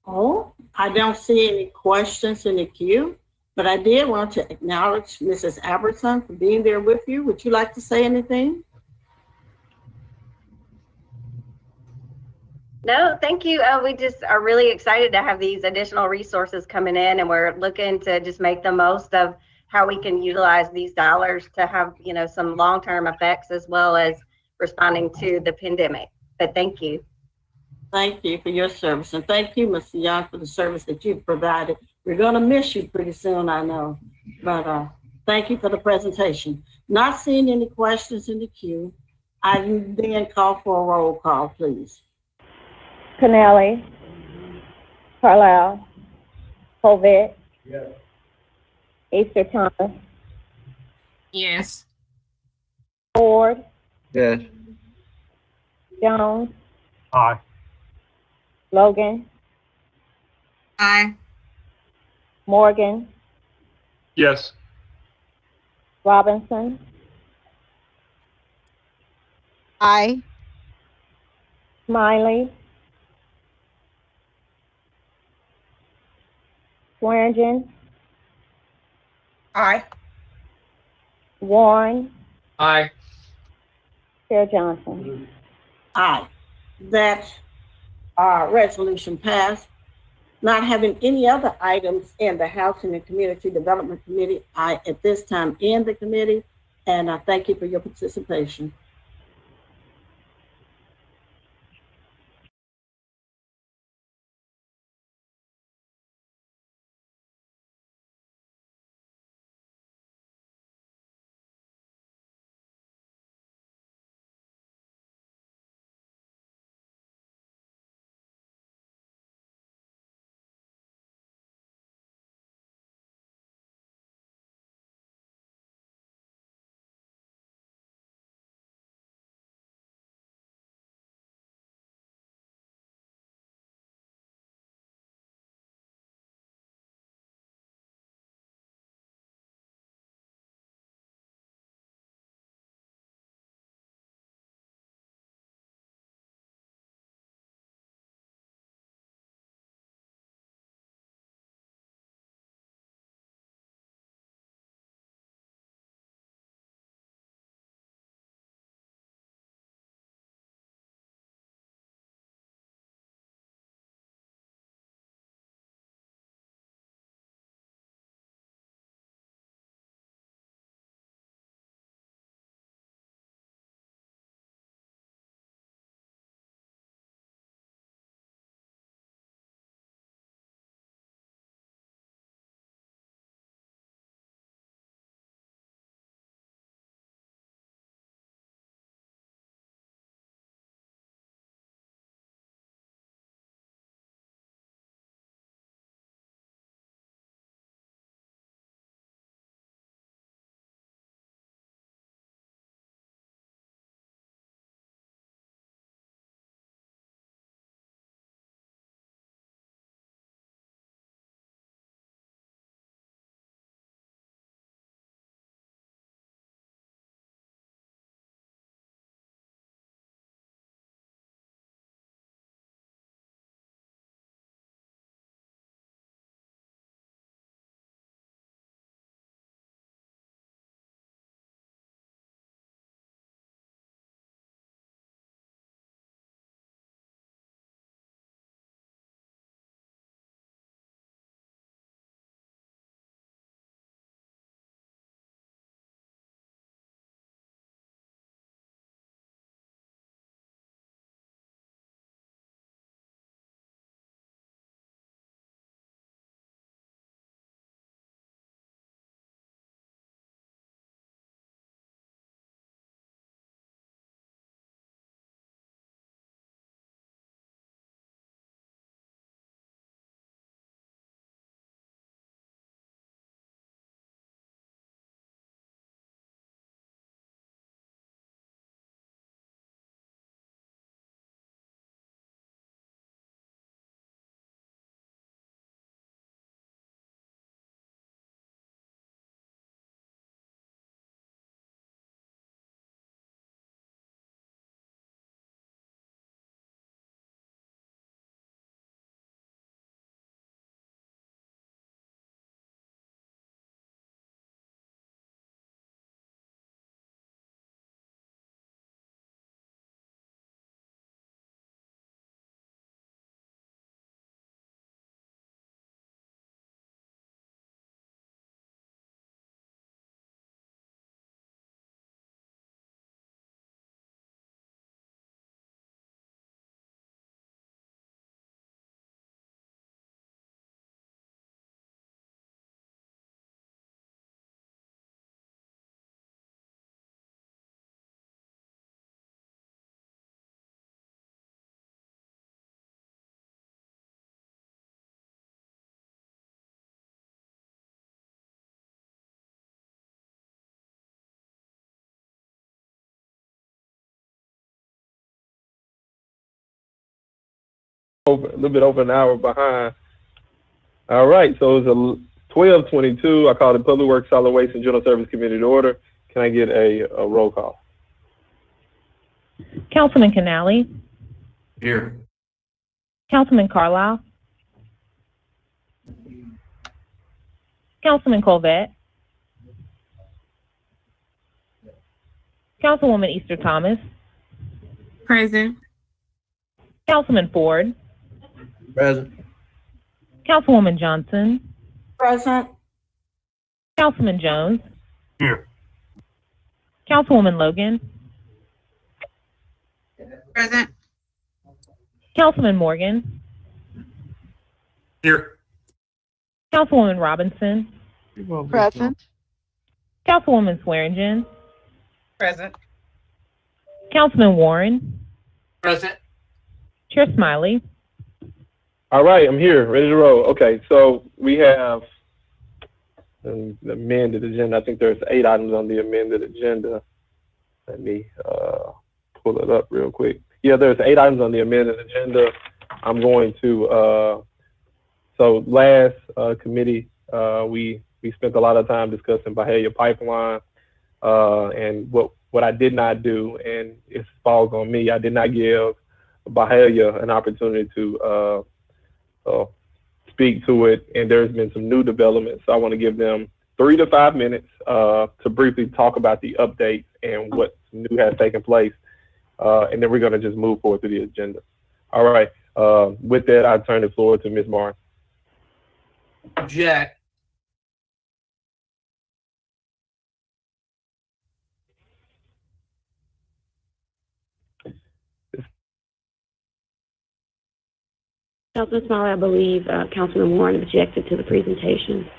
Speaker 12: Oh, I don't see any questions in the queue, but I did want to acknowledge Mrs. Albertson for being there with you. Would you like to say anything?
Speaker 21: No, thank you. We just are really excited to have these additional resources coming in, and we're looking to just make the most of how we can utilize these dollars to have, you know, some long-term effects as well as responding to the pandemic. But thank you.
Speaker 12: Thank you for your service, and thank you, Mr. Young, for the service that you've provided. We're going to miss you pretty soon, I know, but thank you for the presentation. Not seeing any questions in the queue, I then call for a roll call, please.
Speaker 20: Canale, Carlisle, Hovett,
Speaker 13: Yes.
Speaker 20: Easter Thomas,
Speaker 17: Yes.
Speaker 20: Ford,
Speaker 8: Yes.
Speaker 20: Jones,
Speaker 5: Aye.
Speaker 20: Logan,
Speaker 7: Aye.
Speaker 20: Morgan,
Speaker 6: Yes.
Speaker 20: Robinson,
Speaker 15: Aye.
Speaker 20: Smiley, Swearingen,
Speaker 1: Aye.
Speaker 20: Warren,
Speaker 11: Aye.
Speaker 20: Chair Johnson.
Speaker 12: Aye. That resolution passed. Not having any other items in the Housing and Community Development Committee, I at this time end the committee, and I thank you for your participation.
Speaker 16: a little bit over an hour behind. All right, so it's 12:22. I call the Public Works, Solid Waste, and General Service Committee to order. Can I get a roll call?
Speaker 4: Councilman Canali,
Speaker 18: Here.
Speaker 4: Councilman Carlisle, Councilman Colvette, Councilwoman Easter Thomas,
Speaker 17: Present.
Speaker 4: Councilman Ford,
Speaker 8: Present.
Speaker 4: Councilwoman Johnson,
Speaker 12: Present.
Speaker 4: Councilman Jones,
Speaker 5: Here.
Speaker 4: Councilwoman Logan,
Speaker 7: Present.
Speaker 4: Councilman Morgan,
Speaker 6: Here.
Speaker 4: Councilwoman Robinson,
Speaker 15: Present.
Speaker 4: Councilwoman Swearingen,
Speaker 1: Present.
Speaker 4: Councilman Warren,
Speaker 11: Present.
Speaker 4: Chair Smiley.
Speaker 16: All right, I'm here, ready to roll. Okay, so we have the amended agenda. I think there's 8 items on the amended agenda. Let me pull it up real quick. Yeah, there's 8 items on the amended agenda. I'm going to, so last committee, we spent a lot of time discussing Byhalia Pipeline and what I did not do, and it falls on me. I did not give Byhalia an opportunity to speak to it, and there's been some new developments. So I want to give them 3 to 5 minutes to briefly talk about the updates and what new has taken place, and then we're going to just move forward through the agenda. All right. With that, I turn the floor to Ms. Martin.
Speaker 11: Object.
Speaker 20: Councilman Smiley, I believe Councilman Warren objected to the presentation.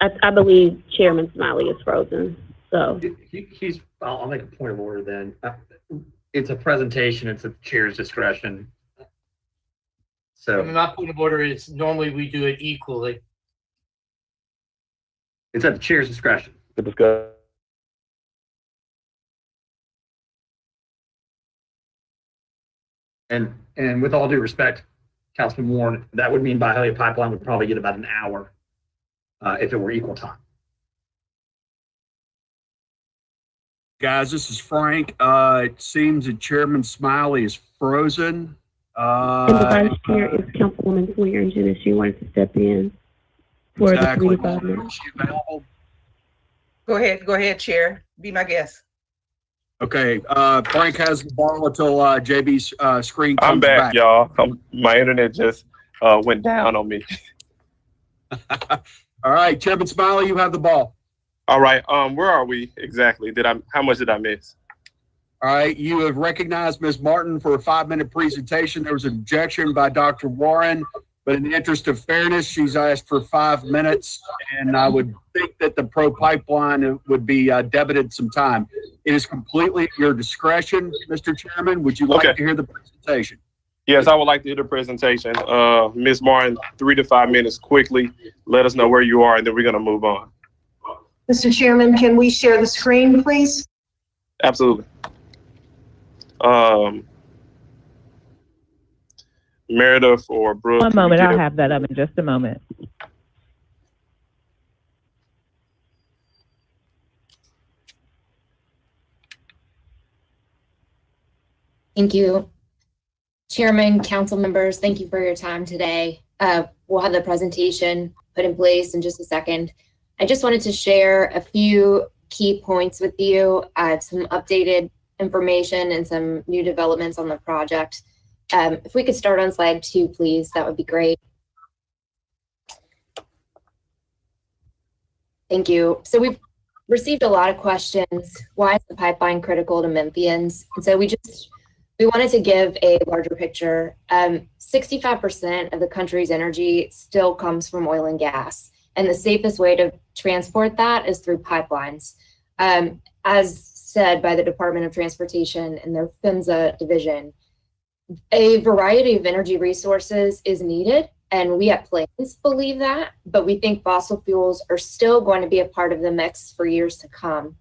Speaker 20: I believe Chairman Smiley is frozen, so.
Speaker 13: I'll make a point of order then. It's a presentation, it's a chair's discretion. So
Speaker 11: My point of order is normally we do it equally.
Speaker 13: it's at the chair's discretion.
Speaker 16: To discuss.
Speaker 13: And with all due respect, Councilman Warren, that would mean Byhalia Pipeline would probably get about an hour if it were equal time.
Speaker 3: Guys, this is Frank. It seems that Chairman Smiley is frozen.
Speaker 20: And the vice chair is Councilwoman Swearingen, if she wanted to step in for
Speaker 3: Exactly.
Speaker 20: the 3 to 5 minutes.
Speaker 3: Is she available?
Speaker 1: Go ahead, Chair. Be my guest.
Speaker 3: Okay, Frank has the ball until JB's screen comes
Speaker 16: I'm back, y'all. My internet just went down on me.
Speaker 3: All right, Chairman Smiley, you have the ball.
Speaker 16: All right, where are we exactly? How much did I miss?
Speaker 3: All right, you have recognized Ms. Martin for a 5-minute presentation. There was an objection by Dr. Warren, but in the interest of fairness, she's asked for 5 minutes, and I would think that the pro pipeline would be debited some time. It is completely at your discretion, Mr. Chairman. Would you like to hear the presentation?
Speaker 16: Yes, I would like to hear the presentation. Ms. Martin, 3 to 5 minutes quickly. Let us know where you are, and then we're going to move on.
Speaker 22: Mr. Chairman, can we share the screen, please?
Speaker 16: Absolutely. Meredith or Brooke.
Speaker 4: One moment, I'll have that up in just a moment.
Speaker 23: Thank you. Chairman, council members, thank you for your time today. We'll have the presentation put in place in just a second. I just wanted to share a few key points with you. I have some updated information and some new developments on the project. If we could start on slide 2, please, that would be great. Thank you. So we've received a lot of questions. Why is the pipeline critical to Memphians? And so we wanted to give a larger picture. 65% of the country's energy still comes from oil and gas, and the safest way to transport that is through pipelines. As said by the Department of Transportation and their PHMSA division, a variety of energy resources is needed, and we at Plains believe that, but we think fossil fuels are still going to be a part of the mix for years to come.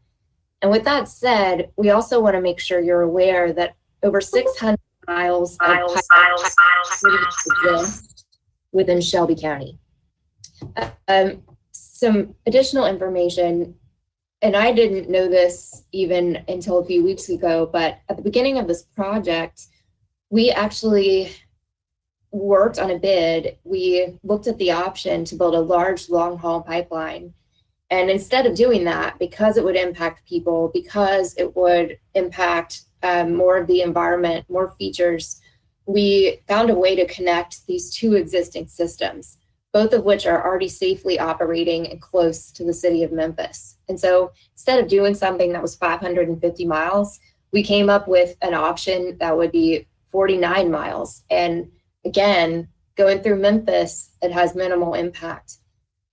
Speaker 23: And with that said, we also want to make sure you're aware that over 600 miles of pipeline exist within Shelby County. Some additional information, and I didn't know this even until a few weeks ago, but at the beginning of this project, we actually worked on a bid. We looked at the option to build a large long-haul pipeline. And instead of doing that, because it would impact people, because it would impact more of the environment, more features, we found a way to connect these two existing systems, both of which are already safely operating and close to the city of Memphis. And so instead of doing something that was 550 miles, we came up with an option that would be 49 miles. And again, going through Memphis, it has minimal impact.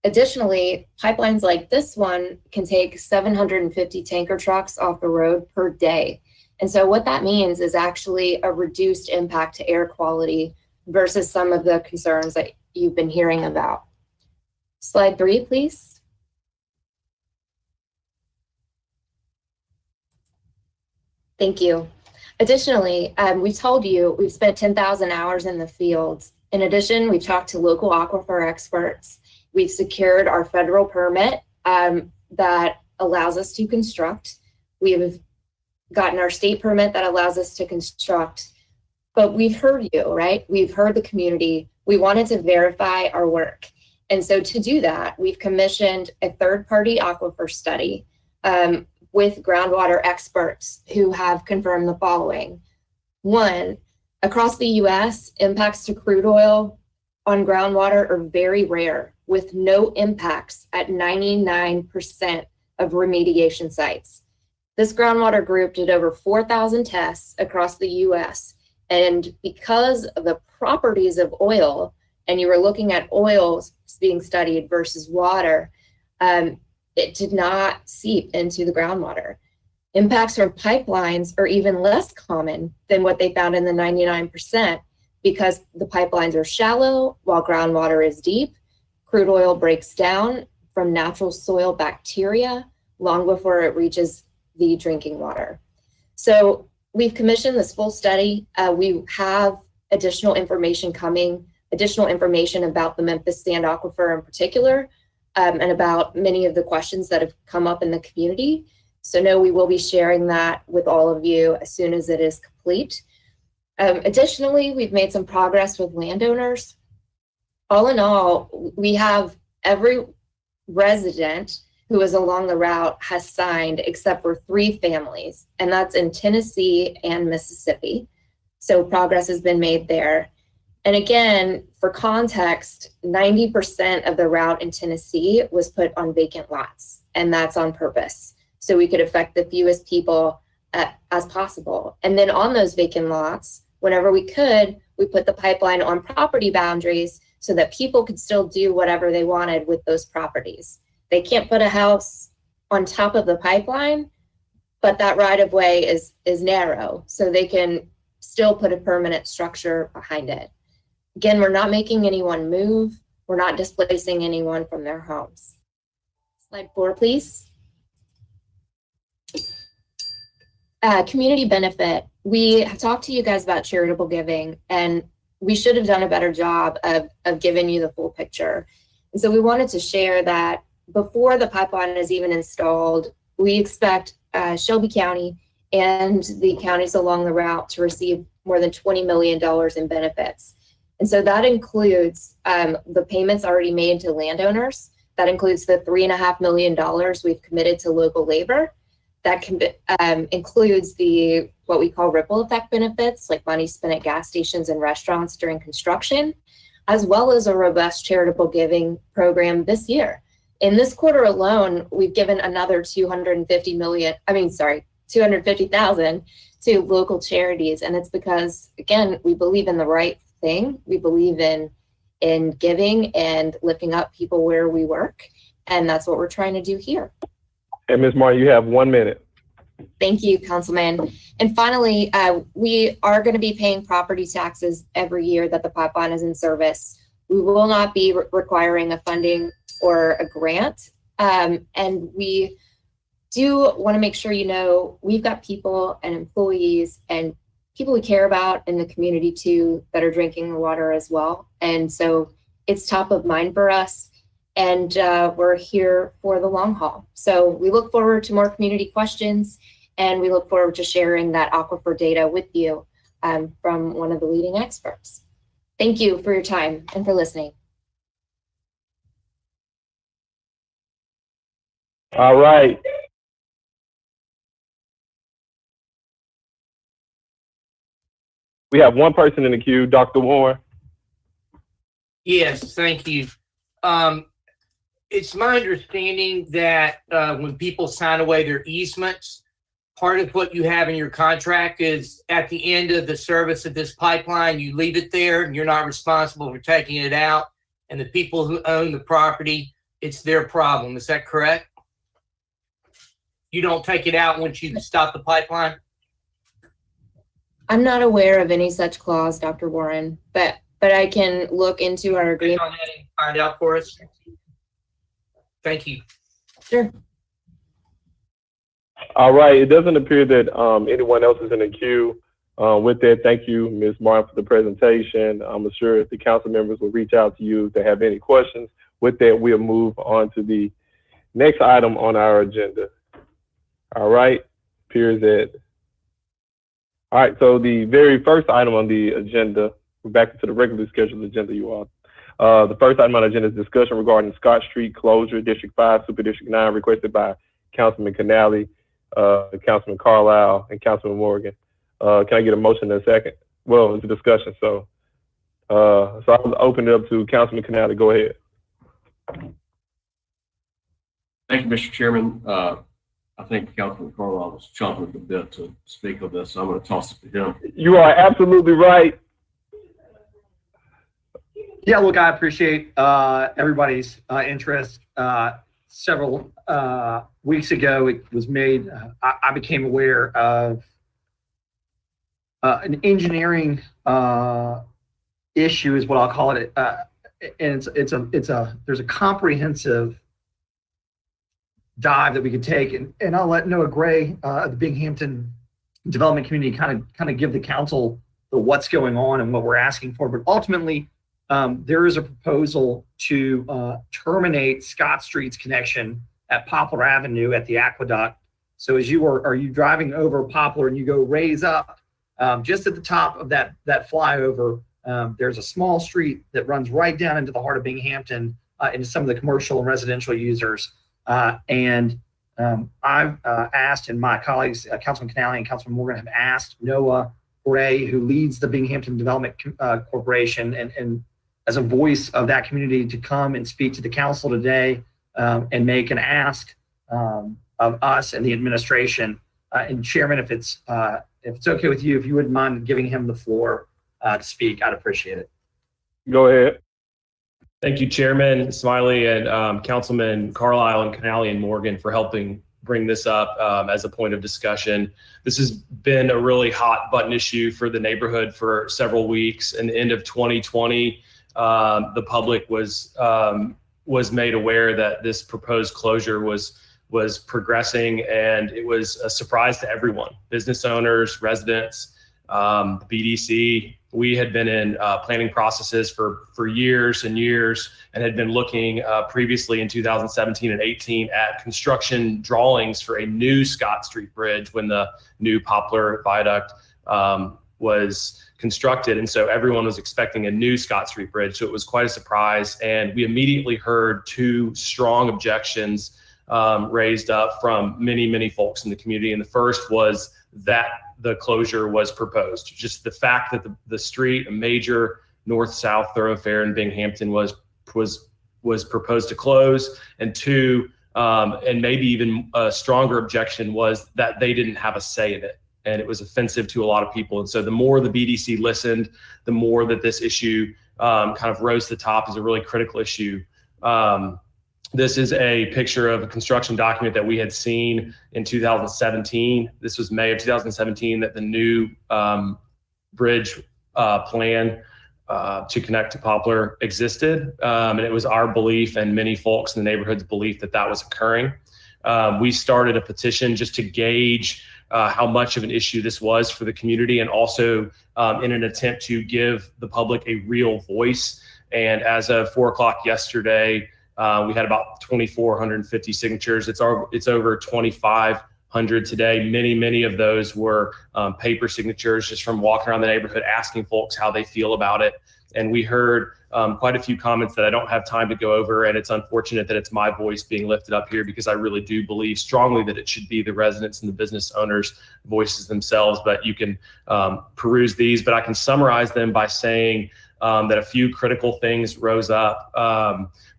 Speaker 23: Additionally, pipelines like this one can take 750 tanker trucks off the road per day. And so what that means is actually a reduced impact to air quality versus some of the concerns that you've been hearing about. Slide 3, please. Thank you. Additionally, we told you we've spent 10,000 hours in the field. In addition, we've talked to local aquifer experts. We've secured our federal permit that allows us to construct. We have gotten our state permit that allows us to construct. But we've heard you, right? We've heard the community. We wanted to verify our work. And so to do that, we've commissioned a third-party aquifer study with groundwater experts who have confirmed the following. One, across the US, impacts to crude oil on groundwater are very rare, with no impacts at 99% of remediation sites. This groundwater group did over 4,000 tests across the US. And because of the properties of oil, and you were looking at oils being studied versus water, it did not seep into the groundwater. Impacts from pipelines are even less common than what they found in the 99% because the pipelines are shallow while groundwater is deep. Crude oil breaks down from natural soil bacteria long before it reaches the drinking water. So we've commissioned this full study. We have additional information coming, additional information about the Memphis Sand Aquifer in particular, and about many of the questions that have come up in the community. So no, we will be sharing that with all of you as soon as it is complete. Additionally, we've made some progress with landowners. All in all, we have every resident who is along the route has signed except for 3 families, and that's in Tennessee and Mississippi. So progress has been made there. And again, for context, 90% of the route in Tennessee was put on vacant lots, and that's on purpose. So we could affect the fewest people as possible. And then on those vacant lots, whenever we could, we put the pipeline on property boundaries so that people could still do whatever they wanted with those properties. They can't put a house on top of the pipeline, but that right of way is narrow, so they can still put a permanent structure behind it. Again, we're not making anyone move. We're not displacing anyone from their homes. Slide 4, please. Community benefit. We have talked to you guys about charitable giving, and we should have done a better job of giving you the full picture. And so we wanted to share that before the pipeline is even installed, we expect Shelby County and the counties along the route to receive more than $20 million in benefits. And so that includes the payments already made to landowners. That includes the $3.5 million we've committed to local labor. That includes the what we call ripple effect benefits, like money spent at gas stations and restaurants during construction, as well as a robust charitable giving program this year. In this quarter alone, we've given another $250,000 to local charities. And it's because, again, we believe in the right thing. We believe in giving and lifting up people where we work. And that's what we're trying to do here.
Speaker 16: And Ms. Martin, you have 1 minute.
Speaker 23: Thank you, Councilman. And finally, we are going to be paying property taxes every year that the pipeline is in service. We will not be requiring a funding or a grant. And we do want to make sure you know we've got people and employees and people we care about in the community too that are drinking the water as well. And so it's top of mind for us, and we're here for the long haul. So we look forward to more community questions, and we look forward to sharing that aquifer data with you from one of the leading experts. Thank you for your time and for listening.
Speaker 16: All right. We have one person in the queue, Dr. Warren.
Speaker 11: Yes, thank you. It's my understanding that when people sign away their easements, part of what you have in your contract is at the end of the service of this pipeline, you leave it there and you're not responsible for taking it out. And the people who own the property, it's their problem. Is that correct? You don't take it out once you stop the pipeline?
Speaker 23: I'm not aware of any such clause, Dr. Warren, but I can look into our agreement.
Speaker 11: Go ahead and find out for us. Thank you.
Speaker 23: Sure.
Speaker 16: All right. It doesn't appear that anyone else is in the queue. With that, thank you, Ms. Martin, for the presentation. I'm sure the council members will reach out to you if they have any questions. With that, we'll move on to the next item on our agenda. All right. Appears that. All right. So the very first item on the agenda, we're back into the regularly scheduled agenda, you all. The first item on the agenda is discussion regarding Scott Street closure, District 5, Super District 9, requested by Councilman Canale, Councilman Carlisle, and Councilman Morgan. Can I get a motion in a second? Well, it's a discussion, so I'll open it up to Councilman Canale. Go ahead.
Speaker 18: Thank you, Mr. Chairman. I think Councilman Carlisle was chomping at the bit to speak of this, so I'm going to toss it to him.
Speaker 16: You are absolutely right.
Speaker 13: Yeah, look, I appreciate everybody's interest. Several weeks ago, it was made, I became aware of an engineering issue is what I'll call it. And there's a comprehensive dive that we could take, and I'll let Noah Gray of the Binghamton development community kind of give the council the what's going on and what we're asking for. But ultimately, there is a proposal to terminate Scott Street's connection at Poplar Avenue at the aqueduct. So as are you driving over Poplar and you go raise up, just at the top of that flyover, there's a small street that runs right down into the heart of Binghamton, into some of the commercial and residential users. I've asked, and my colleagues, Councilman Canale and Councilman Morgan, have asked Noah Gray, who leads the Binghamton Development Corporation, and as a voice of that community, to come and speak to the council today and make an ask of us and the administration. And Chairman, if it's okay with you, if you wouldn't mind giving him the floor to speak, I'd appreciate it.
Speaker 16: Go ahead.
Speaker 2: Thank you, Chairman Smiley and Councilman Carlisle and Canale and Morgan for helping bring this up as a point of discussion. This has been a really hot button issue for the neighborhood for several weeks. In the end of 2020, the public was made aware that this proposed closure was progressing, and it was a surprise to everyone, business owners, residents, the BDC. We had been in planning processes for years and years, and had been looking previously in 2017 and 18 at construction drawings for a new Scott Street Bridge when the new Poplar Viaduct was constructed. And so everyone was expecting a new Scott Street Bridge. So it was quite a surprise. And we immediately heard two strong objections raised up from many, many folks in the community. And the first was that the closure was proposed. Just the fact that the street, a major north-south thoroughfare in Binghamton, was proposed to close. And two, and maybe even a stronger objection, was that they didn't have a say in it. And it was offensive to a lot of people. And so the more the BDC listened, the more that this issue kind of rose to the top as a really critical issue. This is a picture of a construction document that we had seen in 2017. This was May of 2017 that the new bridge plan to connect to Poplar existed. And it was our belief and many folks in the neighborhood's belief that that was occurring. we started a petition just to gauge how much of an issue this was for the community, and also in an attempt to give the public a real voice. And as of 4 o'clock yesterday, we had about 2,450 signatures. It's over 2,500 today. Many of those were paper signatures just from walking around the neighborhood, asking folks how they feel about it. And we heard quite a few comments that I don't have time to go over, and it's unfortunate that it's my voice being lifted up here, because I really do believe strongly that it should be the residents and the business owners' voices themselves. But you can peruse these, but I can summarize them by saying that a few critical things rose up.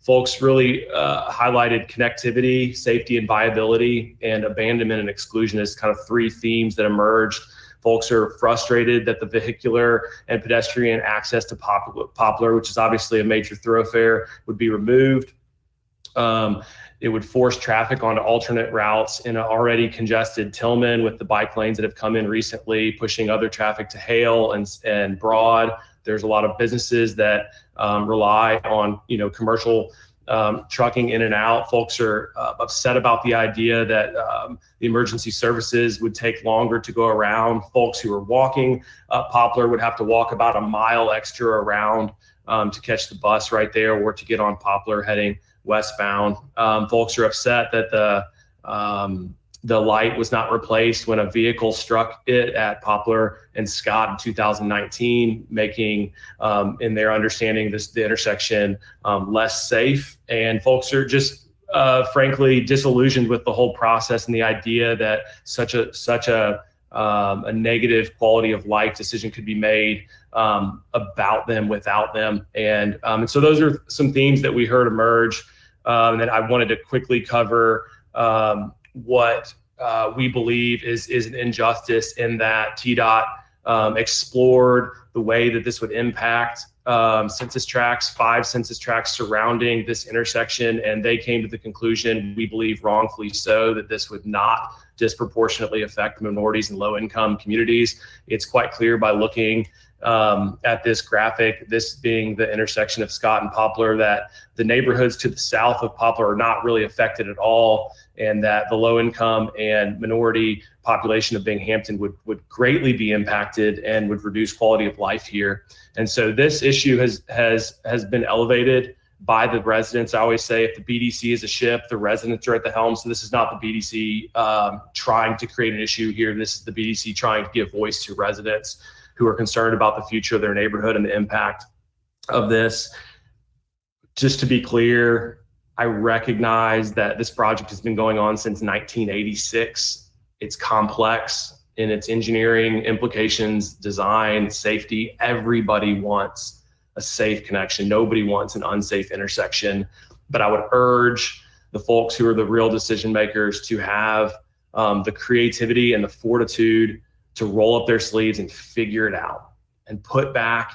Speaker 2: Folks really highlighted connectivity, safety and viability, and abandonment and exclusion as kind of 3 themes that emerged. Folks are frustrated that the vehicular and pedestrian access to Poplar, which is obviously a major thoroughfare, would be removed. It would force traffic onto alternate routes in an already congested Tillman, with the bike lanes that have come in recently, pushing other traffic to Hale and Broad. There's a lot of businesses that rely on, commercial trucking in and out. Folks are upset about the idea that the emergency services would take longer to go around. Folks who are walking up Poplar would have to walk about a mile extra around to catch the bus right there, or to get on Poplar heading westbound. Folks are upset that the light was not replaced when a vehicle struck it at Poplar and Scott in 2019, making, in their understanding, the intersection less safe. And folks are just frankly disillusioned with the whole process and the idea that such a negative quality of life decision could be made about them without them. And so those are some themes that we heard emerge. And then I wanted to quickly cover what we believe is an injustice, in that TDOT explored the way that this would impact census tracts, 5 census tracts surrounding this intersection, and they came to the conclusion, we believe wrongfully so, that this would not disproportionately affect minorities and low-income communities. It's quite clear by looking at this graphic, this being the intersection of Scott and Poplar, that the neighborhoods to the south of Poplar are not really affected at all, and that the low income and minority population of Binghamton would greatly be impacted and would reduce quality of life here. And so this issue has been elevated by the residents. I always say, if the BDC is a ship, the residents are at the helm. So this is not the BDC trying to create an issue here. This is the BDC trying to give voice to residents who are concerned about the future of their neighborhood and the impact of this. Just to be clear, I recognize that this project has been going on since 1986. It's complex in its engineering implications, design, safety. Everybody wants a safe connection. Nobody wants an unsafe intersection. But I would urge the folks who are the real decision makers to have the creativity and the fortitude to roll up their sleeves and figure it out, and put back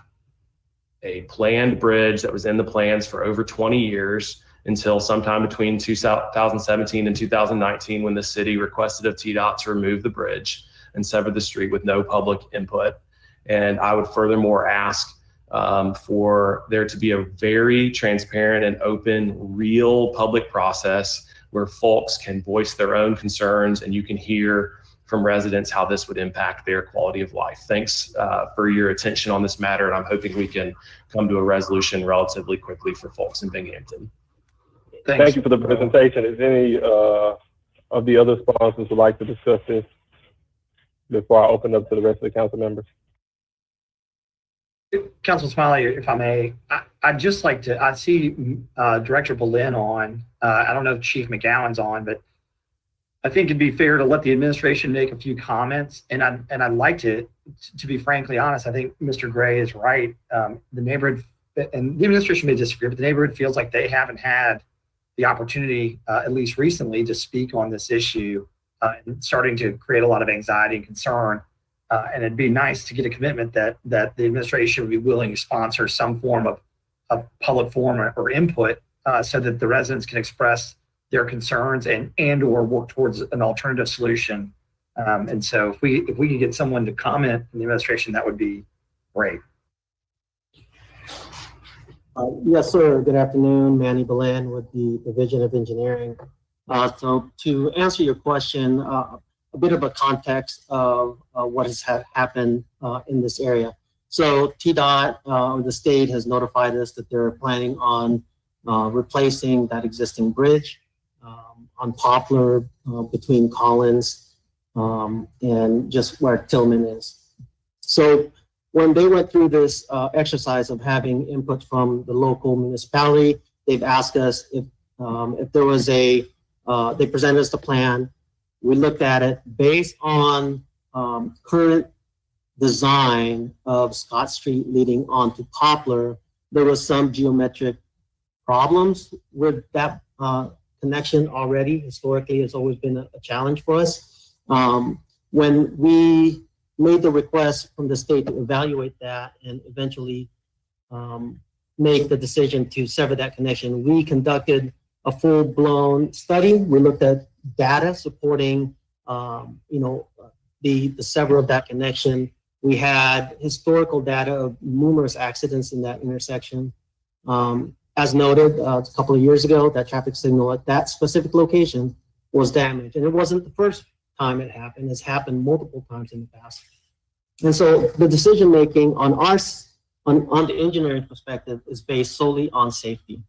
Speaker 2: a planned bridge that was in the plans for over 20 years until sometime between 2017 and 2019, when the city requested of TDOT to remove the bridge and sever the street with no public input. And I would furthermore ask for there to be a very transparent and open, real public process where folks can voice their own concerns, and you can hear from residents how this would impact their quality of life. Thanks for your attention on this matter, and I'm hoping we can come to a resolution relatively quickly for folks in Binghamton.
Speaker 16: Thank you for the presentation. Is any of the other sponsors would like to discuss this before I open up to the rest of the council members?
Speaker 13: Councilman Smiley, if I may, I'd just like to, I see Director Boleyn on. I don't know if Chief McGowan's on, but I think it'd be fair to let the administration make a few comments. And I'd like to be frankly honest, I think Mr. Gray is right. The neighborhood, and the administration may disagree, but the neighborhood feels like they haven't had the opportunity, at least recently, to speak on this issue, and starting to create a lot of anxiety and concern. And it'd be nice to get a commitment that the administration would be willing to sponsor some form of public forum or input, so that the residents can express their concerns and or work towards an alternative solution. And so if we could get someone to comment in the administration, that would be great.
Speaker 10: Yes, sir. Good afternoon. Manny Boleyn with the Division of Engineering. So to answer your question, a bit of a context of what has happened in this area. So TDOT, the state, has notified us that they're planning on replacing that existing bridge on Poplar between Collins and just where Tillman is. So when they went through this exercise of having input from the local municipality, they've asked us if there was they presented us the plan. We looked at it based on current design of Scott Street leading onto Poplar. There was some geometric problems with that connection already. Historically, it's always been a challenge for us. When we made the request from the state to evaluate that and eventually make the decision to sever that connection, we conducted a full-blown study. We looked at data supporting, the sever of that connection. We had historical data of numerous accidents in that intersection. As noted, a couple of years ago, that traffic signal at that specific location was damaged. And it wasn't the first time it happened. It's happened multiple times in the past. And so the decision-making on the engineering perspective is based solely on safety.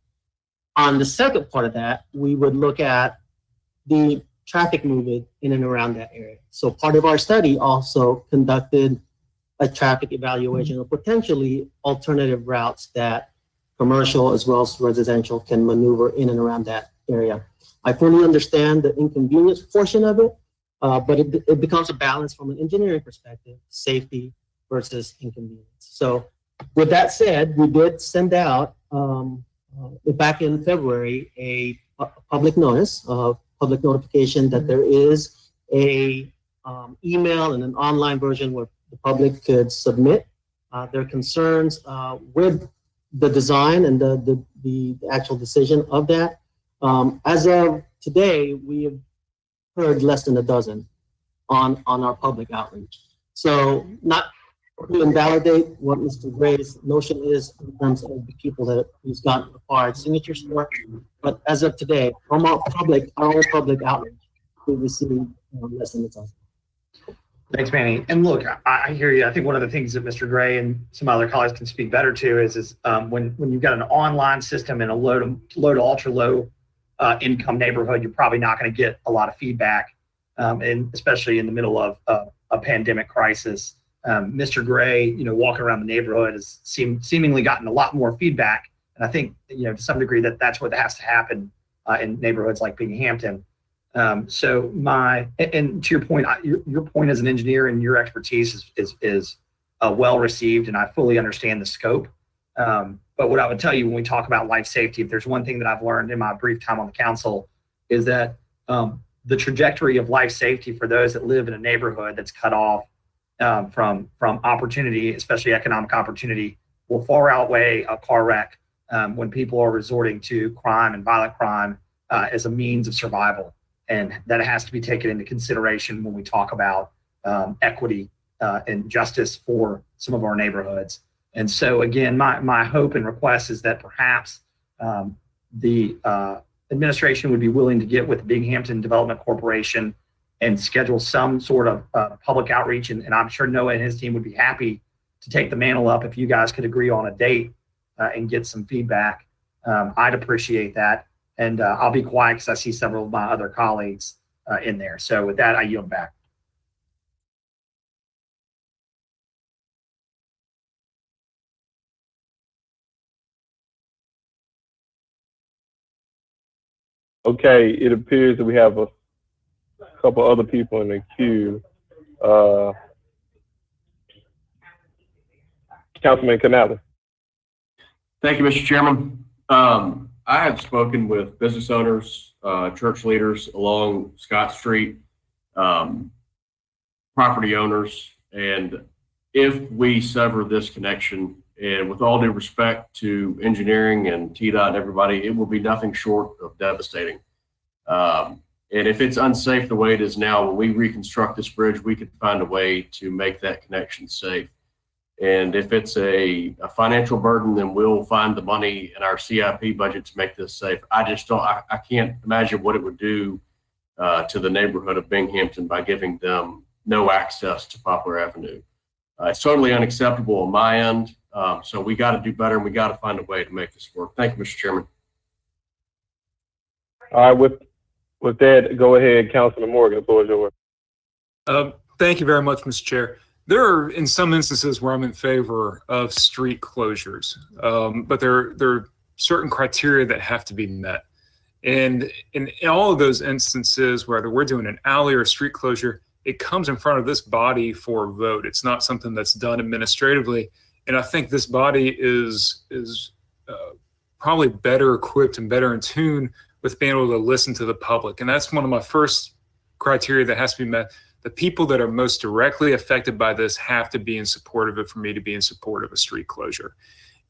Speaker 10: On the second part of that, we would look at the traffic movement in and around that area. So part of our study also conducted a traffic evaluation of potentially alternative routes that commercial as well as residential can maneuver in and around that area. I fully understand the inconvenience portion of it, but it becomes a balance from an engineering perspective, safety versus inconvenience. So with that said, we did send out back in February a public notice of public notification that there is a email and an online version where the public could submit their concerns with the design and the actual decision of that. As of today, we have heard less than a dozen on our public outreach. So not to invalidate what Mr. Gray's notion is in terms of the people that he's gotten required signatures for, but as of today, from our own public outreach, we received less than a dozen.
Speaker 13: Thanks, Manny. And look, I hear you. I think one of the things that Mr. Gray and some other colleagues can speak better to is when you've got an online system in a low to ultra low income neighborhood, you're probably not going to get a lot of feedback, and especially in the middle of a pandemic crisis. Mr. Gray, walking around the neighborhood has seemingly gotten a lot more feedback, and I think to some degree that's what has to happen in neighborhoods like Binghamton. And to your point, your point as an engineer and your expertise is well received, and I fully understand the scope. But what I would tell you when we talk about life safety, if there's one thing that I've learned in my brief time on the council, is that the trajectory of life safety for those that live in a neighborhood that's cut off from opportunity, especially economic opportunity, will far outweigh a car wreck when people are resorting to crime and violent crime as a means of survival. And that has to be taken into consideration when we talk about equity and justice for some of our neighborhoods. And so again, my hope and request is that perhaps the administration would be willing to get with the Binghamton Development Corporation and schedule some sort of public outreach. And I'm sure Noah and his team would be happy to take the mantle up if you guys could agree on a date and get some feedback. I'd appreciate that. And I'll be quiet because I see several of my other colleagues in there. So with that, I yield back.
Speaker 16: Okay, it appears that we have a couple other people in the queue. Councilman Canales.
Speaker 18: Thank you, Mr. Chairman. I have spoken with business owners, church leaders along Scott Street, property owners, and if we sever this connection, and with all due respect to engineering and TDOT and everybody, it will be nothing short of devastating. And if it's unsafe the way it is now, when we reconstruct this bridge, we could find a way to make that connection safe. And if it's a financial burden, then we'll find the money in our CIP budget to make this safe. I just don't, I can't imagine what it would do to the neighborhood of Binghamton by giving them no access to Poplar Avenue. It's totally unacceptable on my end. So we got to do better, and we got to find a way to make this work. Thank you, Mr. Chairman.
Speaker 16: All right, with that, go ahead, Councilman Morgan, the floor is yours.
Speaker 6: Thank you very much, Mr. Chair. There are, in some instances, where I'm in favor of street closures, but there are certain criteria that have to be met. And in all of those instances, whether we're doing an alley or a street closure, it comes in front of this body for a vote. It's not something that's done administratively. And I think this body is probably better equipped and better in tune with being able to listen to the public. And that's one of my first criteria that has to be met. The people that are most directly affected by this have to be in support of it for me to be in support of a street closure.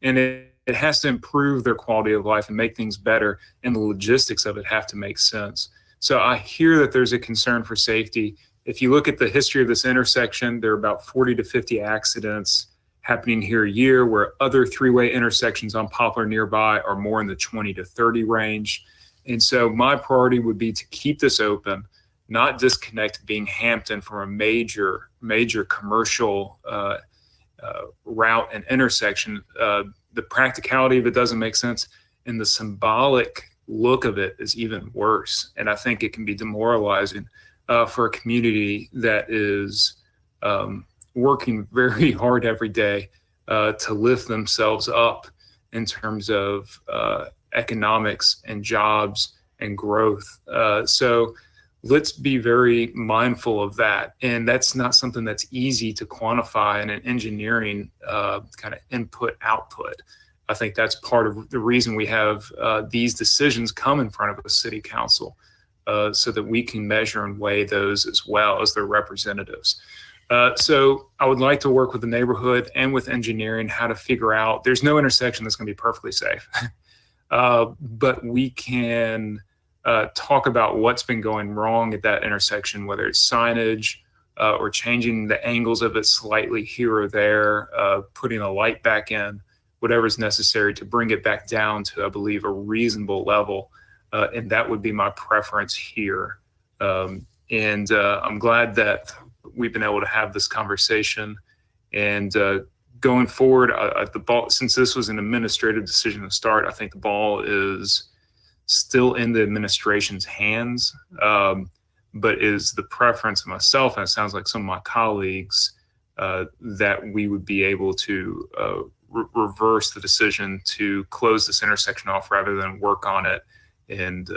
Speaker 6: And it has to improve their quality of life and make things better, and the logistics of it have to make sense. So I hear that there's a concern for safety. If you look at the history of this intersection, there are about 40 to 50 accidents happening here a year, where other three-way intersections on Poplar nearby are more in the 20 to 30 range. And so my priority would be to keep this open, not disconnect Binghamton from a major commercial route and intersection. The practicality of it doesn't make sense, and the symbolic look of it is even worse. And I think it can be demoralizing for a community that is working very hard every day to lift themselves up in terms of economics and jobs and growth. So let's be very mindful of that. And that's not something that's easy to quantify in an engineering kind of input-output. I think that's part of the reason we have these decisions come in front of a city council, so that we can measure and weigh those as well as their representatives. So I would like to work with the neighborhood and with engineering how to figure out, there's no intersection that's going to be perfectly safe, but we can talk about what's been going wrong at that intersection, whether it's signage or changing the angles of it slightly here or there, putting a light back in, whatever is necessary to bring it back down to, I believe, a reasonable level. And that would be my preference here. And I'm glad that we've been able to have this conversation. And going forward, the ball, since this was an administrative decision to start, I think the ball is still in the administration's hands, but is the preference of myself, and it sounds like some of my colleagues, that we would be able to reverse the decision to close this intersection off rather than work on it. And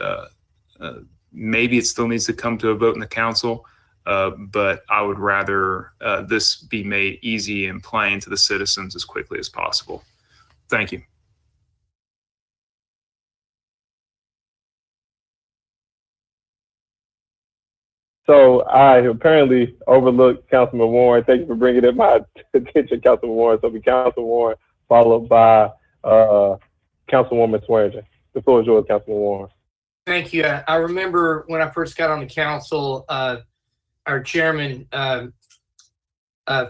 Speaker 6: maybe it still needs to come to a vote in the council, but I would rather this be made easy and plain to the citizens as quickly as possible. Thank you.
Speaker 16: So I apparently overlooked Councilman Warren. Thank you for bringing it to my attention, Councilman Warren. So it'll be Councilman Warren followed by Councilwoman Swearingen. The floor is yours, Councilman Warren.
Speaker 11: Thank you. I remember when I first got on the council, our chairman,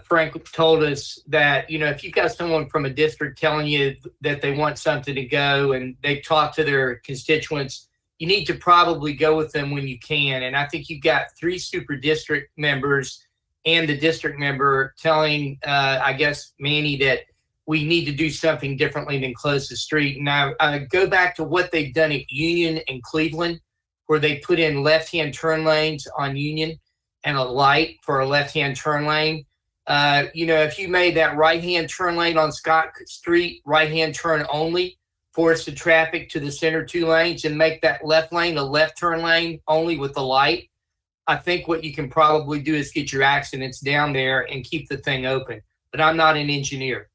Speaker 11: Frank, told us that, you know, if you've got someone from a district telling you that they want something to go and they talk to their constituents, you need to probably go with them when you can. And I think you've got 3 super district members and the district member telling, I guess, Manny, that we need to do something differently than close the street. Now, I go back to what they've done at Union and Cleveland, where they put in left-hand turn lanes on Union and a light for a left-hand turn lane. You know, if you made that right-hand turn lane on Scott Street, right-hand turn only, force the traffic to the center 2 lanes and make that left lane a left turn lane only with the light, I think what you can probably do is get your accidents down there and keep the thing open. But I'm not an engineer.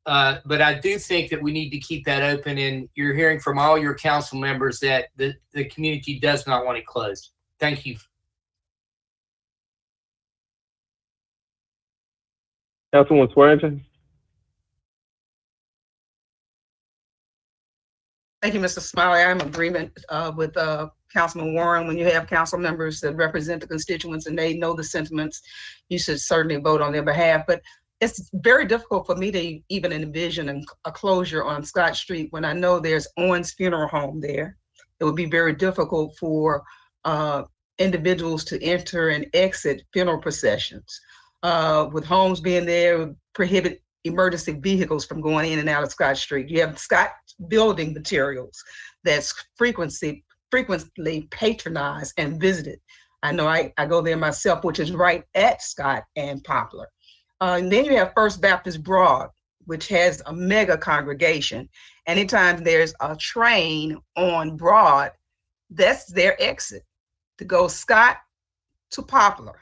Speaker 11: But I do think that we need to keep that open, and you're hearing from all your council members that the community does not want it closed. Thank you.
Speaker 16: Councilwoman Swearingen.
Speaker 1: Thank you, Mr. Smiley. I'm in agreement with Councilman Warren. When you have council members that represent the constituents and they know the sentiments, you should certainly vote on their behalf. But it's very difficult for me to even envision a closure on Scott Street when I know there's Owens Funeral Home there. It would be very difficult for individuals to enter and exit funeral processions. With homes being there, would prohibit emergency vehicles from going in and out of Scott Street. You have Scott building materials that's frequently patronized and visited. I know I go there myself, which is right at Scott and Poplar. And then you have First Baptist Broad, which has a mega congregation. Anytime there's a train on Broad, that's their exit to go Scott to Poplar.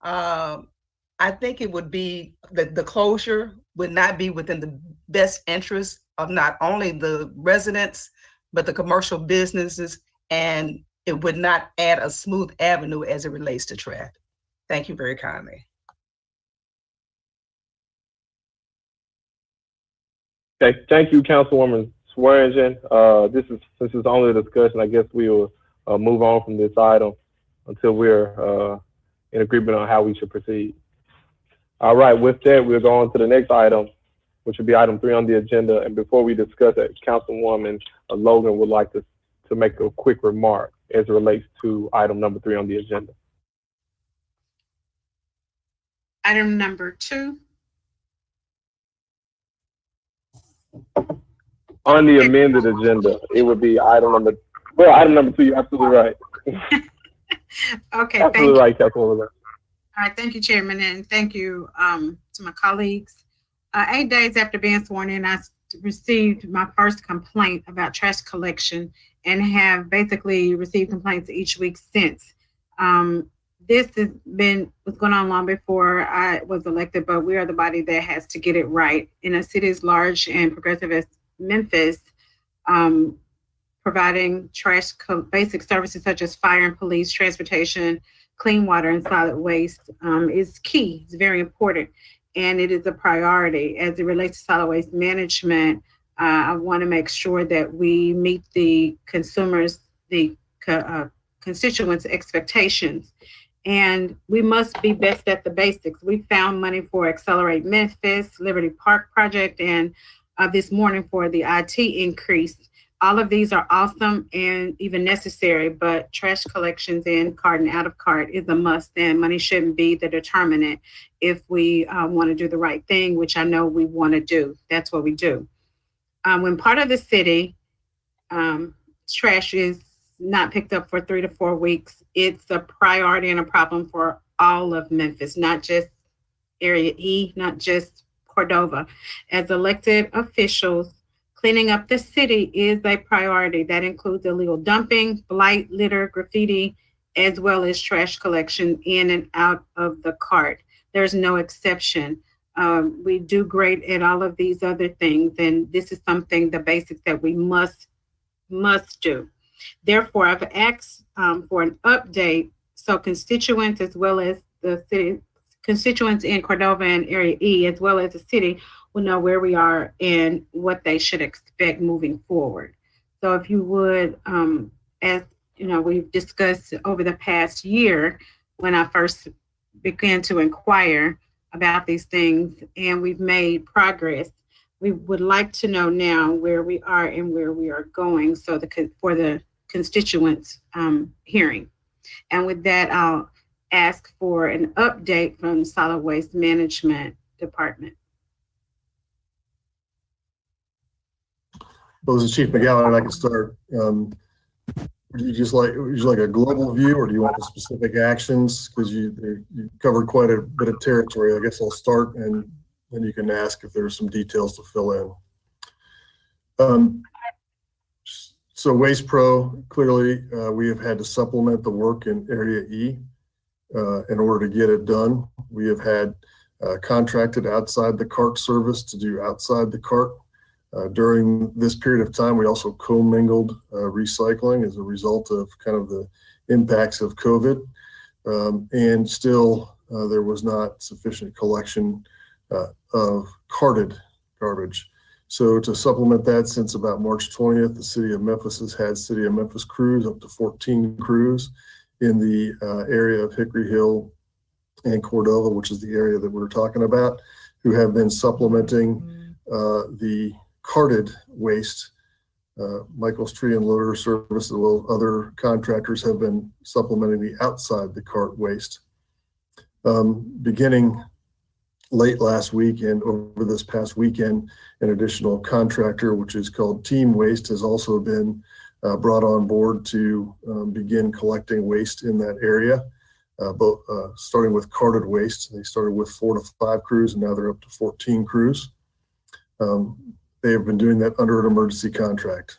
Speaker 1: I think it would be the closure would not be within the best interest of not only the residents, but the commercial businesses, and it would not add a smooth avenue as it relates to traffic. Thank you very kindly.
Speaker 16: Okay, thank you, Councilwoman Swearingen. Since it's only a discussion, I guess we will move on from this item until we're in agreement on how we should proceed. All right, with that, we'll go on to the next item, which will be item 3 on the agenda. And before we discuss it, Councilwoman Logan would like to make a quick remark as it relates to item number 3 on the agenda.
Speaker 7: Item number 2.
Speaker 16: On the amended agenda, it would be item number 2. You're absolutely right.
Speaker 7: Okay,
Speaker 16: absolutely right, Councilwoman.
Speaker 7: All right, thank you, Chairman, and thank you to my colleagues. 8 days after being sworn in, I received my first complaint about trash collection and have basically received complaints each week since. This has was going on long before I was elected, but we are the body that has to get it right. In a city as large and progressive as Memphis, providing basic services such as fire and police, transportation, clean water, and solid waste is key. It's very important, and it is a priority. As it relates to solid waste management, I want to make sure that we meet the consumers, the constituents' expectations, and we must be best at the basics. We found money for Accelerate Memphis, Liberty Park Project, and this morning for the IT increase. All of these are awesome and even necessary, but trash collections in cart and out of cart is a must, and money shouldn't be the determinant if we want to do the right thing, which I know we want to do. That's what we do. When part of the city, trash is not picked up for 3 to 4 weeks, it's a priority and a problem for all of Memphis, not just Area E, not just Cordova. As elected officials, cleaning up the city is a priority. That includes illegal dumping, blight, litter, graffiti, as well as trash collection in and out of the cart. There's no exception. We do great at all of these other things, and this is something, the basics that we must do. Therefore, I've asked for an update so constituents as well as the city, constituents in Cordova and Area E, as well as the city, will know where we are and what they should expect moving forward. So if you would, as you know, we've discussed over the past year when I first began to inquire about these things, and we've made progress. We would like to know now where we are and where we are going, so for the constituents hearing. And with that, I'll ask for an update from the Solid Waste Management Department.
Speaker 9: Well, this is Chief McGowan, and I can start. Would you just like a global view, or do you want the specific actions? Because you covered quite a bit of territory. I guess I'll start, and then you can ask if there's some details to fill in. So Waste Pro, clearly, we have had to supplement the work in Area E in order to get it done. We have had contracted outside the cart service to do outside the cart. During this period of time, we also commingled recycling as a result of kind of the impacts of COVID. And still, there was not sufficient collection of carted garbage. So to supplement that, since about March 20th, the City of Memphis has had City of Memphis crews, up to 14 crews in the area of Hickory Hill and Cordova, which is the area that we're talking about, who have been supplementing the carted waste. Michael's Tree and Loader Service, as well as other contractors, have been supplementing the outside the cart waste. Beginning late last week and over this past weekend, an additional contractor, which is called Team Waste, has also been brought on board to begin collecting waste in that area, starting with carted waste. They started with 4 to 5 crews, and now they're up to 14 crews. They have been doing that under an emergency contract.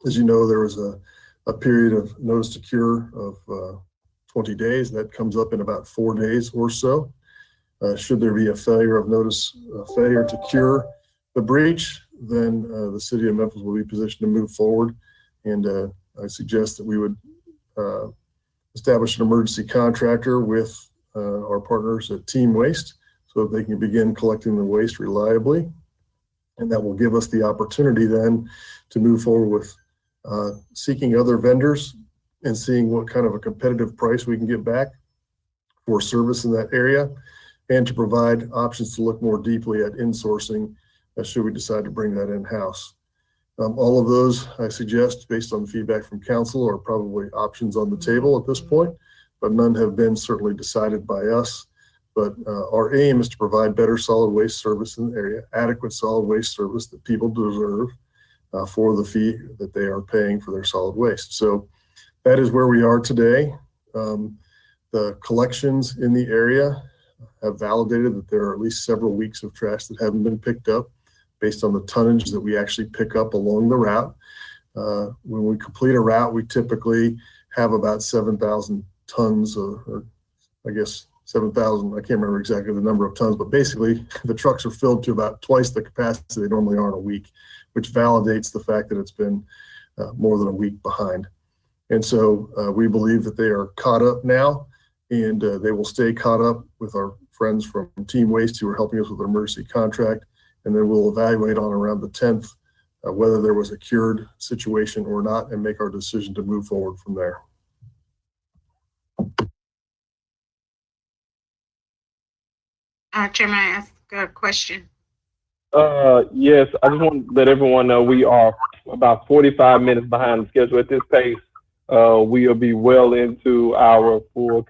Speaker 9: As you know, there was a period of notice to cure of 20 days. That comes up in about 4 days or so. Should there be a failure to cure the breach, then the city of Memphis will be positioned to move forward. And I suggest that we would establish an emergency contractor with our partners at Team Waste so that they can begin collecting the waste reliably. And that will give us the opportunity then to move forward with seeking other vendors and seeing what kind of a competitive price we can get back for service in that area, and to provide options to look more deeply at insourcing should we decide to bring that in-house. All of those, I suggest, based on feedback from council, are probably options on the table at this point, but none have been certainly decided by us. But our aim is to provide better solid waste service in the area, adequate solid waste service that people deserve for the fee that they are paying for their solid waste. So that is where we are today. The collections in the area have validated that there are at least several weeks of trash that haven't been picked up based on the tonnage that we actually pick up along the route. When we complete a route, we typically have about 7,000 tons, or I guess 7,000, I can't remember exactly the number of tons, but basically the trucks are filled to about twice the capacity they normally are in a week, which validates the fact that it's been more than a week behind. And so we believe that they are caught up now, and they will stay caught up with our friends from Team Waste who are helping us with an emergency contract. And then we'll evaluate on around the 10th whether there was a cured situation or not, and make our decision to move forward from there.
Speaker 7: Chairman, I ask a question.
Speaker 16: Yes, I just want to let everyone know we are about 45 minutes behind the schedule at this pace. We will be well into our full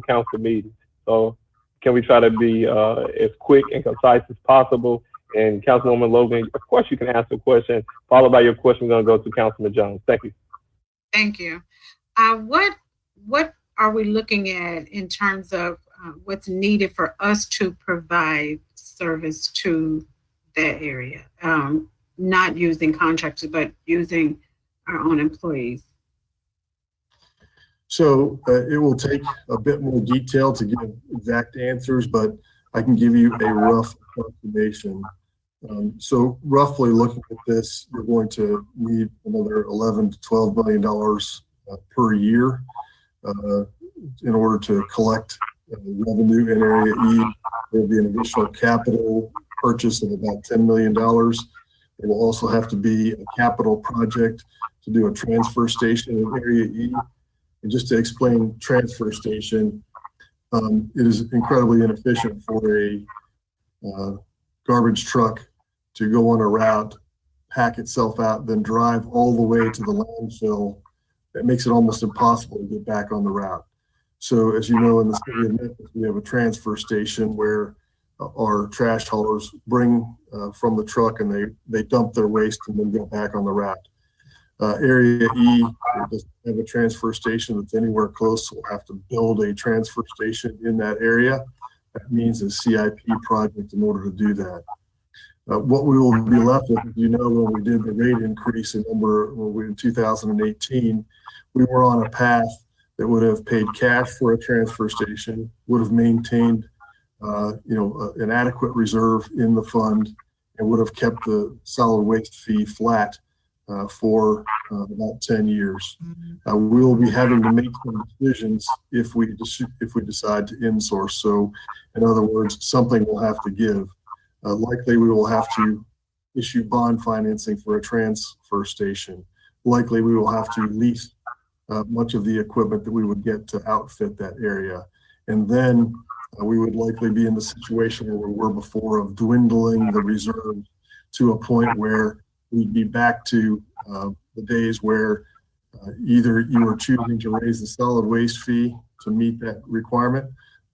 Speaker 16: council meeting. So can we try to be as quick and concise as possible? And Councilwoman Logan, of course you can ask a question, followed by your question. We're going to go to Councilman Jones. Thank you.
Speaker 7: Thank you. What are we looking at in terms of what's needed for us to provide service to that area? Not using contractors, but using our own employees.
Speaker 9: So it will take a bit more detail to give exact answers, but I can give you a rough approximation. So roughly looking at this, you're going to need another $11 to $12 million per year in order to collect revenue in Area E. There will be an additional capital purchase of about $10 million. There will also have to be a capital project to do a transfer station in Area E. And just to explain transfer station, it is incredibly inefficient for a garbage truck to go on a route, pack itself out, then drive all the way to the landfill. That makes it almost impossible to get back on the route. So as you know, in the city of Memphis, we have a transfer station where our trash haulers bring from the truck, and they dump their waste and then go back on the route. Area E doesn't have a transfer station that's anywhere close, so we'll have to build a transfer station in that area. That means a CIP project in order to do that. What we will be left with, you know, when we did the rate increase in 2018, we were on a path that would have paid cash for a transfer station, would have maintained, an adequate reserve in the fund, and would have kept the solid waste fee flat for about 10 years. We will be having to make some decisions if we decide to insource. So, in other words, something will have to give. Likely, we will have to issue bond financing for a transfer station. Likely, we will have to lease much of the equipment that we would get to outfit that area. And then we would likely be in the situation where we were before of dwindling the reserve to a point where we'd be back to the days where either you were choosing to raise the solid waste fee to meet that requirement,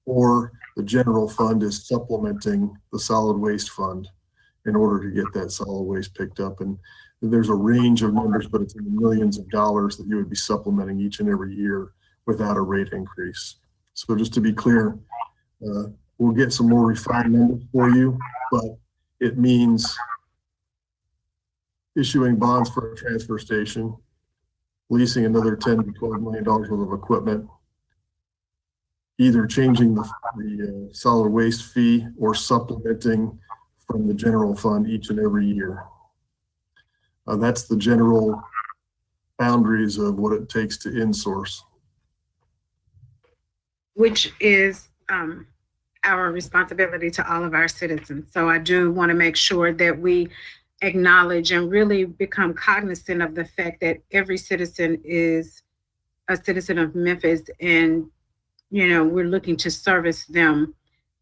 Speaker 9: or the general fund is supplementing the solid waste fund in order to get that solid waste picked up. And there's a range of numbers, but it's in the millions of dollars that you would be supplementing each and every year without a rate increase. So just to be clear, we'll get some more refined numbers for you, but it means issuing bonds for a transfer station, leasing another $10 to $12 million worth of equipment, either changing the solid waste fee or supplementing from the general fund each and every year. That's the general boundaries of what it takes to insource.
Speaker 7: Which is our responsibility to all of our citizens. So I do want to make sure that we acknowledge and really become cognizant of the fact that every citizen is a citizen of Memphis, and we're looking to service them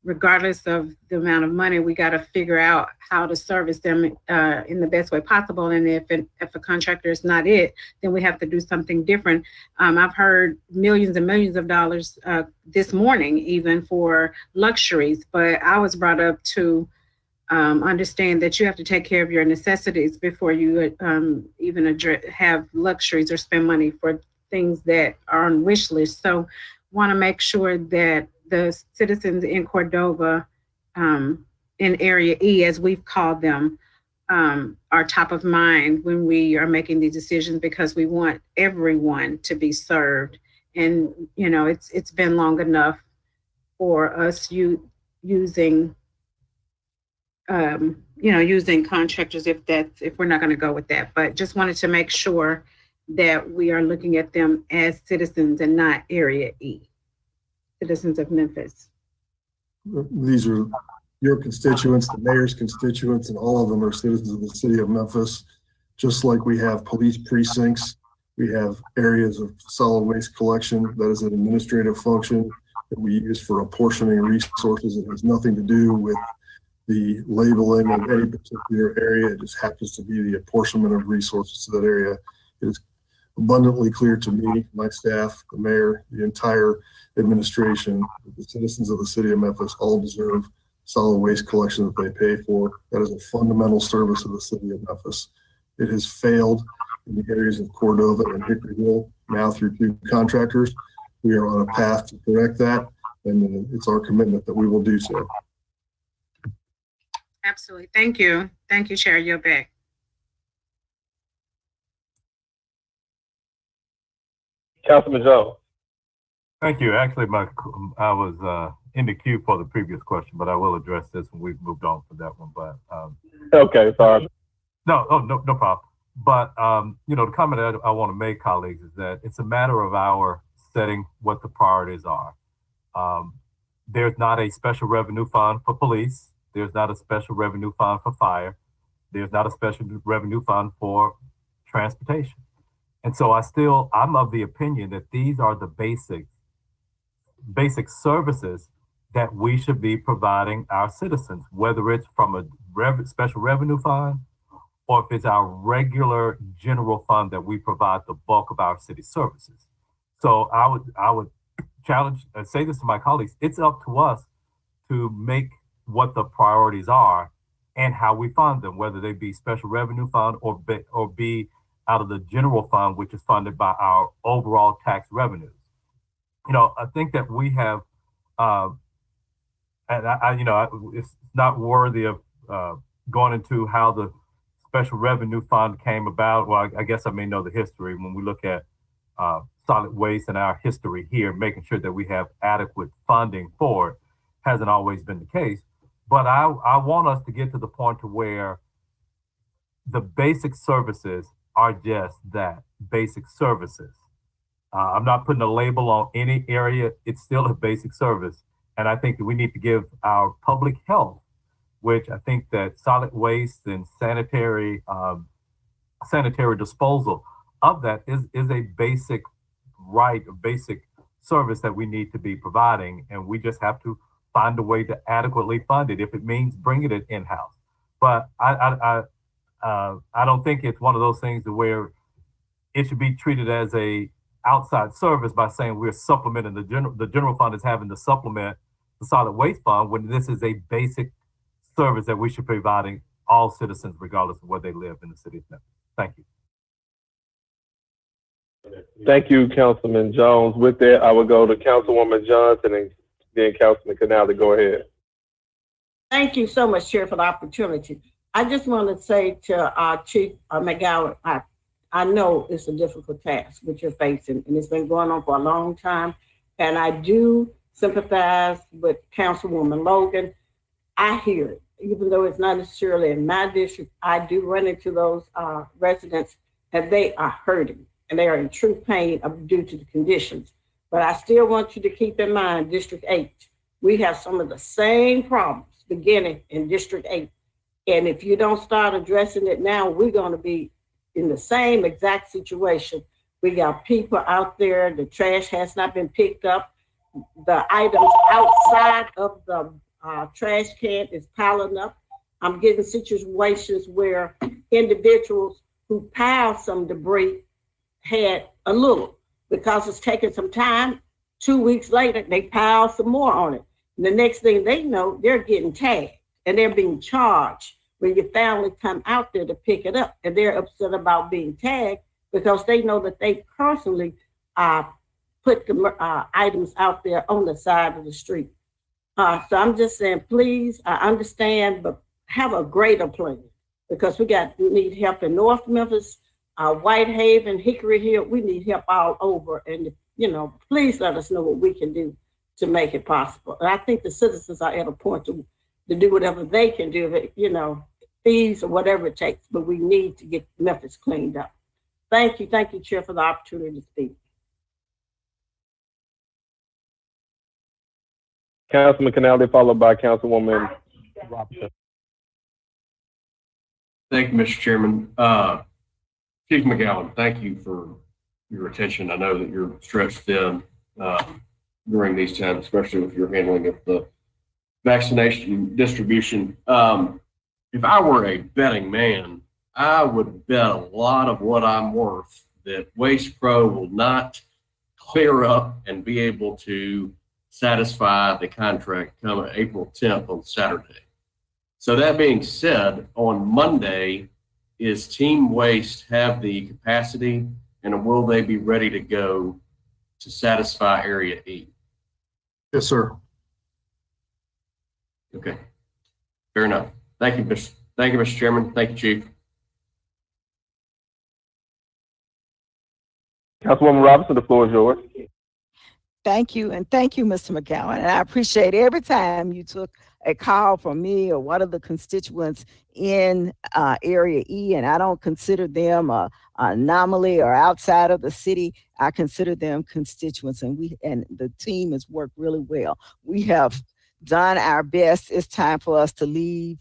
Speaker 7: regardless of the amount of money. We got to figure out how to service them in the best way possible. And if a contractor is not it, then we have to do something different. I've heard millions and millions of dollars this morning, even for luxuries, but I was brought up to understand that you have to take care of your necessities before you even have luxuries or spend money for things that are on wish lists. So want to make sure that the citizens in Cordova, in Area E, as we've called them, are top of mind when we are making these decisions, because we want everyone to be served. And it's been long enough for us using contractors if we're not going to go with that. But just wanted to make sure that we are looking at them as citizens and not Area E, citizens of Memphis.
Speaker 9: These are your constituents, the mayor's constituents, and all of them are citizens of the city of Memphis. Just like we have police precincts, we have areas of solid waste collection that is an administrative function that we use for apportioning resources. It has nothing to do with the labeling of any particular area. It just happens to be the apportionment of resources to that area. It is abundantly clear to me, my staff, the mayor, the entire administration, the citizens of the city of Memphis all deserve solid waste collection that they pay for. That is a fundamental service of the city of Memphis. It has failed in the areas of Cordova and Hickory Hill, now through 2 contractors. We are on a path to correct that, and it's our commitment that we will do so.
Speaker 7: Absolutely. Thank you. Thank you, Chair. You're back.
Speaker 16: Councilman Jones.
Speaker 5: Thank you. Actually, I was in the queue for the previous question, but I will address this when we've moved on for that one. But
Speaker 16: okay, sorry.
Speaker 5: No problem. But the comment that I want to make, colleagues, is that it's a matter of our setting what the priorities are. There's not a special revenue fund for police. There's not a special revenue fund for fire. There's not a special revenue fund for transportation. And so I'm of the opinion that these are the basic services that we should be providing our citizens, whether it's from a special revenue fund or if it's our regular general fund that we provide the bulk of our city services. So I would challenge, say this to my colleagues, it's up to us to make what the priorities are and how we fund them, whether they be special revenue fund or be out of the general fund, which is funded by our overall tax revenues. I think that we have, it's not worthy of going into how the special revenue fund came about. Well, I guess I may know the history when we look at solid waste and our history here, making sure that we have adequate funding for it hasn't always been the case. But I want us to get to the point to where the basic services are just that, basic services. I'm not putting a label on any area. It's still a basic service. And I think that we need to give our public health, which I think that solid waste and sanitary disposal of that is a basic right, a basic service that we need to be providing. And we just have to find a way to adequately fund it if it means bringing it in-house. But I don't think it's one of those things where it should be treated as a outside service by saying we're supplementing the general fund is having to supplement the solid waste fund when this is a basic service that we should be providing all citizens regardless of where they live in the city of Memphis. Thank you.
Speaker 16: Thank you, Councilman Jones. With that, I will go to Councilwoman Johnson and then Councilman Canal to go ahead.
Speaker 12: Thank you so much, Chair, for the opportunity. I just want to say to Chief McGowan, I know it's a difficult task that you're facing, and it's been going on for a long time. And I do sympathize with Councilwoman Logan. I hear it, even though it's not necessarily in my district. I do run into those residents, and they are hurting, and they are in true pain due to the conditions. But I still want you to keep in mind, District 8, we have some of the same problems beginning in District 8. And if you don't start addressing it now, we're going to be in the same exact situation. We got people out there, the trash has not been picked up. The items outside of the trash can is piling up. I'm getting situations where individuals who piled some debris had a little, because it's taking some time. 2 weeks later, they pile some more on it. And the next thing they know, they're getting tagged and they're being charged when your family come out there to pick it up. And they're upset about being tagged because they know that they personally put the items out there on the side of the street. So I'm just saying, please, I understand, but have a greater plan, because we need help in North Memphis, Whitehaven, Hickory Hill. We need help all over. And, please let us know what we can do to make it possible. And I think the citizens are at a point to do whatever they can do, fees or whatever it takes, but we need to get Memphis cleaned up. Thank you, Chair, for the opportunity to speak.
Speaker 16: Councilman Canale, followed by Councilwoman Robinson.
Speaker 18: Thank you, Mr. Chairman. Chief McGowan, thank you for your attention. I know that you're stretched thin during these times, especially with your handling of the vaccination distribution. If I were a betting man, I would bet a lot of what I'm worth that Waste Pro will not clear up and be able to satisfy the contract come April 10th on Saturday. So that being said, on Monday, is Team Waste have the capacity, and will they be ready to go to satisfy Area E?
Speaker 9: Yes, sir.
Speaker 18: Okay, fair enough. Thank you, Mr. Chairman. Thank you, Chief.
Speaker 16: Councilwoman Robinson, the floor is yours.
Speaker 15: Thank you, and thank you, Mr. McGowan. And I appreciate every time you took a call from me or one of the constituents in Area E, and I don't consider them an anomaly or outside of the city. I consider them constituents, and the team has worked really well. We have done our best. It's time for us to leave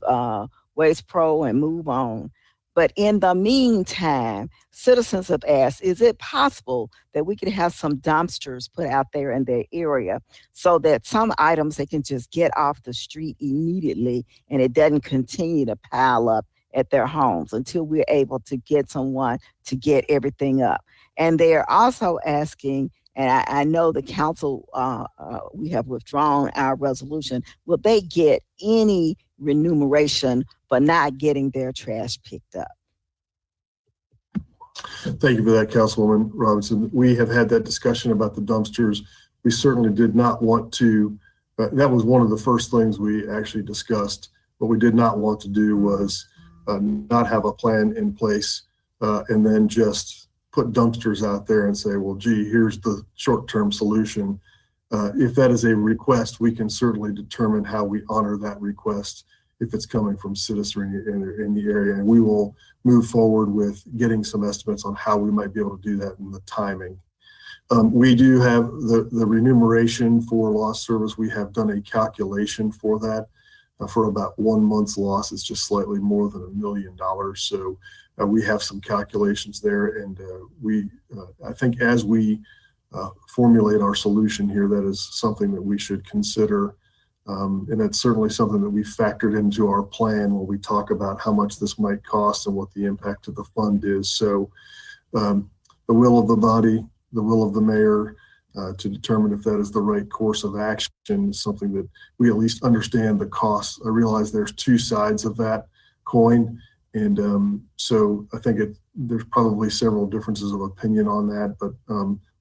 Speaker 15: Waste Pro and move on. But in the meantime, citizens have asked, is it possible that we could have some dumpsters put out there in their area so that some items they can just get off the street immediately and it doesn't continue to pile up at their homes until we're able to get someone to get everything up? And they're also asking, and I know the council, we have withdrawn our resolution, will they get any remuneration for not getting their trash picked up?
Speaker 9: Thank you for that, Councilwoman Robinson. We have had that discussion about the dumpsters. We certainly did not want to, that was one of the first things we actually discussed. What we did not want to do was not have a plan in place and then just put dumpsters out there and say, well, gee, here's the short-term solution. If that is a request, we can certainly determine how we honor that request if it's coming from citizens in the area. And we will move forward with getting some estimates on how we might be able to do that and the timing. We do have the remuneration for lost service. We have done a calculation for that. For about 1 month's loss, it's just slightly more than $1 million. So we have some calculations there. And I think as we formulate our solution here, that is something that we should consider And that's certainly something that we factored into our plan when we talk about how much this might cost and what the impact of the fund is. So the will of the body, the will of the mayor, to determine if that is the right course of action is something that we at least understand the cost. I realize there's two sides of that coin. And so I think there's probably several differences of opinion on that, but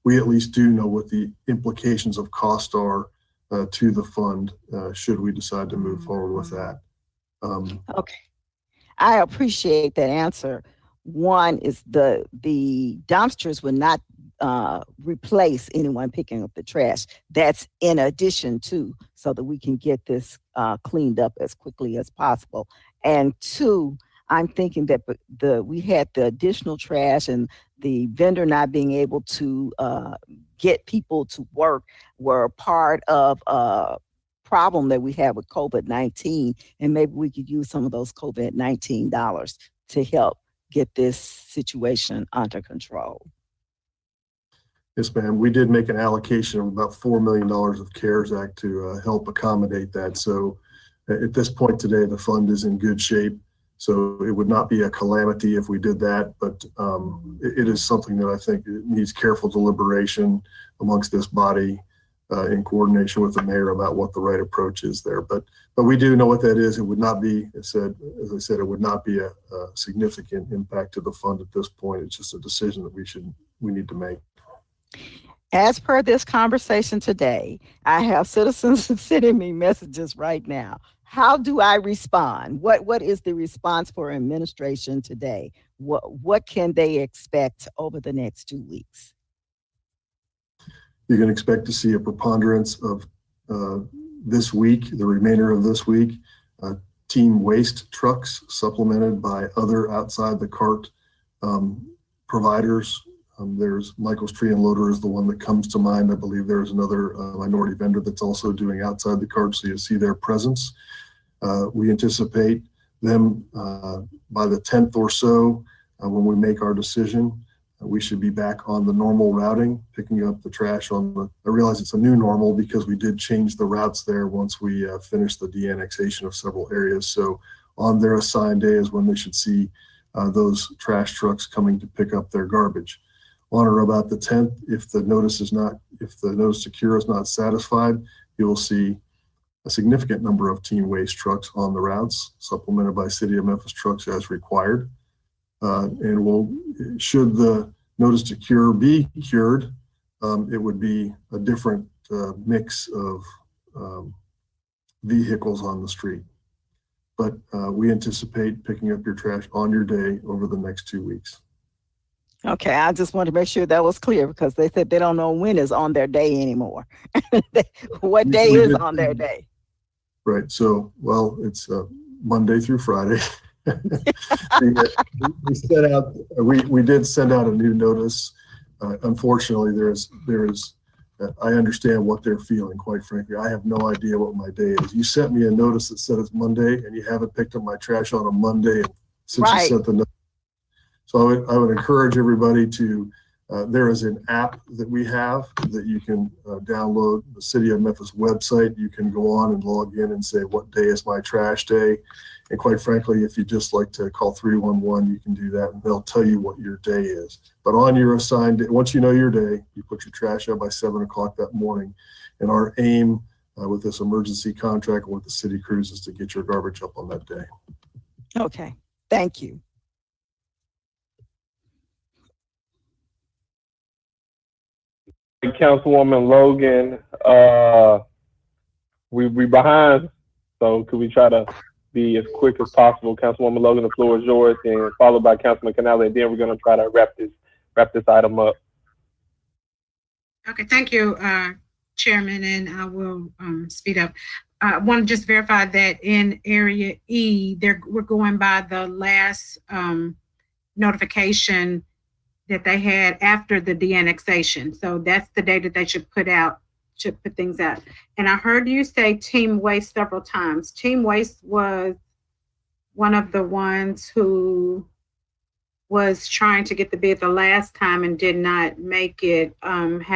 Speaker 9: we at least do know what the implications of cost are to the fund should we decide to move forward with that.
Speaker 15: Okay, I appreciate that answer. One is the dumpsters would not replace anyone picking up the trash. That's in addition to, so that we can get this cleaned up as quickly as possible. And two, I'm thinking that we had the additional trash and the vendor not being able to get people to work were part of a problem that we have with COVID-19. And maybe we could use some of those COVID-19 dollars to help get this situation under control.
Speaker 9: Yes, ma'am. We did make an allocation of about $4 million of CARES Act to help accommodate that. So at this point today, the fund is in good shape. So it would not be a calamity if we did that, but it is something that I think needs careful deliberation amongst this body in coordination with the mayor about what the right approach is there. But we do know what that is. It would not be, as I said, it would not be a significant impact to the fund at this point. It's just a decision that we need to make.
Speaker 15: As per this conversation today, I have citizens sending me messages right now. How do I respond? What is the response for administration today? What can they expect over the next 2 weeks?
Speaker 9: You can expect to see a preponderance of this week, the remainder of this week, team waste trucks supplemented by other outside the cart providers. There's Michael's Tree and Loader is the one that comes to mind. I believe there's another minority vendor that's also doing outside the cart, so you'll see their presence. We anticipate them by the 10th or so, when we make our decision, we should be back on the normal routing, picking up the trash I realize it's a new normal because we did change the routes there once we finished the de-annexation of several areas. So on their assigned day is when they should see those trash trucks coming to pick up their garbage. On or about the 10th, if the notice to cure is not satisfied, you will see a significant number of team waste trucks on the routes, supplemented by City of Memphis trucks as required. And should the notice to cure be cured, it would be a different mix of vehicles on the street. But we anticipate picking up your trash on your day over the next 2 weeks.
Speaker 15: Okay, I just want to make sure that was clear because they said they don't know when is on their day anymore. What day is on their day?
Speaker 9: Right. So, well, it's Monday through Friday. we did send out a new notice. Unfortunately, I understand what they're feeling, quite frankly. I have no idea what my day is. You sent me a notice that said it's Monday and you haven't picked up my trash on a Monday since you sent the notice. So I would encourage everybody to, there is an app that we have that you can download, the City of Memphis website. You can go on and log in and say, what day is my trash day? And quite frankly, if you just like to call 311, you can do that and they'll tell you what your day is. But on your assigned day, once you know your day, you put your trash out by 7 o'clock that morning. And our aim with this emergency contract with the city crews is to get your garbage up on that day.
Speaker 15: Okay, thank you.
Speaker 16: Councilwoman Logan, we behind, so could we try to be as quick as possible? Councilwoman Logan, the floor is yours, and followed by Councilman Canale, and then we're gonna try to wrap this item up.
Speaker 7: Okay, thank you, Chairman, and I will speed up. I want to just verify that in Area E, we're going by the last notification that they had after the de-annexation. So that's the day that they should put things out. And I heard you say team waste several times. Team waste was one of the ones who was trying to get the bid the last time and did not make it. Are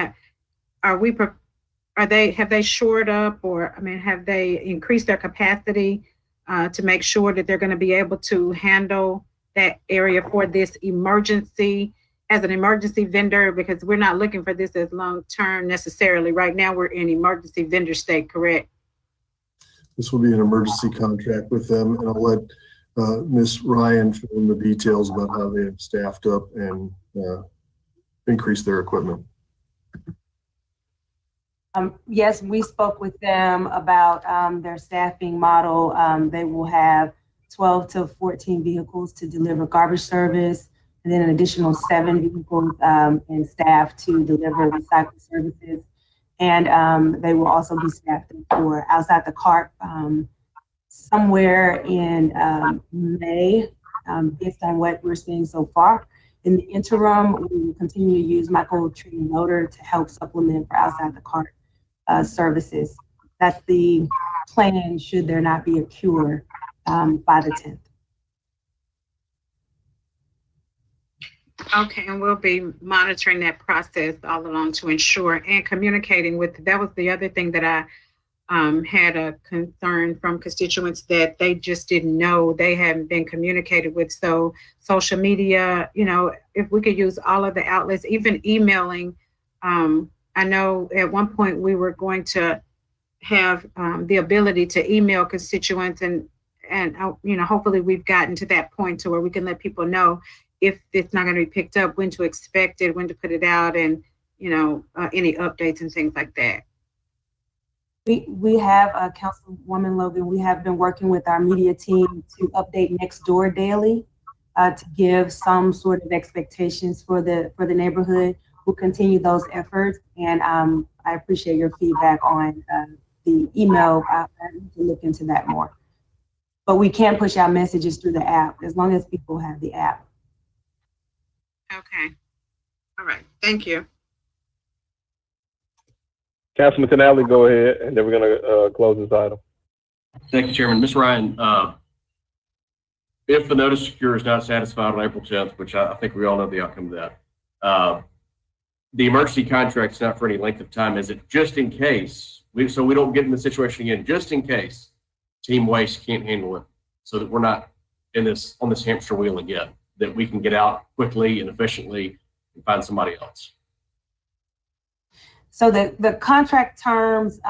Speaker 7: have they shored up, or, I mean, have they increased their capacity to make sure that they're going to be able to handle that area for this emergency, as an emergency vendor? Because we're not looking for this as long-term necessarily. Right now, we're in emergency vendor state, correct?
Speaker 9: This will be an emergency contract with them, and I'll let Ms. Ryan fill in the details about how they have staffed up and increased their equipment.
Speaker 14: Yes, we spoke with them about their staffing model. They will have 12 to 14 vehicles to deliver garbage service, and then an additional 7 vehicles and staff to deliver recycling services. And they will also be staffed for outside the cart somewhere in May, based on what we're seeing so far. In the interim, we will continue to use Michael Tree Loader to help supplement for outside the cart services. That's the plan should there not be a cure by the 10th.
Speaker 7: Okay, and we'll be monitoring that process all along to ensure and communicating with, that was the other thing that I had a concern from constituents, that they just didn't know, they hadn't been communicated with. So social media, you know, if we could use all of the outlets, even emailing. I know at one point we were going to have the ability to email constituents, and you know, hopefully we've gotten to that point to where we can let people know if it's not going to be picked up, when to expect it, when to put it out, and, you know, any updates and things like that.
Speaker 14: We have, Councilwoman Logan, we have been working with our media team to update Nextdoor daily to give some sort of expectations for the neighborhood. We'll continue those efforts, and I appreciate your feedback on the email. I need to look into that more. But we can push out messages through the app as long as people have the app.
Speaker 7: Okay. All right. Thank you.
Speaker 16: Councilman Canale, go ahead, and then we're going to close this item.
Speaker 18: Thank you, Chairman. Ms. Ryan, if the notice to cure is not satisfied on April 10th, which I think we all know the outcome of that, the emergency contract is not for any length of time. Is it just in case, so we don't get in the situation again, just in case Team Waste can't handle it, so that we're not in this, on this hamster wheel again, that we can get out quickly and efficiently and find somebody else?
Speaker 14: So the contract terms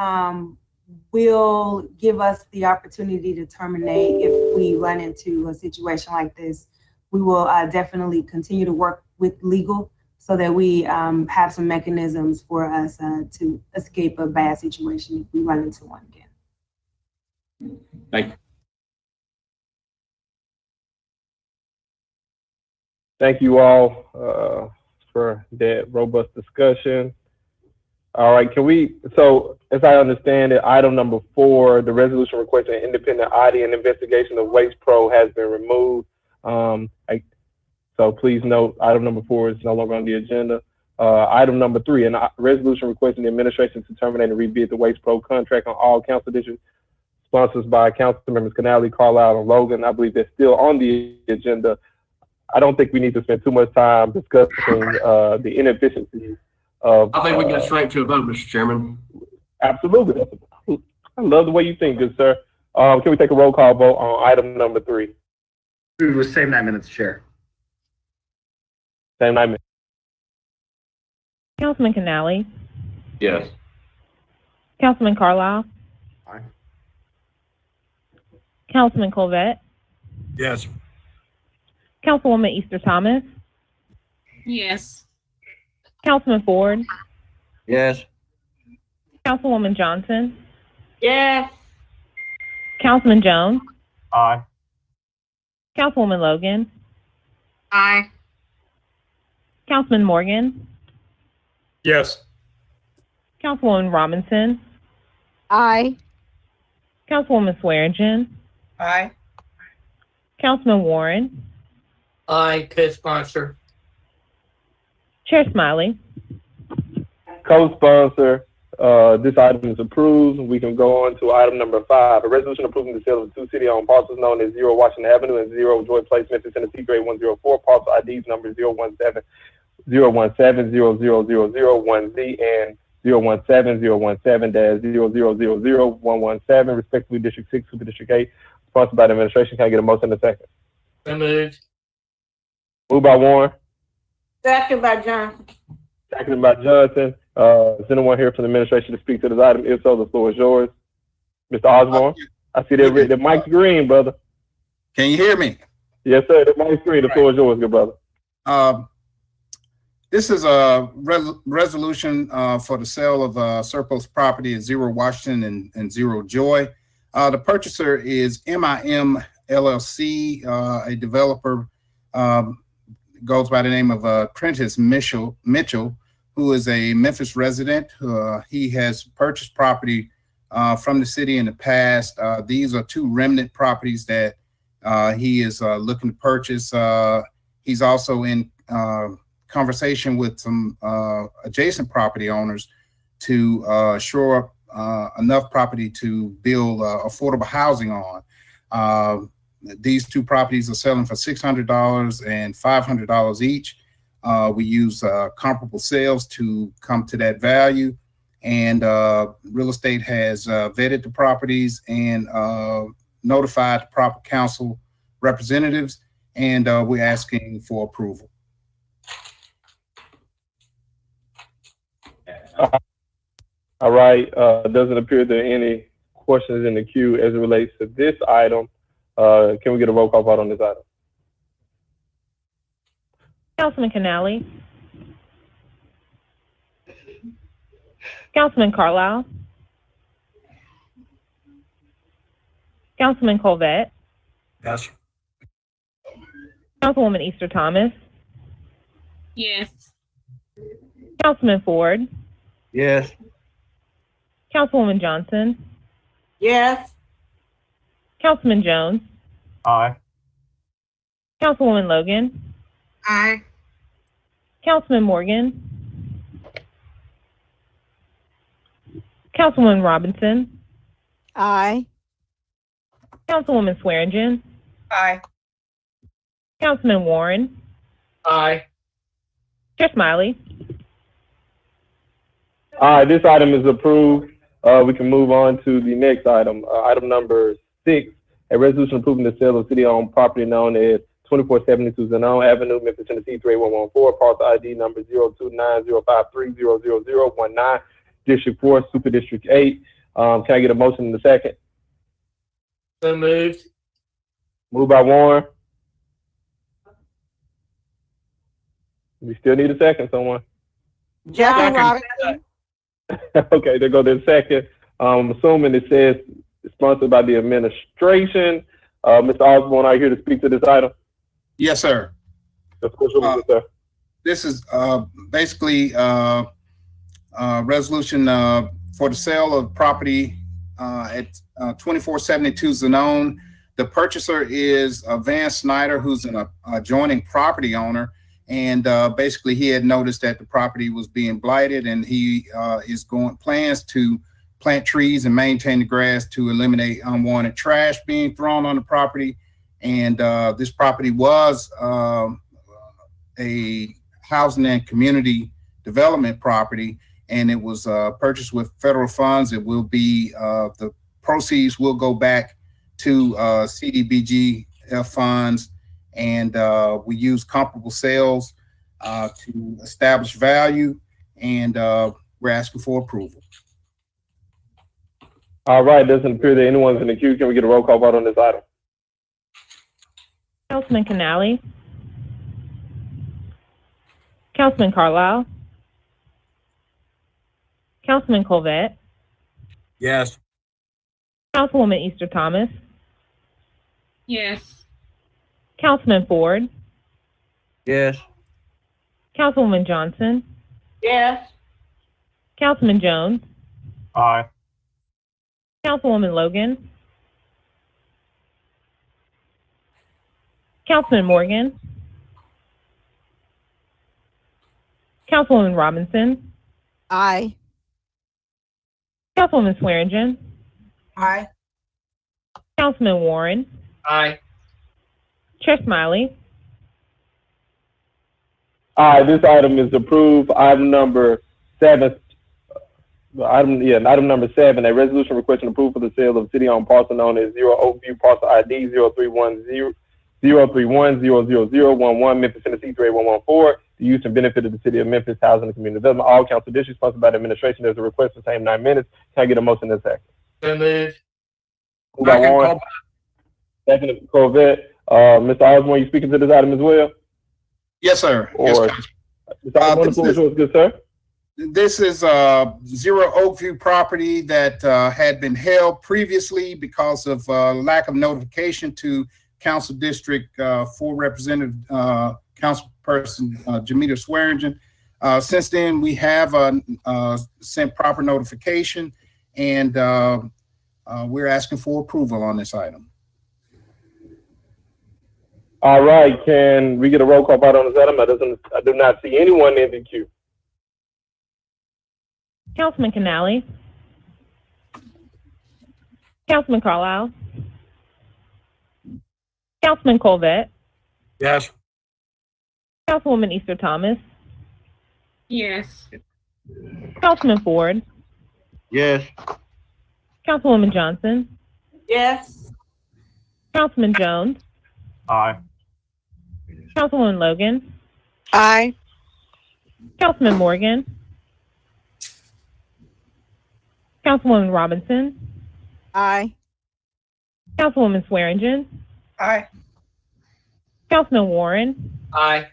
Speaker 14: will give us the opportunity to terminate if we run into a situation like this. We will definitely continue to work with legal so that we have some mechanisms for us to escape a bad situation if we run into one again.
Speaker 18: Thank you.
Speaker 16: Thank you all for that robust discussion. All right, so as I understand it, item number 4, the resolution requesting an independent audit and investigation of Waste Pro has been removed. So please note, item number 4 is no longer on the agenda. Item number 3, a resolution requesting the administration to terminate and rebid the Waste Pro contract on all council districts, sponsored by Council Members Canale, Carlisle, and Logan. I believe they're still on the agenda. I don't think we need to spend too much time discussing the inefficiencies of.
Speaker 18: I think we can get straight to a vote, Mr. Chairman.
Speaker 16: Absolutely. I love the way you think, good sir. Can we take a roll call vote on item number 3?
Speaker 13: Move with same 9 minutes, Chair.
Speaker 16: Same 9 minutes.
Speaker 4: Councilman Canale.
Speaker 18: Yes.
Speaker 4: Councilman Carlisle.
Speaker 13: Aye.
Speaker 4: Councilman Colvette.
Speaker 3: Yes.
Speaker 4: Councilwoman Easter Thomas.
Speaker 17: Yes.
Speaker 4: Councilman Ford.
Speaker 8: Yes.
Speaker 4: Councilwoman Johnson.
Speaker 12: Yes.
Speaker 4: Councilman Jones.
Speaker 5: Aye.
Speaker 4: Councilwoman Logan.
Speaker 7: Aye.
Speaker 4: Councilman Morgan.
Speaker 6: Yes.
Speaker 4: Councilwoman Robinson.
Speaker 15: Aye.
Speaker 4: Councilwoman Swearingen.
Speaker 1: Aye.
Speaker 4: Councilman Warren.
Speaker 11: Aye, co-sponsor.
Speaker 4: Chair Smiley.
Speaker 16: Co-sponsor, this item is approved. We can go on to item number 5, a resolution approving the sale of 2 city-owned parcels known as 0 Washington Avenue and 0 Joy Place, Memphis, Tennessee, grade 104, parcel IDs number 017-017-00001Z and 017-000-117, respectively District 6, Super District 8, sponsored by the administration. Can I get a motion in a second?
Speaker 11: So moved.
Speaker 16: Moved by Warren,
Speaker 12: Second by Johnson.
Speaker 16: seconded by Johnson. Is anyone here from the administration to speak to this item? If so, the floor is yours. Mr. Osborne, I see that the mic's green, brother.
Speaker 19: Can you hear me?
Speaker 16: Yes, sir. The mic's green. The floor is yours, good brother.
Speaker 19: This is a resolution for the sale of surplus property at 0 Washington and 0 Joy. The purchaser is MIM LLC, a developer goes by the name of Prentice Mitchell, who is a Memphis resident. He has purchased property from the city in the past. These are 2 remnant properties that he is looking to purchase. He's also in conversation with some adjacent property owners to shore up enough property to build affordable housing on. These 2 properties are selling for $600 and $500 each. We use comparable sales to come to that value, and real estate has vetted the properties and notified the proper council representatives, and we're asking for approval.
Speaker 16: All right. Doesn't appear there are any questions in the queue as it relates to this item. Can we get a roll call vote on this item?
Speaker 4: Councilman Canale. Councilman Carlisle. Councilman Colvette.
Speaker 19: Yes.
Speaker 4: Councilwoman Easter Thomas.
Speaker 17: Yes.
Speaker 4: Councilman Ford.
Speaker 8: Yes.
Speaker 4: Councilwoman Johnson.
Speaker 12: Yes.
Speaker 4: Councilman Jones.
Speaker 5: Aye.
Speaker 4: Councilwoman Logan.
Speaker 7: Aye.
Speaker 4: Councilman Morgan. Councilwoman Robinson.
Speaker 15: Aye.
Speaker 4: Councilwoman Swearingen.
Speaker 1: Aye.
Speaker 4: Councilman Warren.
Speaker 11: Aye.
Speaker 4: Chair Smiley.
Speaker 16: All right, this item is approved. We can move on to the next item. Item number 6, a resolution approving the sale of city-owned property known as 2472 Zenon Avenue, Memphis, Tennessee 38114, parcel ID number 02905300019, District 4, Super District 8. Can I get a motion in a second?
Speaker 11: So moved.
Speaker 16: Moved by Warren. We still need a second, someone.
Speaker 15: Jackie Robinson.
Speaker 16: Okay, there go the second. I'm assuming it says it's sponsored by the administration. Mr. Osborne, are you here to speak to this item?
Speaker 19: Yes, sir.
Speaker 16: Sir.
Speaker 19: This is basically a resolution for the sale of property at 2472 Zenon. The purchaser is Van Snyder, who's an adjoining property owner. And basically, he had noticed that the property was being blighted, and he plans to plant trees and maintain the grass to eliminate unwanted trash being thrown on the property. And this property was a housing and community development property, and it was purchased with federal funds. It will be the proceeds will go back to CDBG funds. And we use comparable sales to establish value, and we're asking for approval.
Speaker 16: All right, doesn't appear that anyone's in the queue. Can we get a roll call vote on this item?
Speaker 4: Councilman Canale. Councilman Carlisle. Councilman Colvette.
Speaker 19: Yes.
Speaker 4: Councilwoman Easter Thomas.
Speaker 17: Yes.
Speaker 4: Councilman Ford.
Speaker 8: Yes.
Speaker 4: Councilwoman Johnson.
Speaker 12: Yes.
Speaker 4: Councilman Jones.
Speaker 5: Aye.
Speaker 4: Councilwoman Logan. Councilman Morgan. Councilwoman Robinson.
Speaker 15: Aye.
Speaker 4: Councilwoman Swearingen.
Speaker 1: Aye.
Speaker 4: Councilman Warren.
Speaker 11: Aye.
Speaker 4: Chair Smiley.
Speaker 16: All right, this item is approved. Item number 7, Item number 7, a resolution requesting approval for the sale of city-owned parcel known as 0 Oakview, parcel ID 031000011, Memphis, Tennessee 38114, the use and benefit of the city of Memphis, housing and community development. All council districts sponsored by the administration. There's a request for same 9 minutes. Can I get a motion in a second?
Speaker 11: So moved.
Speaker 16: Moved by Warren. Second, Corvette. Mr. Osborne, you speaking to this item as well?
Speaker 19: Yes, sir.
Speaker 16: Or,
Speaker 19: Yes,
Speaker 16: Mr. Osborne, the floor is yours, good sir.
Speaker 19: This is 0 Oakview property that had been held previously because of lack of notification to Council District 4 Representative Councilperson Jamita Swearingen. Since then, we have sent proper notification, and we're asking for approval on this item.
Speaker 16: All right, can we get a roll call vote on this item? I do not see anyone in the queue.
Speaker 4: Councilman Canale, Councilman Carlisle, Councilman Colvette,
Speaker 3: Yes.
Speaker 4: Councilwoman Easter Thomas,
Speaker 17: Yes.
Speaker 4: Councilman Ford,
Speaker 8: Yes.
Speaker 4: Councilwoman Johnson,
Speaker 12: Yes.
Speaker 4: Councilman Jones,
Speaker 5: Aye.
Speaker 4: Councilwoman Logan,
Speaker 15: Aye.
Speaker 4: Councilman Morgan, Councilwoman Robinson,
Speaker 15: Aye.
Speaker 4: Councilwoman Swearingen,
Speaker 1: Aye.
Speaker 4: Councilman Warren,
Speaker 11: Aye.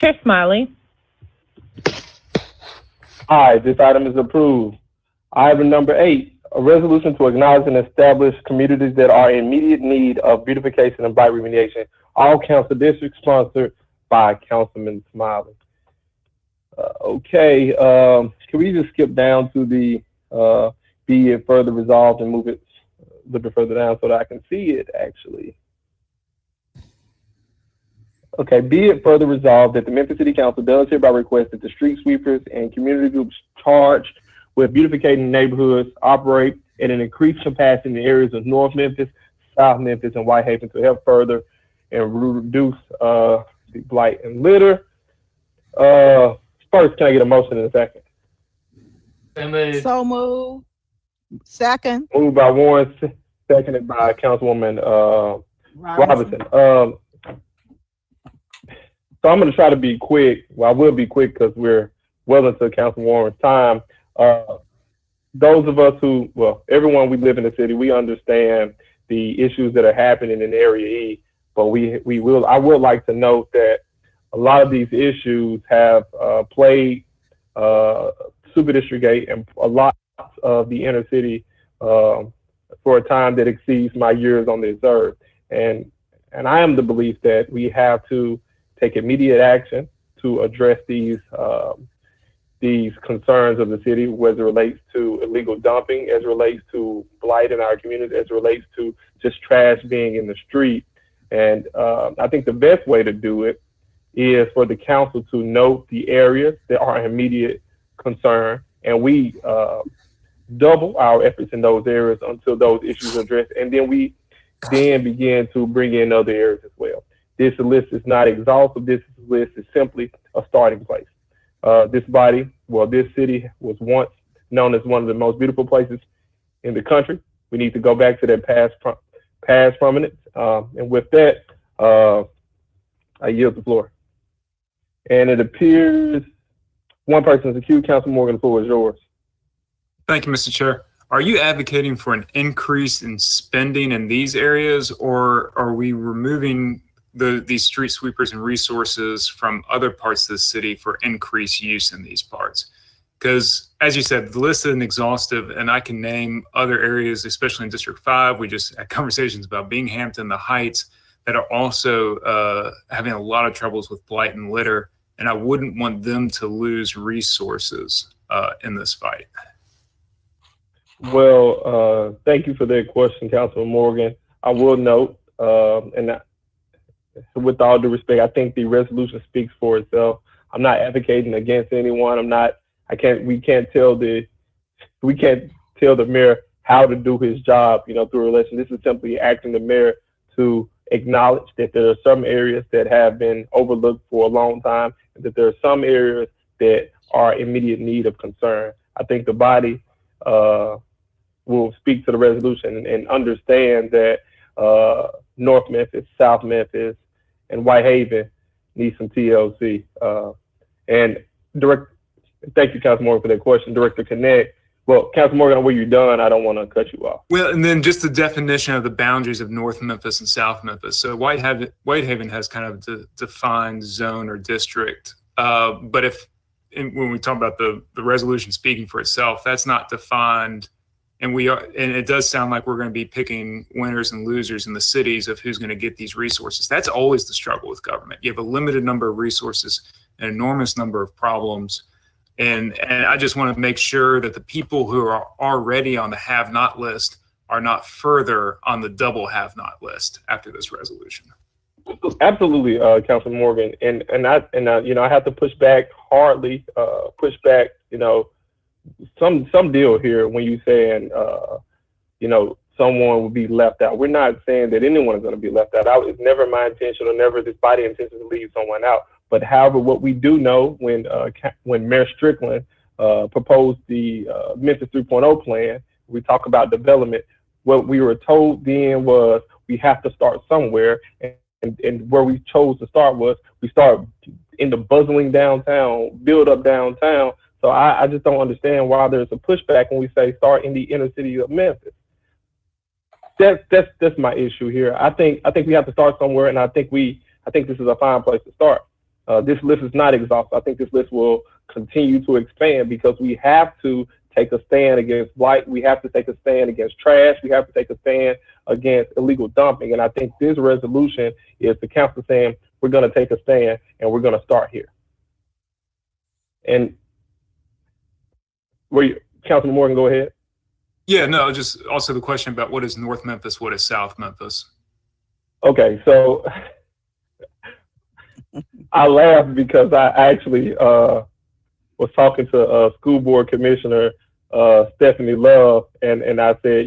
Speaker 4: Chair Smiley,
Speaker 16: Aye, this item is approved. Item number 8, a resolution to acknowledge and establish communities that are in immediate need of beautification and blight remediation. All council districts sponsored by Councilman Smiley. Okay, can we just skip down to the be it further resolved and move it a little bit further down so that I can see it actually. Okay, be it further resolved that the Memphis City Council does hereby request that the street sweepers and community groups charged with beautifying neighborhoods operate at an increased capacity in the areas of North Memphis, South Memphis, and Whitehaven to help further and reduce the blight and litter. First, can I get a motion in a second?
Speaker 15: So move. Second.
Speaker 16: Moved by Warren, seconded by Councilwoman Robinson. So I'm going to try to be quick. Well, I will be quick because we're well into Councilwoman's time. Those of us who, well, everyone we live in the city, we understand the issues that are happening in Area E, but I would like to note that a lot of these issues have plagued Super District 8 and a lot of the inner city for a time that exceeds my years on this earth. And I am the belief that we have to take immediate action to address these concerns of the city, whether it relates to illegal dumping, as it relates to blight in our community, as it relates to just trash being in the street. And I think the best way to do it is for the council to note the areas that are immediate concern, and we double our efforts in those areas until those issues are addressed, and then we begin to bring in other areas as well. This list is not exhaustive. This list is simply a starting place. This city was once known as one of the most beautiful places in the country. We need to go back to that past prominence. And with that, I yield the floor. And it appears one person is accused. Councilman Morgan, the floor is yours.
Speaker 6: Thank you, Mr. Chair. Are you advocating for an increase in spending in these areas, or are we removing these street sweepers and resources from other parts of the city for increased use in these parts? Because, as you said, the list isn't exhaustive, and I can name other areas, especially in District 5. We just had conversations about Binghamton, the Heights, that are also having a lot of troubles with blight and litter, and I wouldn't want them to lose resources in this fight.
Speaker 16: Well, thank you for that question, Councilman Morgan. I will note, with all due respect, I think the resolution speaks for itself. I'm not advocating against anyone. We can't tell the mayor how to do his job, through election. This is simply asking the mayor to acknowledge that there are some areas that have been overlooked for a long time, and that there are some areas that are immediate need of concern. I think the body will speak to the resolution and understand that North Memphis, South Memphis, and Whitehaven need some TLC. And thank you, Councilman Morgan, for that question. Director Connect. Well, Councilman Morgan, where you're done, I don't want to cut you off.
Speaker 6: Well, and then just the definition of the boundaries of North Memphis and South Memphis. So Whitehaven has kind of the defined zone or district. But when we talk about the resolution speaking for itself, that's not defined. And it does sound like we're going to be picking winners and losers in the cities of who's going to get these resources. That's always the struggle with government. You have a limited number of resources, an enormous number of problems. And I just want to make sure that the people who are already on the have-not list are not further on the double have-not list after this resolution.
Speaker 16: Absolutely, Councilman Morgan, and I have to push back hardly, some deal here when you saying, someone will be left out. We're not saying that anyone is going to be left out. It's never my intention or never this body intention to leave someone out. But however, what we do know when Mayor Strickland proposed the Memphis 3.0 plan, we talk about development. What we were told then was we have to start somewhere, and where we chose to start was we start in the bustling downtown, build up downtown. So I just don't understand why there's a pushback when we say start in the inner city of Memphis. That's my issue here. I think we have to start somewhere, and I think this is a fine place to start. This list is not exhaustive. I think this list will continue to expand because we have to take a stand against blight. We have to take a stand against trash. We have to take a stand against illegal dumping. And I think this resolution is the council saying we're going to take a stand and we're going to start here. And Councilman Morgan, go ahead.
Speaker 6: Yeah, no, just also the question about what is North Memphis, what is South Memphis? Okay,
Speaker 16: so I laughed because I actually was talking to School Board Commissioner Stephanie Love, and I said,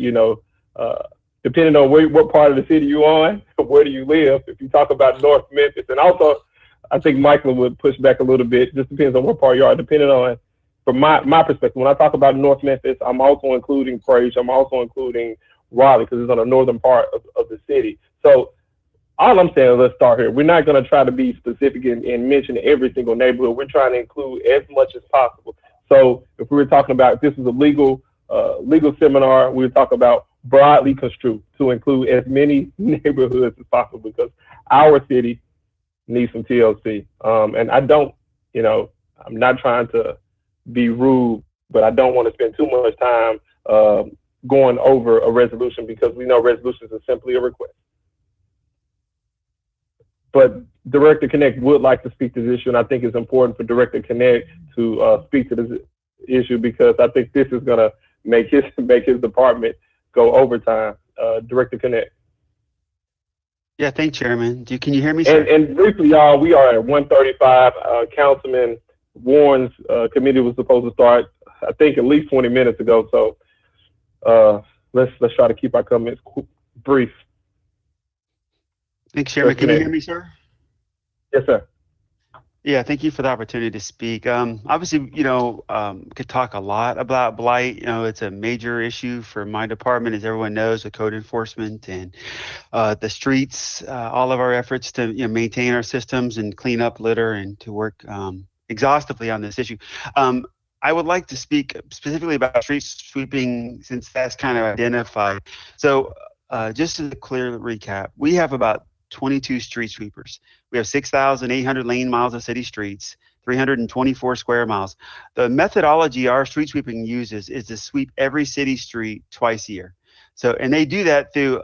Speaker 16: depending on what part of the city you're on, where do you live? If you talk about North Memphis, and also I think Michael would push back a little bit, just depends on what part you are, depending on, from my perspective, when I talk about North Memphis, I'm also including Praise, I'm also including Raleigh, because it's on the northern part of the city. So all I'm saying is let's start here. We're not going to try to be specific and mention every single neighborhood. We're trying to include as much as possible. So if we were talking about, if this is a legal seminar, we would talk about broadly construed to include as many neighborhoods as possible because our city needs some TLC. And I don't, I'm not trying to be rude, but I don't want to spend too much time going over a resolution because we know resolutions are simply a request. But Director Connect would like to speak to this issue, and I think it's important for Director Connect to speak to this issue because I think this is going to make his department go overtime. Director Connect.
Speaker 20: Yeah, thanks, Chairman. Can you hear me, sir?
Speaker 16: And briefly, y'all, we are at 1:35. Councilman Warren's committee was supposed to start, I think, at least 20 minutes ago. So let's try to keep our comments brief.
Speaker 20: Thanks, Chairman. Can you hear me, sir?
Speaker 16: Yes, sir.
Speaker 20: Yeah, thank you for the opportunity to speak. Obviously, could talk a lot about blight. It's a major issue for my department, as everyone knows, with code enforcement and the streets. All of our efforts to maintain our systems and clean up litter and to work exhaustively on this issue. I would like to speak specifically about street sweeping since that's kind of identified. So just as a clear recap, we have about 22 street sweepers. We have 6,800 lane miles of city streets, 324 square miles. The methodology our street sweeping uses is to sweep every city street twice a year. So, and they do that through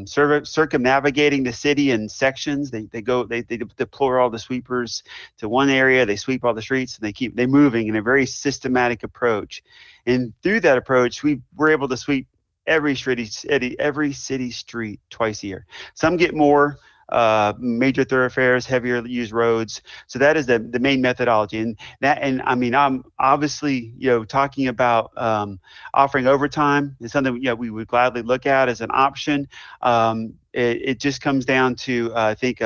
Speaker 20: circumnavigating the city in sections. They deploy all the sweepers to one area, they sweep all the streets, and they moving in a very systematic approach. And through that approach, we're able to sweep every city street twice a year. Some get more major thoroughfares, heavier used roads. So that is the main methodology. And I mean, I'm obviously, talking about offering overtime is something we would gladly look at as an option. It just comes down to, I think,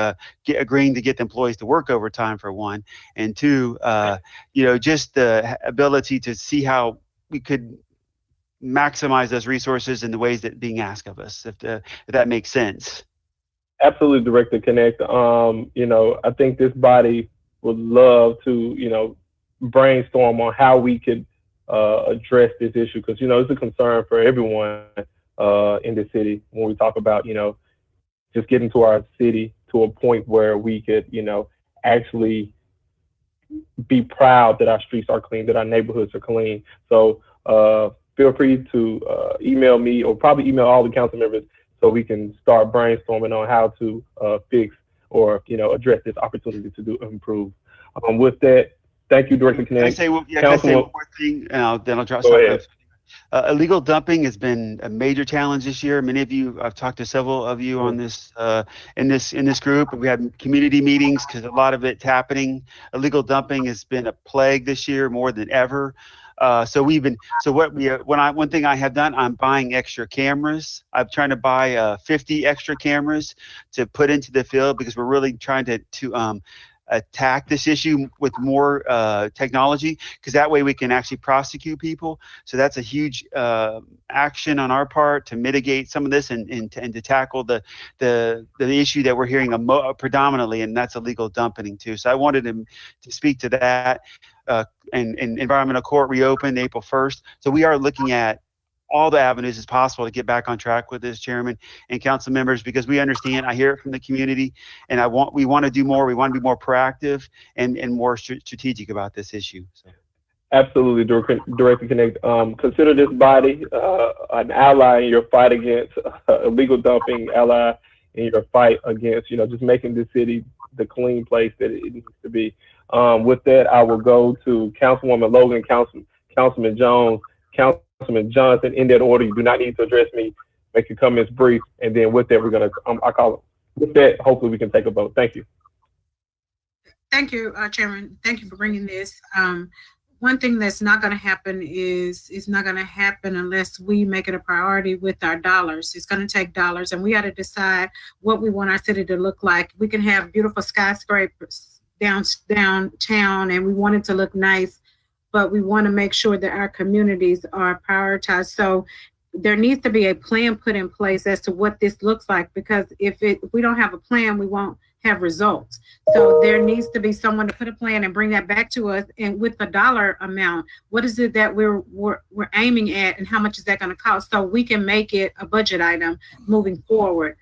Speaker 20: agreeing to get the employees to work overtime for one, and two, just the ability to see how we could maximize those resources in the ways that being asked of us, if that makes sense.
Speaker 16: Absolutely, Director Connect. I think this body would love to, brainstorm on how we could address this issue, because, it's a concern for everyone in the city when we talk about, just getting to our city to a point where we could, actually be proud that our streets are clean, that our neighborhoods are clean. So feel free to email me, or probably email all the council members, so we can start brainstorming on how to fix or address this opportunity to improve. With that, thank you, Director Connect.
Speaker 20: Can I say one more thing, and then I'll drop something. Illegal dumping has been a major challenge this year. Many of you, I've talked to several of you on this in this group, and we had community meetings because a lot of it's happening. Illegal dumping has been a plague this year more than ever. One thing I have done, I'm buying extra cameras. I'm trying to buy 50 extra cameras to put into the field, because we're really trying to attack this issue with more technology, because that way we can actually prosecute people. So that's a huge action on our part to mitigate some of this and to tackle the issue that we're hearing predominantly, and that's illegal dumping too. So I wanted to speak to that. And environmental court reopened April 1st. So we are looking at all the avenues as possible to get back on track with this, Chairman and council members, because we understand, I hear it from the community, and we want to do more. We want to be more proactive and more strategic about this issue. So.
Speaker 16: Absolutely, Director Connect. Consider this body an ally in your fight against illegal dumping, ally in your fight against, just making this city the clean place that it needs to be. With that, I will go to Councilwoman Logan, Councilman Jones, Councilman Johnson, in that order. You do not need to address me. Make your comments brief, and then with that, we're gonna. I call it. With that, hopefully, we can take a vote. Thank you.
Speaker 7: Thank you, Chairman. Thank you for bringing this. One thing that's not going to happen is not going to happen unless we make it a priority with our dollars. It's going to take dollars, and we got to decide what we want our city to look like. We can have beautiful skyscrapers downtown, and we want it to look nice, but we want to make sure that our communities are prioritized. So there needs to be a plan put in place as to what this looks like, because if we don't have a plan, we won't have results. So there needs to be someone to put a plan and bring that back to us, and with the dollar amount, what is it that we're aiming at, and how much is that going to cost, so we can make it a budget item moving forward.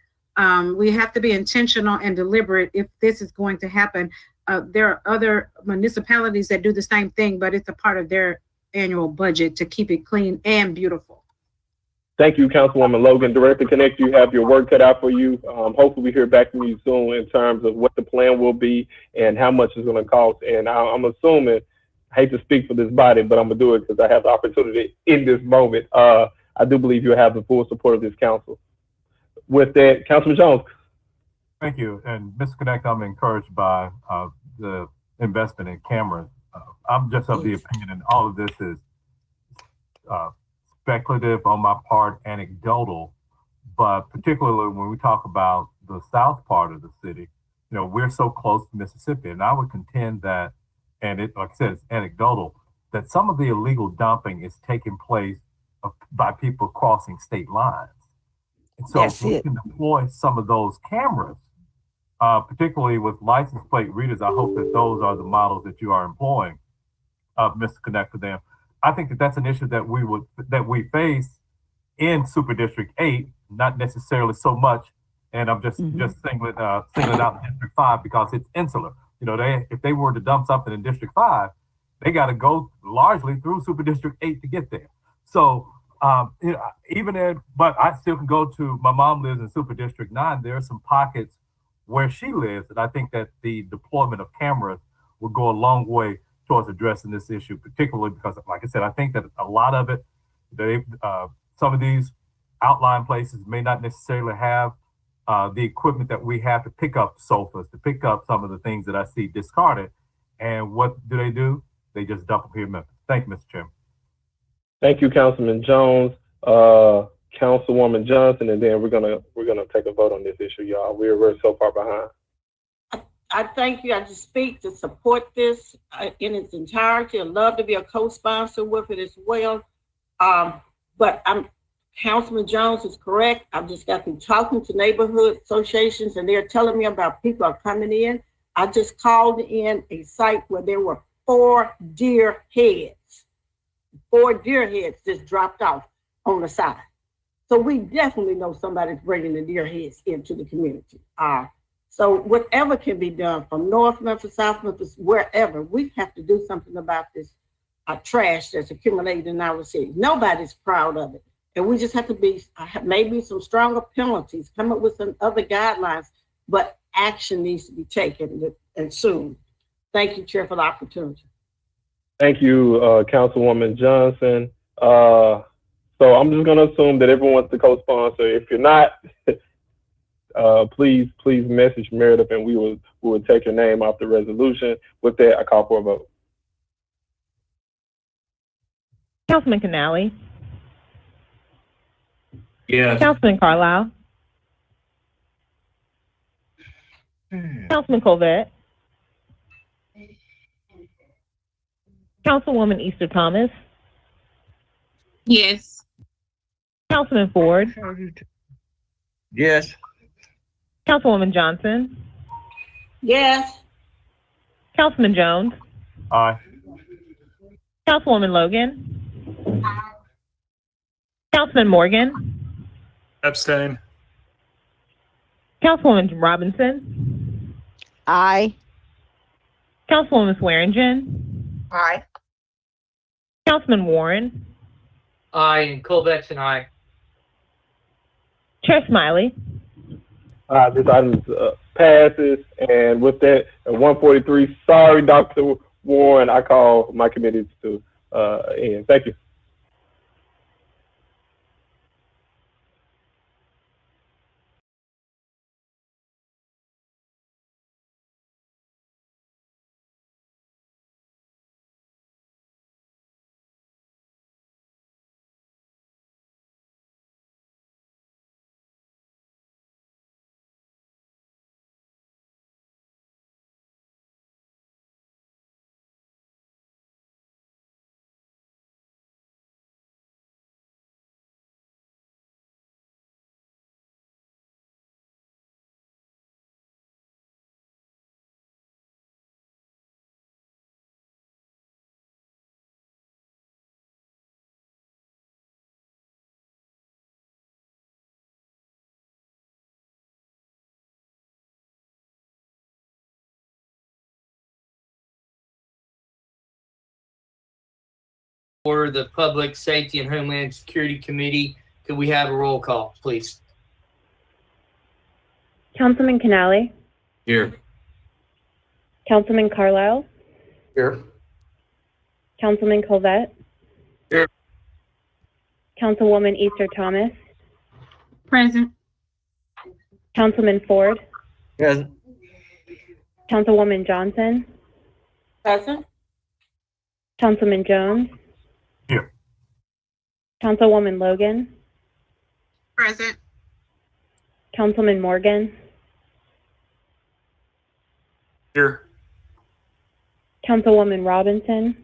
Speaker 7: We have to be intentional and deliberate if this is going to happen. There are other municipalities that do the same thing, but it's a part of their annual budget to keep it clean and beautiful.
Speaker 16: Thank you, Councilwoman Logan. Director Connect, you have your work cut out for you. Hopefully we hear back from you soon in terms of what the plan will be and how much it's going to cost. And I'm assuming, I hate to speak for this body, but I'm going to do it because I have the opportunity in this moment. I do believe you'll have the full support of this council. With that, Councilman Jones.
Speaker 5: Thank you. And Mr. Connect, I'm encouraged by the investment in cameras. I'm just of the opinion, and all of this is speculative on my part, anecdotal, but particularly when we talk about the south part of the city, we're so close to Mississippi, and I would contend that, and it, like I said, it's anecdotal, that some of the illegal dumping is taking place by people crossing state lines. And so if we can deploy some of those cameras, particularly with license plate readers, I hope that those are the models that you are employing, Mr. Connect, for them. I think that that's an issue that we face in Super District 8, not necessarily so much. And I'm just singling out District 5 because it's insular. If they were to dump something in District 5, they got to go largely through Super District 8 to get there. So but I still can go to, my mom lives in Super District 9. There are some pockets where she lives, and I think that the deployment of cameras will go a long way towards addressing this issue, particularly because, like I said, I think that a lot of it, some of these outlying places may not necessarily have the equipment that we have to pick up sofas, to pick up some of the things that I see discarded. And what do? They just dump them here in Memphis. Thank you, Mr. Chairman.
Speaker 16: Thank you, Councilman Jones, Councilwoman Johnson, and then we're gonna take a vote on this issue, y'all. We're so far behind.
Speaker 12: I thank you. I just speak to support this in its entirety. I'd love to be a co-sponsor with it as well. But Councilman Jones is correct. I've just got through talking to neighborhood associations and they're telling me about people are coming in. I just called in a site where there were 4 deer heads. 4 deer heads just dropped off on the side. So we definitely know somebody's bringing the deer heads into the community. So whatever can be done from North Memphis, South Memphis, wherever, we have to do something about this trash that's accumulated in our city. Nobody's proud of it. And we just have to be, maybe some stronger penalties, come up with some other guidelines, but action needs to be taken and soon. Thank you, Chair, for the opportunity.
Speaker 16: Thank you, Councilwoman Johnson. So I'm just going to assume that everyone's the co-sponsor. If you're not, please message Meredith and we will take your name off the resolution. With that, I call for a vote.
Speaker 4: Councilman Canale.
Speaker 18: Yes.
Speaker 4: Councilman Carlisle. Councilman Colvette. Councilwoman Easter Thomas.
Speaker 17: Yes.
Speaker 4: Councilman Ford.
Speaker 8: Yes.
Speaker 4: Councilwoman Johnson.
Speaker 12: Yes.
Speaker 4: Councilman Jones.
Speaker 5: Aye.
Speaker 4: Councilwoman Logan. Councilman Morgan.
Speaker 6: Abstain.
Speaker 4: Councilwoman Robinson.
Speaker 15: Aye.
Speaker 4: Councilwoman Swearingen.
Speaker 1: Aye.
Speaker 4: Councilman Warren.
Speaker 11: Aye, and Colvette's an aye.
Speaker 16: Chair Smiley. This item passes, and with that, at 1:43, sorry, Dr. Warren, I call my committee to end. Thank you.
Speaker 11: For the Public Safety and Homeland Security Committee, could we have a roll call, please?
Speaker 21: Councilman Canale.
Speaker 18: Here.
Speaker 21: Councilman Carlisle.
Speaker 13: Here.
Speaker 21: Councilman Colvette.
Speaker 18: Here.
Speaker 21: Councilwoman Easter Thomas.
Speaker 17: Present.
Speaker 21: Councilman Ford.
Speaker 8: Present.
Speaker 21: Councilwoman Johnson.
Speaker 12: Present.
Speaker 21: Councilman Jones.
Speaker 5: Here.
Speaker 21: Councilwoman Logan.
Speaker 17: Present.
Speaker 21: Councilman Morgan.
Speaker 6: Here.
Speaker 21: Councilwoman Robinson.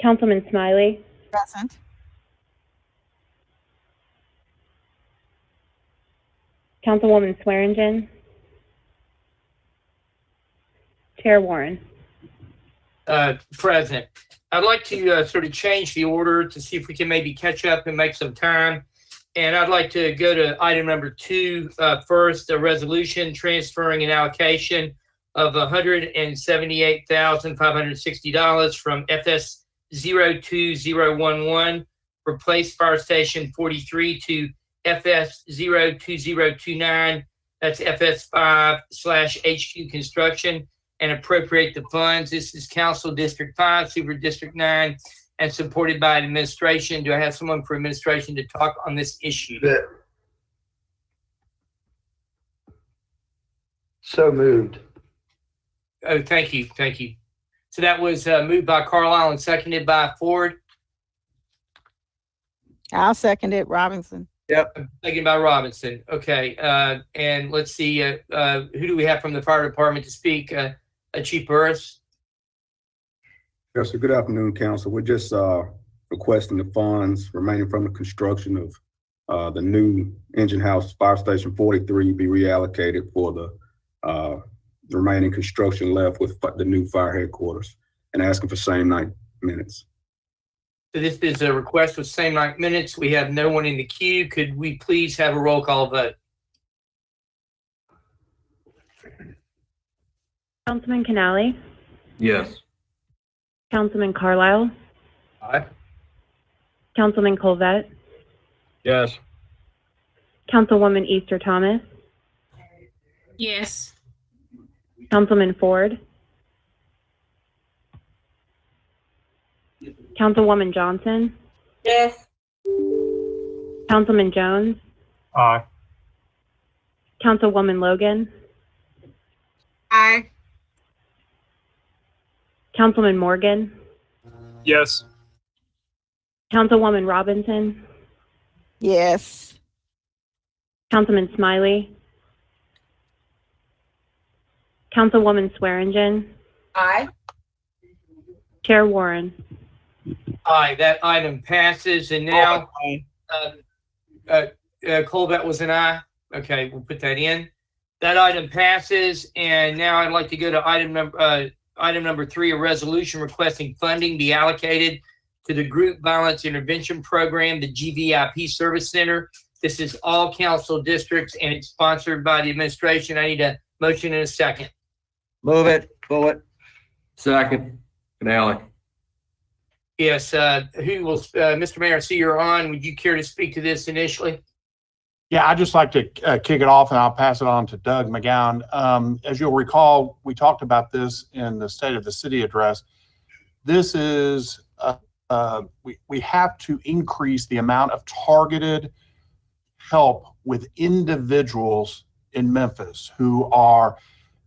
Speaker 21: Councilman Smiley.
Speaker 15: Present.
Speaker 21: Councilwoman Swearingen. Chair Warren.
Speaker 11: Present. I'd like to sort of change the order to see if we can maybe catch up and make some time. And I'd like to go to item number 2 first, a resolution transferring an allocation of $178,560 from FS 02011 replace Fire Station 43 to FS 02029. That's FS5/HQ construction, and appropriate the funds. This is Council District 5, Super District 9, and supported by administration. Do I have someone for administration to talk on this issue?
Speaker 13: So moved.
Speaker 11: Oh, thank you. Thank you. So that was moved by Carlisle and seconded by Ford.
Speaker 15: I'll second it, Robinson.
Speaker 8: Yep.
Speaker 11: Seconded by Robinson. Okay. And let's see. Who do we have from the fire department to speak? Chief Burris.
Speaker 2: Yes, sir. Good afternoon, council. We're just requesting the funds remaining from the construction of the new engine house fire station 43 be reallocated for the remaining construction left with the new fire headquarters, and asking for same night minutes.
Speaker 11: So this is a request for same night minutes. We have no one in the queue. Could we please have a roll call vote?
Speaker 21: Councilman Canale,
Speaker 18: Yes.
Speaker 21: Councilman Carlisle,
Speaker 13: Aye.
Speaker 21: Councilman Colvette,
Speaker 3: Yes.
Speaker 21: Councilwoman Easter Thomas,
Speaker 17: Yes.
Speaker 21: Councilman Ford, Councilwoman Johnson,
Speaker 12: Yes.
Speaker 21: Councilman Jones,
Speaker 13: Aye.
Speaker 21: Councilwoman Logan,
Speaker 7: Aye.
Speaker 21: Councilman Morgan,
Speaker 6: Yes.
Speaker 21: Councilwoman Robinson,
Speaker 15: Yes.
Speaker 21: Councilman Smiley, Councilwoman Swearingen,
Speaker 1: Aye.
Speaker 21: Chair Warren.
Speaker 11: Aye, that item passes. And now, Colvette was an aye. Okay, we'll put that in. That item passes. And now I'd like to go to item number 3, a resolution requesting funding be allocated to the Group Violence Intervention Program, the GVIP Service Center. This is all council districts and it's sponsored by the administration. I need a motion in a second.
Speaker 8: Move it, Bullitt.
Speaker 18: Second, Canale.
Speaker 11: Yes, who will, Mr. Mayor, I see you're on. Would you care to speak to this initially?
Speaker 22: Yeah, I'd just like to kick it off and I'll pass it on to Doug McGowan. As you'll recall, we talked about this in the State of the City address. This is, we have to increase the amount of targeted help with individuals in Memphis who are,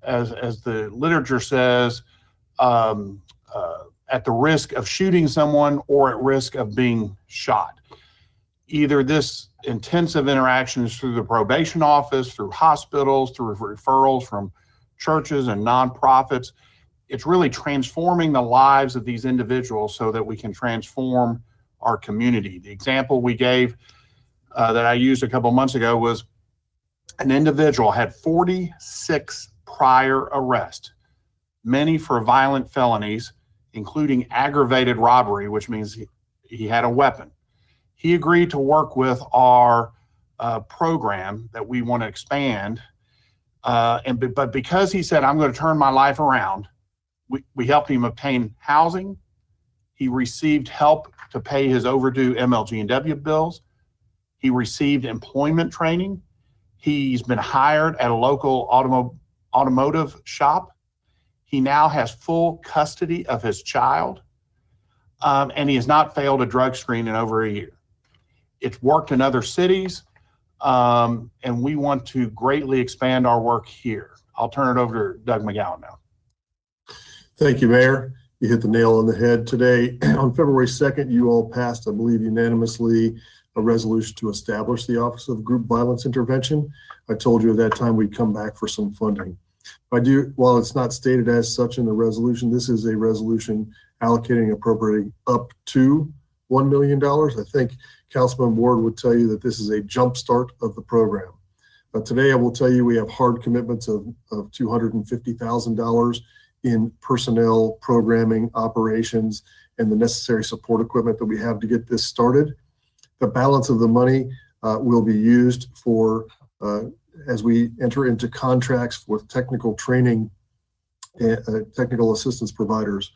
Speaker 22: as the literature says, at the risk of shooting someone or at risk of being shot. Either this intensive interactions through the probation office, through hospitals, through referrals from churches and nonprofits. It's really transforming the lives of these individuals so that we can transform our community. The example we gave that I used a couple months ago was an individual had 46 prior arrests, many for violent felonies, including aggravated robbery, which means he had a weapon. He agreed to work with our program that we want to expand. But because he said, I'm going to turn my life around, we helped him obtain housing. He received help to pay his overdue MLGW bills. He received employment training. He's been hired at a local automotive shop. He now has full custody of his child. And he has not failed a drug screen in over a year. It's worked in other cities, and we want to greatly expand our work here. I'll turn it over to Doug McGowan now.
Speaker 9: Thank you, Mayor. You hit the nail on the head today. On February 2nd, you all passed, I believe unanimously, a resolution to establish the Office of Group Violence Intervention. I told you at that time we'd come back for some funding. While it's not stated as such in the resolution, this is a resolution allocating appropriating up to $1 million. I think Councilman Ward would tell you that this is a jump start of the program. Today, I will tell you we have hard commitments of $250,000 in personnel, programming, operations, and the necessary support equipment that we have to get this started. The balance of the money will be used for, as we enter into contracts with technical training, technical assistance providers.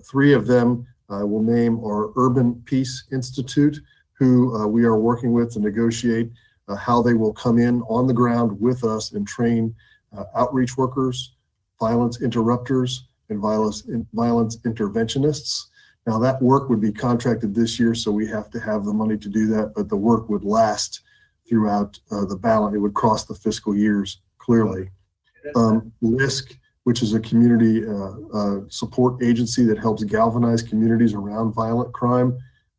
Speaker 9: 3 of them I will name our Urban Peace Institute, who we are working with to negotiate how they will come in on the ground with us and train outreach workers, violence interrupters, and violence interventionists. Now that work would be contracted this year, so we have to have the money to do that, but the work would last throughout the balance. It would cross the fiscal years clearly. LISC, which is a community support agency that helps galvanize communities around violent crime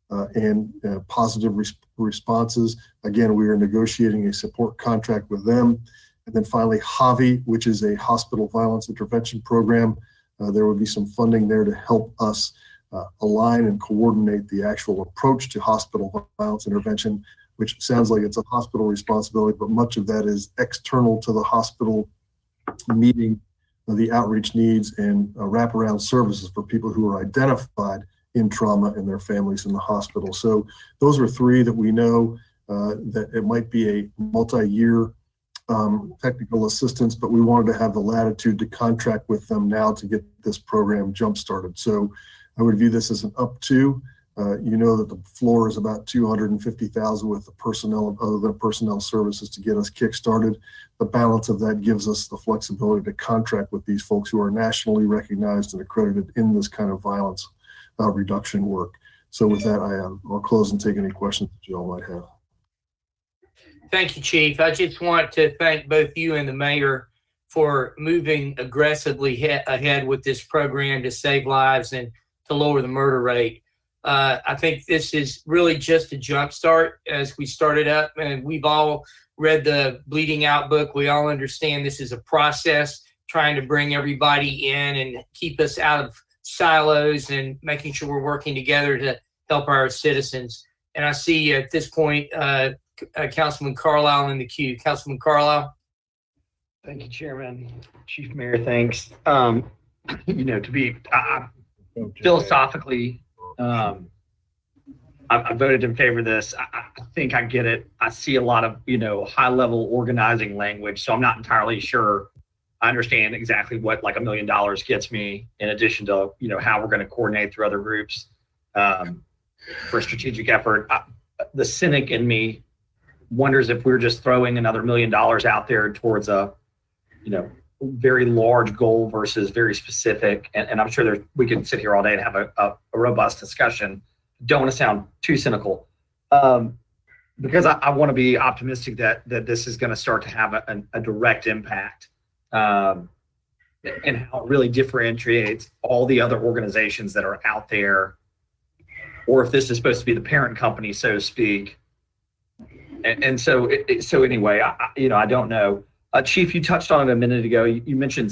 Speaker 9: and positive responses. Again, we are negotiating a support contract with them. And then finally, HAVI, which is a hospital violence intervention program there would be some funding there to help us align and coordinate the actual approach to hospital violence intervention, which sounds like it's a hospital responsibility, but much of that is external to the hospital, meeting the outreach needs and wraparound services for people who are identified in trauma and their families in the hospital. So those are three that we know that it might be a multi-year technical assistance, but we wanted to have the latitude to contract with them now to get this program jump-started. So I would view this as an up to. You know that the floor is about $250,000 with the personnel and other than personnel services to get us kick-started. The balance of that gives us the flexibility to contract with these folks who are nationally recognized and accredited in this kind of violence reduction work. So with that, I'll close and take any questions that you all might have.
Speaker 11: Thank you, Chief. I just want to thank both you and the mayor for moving aggressively ahead with this program to save lives and to lower the murder rate. I think this is really just a jump start as we started up, and we've all read the Bleeding Out book. We all understand this is a process, trying to bring everybody in and keep us out of silos and making sure we're working together to help our citizens. And I see at this point, Councilman Carlisle in the queue. Councilman Carlisle.
Speaker 13: Thank you, Chairman. Chief Mayor, thanks. You know, to be philosophically, I voted in favor of this. I think I get it. I see a lot of, you know, high level organizing language, so I'm not entirely sure I understand exactly what like $1 million gets me, in addition to, you know, how we're going to coordinate through other groups for a strategic effort. The cynic in me wonders if we're just throwing another $1 million out there towards a, you know, very large goal versus very specific. And I'm sure we can sit here all day and have a robust discussion. Don't want to sound too cynical, because I want to be optimistic that this is going to start to have a direct impact, and how it really differentiates all the other organizations that are out there, or if this is supposed to be the parent company, so to speak. And so anyway, I don't know. Chief, you touched on it a minute ago. You mentioned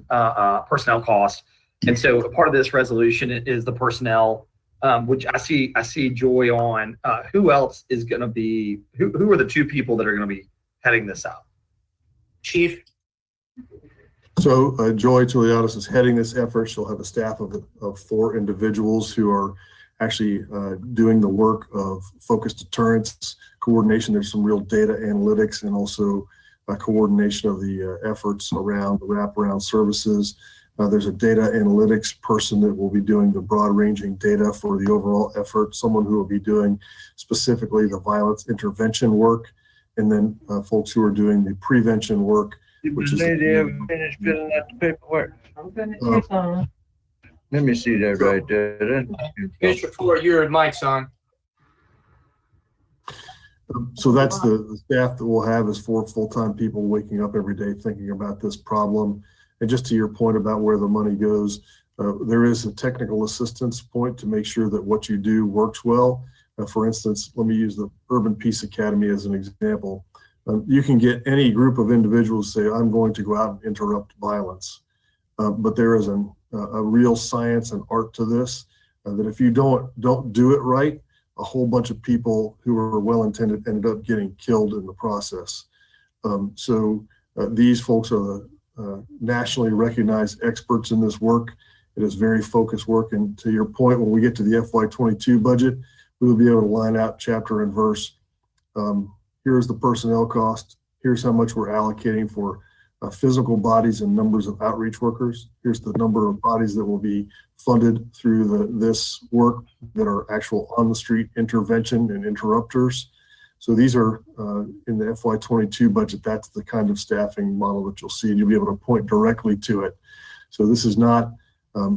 Speaker 13: personnel costs, and so a part of this resolution is the personnel, which I see Joy on. Who else is going to be? Who are the two people that are going to be heading this up? Chief.
Speaker 9: So Joy Tuliadis is heading this effort. She'll have a staff of 4 individuals who are actually doing the work of focused deterrence, coordination. There's some real data analytics and also coordination of the efforts around the wraparound services. There's a data analytics person that will be doing the broad ranging data for the overall effort, someone who will be doing specifically the violence intervention work, and then folks who are doing the prevention work, which is
Speaker 8: finished filling out the paperwork. Let me see that right there.
Speaker 11: Commissioner Ford, your mic's on.
Speaker 9: So that's the staff that we'll have is 4 full-time people waking up every day thinking about this problem. And just to your point about where the money goes, there is a technical assistance point to make sure that what you do works well. For instance, let me use the Urban Peace Academy as an example. You can get any group of individuals say, I'm going to go out and interrupt violence. But there is a real science and art to this, that if you don't do it right, a whole bunch of people who are well-intended ended up getting killed in the process. So these folks are the nationally recognized experts in this work. It is very focused work. And to your point, when we get to the FY22 budget, we will be able to line out chapter and verse. Here's the personnel cost. Here's how much we're allocating for physical bodies and numbers of outreach workers. Here's the number of bodies that will be funded through this work that are actual on the street intervention and interrupters. So these are in the FY22 budget. That's the kind of staffing model that you'll see, and you'll be able to point directly to it. So this is not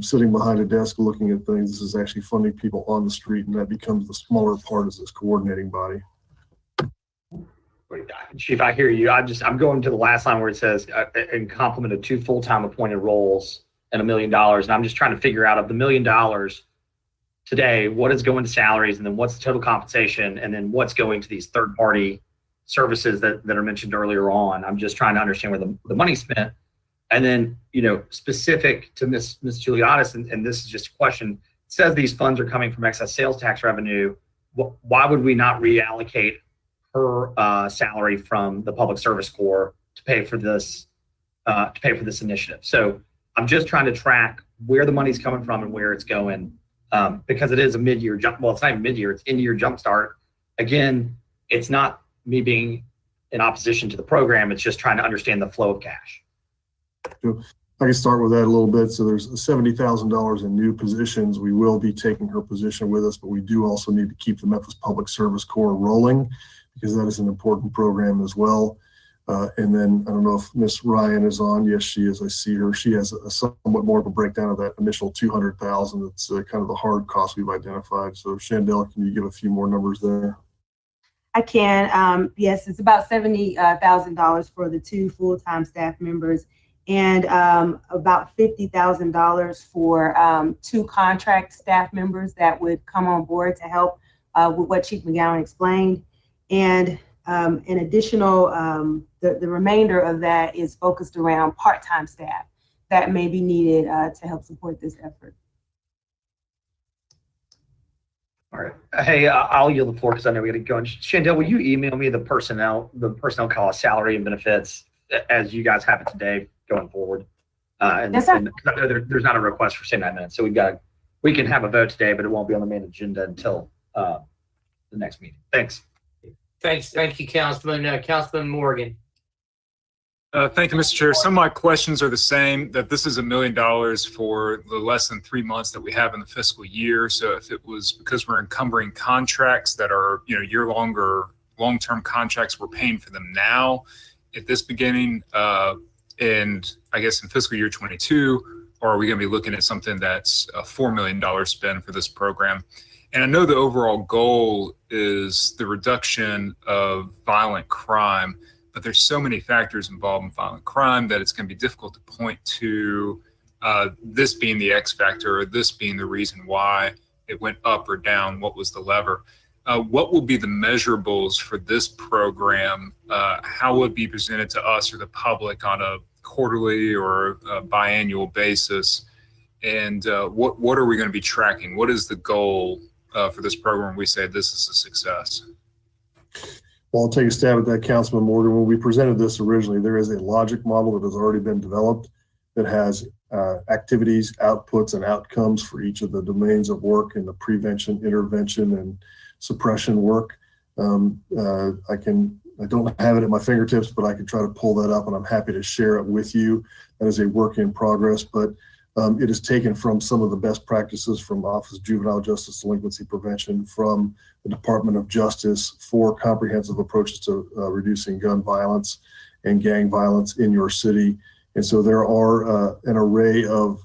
Speaker 9: sitting behind a desk looking at things. This is actually funding people on the street, and that becomes the smaller part of this coordinating body.
Speaker 13: Chief, I hear you. I'm going to the last line where it says in complement of 2 full-time appointed roles and $1 million. And I'm just trying to figure out of the $1 million today, what is going to salaries, and then what's the total compensation, and then what's going to these third-party services that are mentioned earlier on. I'm just trying to understand where the money's spent. And then, specific to Ms. Giulianis, and this is just a question, it says these funds are coming from excess sales tax revenue. Why would we not reallocate her salary from the Public Service Corps to pay for this initiative? So I'm just trying to track where the money's coming from and where it's going, because it is a mid-year jump. Well, it's not even mid-year; it's end-year jumpstart. Again, it's not me being in opposition to the program. It's just trying to understand the flow of cash.
Speaker 9: I can start with that a little bit. So there's $70,000 in new positions. We will be taking her position with us, but we do also need to keep the Memphis Public Service Corps rolling because that is an important program as well. And then I don't know if Miss Ryan is on. Yes, she is. I see her. She has a somewhat more of a breakdown of that initial $200,000. That's kind of the hard cost we've identified. So Chandel, can you give a few more numbers there?
Speaker 10: I can. Yes, it's about $70,000 for the 2 full-time staff members, and about $50,000 for 2 contract staff members that would come on board to help with what Chief McGowan explained. And an additional, the remainder of that is focused around part-time staff that may be needed to help support this effort.
Speaker 13: All right. Hey, I'll yield the floor because I know we got to go. And Chandel, will you email me the personnel cost, salary, and benefits as you guys have it today going forward? Yes, sir. And I know there's not a request for 79 minutes, so we can have a vote today, but it won't be on the main agenda until the next meeting. Thanks.
Speaker 11: Thank you, Councilman. Councilman Morgan.
Speaker 6: Thank you, Mr. Chair. Some of my questions are the same, that this is $1 million for the less than 3 months that we have in the fiscal year. So if it was because we're encumbering contracts that are, long-term contracts, we're paying for them now at this beginning, and I guess in fiscal year 22, or are we going to be looking at something that's a $4 million spend for this program? And I know the overall goal is the reduction of violent crime, but there's so many factors involved in violent crime that it's going to be difficult to point to this being the X factor or this being the reason why it went up or down. What was the lever? What will be the measurables for this program? How will it be presented to us or the public on a quarterly or a biannual basis? And what are we going to be tracking? What is the goal for this program? We say this is a success.
Speaker 9: Well, I'll take a stab at that, Councilman Morgan. When we presented this originally, there is a logic model that has already been developed that has activities, outputs, and outcomes for each of the domains of work in the prevention, intervention, and suppression work. I don't have it at my fingertips, but I can try to pull that up, and I'm happy to share it with you. That is a work in progress, but it is taken from some of the best practices from Office of Juvenile Justice Delinquency Prevention, from the Department of Justice for comprehensive approaches to reducing gun violence and gang violence in your city. And so there are an array of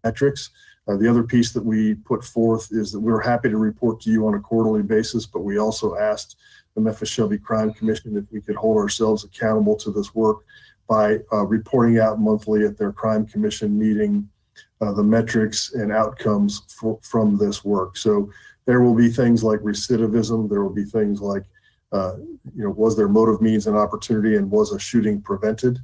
Speaker 9: metrics. The other piece that we put forth is that we're happy to report to you on a quarterly basis, but we also asked the Memphis Shelby Crime Commission if we could hold ourselves accountable to this work by reporting out monthly at their Crime Commission meeting the metrics and outcomes from this work. So there will be things like recidivism. There will be things like, was there motive, means, and opportunity, and was a shooting prevented?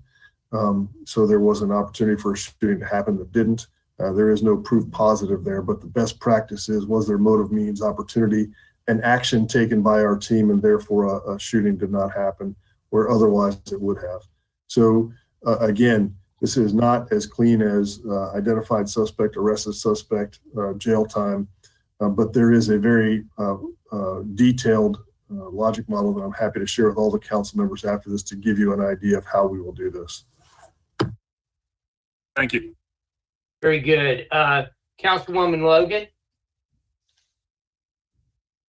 Speaker 9: So there was an opportunity for a shooting to happen that didn't. There is no proof positive there, but the best practice is, was there motive, means, opportunity, and action taken by our team, and therefore a shooting did not happen where otherwise it would have. So again, this is not as clean as identified suspect, arrested suspect, jail time, but there is a very detailed logic model that I'm happy to share with all the council members after this to give you an idea of how we will do this.
Speaker 6: Thank you.
Speaker 11: Very good. Councilwoman Logan.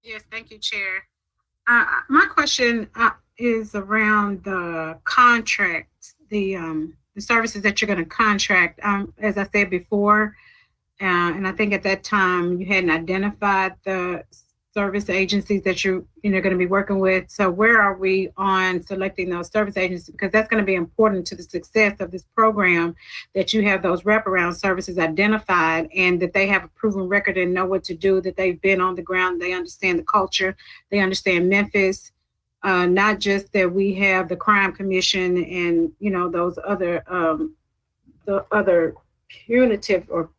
Speaker 7: Yes, thank you, Chair. My question is around the contract, the services that you're going to contract. As I said before, and I think at that time you hadn't identified the service agencies that you're going to be working with. So where are we on selecting those service agencies? Because that's going to be important to the success of this program, that you have those wraparound services identified and that they have a proven record and know what to do, that they've been on the ground, they understand the culture, they understand Memphis. Not just that we have the Crime Commission and those other the other punitive or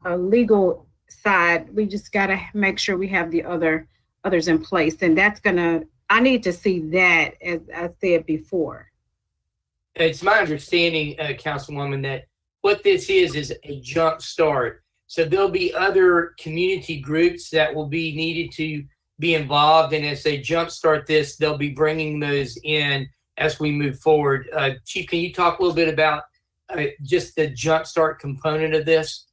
Speaker 7: legal side, we just got to make sure we have the others in place. And that's I need to see that, as I said before.
Speaker 11: It's my understanding, Councilwoman, that what this is a jump start. So there'll be other community groups that will be needed to be involved. And as they jumpstart this, they'll be bringing those in as we move forward. Chief, can you talk a little bit about just the jumpstart component of this?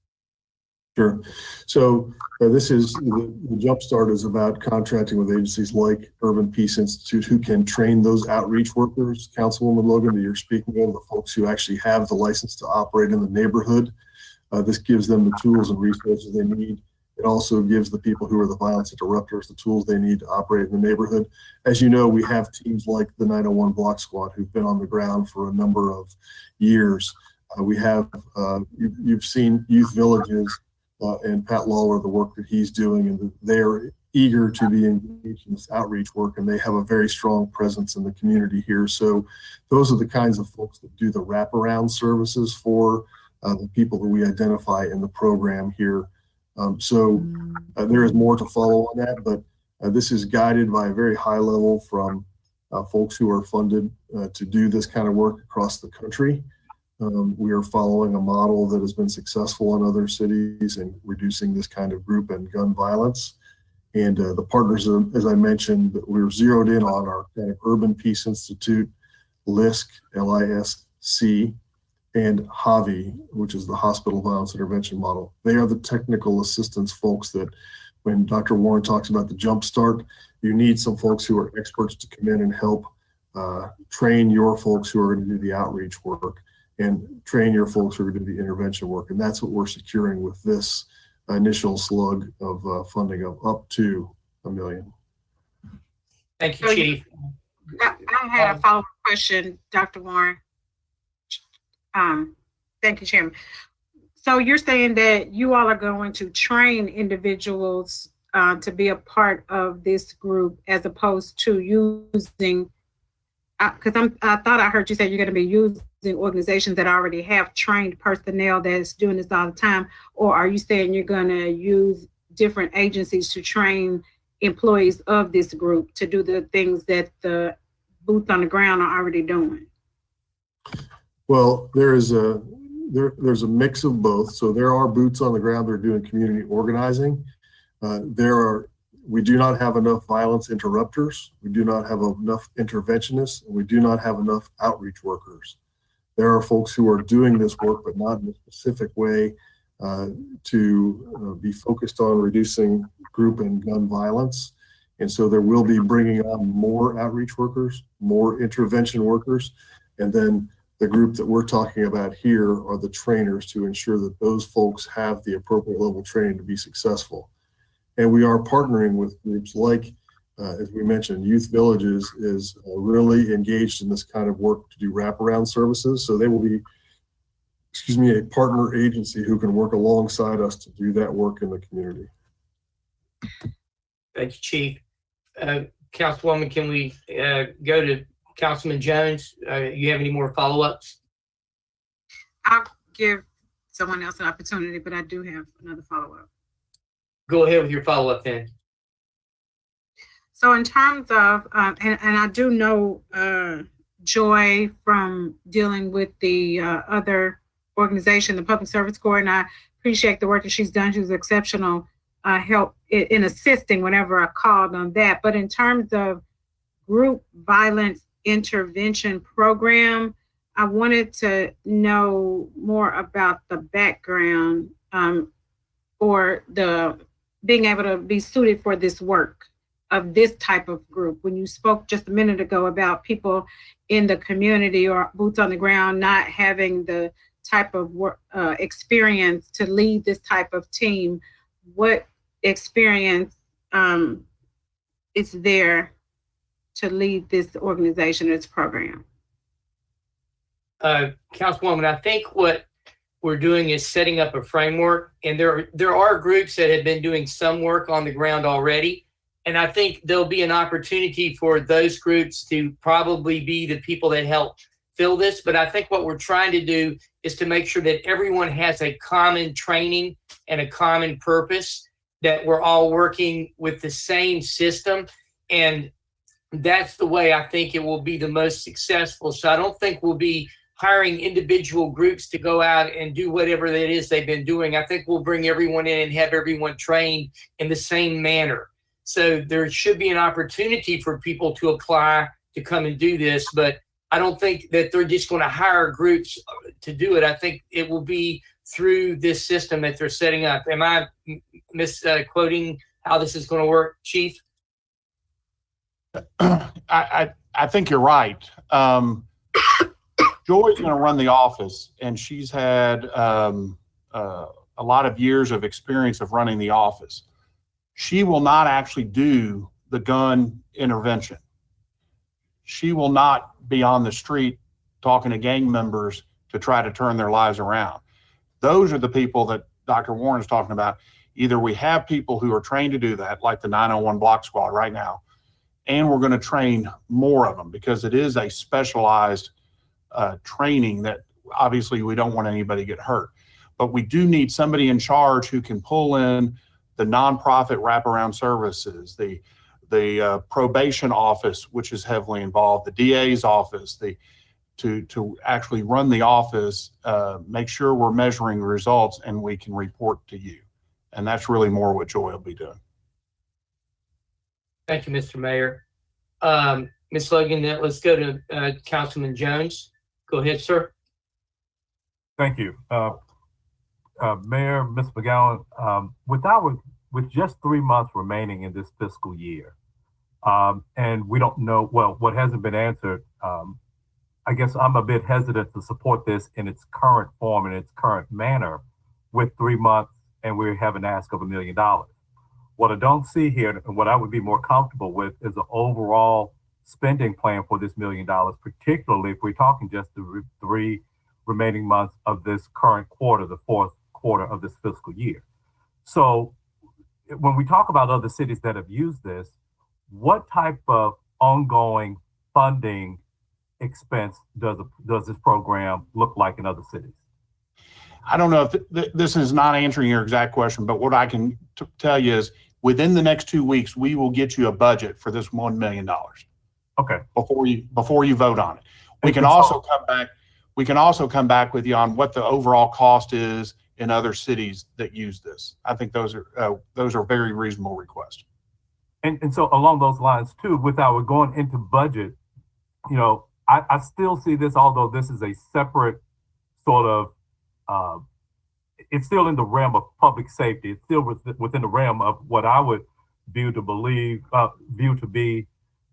Speaker 9: Sure. So this is the Jumpstart is about contracting with agencies like Urban Peace Institute who can train those outreach workers, Councilwoman Logan, that you're speaking of, the folks who actually have the license to operate in the neighborhood. This gives them the tools and resources they need. It also gives the people who are the violence interrupters the tools they need to operate in the neighborhood. As you know, we have teams like the 901 Block Squad who've been on the ground for a number of years. We have, you've seen youth villages and Pat Lawler, the work that he's doing, and they're eager to be engaged in this outreach work, and they have a very strong presence in the community here. So those are the kinds of folks that do the wraparound services for the people who we identify in the program here. There is more to follow on that, but this is guided by a very high level from folks who are funded to do this kind of work across the country. We are following a model that has been successful in other cities in reducing this kind of group and gun violence. And the partners, as I mentioned, we're zeroed in on our kind of Urban Peace Institute, LISC, LISC, and HAVI, which is the Hospital Violence Intervention Model. They are the technical assistance folks that when Dr. Warren talks about the Jumpstart, you need some folks who are experts to come in and help train your folks who are going to do the outreach work and train your folks who are going to do the intervention work. And that's what we're securing with this initial slug of funding of up to $1 million.
Speaker 11: Thank you, Chief.
Speaker 7: I had a follow-up question, Dr. Warren. Thank you, Chairman. So you're saying that you all are going to train individuals to be a part of this group as opposed to using, because I thought I heard you say you're going to be using organizations that already have trained personnel that's doing this all the time, or are you saying you're going to use different agencies to train employees of this group to do the things that the boots on the ground are already doing?
Speaker 9: Well, there's a mix of both. So there are boots on the ground that are doing community organizing. We do not have enough violence interrupters. We do not have enough interventionists. And we do not have enough outreach workers. There are folks who are doing this work, but not in a specific way to be focused on reducing group and gun violence. And so there will be bringing on more outreach workers, more intervention workers, and then the group that we're talking about here are the trainers to ensure that those folks have the appropriate level of training to be successful. And we are partnering with groups like, as we mentioned, Youth Villages is really engaged in this kind of work to do wraparound services. So they will be, a partner agency who can work alongside us to do that work in the community.
Speaker 11: Thank you, Chief. Councilwoman, can we go to Councilman Jones? You have any more follow-ups?
Speaker 7: I'll give someone else an opportunity, but I do have another follow-up.
Speaker 11: Go ahead with your follow-up then.
Speaker 7: So in terms of, and I do know Joy from dealing with the other organization, the Public Service Corps, and I appreciate the work that she's done. She was exceptional help in assisting whenever I called on that. But in terms of group violence intervention program, I wanted to know more about the background or the being able to be suited for this work of this type of group. When you spoke just a minute ago about people in the community or boots on the ground not having the type of work, experience to lead this type of team, what experience is there to lead this organization, this program?
Speaker 11: Councilwoman, I think what we're doing is setting up a framework, and there are groups that have been doing some work on the ground already. And I think there'll be an opportunity for those groups to probably be the people that help fill this, but I think what we're trying to do is to make sure that everyone has a common training and a common purpose, that we're all working with the same system. And that's the way I think it will be the most successful. So I don't think we'll be hiring individual groups to go out and do whatever that is they've been doing. I think we'll bring everyone in and have everyone trained in the same manner. So there should be an opportunity for people to apply to come and do this, but I don't think that they're just going to hire groups to do it. I think it will be through this system that they're setting up. Am I misquoting how this is going to work, Chief?
Speaker 22: I think you're right. Joy's going to run the office, and she's had a lot of years of experience of running the office. She will not actually do the gun intervention. She will not be on the street talking to gang members to try to turn their lives around. Those are the people that Dr. Warren is talking about. Either we have people who are trained to do that, like the 901 Block Squad right now, and we're going to train more of them because it is a specialized training that obviously we don't want anybody to get hurt. But we do need somebody in charge who can pull in the nonprofit wraparound services, the probation office, which is heavily involved, the DA's office, to actually run the office, make sure we're measuring results and we can report to you. And that's really more what Joy will be doing.
Speaker 11: Thank you, Mr. Mayor. Ms. Logan, let's go to Councilman Jones. Go ahead, sir.
Speaker 5: Thank you. Mayor, Ms. McGowan, with just 3 months remaining in this fiscal year, and we don't know, well, what hasn't been answered, I guess I'm a bit hesitant to support this in its current form, in its current manner, with 3 months, and we have an ask of $1 million. What I don't see here, and what I would be more comfortable with, is an overall spending plan for this $1 million, particularly if we're talking just the 3 remaining months of this current quarter, the 4th quarter of this fiscal year. So when we talk about other cities that have used this, what type of ongoing funding expense does this program look like in other cities?
Speaker 22: I don't know if this is not answering your exact question, but what I can tell you is within the next 2 weeks, we will get you a budget for this $1 million.
Speaker 5: Okay.
Speaker 22: Before you vote on it. We can also come back with you on what the overall cost is in other cities that use this. I think those are very reasonable requests.
Speaker 5: And so along those lines too, without going into budget, you know, I still see this, although this is a separate sort of, it's still in the realm of public safety. It's still within the realm of what I would view to be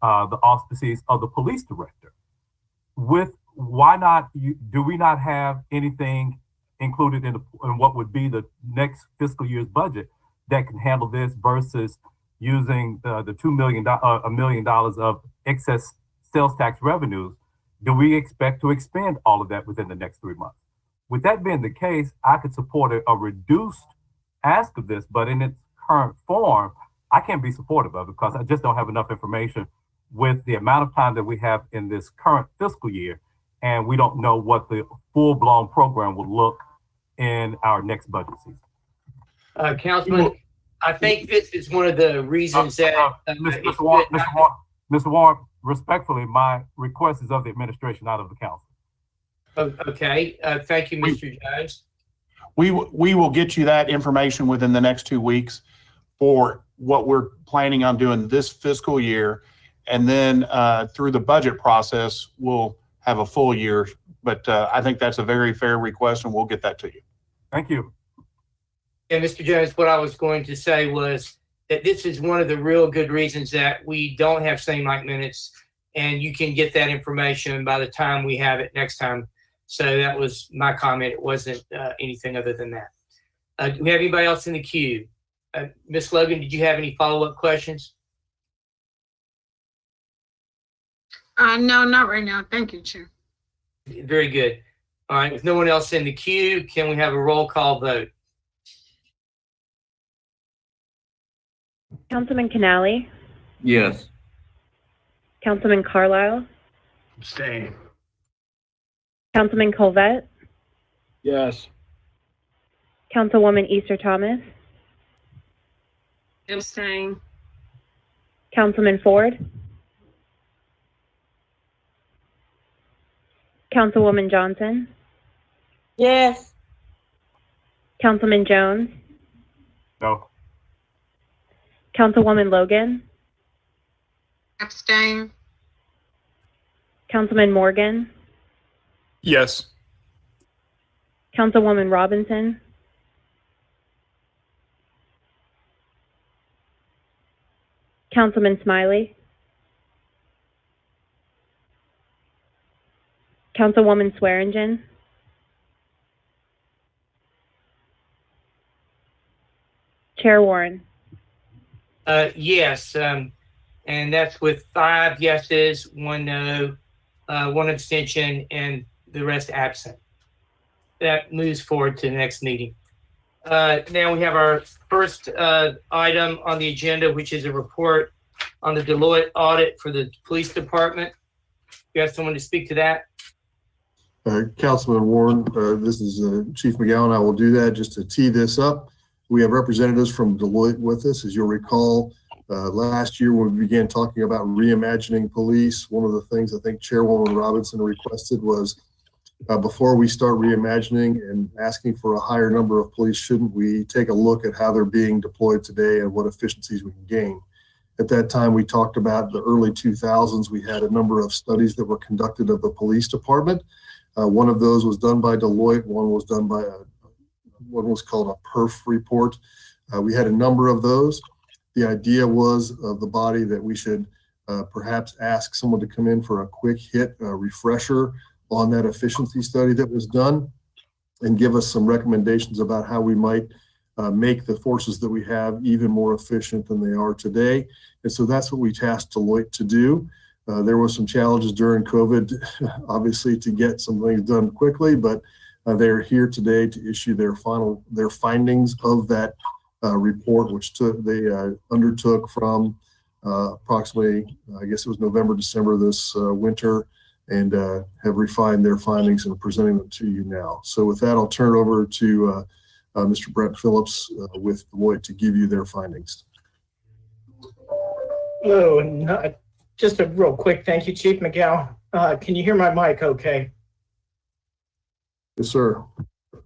Speaker 5: the auspices of the police director. Do we not have anything included in what would be the next fiscal year's budget that can handle this versus using the $1 million of excess sales tax revenues? Do we expect to expend all of that within the next 3 months? With that being the case, I could support a reduced ask of this, but in its current form, I can't be supportive of it because I just don't have enough information with the amount of time that we have in this current fiscal year, and we don't know what the full-blown program will look in our next budget season.
Speaker 11: Councilman, I think this is one of the reasons that
Speaker 5: Mr. Warren, respectfully, my request is of the administration, not of the council.
Speaker 11: Okay, thank you, Mr. Jones.
Speaker 22: We will get you that information within the next 2 weeks for what we're planning on doing this fiscal year. And then through the budget process, we'll have a full year. But I think that's a very fair request, and we'll get that to you.
Speaker 5: Thank you.
Speaker 11: And Mr. Jones, what I was going to say was that this is one of the real good reasons that we don't have same-like minutes, and you can get that information by the time we have it next time. So that was my comment. It wasn't anything other than that. Do we have anybody else in the queue? Ms. Logan, did you have any follow-up questions?
Speaker 7: No, not right now. Thank you, Chair.
Speaker 11: Very good. All right, with no one else in the queue, can we have a roll call vote?
Speaker 21: Councilman Canali,
Speaker 18: Yes.
Speaker 21: Councilman Carlisle,
Speaker 13: Abstain.
Speaker 21: Councilman Colvett,
Speaker 3: Yes.
Speaker 21: Councilwoman Easter Thomas,
Speaker 17: Abstain.
Speaker 21: Councilman Ford, Councilwoman Johnson,
Speaker 12: Yes.
Speaker 21: Councilman Jones,
Speaker 5: No.
Speaker 21: Councilwoman Logan,
Speaker 17: Abstain.
Speaker 21: Councilman Morgan,
Speaker 6: Yes.
Speaker 21: Councilwoman Robinson, Councilman Smiley, Councilwoman Swearingen, Chair Warren.
Speaker 11: Yes, and that's with 5 yeses, 1 no, 1 abstention, and the rest absent. That moves forward to the next meeting. Now we have our first item on the agenda, which is a report on the Deloitte audit for the police department. You have someone to speak to that?
Speaker 9: Councilman Warren, this is Chief McGowan. I will do that just to tee this up. We have representatives from Deloitte with us. As you'll recall, last year when we began talking about reimagining police, one of the things I think Chairwoman Robinson requested was before we start reimagining and asking for a higher number of police, shouldn't we take a look at how they're being deployed today and what efficiencies we can gain? At that time, we talked about the early 2000s. We had a number of studies that were conducted of the police department. One of those was done by Deloitte. One was done by what was called a PERF report. We had a number of those. The idea was of the body that we should perhaps ask someone to come in for a quick hit refresher on that efficiency study that was done and give us some recommendations about how we might make the forces that we have even more efficient than they are today. And so that's what we tasked Deloitte to do. There were some challenges during COVID, obviously, to get some things done quickly, but they're here today to issue their findings of that report, which they undertook from approximately, I guess it was November, December this winter, and have refined their findings and presenting them to you now. So with that, I'll turn it over to Mr. Brent Phillips with Deloitte to give you their findings.
Speaker 14: Hello, and just a real quick thank you, Chief McGowan. Can you hear my mic okay?
Speaker 9: Yes, sir.
Speaker 14: All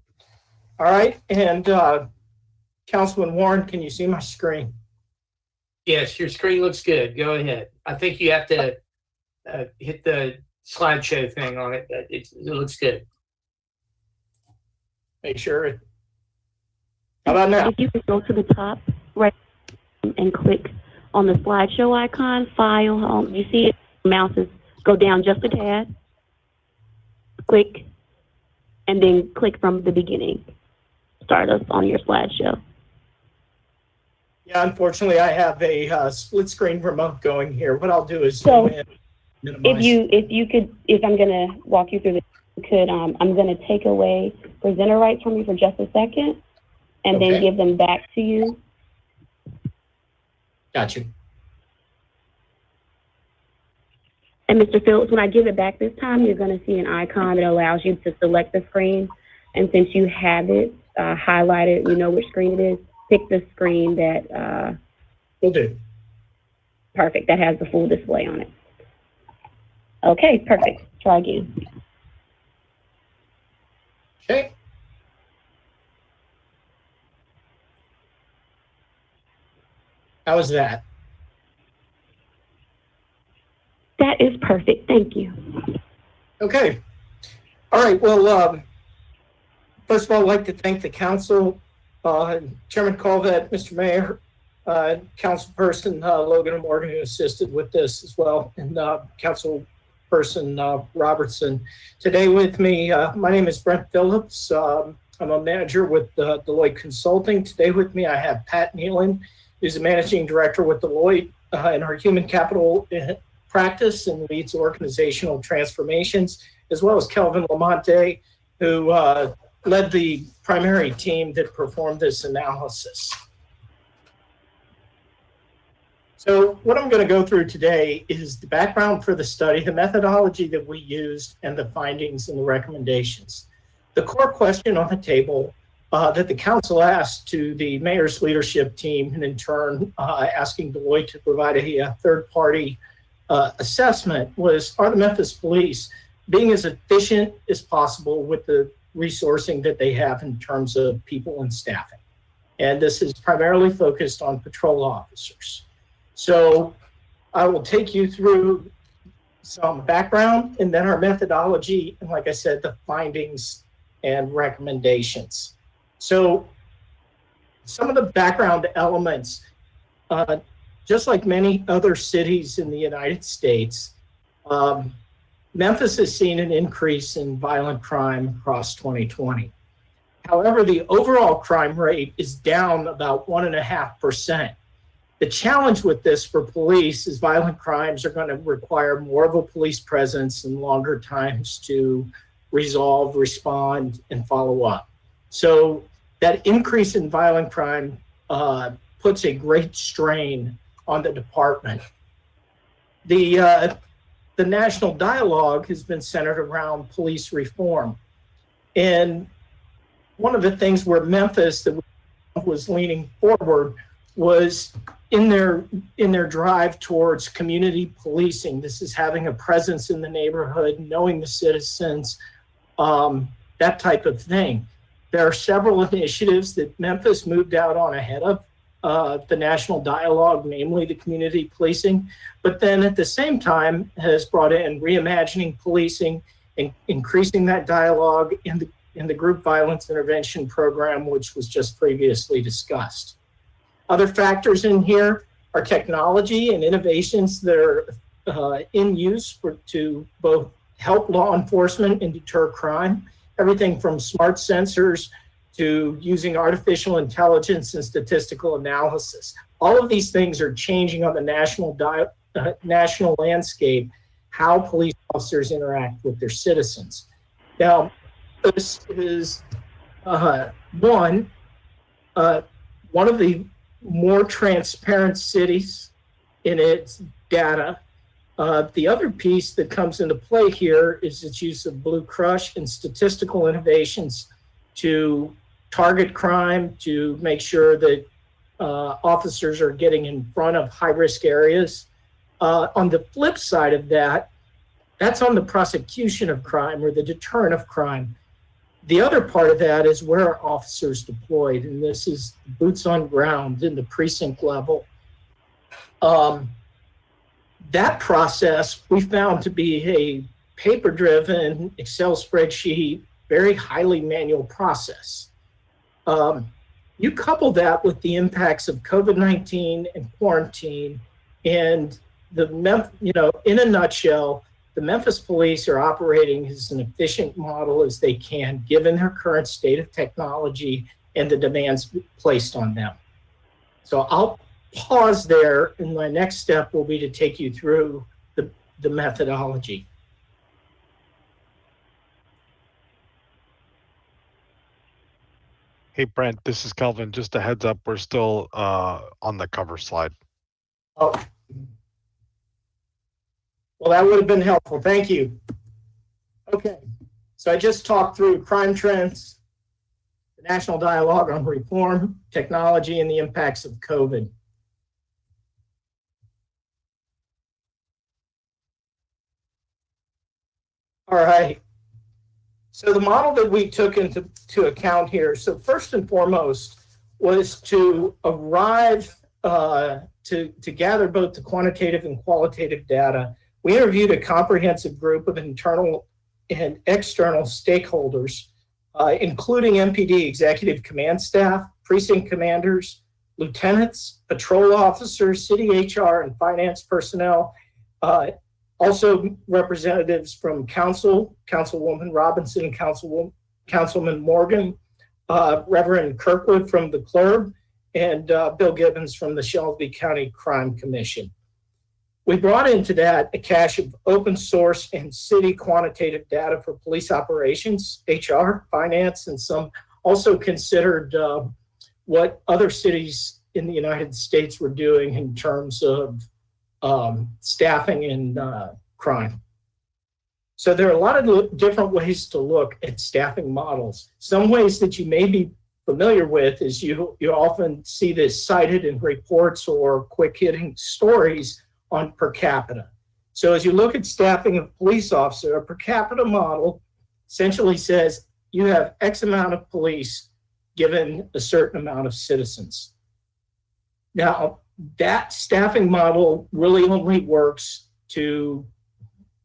Speaker 14: right, and Councilman Warren, can you see my screen?
Speaker 11: Yes, your screen looks good. Go ahead. I think you have to hit the slideshow thing on it. It looks good.
Speaker 14: Make sure. How about now?
Speaker 21: If you could go to the top right and click on the slideshow icon, file, you see it, mouses go down just a tad, click, and then click from the beginning. Start us on your slideshow.
Speaker 14: Yeah, unfortunately, I have a split screen remote going here. What I'll do is
Speaker 21: So,
Speaker 14: minimize.
Speaker 21: if I'm gonna walk you through this, I'm gonna take away presenter rights from you for just a second, and
Speaker 14: Okay.
Speaker 21: then give them back to you.
Speaker 14: Got you.
Speaker 21: And Mr. Phillips, when I give it back this time, you're gonna see an icon that allows you to select the screen. And since you have it highlighted, you know which screen it is, pick the screen that
Speaker 14: Will do.
Speaker 21: Perfect, that has the full display on it. Okay, perfect. Try again.
Speaker 14: Okay. How was that?
Speaker 21: That is perfect. Thank you.
Speaker 14: Okay. All right. Well, first of all, I'd like to thank the council, Chairman Colvett, Mr. Mayor, Councilperson Logan and Morgan, who assisted with this as well, and Councilperson Robertson. Today with me, my name is Brent Phillips. I'm a manager with Deloitte Consulting. Today with me, I have Pat Nealon, who's a managing director with Deloitte in our human capital practice and leads organizational transformations, as well as Kelvin Lamonte, who led the primary team that performed this analysis. So what I'm going to go through today is the background for the study, the methodology that we used, and the findings and the recommendations. The core question on the table that the council asked to the mayor's leadership team, and in turn asking Deloitte to provide a third-party assessment, was, are the Memphis police being as efficient as possible with the resourcing that they have in terms of people and staffing? And this is primarily focused on patrol officers. So I will take you through some background and then our methodology, and like I said, the findings and recommendations. So some of the background elements, just like many other cities in the United States, Memphis has seen an increase in violent crime across 2020. However, the overall crime rate is down about 1.5%. The challenge with this for police is violent crimes are going to require more of a police presence and longer times to resolve, respond, and follow up. So that increase in violent crime puts a great strain on the department. The national dialogue has been centered around police reform. And one of the things where Memphis that was leaning forward was in their drive towards community policing. This is having a presence in the neighborhood, knowing the citizens, that type of thing. There are several initiatives that Memphis moved out on ahead of the national dialogue, namely the community policing, but then at the same time has brought in reimagining policing and increasing that dialogue in the group violence intervention program, which was just previously discussed. Other factors in here are technology and innovations that are in use to both help law enforcement and deter crime. Everything from smart sensors to using artificial intelligence and statistical analysis. All of these things are changing on the national landscape, how police officers interact with their citizens. Now, this is one of the more transparent cities in its data. The other piece that comes into play here is its use of Blue Crush and statistical innovations to target crime, to make sure that officers are getting in front of high-risk areas. On the flip side of that, that's on the prosecution of crime or the deterrent of crime. The other part of that is where are officers deployed, and this is boots on ground in the precinct level. That process we found to be a paper-driven Excel spreadsheet, very highly manual process. You couple that with the impacts of COVID-19 and quarantine, and in a nutshell, the Memphis police are operating as an efficient model as they can, given their current state of technology and the demands placed on them. So I'll pause there, and my next step will be to take you through the methodology.
Speaker 19: Hey, Brent, this is Kelvin. Just a heads up, we're still on the cover slide.
Speaker 14: Oh. Well, that would have been helpful. Thank you. Okay, so I just talked through crime trends, the national dialogue on reform, technology, and the impacts of COVID. All right. So the model that we took into account here, so first and foremost, was to arrive to gather both the quantitative and qualitative data. We interviewed a comprehensive group of internal and external stakeholders, including MPD executive command staff, precinct commanders, lieutenants, patrol officers, city HR and finance personnel, also representatives from council, Councilwoman Robinson, Councilman Morgan, Reverend Kirkwood from the clerk, and Bill Gibbons from the Shelby County Crime Commission. We brought into that a cache of open source and city quantitative data for police operations, HR, finance, and some also considered what other cities in the United States we're doing in terms of staffing and crime. So there are a lot of different ways to look at staffing models. Some ways that you may be familiar with is you often see this cited in reports or quick hitting stories on per capita. So as you look at staffing of police officer, a per capita model essentially says you have X amount of police given a certain amount of citizens. Now, that staffing model really only works to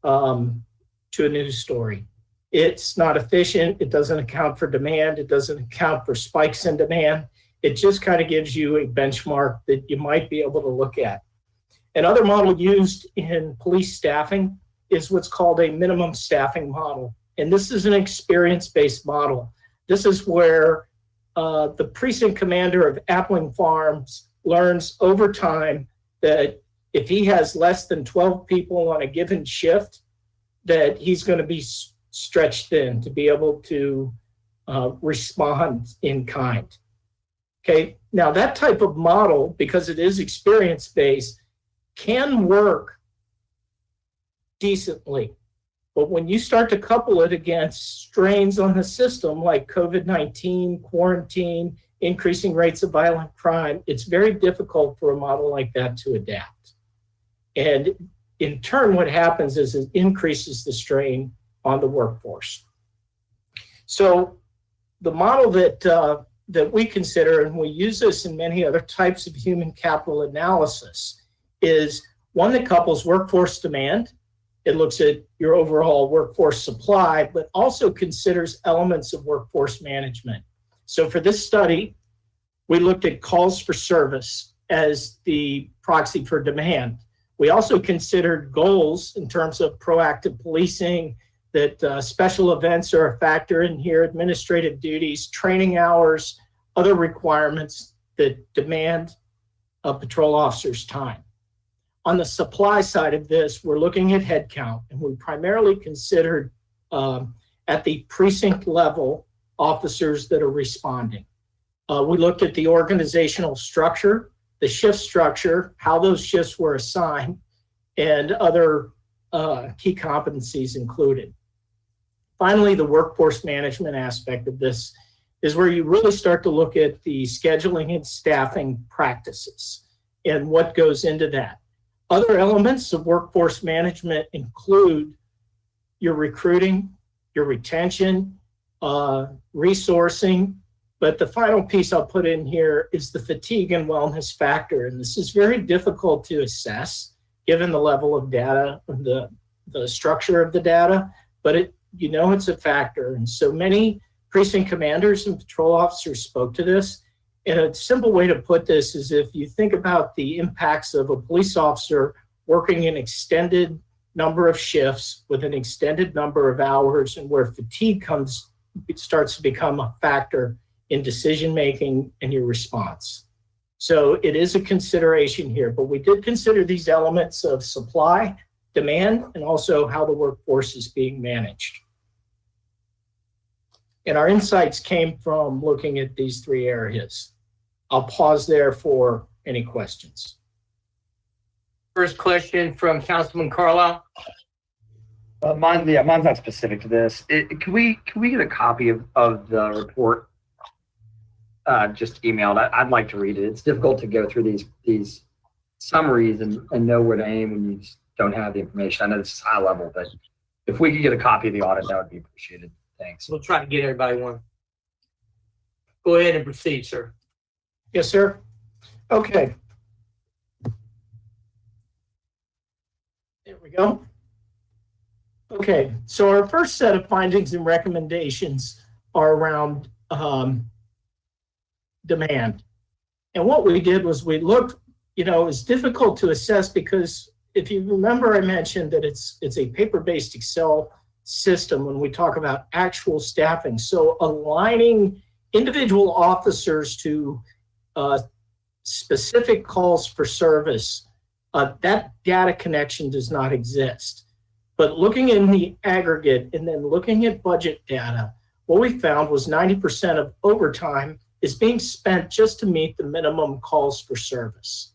Speaker 14: a news story. It's not efficient. It doesn't account for demand. It doesn't account for spikes in demand. It just kind of gives you a benchmark that you might be able to look at. Another model used in police staffing is what's called a minimum staffing model. And this is an experience-based model. This is where the precinct commander of Appling Farms learns over time that if he has less than 12 people on a given shift, that he's going to be stretched thin to be able to respond in kind. Okay, now that type of model, because it is experience-based, can work decently. But when you start to couple it against strains on the system like COVID-19, quarantine, increasing rates of violent crime, it's very difficult for a model like that to adapt. And in turn, what happens is it increases the strain on the workforce. So the model that we consider, and we use this in many other types of human capital analysis, is one that couples workforce demand. It looks at your overall workforce supply, but also considers elements of workforce management. So for this study, we looked at calls for service as the proxy for demand. We also considered goals in terms of proactive policing, that special events are a factor in here, administrative duties, training hours, other requirements that demand a patrol officer's time. On the supply side of this, we're looking at headcount, and we primarily considered at the precinct level officers that are responding. We looked at the organizational structure, the shift structure, how those shifts were assigned, and other key competencies included. Finally, the workforce management aspect of this is where you really start to look at the scheduling and staffing practices and what goes into that. Other elements of workforce management include your recruiting, your retention, resourcing, but the final piece I'll put in here is the fatigue and wellness factor. And this is very difficult to assess given the level of data, the structure of the data, but it's a factor. And so many precinct commanders and patrol officers spoke to this. And a simple way to put this is if you think about the impacts of a police officer working an extended number of shifts with an extended number of hours, and where fatigue starts to become a factor in decision-making and your response. So it is a consideration here, but we did consider these elements of supply, demand, and also how the workforce is being managed. And our insights came from looking at these three areas. I'll pause there for any questions.
Speaker 11: First question from Councilman Carlisle.
Speaker 13: Mine's not specific to this. Can we get a copy of the report? Just emailed. I'd like to read it. It's difficult to go through these summaries and know where to aim when you don't have the information. I know this is high level, but if we could get a copy of the audit, that would be appreciated. Thanks.
Speaker 11: We'll try to get everybody one. Go ahead and proceed, sir.
Speaker 14: Yes, sir. Okay. There we go. Okay, so our first set of findings and recommendations are around demand. And what we did was we looked, it's difficult to assess because if you remember, I mentioned that it's a paper-based Excel system when we talk about actual staffing. So aligning individual officers to specific calls for service, that data connection does not exist. But looking in the aggregate and then looking at budget data, what we found was 90% of overtime is is being spent just to meet the minimum calls for service.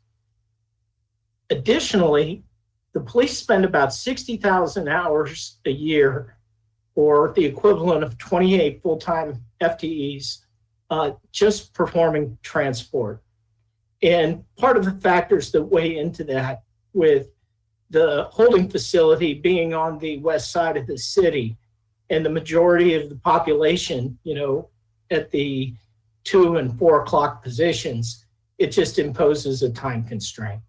Speaker 14: Additionally, the police spend about 60,000 hours a year, or the equivalent of 28 full-time FTEs, just performing transport. And part of the factors that weigh into that, with the holding facility being on the west side of the city and the majority of the population, at the 2 and 4 o'clock positions, it just imposes a time constraint.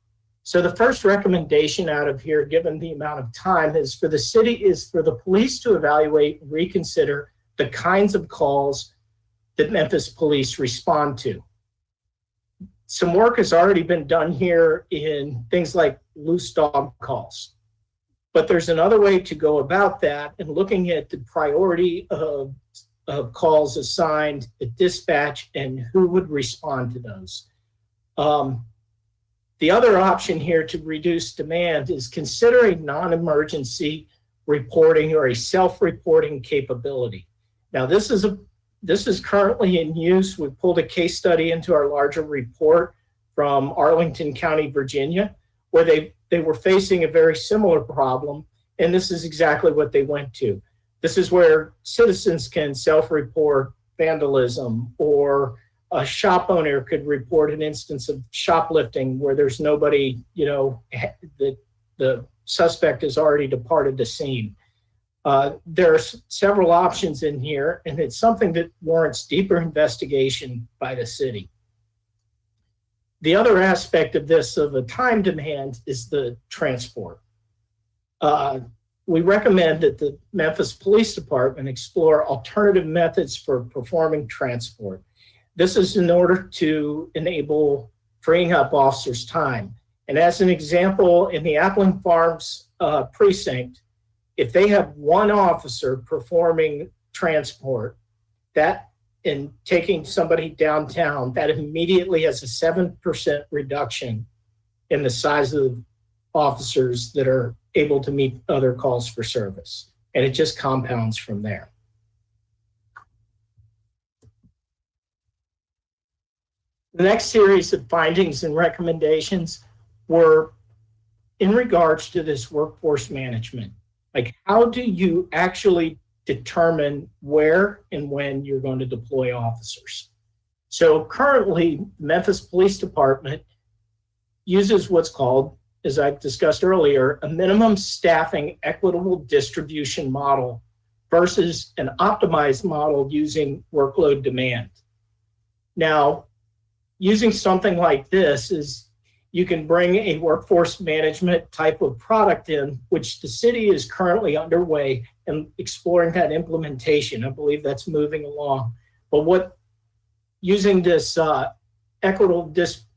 Speaker 14: So the first recommendation out of here, given the amount of time, is for the police to evaluate and reconsider the kinds of calls that Memphis police respond to. Some work has already been done here in things like loose dog calls, but there's another way to go about that, and looking at the priority of calls assigned at dispatch and who would respond to those. The other option here to reduce demand is considering non-emergency reporting or a self-reporting capability. Now, this is currently in use. We pulled a case study into our larger report from Arlington County, Virginia, where they were facing a very similar problem, and this is exactly what they went to. This is where citizens can self-report vandalism, or a shop owner could report an instance of shoplifting where there's nobody, the suspect has already departed the scene. There are several options in here, and it's something that warrants deeper investigation by the city. The other aspect of this, of a time demand, is the transport. We recommend that the Memphis Police Department explore alternative methods for performing transport. This is in order to enable freeing up officers' time. And as an example, in the Appling Farms precinct, if they have one officer performing transport, that in taking somebody downtown, that immediately has a 7% reduction in the size of officers that are able to meet other calls for service. And it just compounds from there. The next series of findings and recommendations were in regards to this workforce management. Like, how do you actually determine where and when you're going to deploy officers? So currently, the Memphis Police Department uses what's called, as I discussed earlier, a minimum staffing equitable distribution model versus an optimized model using workload demand. Now, using something like this is you can bring a workforce management type of product in, which the city is currently underway and exploring that implementation. I believe that's moving along. But using this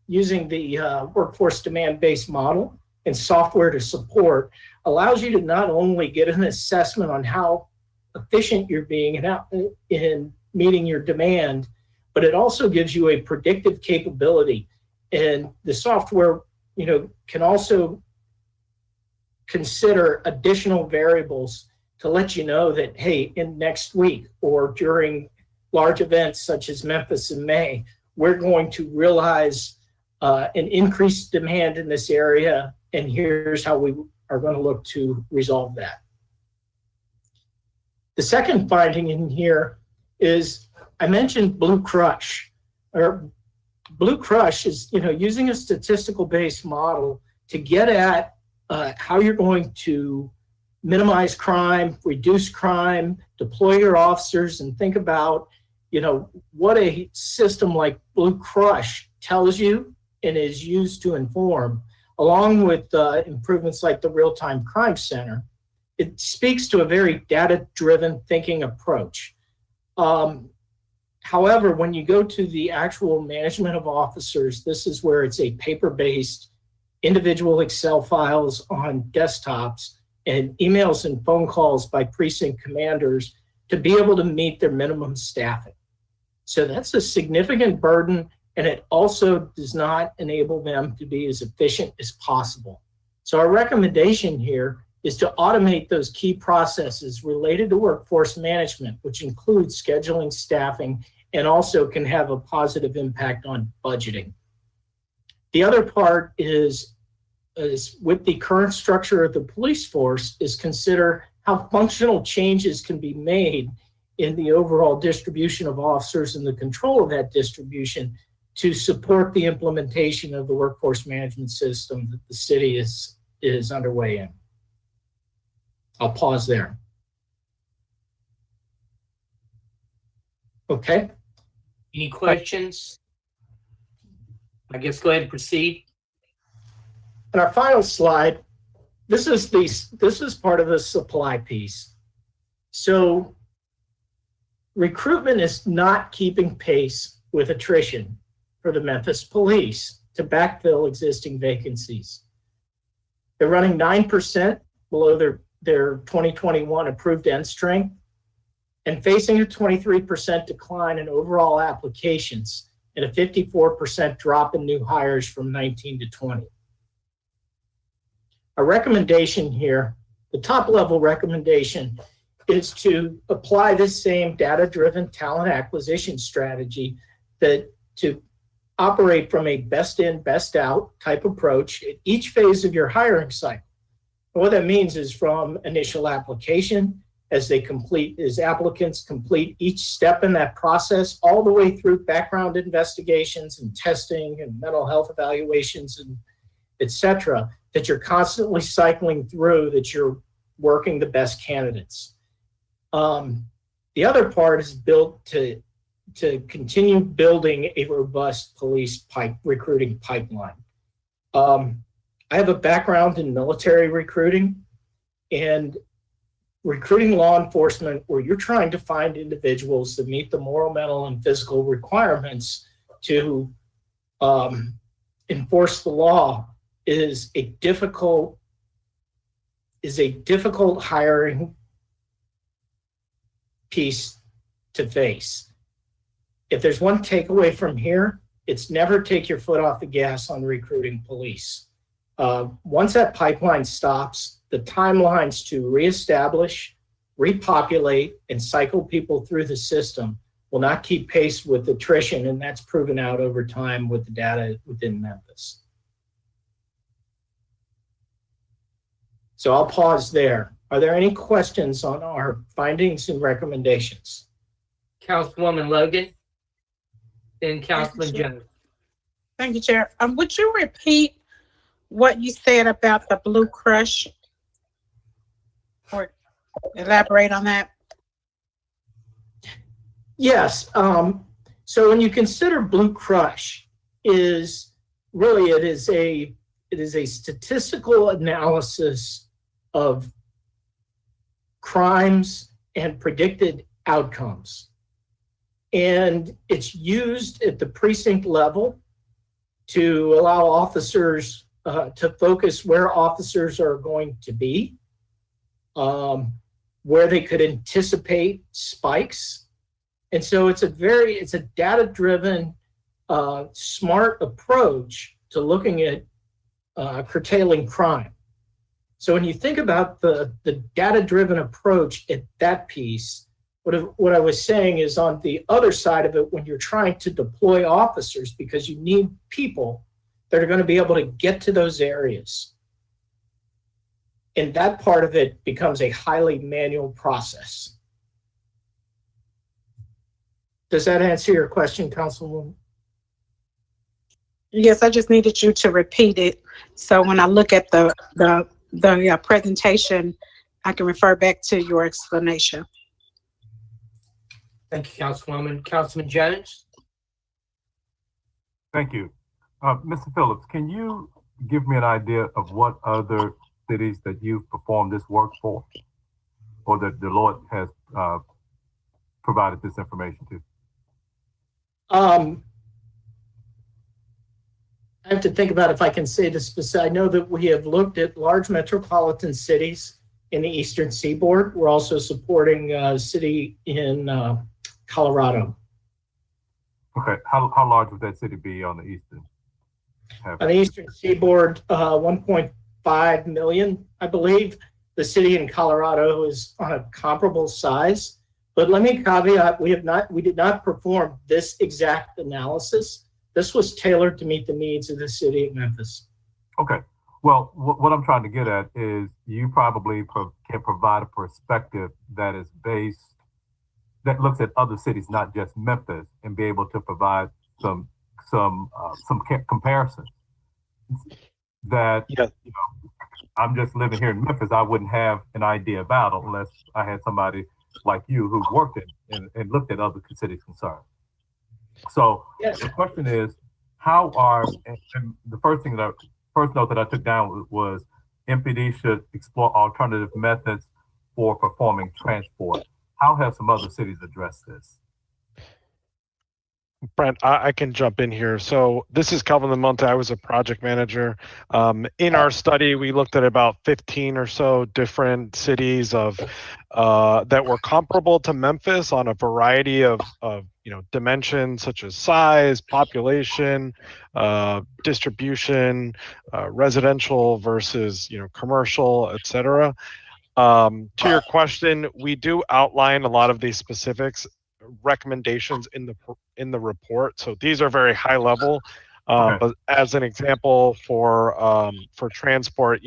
Speaker 14: using the workforce demand-based model and software to support allows you to not only get an assessment on how efficient you're being in meeting your demand, but it also gives you a predictive capability. And the software, can also consider additional variables to let you know that, hey, in next week or during large events such as Memphis in May, we're going to realize an increased demand in this area, and here's how we are going to look to resolve that. The second finding in here is, I mentioned Blue Crush. Blue Crush is, using a statistical-based model to get at how you're going to minimize crime, reduce crime, deploy your officers, and think about, what a system like Blue Crush tells you and is used to inform, along with improvements like the Real-Time Crime Center. It speaks to a very data-driven thinking approach. However, when you go to the actual management of officers, this is where it's a paper-based individual Excel files on desktops and emails and phone calls by precinct commanders to be able to meet their minimum staffing. So that's a significant burden, and it also does not enable them to be as efficient as possible. So our recommendation here is to automate those key processes related to workforce management, which includes scheduling, staffing, and also can have a positive impact on budgeting. The other part is with the current structure of the police force is consider how functional changes can be made in the overall distribution of officers and the control of that distribution to support the implementation of the workforce management system that the city is underway in. I'll pause there. Okay.
Speaker 11: Any questions? I guess go ahead and proceed.
Speaker 14: And our final slide, this is part of the supply piece. So recruitment is not keeping pace with attrition for the Memphis police to backfill existing vacancies. They're running 9% below their 2021 approved end strength and facing a 23% decline in overall applications and a 54% drop in new hires from 19 to 20. A recommendation here, the top level recommendation, is to apply this same data-driven talent acquisition strategy that to operate from a best in, best out type approach at each phase of your hiring cycle. And what that means is from initial application, as applicants complete each step in that process, all the way through background investigations and testing and mental health evaluations and et cetera, that you're constantly cycling through, that you're working the best candidates. The other part is built to continue building a robust police recruiting pipeline. I have a background in military recruiting and recruiting law enforcement where you're trying to find individuals that meet the moral, mental, and physical requirements to enforce the law is a difficult hiring piece to face. If there's one takeaway from here, it's never take your foot off the gas on recruiting police. Once that pipeline stops, the timelines to reestablish, repopulate, and cycle people through the system will not keep pace with attrition, and that's proven out over time with the data within Memphis. So I'll pause there. Are there any questions on our findings and recommendations?
Speaker 11: Councilwoman Logan, then Councilman Jones.
Speaker 4: Thank you, Chair. Would you repeat what you said about the Blue Crush? Or elaborate on that?
Speaker 14: Yes. So when you consider Blue Crush, it is a statistical analysis of crimes and predicted outcomes. And it's used at the precinct level to allow officers to focus where officers are going to be, where they could anticipate spikes. And so it's a data-driven, smart approach to looking at curtailing crime. So when you think about the data-driven approach at that piece, what I was saying is on the other side of it, when you're trying to deploy officers, because you need people that are going to be able to get to those areas. And that part of it becomes a highly manual process. Does that answer your question, Councilwoman?
Speaker 4: Yes, I just needed you to repeat it. So when I look at the presentation, I can refer back to your explanation.
Speaker 11: Thank you, Councilwoman. Councilman Jones?
Speaker 5: Thank you. Mr. Phillips, can you give me an idea of what other cities that you've performed this work for, or that Deloitte has provided this information to?
Speaker 14: I have to think about if I can say this specific. I know that we have looked at large metropolitan cities in the Eastern Seaboard. We're also supporting a city in Colorado.
Speaker 5: Okay, how large would that city be on the Eastern?
Speaker 14: On the Eastern Seaboard, 1.5 million, I believe. The city in Colorado is on a comparable size. But let me caveat, we did not perform this exact analysis. This was tailored to meet the needs of the city of Memphis.
Speaker 5: Okay. Well, what I'm trying to get at is you probably can provide a perspective that is based, that looks at other cities, not just Memphis, and be able to provide some comparisons that, you know, I'm just living here in Memphis, I wouldn't have an idea about unless I had somebody like you who worked in and looked at other cities' concerns. So yes. The question is, how are, and the first note that I took down was MPD should explore alternative methods for performing transport. How have some other cities addressed this?
Speaker 19: Brent, I can jump in here. So this is Calvin Lamonte. I was a project manager. In our study, we looked at about 15 or so different cities of that were comparable to Memphis on a variety of dimensions such as size, population, distribution, residential versus commercial, et cetera. To your question, we do outline a lot of these specifics recommendations in the report. So these are very high level, but as an example for transport,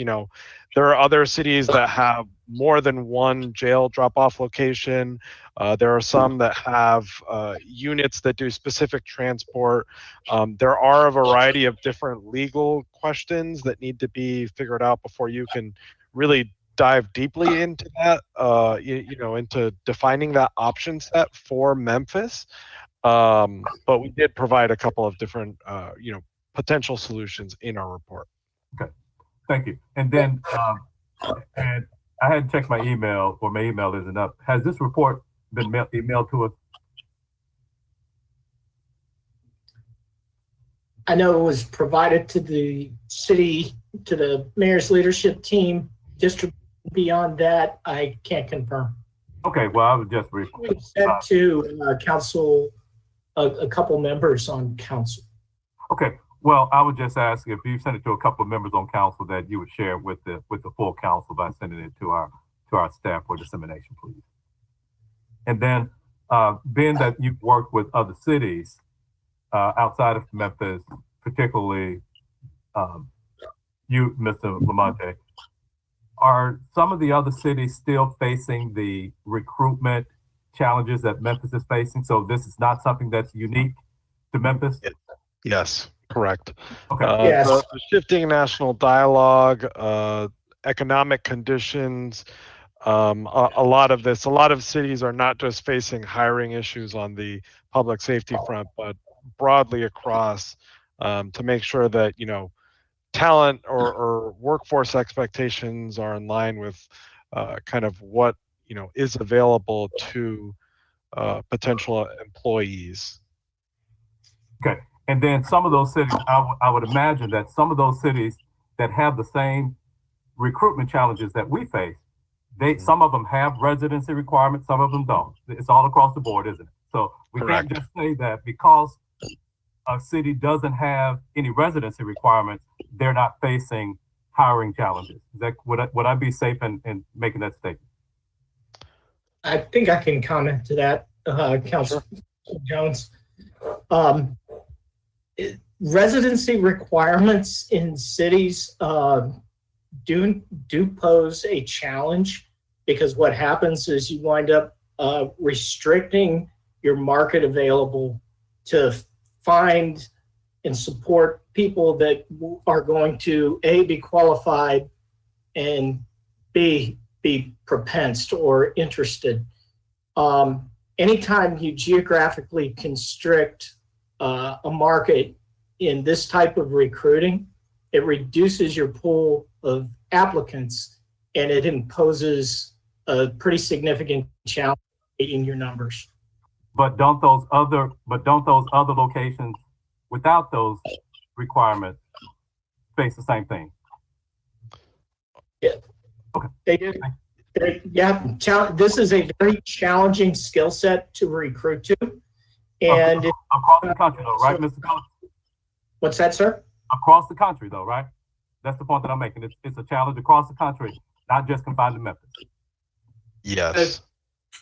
Speaker 19: there are other cities that have more than one jail drop-off location. There are some that have units that do specific transport. There are a variety of different legal questions that need to be figured out before you can really dive deeply into that, into defining that option set for Memphis. But we did provide a couple of different, potential solutions in our report.
Speaker 5: Okay, thank you. And then, and I had checked my email, or my email isn't up. Has this report been emailed to us?
Speaker 14: I know it was provided to the city, to the mayor's leadership team. District beyond that, I can't confirm.
Speaker 5: Okay, well, I would just
Speaker 14: sent to council, a couple members on council.
Speaker 5: Okay, well, I would just ask if you send it to a couple of members on council that you would share with the full council by sending it to our staff for dissemination, please. And then, being that you've worked with other cities outside of Memphis, particularly you, Mr. Lamonte, are some of the other cities still facing the recruitment challenges that Memphis is facing? So this is not something that's unique to Memphis?
Speaker 19: Yes, correct.
Speaker 5: Okay.
Speaker 14: Yes.
Speaker 19: The shifting national dialogue, economic conditions, a lot of cities are not just facing hiring issues on the public safety front, but broadly across to make sure that, talent or workforce expectations are in line with kind of what is available to potential employees.
Speaker 5: Okay, and then some of those cities, I would imagine that some of those cities that have the same recruitment challenges that we face, some of them have residency requirements, some of them don't. It's all across the board, isn't it? So we
Speaker 19: Correct.
Speaker 5: Can't just say that because a city doesn't have any residency requirements, they're not facing hiring challenges. Is that, would I be safe in making that statement?
Speaker 14: I think I can comment to that, Councilor Jones. Residency requirements in cities do pose a challenge, because what happens is you wind up restricting your market available to find and support people that are going to A, be qualified, and B, be propensed or interested. Anytime you geographically constrict a market in this type of recruiting, it reduces your pool of applicants, and it imposes a pretty significant challenge in your numbers.
Speaker 5: But don't those other locations without those requirements face the same thing?
Speaker 14: Yeah.
Speaker 5: Okay.
Speaker 14: They do. This is a very challenging skill set to recruit to. And
Speaker 5: across the country though, right, Mr. Collins?
Speaker 14: What's that, sir?
Speaker 5: Across the country though, right? That's the point that I'm making. It's a challenge across the country, not just confined to Memphis.
Speaker 19: Yes.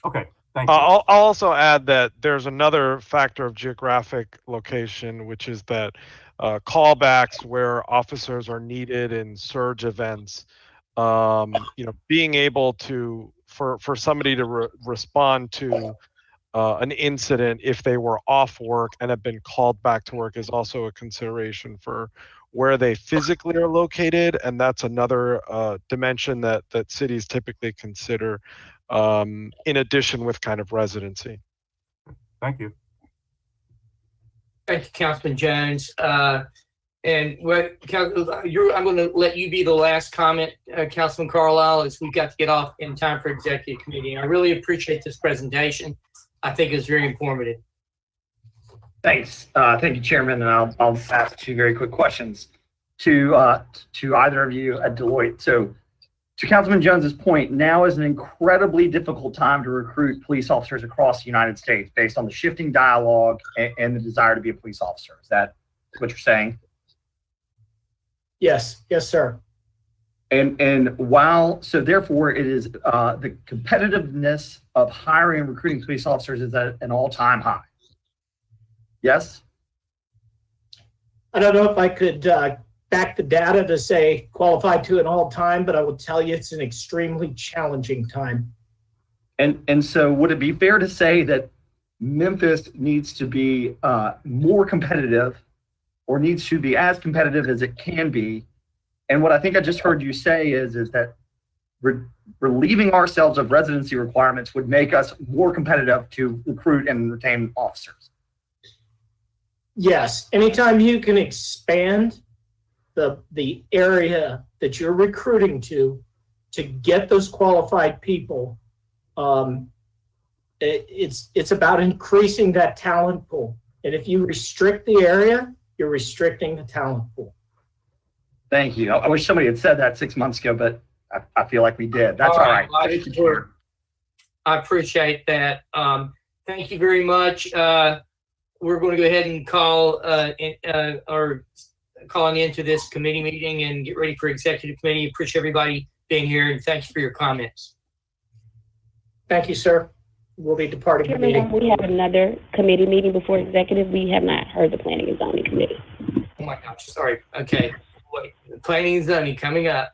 Speaker 5: Okay. Thank you.
Speaker 19: I'll also add that there's another factor of geographic location, which is that callbacks where officers are needed in surge events, being able to, for somebody to respond to an incident if they were off work and have been called back to work is also a consideration for where they physically are located, and that's another dimension that cities typically consider in addition with kind of residency.
Speaker 5: Thank you.
Speaker 11: Thank you, Councilman Jones. And I'm going to let you be the last comment, Councilman Carlisle, as we've got to get off in time for executive committee. I really appreciate this presentation. I think it's very informative.
Speaker 13: Thanks. Thank you, Chairman. And I'll ask two very quick questions to either of you at Deloitte. So to Councilman Jones's point, now is an incredibly difficult time to recruit police officers across the United States based on the shifting dialogue and the desire to be a police officer. Is that what you're saying?
Speaker 14: Yes, sir.
Speaker 13: And while, so therefore it is the competitiveness of hiring and recruiting police officers is at an all-time high. Yes?
Speaker 14: I don't know if I could back the data to say qualified to an all-time, but I will tell you it's an extremely challenging time.
Speaker 13: And so would it be fair to say that Memphis needs to be more competitive, or needs to be as competitive as it can be? And what I think I just heard you say is that relieving ourselves of residency requirements would make us more competitive to recruit and retain officers.
Speaker 14: Yes, anytime you can expand the area that you're recruiting to get those qualified people, it's about increasing that talent pool. And if you restrict the area, you're restricting the talent pool.
Speaker 13: Thank you. I wish somebody had said that 6 months ago, but I feel like we did. That's all right.
Speaker 11: Thank you, Chair. I appreciate that. Thank you very much. We're going to go ahead and call calling into this committee meeting and get ready for executive committee. Appreciate everybody being here, and thanks for your comments.
Speaker 14: Thank you, sir. We'll be departing the meeting.
Speaker 21: We have another committee meeting before executive. We have not heard the planning and zoning committee.
Speaker 11: Oh my gosh, sorry. Okay. Wait, planning and zoning coming up.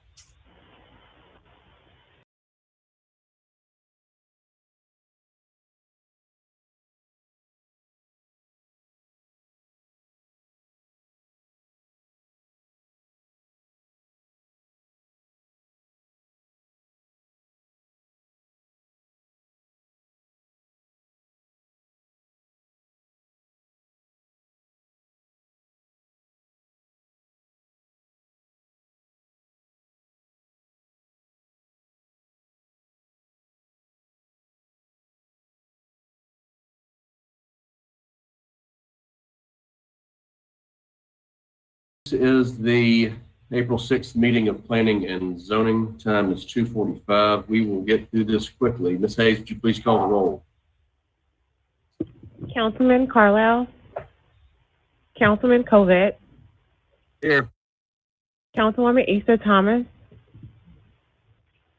Speaker 18: This is the April 6th meeting of Planning and Zoning. Time is 2:45. We will get through this quickly. Ms. Hayes, would you please call the roll?
Speaker 16: Councilman Carlisle. Councilman Covett.
Speaker 3: Here.
Speaker 16: Councilwoman Easter Thomas.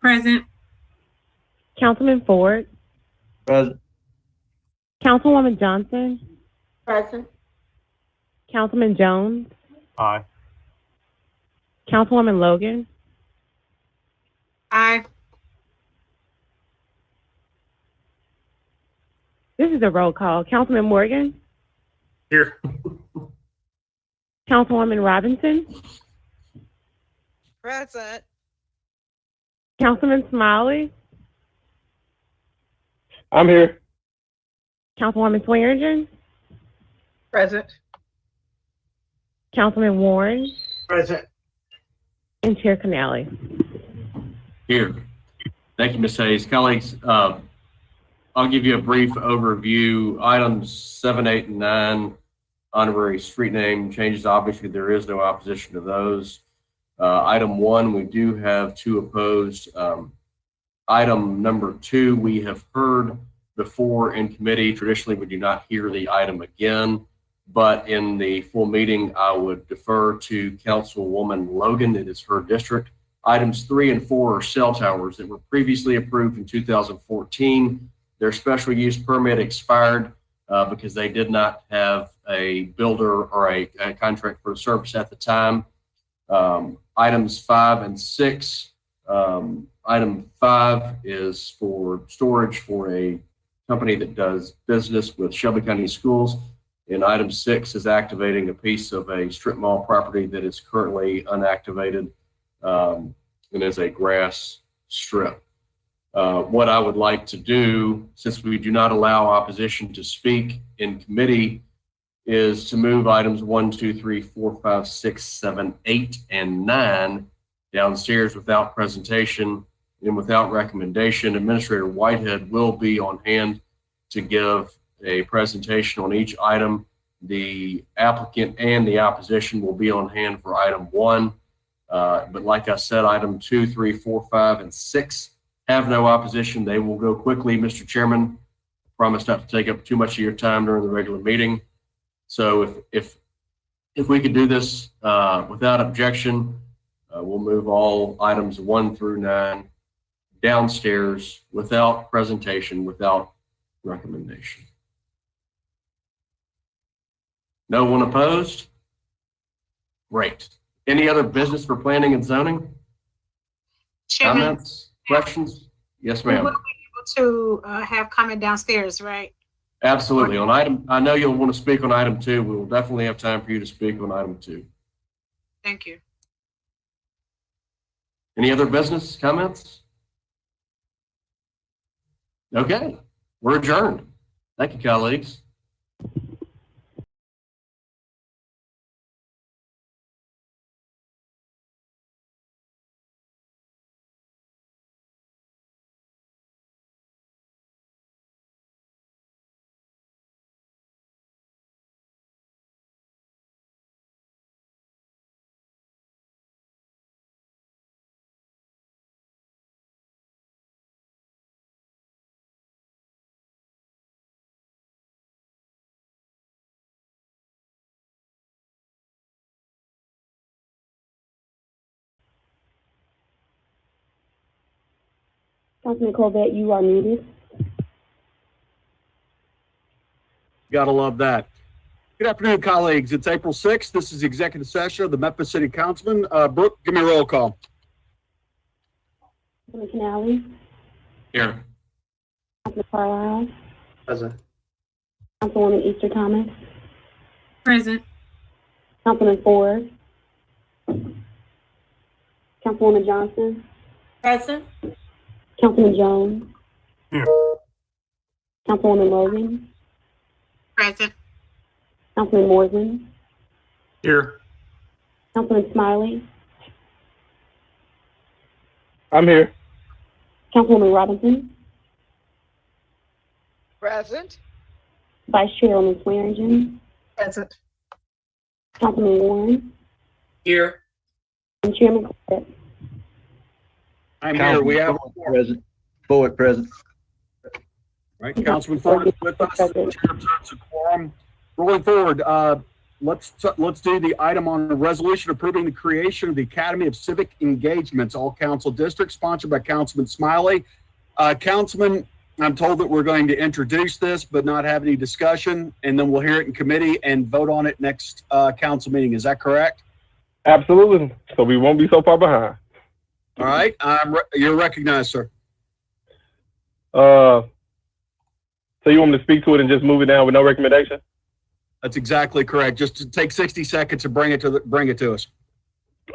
Speaker 17: Present.
Speaker 16: Councilman Ford.
Speaker 8: Present.
Speaker 16: Councilwoman Johnson.
Speaker 12: Present.
Speaker 16: Councilman Jones.
Speaker 5: Aye.
Speaker 16: Councilwoman Logan.
Speaker 17: Aye.
Speaker 16: This is a roll call. Councilman Morgan.
Speaker 6: Here.
Speaker 16: Councilwoman Robinson.
Speaker 15: Present.
Speaker 16: Councilman Smiley.
Speaker 20: I'm here.
Speaker 16: Councilwoman Swearingen.
Speaker 1: Present.
Speaker 16: Councilman Warren.
Speaker 14: Present.
Speaker 16: And Chair Canale.
Speaker 18: Here. Thank you, Ms. Hayes. Colleagues, I'll give you a brief overview. Items 7, 8, and 9, honorary street name changes. Obviously, there is no opposition to those. Item 1, we do have 2 opposed. Item number 2, we have heard before in committee. Traditionally, we do not hear the item again, but in the full meeting, I would defer to Councilwoman Logan. It is her district. Items 3 and 4 are cell towers that were previously approved in 2014. Their special use permit expired because they did not have a builder or a contract for the service at the time. Items 5 and 6. Item 5 is for storage for a company that does business with Shelby County Schools. And item 6 is activating a piece of a strip mall property that is currently unactivated and is a grass strip. What I would like to do, since we do not allow opposition to speak in committee, is to move items 1, 2, 3, 4, 5, 6, 7, 8, and 9 downstairs without presentation and without recommendation. Administrator Whitehead will be on hand to give a presentation on each item. The applicant and the opposition will be on hand for item 1. But like I said, item 2, 3, 4, 5, and 6 have no opposition. They will go quickly, Mr. Chairman. I promise not to take up too much of your time during the regular meeting. So if we could do this without objection, we'll move all items 1 through 9 downstairs without presentation, without recommendation. No one opposed? Great. Any other business for planning and zoning?
Speaker 4: Chairman,
Speaker 18: Comments, questions? Yes, ma'am.
Speaker 4: we'll be able to have comment downstairs, right?
Speaker 18: Absolutely. On item, I know you'll want to speak on item 2. We will definitely have time for you to speak on item 2.
Speaker 4: Thank you.
Speaker 18: Any other business comments? Okay, we're adjourned. Thank you, colleagues.
Speaker 21: Councilman Corbett, you are muted.
Speaker 3: Gotta love that. Good afternoon, colleagues. It's April 6th. This is the executive session of the Memphis City Councilman. Brooke, give me a roll call.
Speaker 21: Councilman Canale,
Speaker 18: Here.
Speaker 21: Councilman Carlisle,
Speaker 13: Present.
Speaker 21: Councilwoman Easter Thomas,
Speaker 17: Present.
Speaker 21: Councilman Ford, Councilwoman Johnson,
Speaker 12: Present.
Speaker 21: Councilman Jones,
Speaker 5: Here.
Speaker 21: Councilwoman Logan,
Speaker 4: Present.
Speaker 21: Councilman Morgan,
Speaker 6: Here.
Speaker 21: Councilman Smiley,
Speaker 2: I'm here.
Speaker 21: Councilwoman Robinson,
Speaker 15: Present.
Speaker 21: Vice Chairwoman Swearingen,
Speaker 1: Present.
Speaker 21: Councilman Warren,
Speaker 6: Here.
Speaker 21: and Chairman Corbett.
Speaker 3: I'm here. We have
Speaker 8: Present. Ford present.
Speaker 3: right. Councilman Ford is with us. Chair observes a quorum. Rolling forward, let's do the item on the resolution approving the creation of the Academy of Civic Engagements, all council districts, sponsored by Councilman Smiley. Councilman, I'm told that we're going to introduce this, but not have any discussion, and then we'll hear it in committee and vote on it next council meeting. Is that correct?
Speaker 2: Absolutely. So we won't be so far behind.
Speaker 3: All right. You're recognized, sir.
Speaker 2: So you want me to speak to it and just move it down with no recommendation?
Speaker 3: That's exactly correct. Just to take 60 seconds to bring it to us.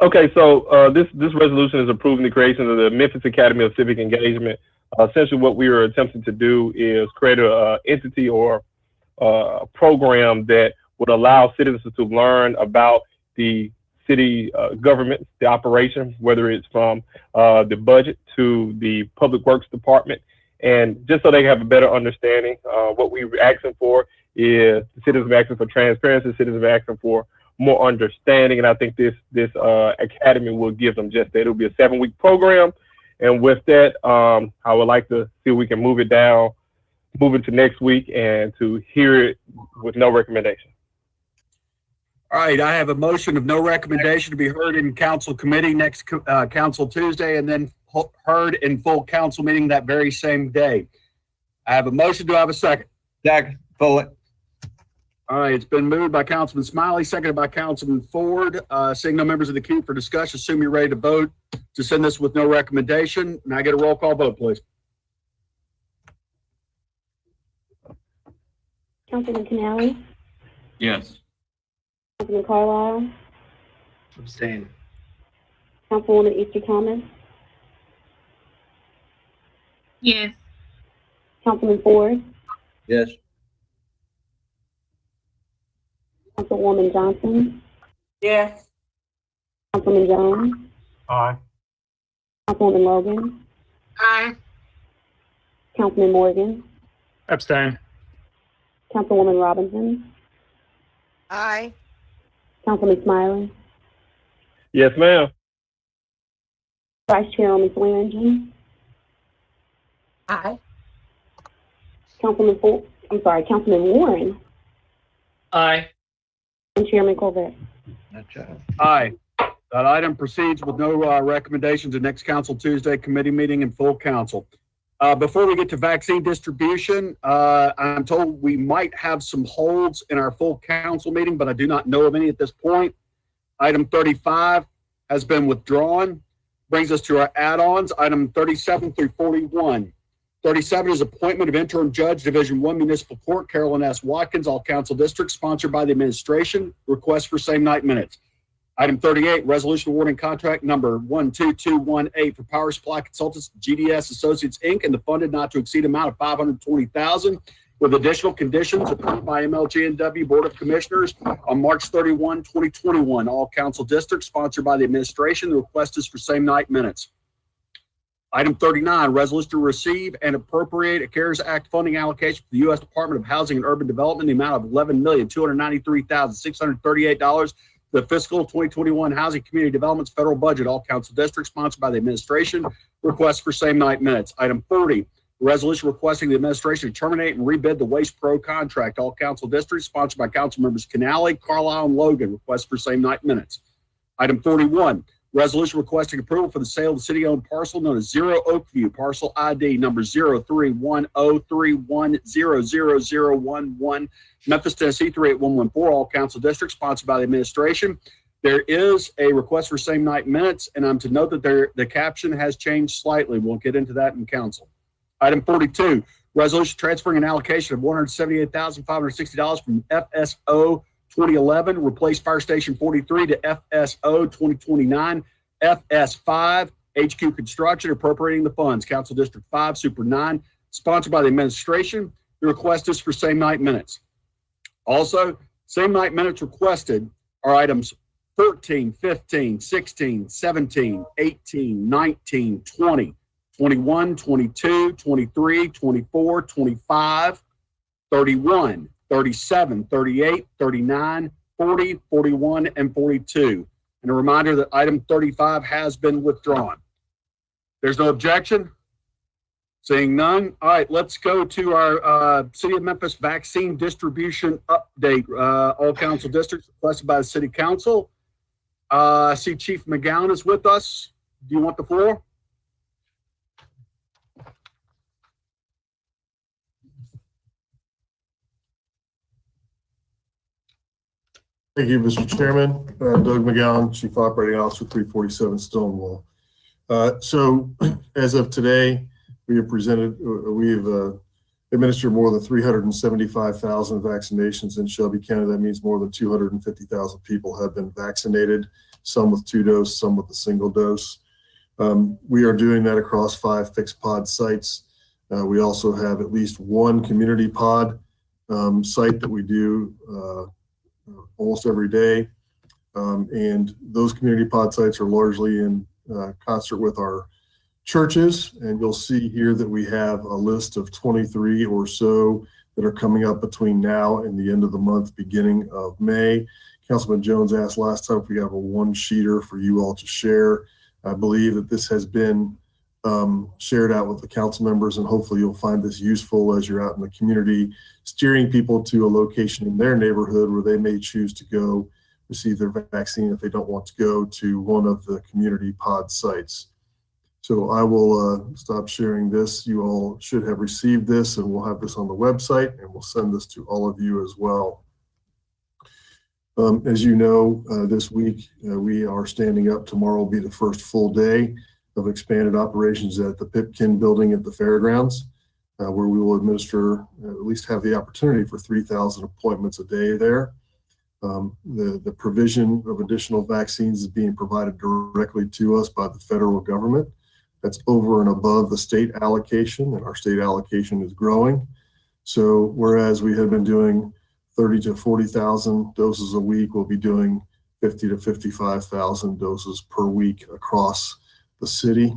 Speaker 2: Okay, so this resolution is approving the creation of the Memphis Academy of Civic Engagement. Essentially, what we are attempting to do is create a entity or a program that would allow citizens to learn about the city government, the operation, whether it's from the budget to the public works department, and just so they have a better understanding. What we're asking for is the citizens are asking for transparency, citizens are asking for more understanding, and I think this academy will give them just that. It'll be a 7-week program, and with that, I would like to see if we can move it to next week and to hear it with no recommendation.
Speaker 3: All right, I have a motion of no recommendation to be heard in council committee next council Tuesday, and then heard in full council meeting that very same day. I have a motion. Do I have a second?
Speaker 8: Second, Fuller.
Speaker 3: All right, it's been moved by Councilman Smiley, seconded by Councilman Ford. Seeing no members of the queue for discussion, assume you're ready to vote to send this with no recommendation. May I get a roll call vote, please?
Speaker 21: Councilman Canale,
Speaker 18: Yes.
Speaker 21: Councilman Carlisle,
Speaker 13: Abstain.
Speaker 21: Councilwoman Easter Thomas,
Speaker 17: Yes.
Speaker 21: Councilman Ford,
Speaker 8: Yes.
Speaker 21: Councilwoman Johnson,
Speaker 12: Yes.
Speaker 21: Councilman Jones,
Speaker 5: Aye.
Speaker 21: Councilwoman Logan,
Speaker 4: Aye.
Speaker 21: Councilman Morgan,
Speaker 6: Abstain.
Speaker 21: Councilwoman Robinson,
Speaker 15: Aye.
Speaker 21: Councilman Smiley,
Speaker 2: Yes, ma'am.
Speaker 21: Vice Chairwoman Swearingen,
Speaker 15: Aye.
Speaker 21: Councilman Warren,
Speaker 14: Aye.
Speaker 21: and Chairman Colvett.
Speaker 3: Aye. That item proceeds with no recommendations to next council Tuesday committee meeting and full council. Before we get to vaccine distribution, I'm told we might have some holds in our full council meeting, but I do not know of any at this point. Item 35 has been withdrawn. Brings us to our add-ons, item 37 through 41. 37 is appointment of interim judge, Division 1 Municipal Court, Carolyn S. Watkins, all council districts, sponsored by the administration. Request for same night minutes. Item 38, resolution awarding contract number 12218 for Power Supply Consultants, GDS Associates, Inc., and the funded not to exceed amount of $520,000 with additional conditions approved by MLGW Board of Commissioners on March 31, 2021. All council districts, sponsored by the administration. The request is for same night minutes. Item 39, resolution to receive and appropriate a CARES Act funding allocation for the U.S. Department of Housing and Urban Development in the amount of $11,293,638 the fiscal 2021 Housing Community Development's federal budget, all council districts, sponsored by the administration. Request for same night minutes. Item 40, resolution requesting the administration to terminate and rebid the Waste Pro contract, all council districts, sponsored by council members Canale, Carlisle, and Logan. Request for same night minutes. Item 41, resolution requesting approval for the sale of the city-owned parcel known as Zero Oakview, parcel ID number 03103100011, Memphis, Tennessee 38114, all council districts, sponsored by the administration. There is a request for same night minutes, and I'm to note that the caption has changed slightly. We'll get into that in council. Item 42, resolution transferring an allocation of $178,560 from FSO 2011, replace Fire Station 43 to FSO 2029, FS5, HQ Construction, appropriating the funds. Council District 5, Super 9, sponsored by the administration. The request is for same night minutes. Also, same night minutes requested are items 13, 15, 16, 17, 18, 19, 20, 21, 22, 23, 24, 25, 31, 37, 38, 39, 40, 41, and 42. And a reminder that item 35 has been withdrawn. There's no objection? Seeing none. All right, let's go to our City of Memphis vaccine distribution update. All council districts requested by the City Council. I see Chief McGowan is with us. Do you want the floor?
Speaker 9: Thank you, Mr. Chairman. Doug McGowan, Chief Operating Officer, 347 Stonewall. So as of today, we have administered more than 375,000 vaccinations in Shelby County. That means more than 250,000 people have been vaccinated, some with 2 doses, some with a single dose. We are doing that across 5 fixed pod sites. We also have at least 1 community pod site that we do almost every day. And those community pod sites are largely in concert with our churches. And you'll see here that we have a list of 23 or so that are coming up between now and the end of the month, beginning of May. Councilman Jones asked last time if we have a 1-sheeter for you all to share. I believe that this has been shared out with the council members, and hopefully you'll find this useful as you're out in the community, steering people to a location in their neighborhood where they may choose to go receive their vaccine if they don't want to go to one of the community pod sites. So I will stop sharing this. You all should have received this, and we'll have this on the website, and we'll send this to all of you as well. As you know, this week we are standing up. Tomorrow will be the first full day of expanded operations at the Pipkin building at the fairgrounds, where we will administer, at least have the opportunity for 3,000 appointments a day there. The provision of additional vaccines is being provided directly to us by the federal government. That's over and above the state allocation, and our state allocation is growing. So whereas we have been doing 30 to 40,000 doses a week, we'll be doing 50 to 55,000 doses per week across the city.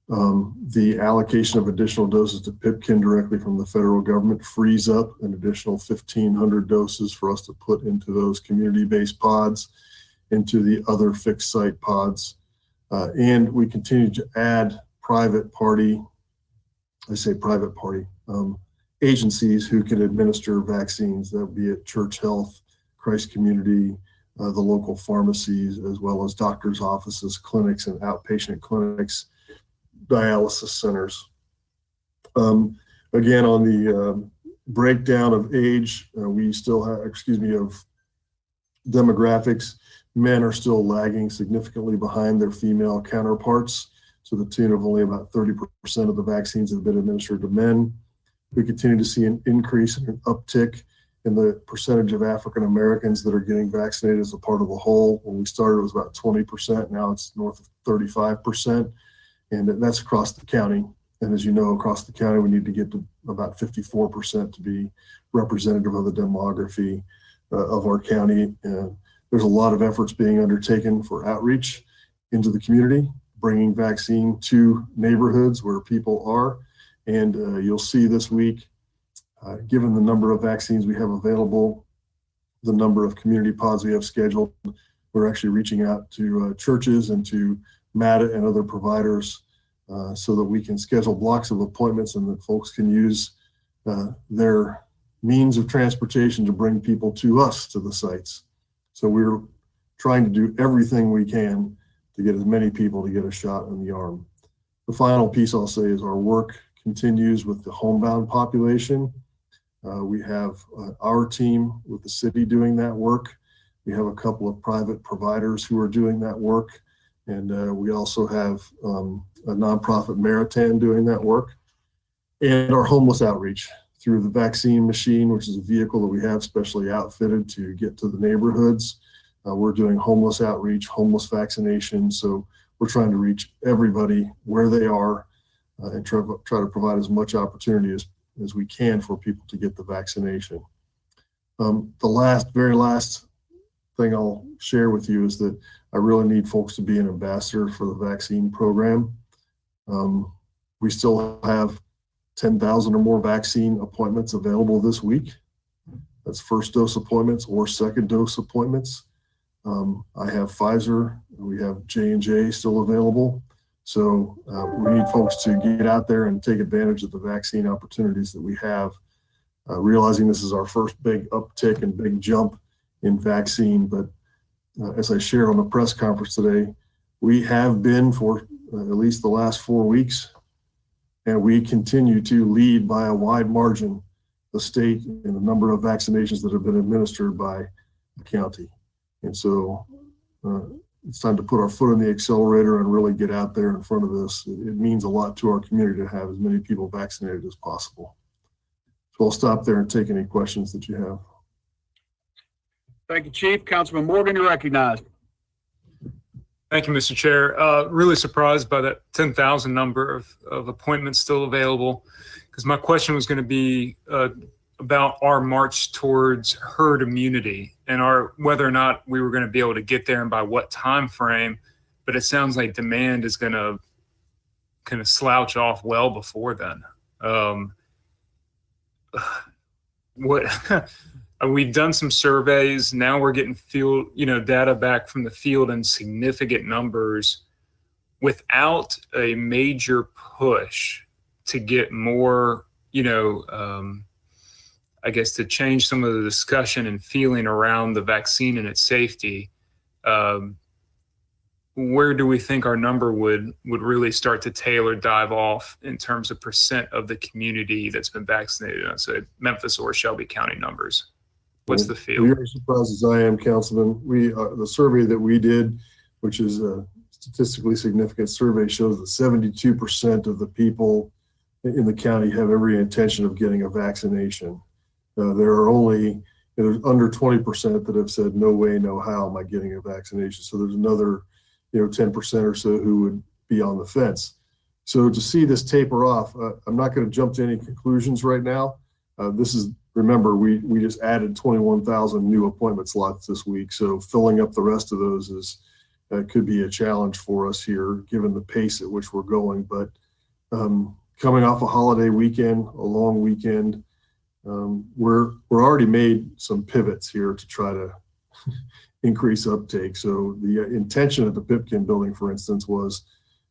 Speaker 9: The allocation of additional doses to Pipkin directly from the federal government frees up an additional 1,500 doses for us to put into those community-based pods, into the other fixed site pods. And we continue to add private party agencies who can administer vaccines, that would be at Church Health, Christ Community, the local pharmacies, as well as doctors' offices, clinics, and outpatient clinics, dialysis centers. Again, on the breakdown of age, we still have, of demographics, men are still lagging significantly behind their female counterparts, to the tune of only about 30% of the vaccines have been administered to men. We continue to see an increase and an uptick in the percentage of African Americans that are getting vaccinated as a part of the whole. When we started, it was about 20%. Now it's north of 35%. And that's across the county. And as you know, across the county, we need to get to about 54% to be representative of the demography of our county. There's a lot of efforts being undertaken for outreach into the community, bringing vaccine to neighborhoods where people are. And you'll see this week, given the number of vaccines we have available, the number of community pods we have scheduled, we're actually reaching out to churches and to MATA and other providers so that we can schedule blocks of appointments and that folks can use their means of transportation to bring people to us to the sites. So we're trying to do everything we can to get as many people to get a shot in the arm. The final piece I'll say is our work continues with the homebound population. We have our team with the city doing that work. We have a couple of private providers who are doing that work. And we also have a nonprofit Maritan doing that work. And our homeless outreach through the vaccine machine, which is a vehicle that we have specially outfitted to get to the neighborhoods. We're doing homeless outreach, homeless vaccination. So we're trying to reach everybody where they are and try to provide as much opportunity as we can for people to get the vaccination. The very last thing I'll share with you is that I really need folks to be an ambassador for the vaccine program. We still have 10,000 or more vaccine appointments available this week. That's first dose appointments or second dose appointments. I have Pfizer, we have J&J still available. So we need folks to get out there and take advantage of the vaccine opportunities that we have, realizing this is our first big uptick and big jump in vaccine. But as I shared on the press conference today, we have been for at least the last 4 weeks, and we continue to lead by a wide margin the state in the number of vaccinations that have been administered by the county. And so it's time to put our foot on the accelerator and really get out there in front of this. It means a lot to our community to have as many people vaccinated as possible. So I'll stop there and take any questions that you have.
Speaker 3: Thank you, Chief. Councilman Morgan, you're recognized.
Speaker 6: Thank you, Mr. Chair. Really surprised by that 10,000 number of appointments still available, because my question was going to be about our march towards herd immunity and whether or not we were going to be able to get there and by what time frame. But it sounds like demand is going to kind of slouch off well before then. We've done some surveys. Now we're getting field, data back from the field in significant numbers without a major push to get more, I guess, to change some of the discussion and feeling around the vaccine and its safety. where do we think our number would really start to tail or dive off in terms of percent of the community that's been vaccinated? I'd say Memphis or Shelby County numbers. What's the feel?
Speaker 9: You're as surprised as I am, Councilman. The survey that we did, which is a statistically significant survey, shows that 72% of the people in the county have every intention of getting a vaccination. There are only there's under 20% that have said no way, no how am I getting a vaccination. So there's another 10% or so who would be on the fence. So to see this taper off, I'm not going to jump to any conclusions right now. Remember, we just added 21,000 new appointment slots this week. So filling up the rest of those could be a challenge for us here, given the pace at which we're going. But coming off a holiday weekend, a long weekend, we're already made some pivots here to try to increase uptake. So the intention at the Pipkin building, for instance, was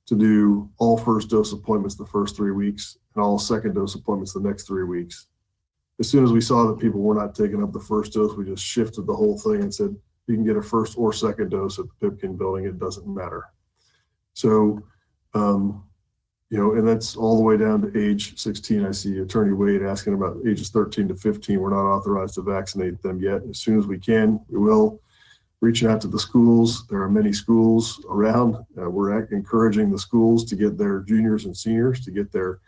Speaker 9: to do all first dose appointments the first 3 weeks and all second dose appointments the next 3 weeks. As soon as we saw that people were not taking up the first dose, we just shifted the whole thing and said, you can get a first or second dose at the Pipkin building, it doesn't matter. So, and that's all the way down to age 16. I see Attorney Wade asking about ages 13 to 15. We're not authorized to vaccinate them yet. As soon as we can, we will. Reaching out to the schools. There are many schools around. We're encouraging the schools to get their juniors and seniors, to get their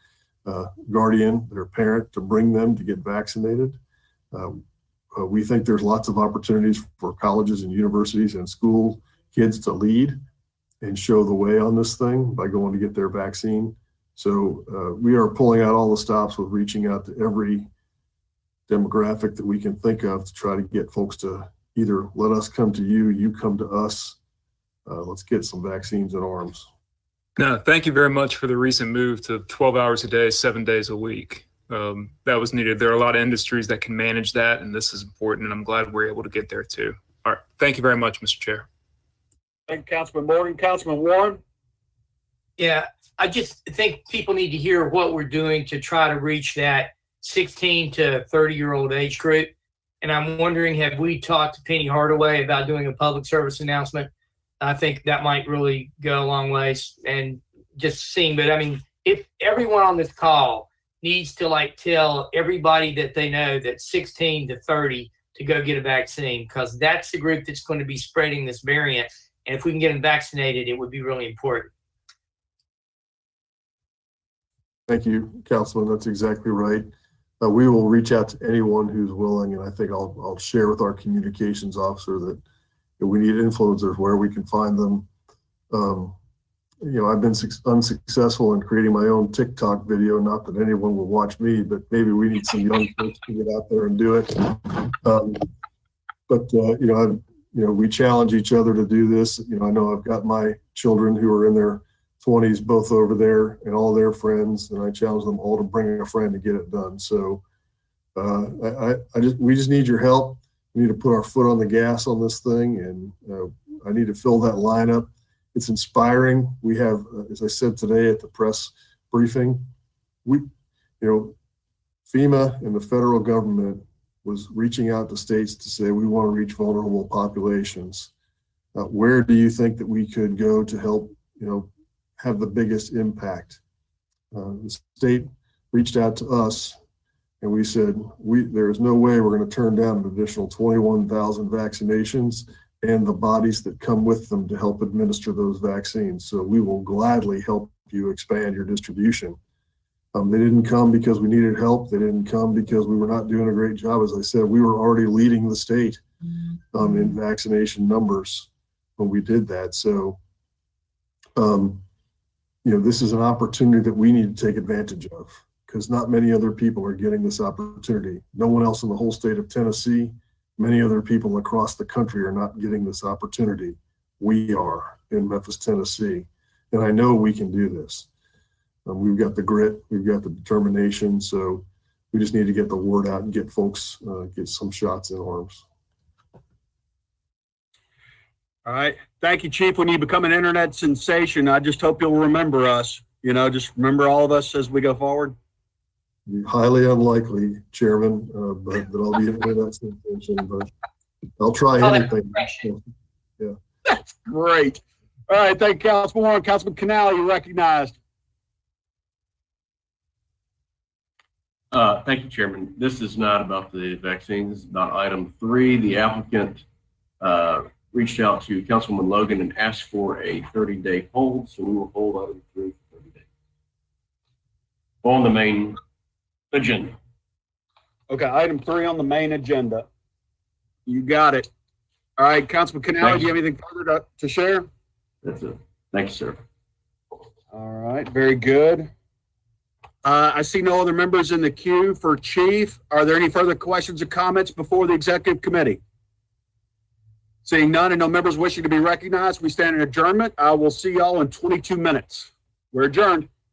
Speaker 9: guardian, their parent, to bring them to get vaccinated. We think there's lots of opportunities for colleges and universities and school kids to lead and show the way on this thing by going to get their vaccine. So we are pulling out all the stops with reaching out to every demographic that we can think of to try to get folks to either let us come to you, you come to us. Let's get some vaccines in arms.
Speaker 6: No, thank you very much for the recent move to 12 hours a day, 7 days a week. That was needed. There are a lot of industries that can manage that, and this is important, and I'm glad we're able to get there too. All right. Thank you very much, Mr. Chair.
Speaker 3: Thank you, Councilman Morgan. Councilman Warren?
Speaker 11: Yeah, I just think people need to hear what we're doing to try to reach that 16 to 30-year-old age group. And I'm wondering, have we talked to Penny Hardaway about doing a public service announcement? I think that might really go a long ways and just seeing. But I mean, if everyone on this call needs to tell everybody that they know that's 16 to 30 to go get a vaccine, because that's the group that's going to be spreading this variant. And if we can get them vaccinated, it would be really important.
Speaker 9: Thank you, Councilman. That's exactly right. We will reach out to anyone who's willing, and I think I'll share with our communications officer that we need influencers where we can find them. I've been unsuccessful in creating my own TikTok video. Not that anyone will watch me, but maybe we need some young folks to get out there and do it. We challenge each other to do this. I know I've got my children who are in their 20s both over there and all their friends, and I challenge them all to bring a friend to get it done. So we just need your help. We need to put our foot on the gas on this thing, and I need to fill that lineup. It's inspiring. We have, as I said today at the press briefing, FEMA and the federal government was reaching out to states to say, we want to reach vulnerable populations. Where do you think that we could go to help, have the biggest impact? The state reached out to us and we said, there is no way we're going to turn down an additional 21,000 vaccinations and the bodies that come with them to help administer those vaccines. So we will gladly help you expand your distribution. They didn't come because we needed help. They didn't come because we were not doing a great job. As I said, we were already leading the state in vaccination numbers when we did that. So, this is an opportunity that we need to take advantage of because not many other people are getting this opportunity. No one else in the whole state of Tennessee, many other people across the country are not getting this opportunity. We are in Memphis, Tennessee, and I know we can do this. We've got the grit, we've got the determination, so we just need to get the word out and get folks, get some shots in arms.
Speaker 3: All right. Thank you, Chief. When you become an internet sensation, I just hope you'll remember us. Just remember all of us as we go forward.
Speaker 9: Highly unlikely, Chairman, but I'll be an internet sensation, but I'll try anything. Yeah.
Speaker 3: That's great. All right, thank you, Councilman Warren. Councilman Canal, you're recognized.
Speaker 18: Thank you, Chairman. This is not about the vaccines. This is about item 3. The applicant reached out to Councilwoman Logan and asked for a 30-day hold, so we will hold item 3 for 30 days on the main agenda.
Speaker 3: Okay, item 3 on the main agenda. You got it. All right, Councilman Canal, do you have anything further to share?
Speaker 18: That's it. Thank you, sir.
Speaker 3: All right, very good. I see no other members in the queue for Chief. Are there any further questions or comments before the Executive Committee? Seeing none and no members wishing to be recognized, we stand in adjournment. I will see y'all in 22 minutes. We're adjourned.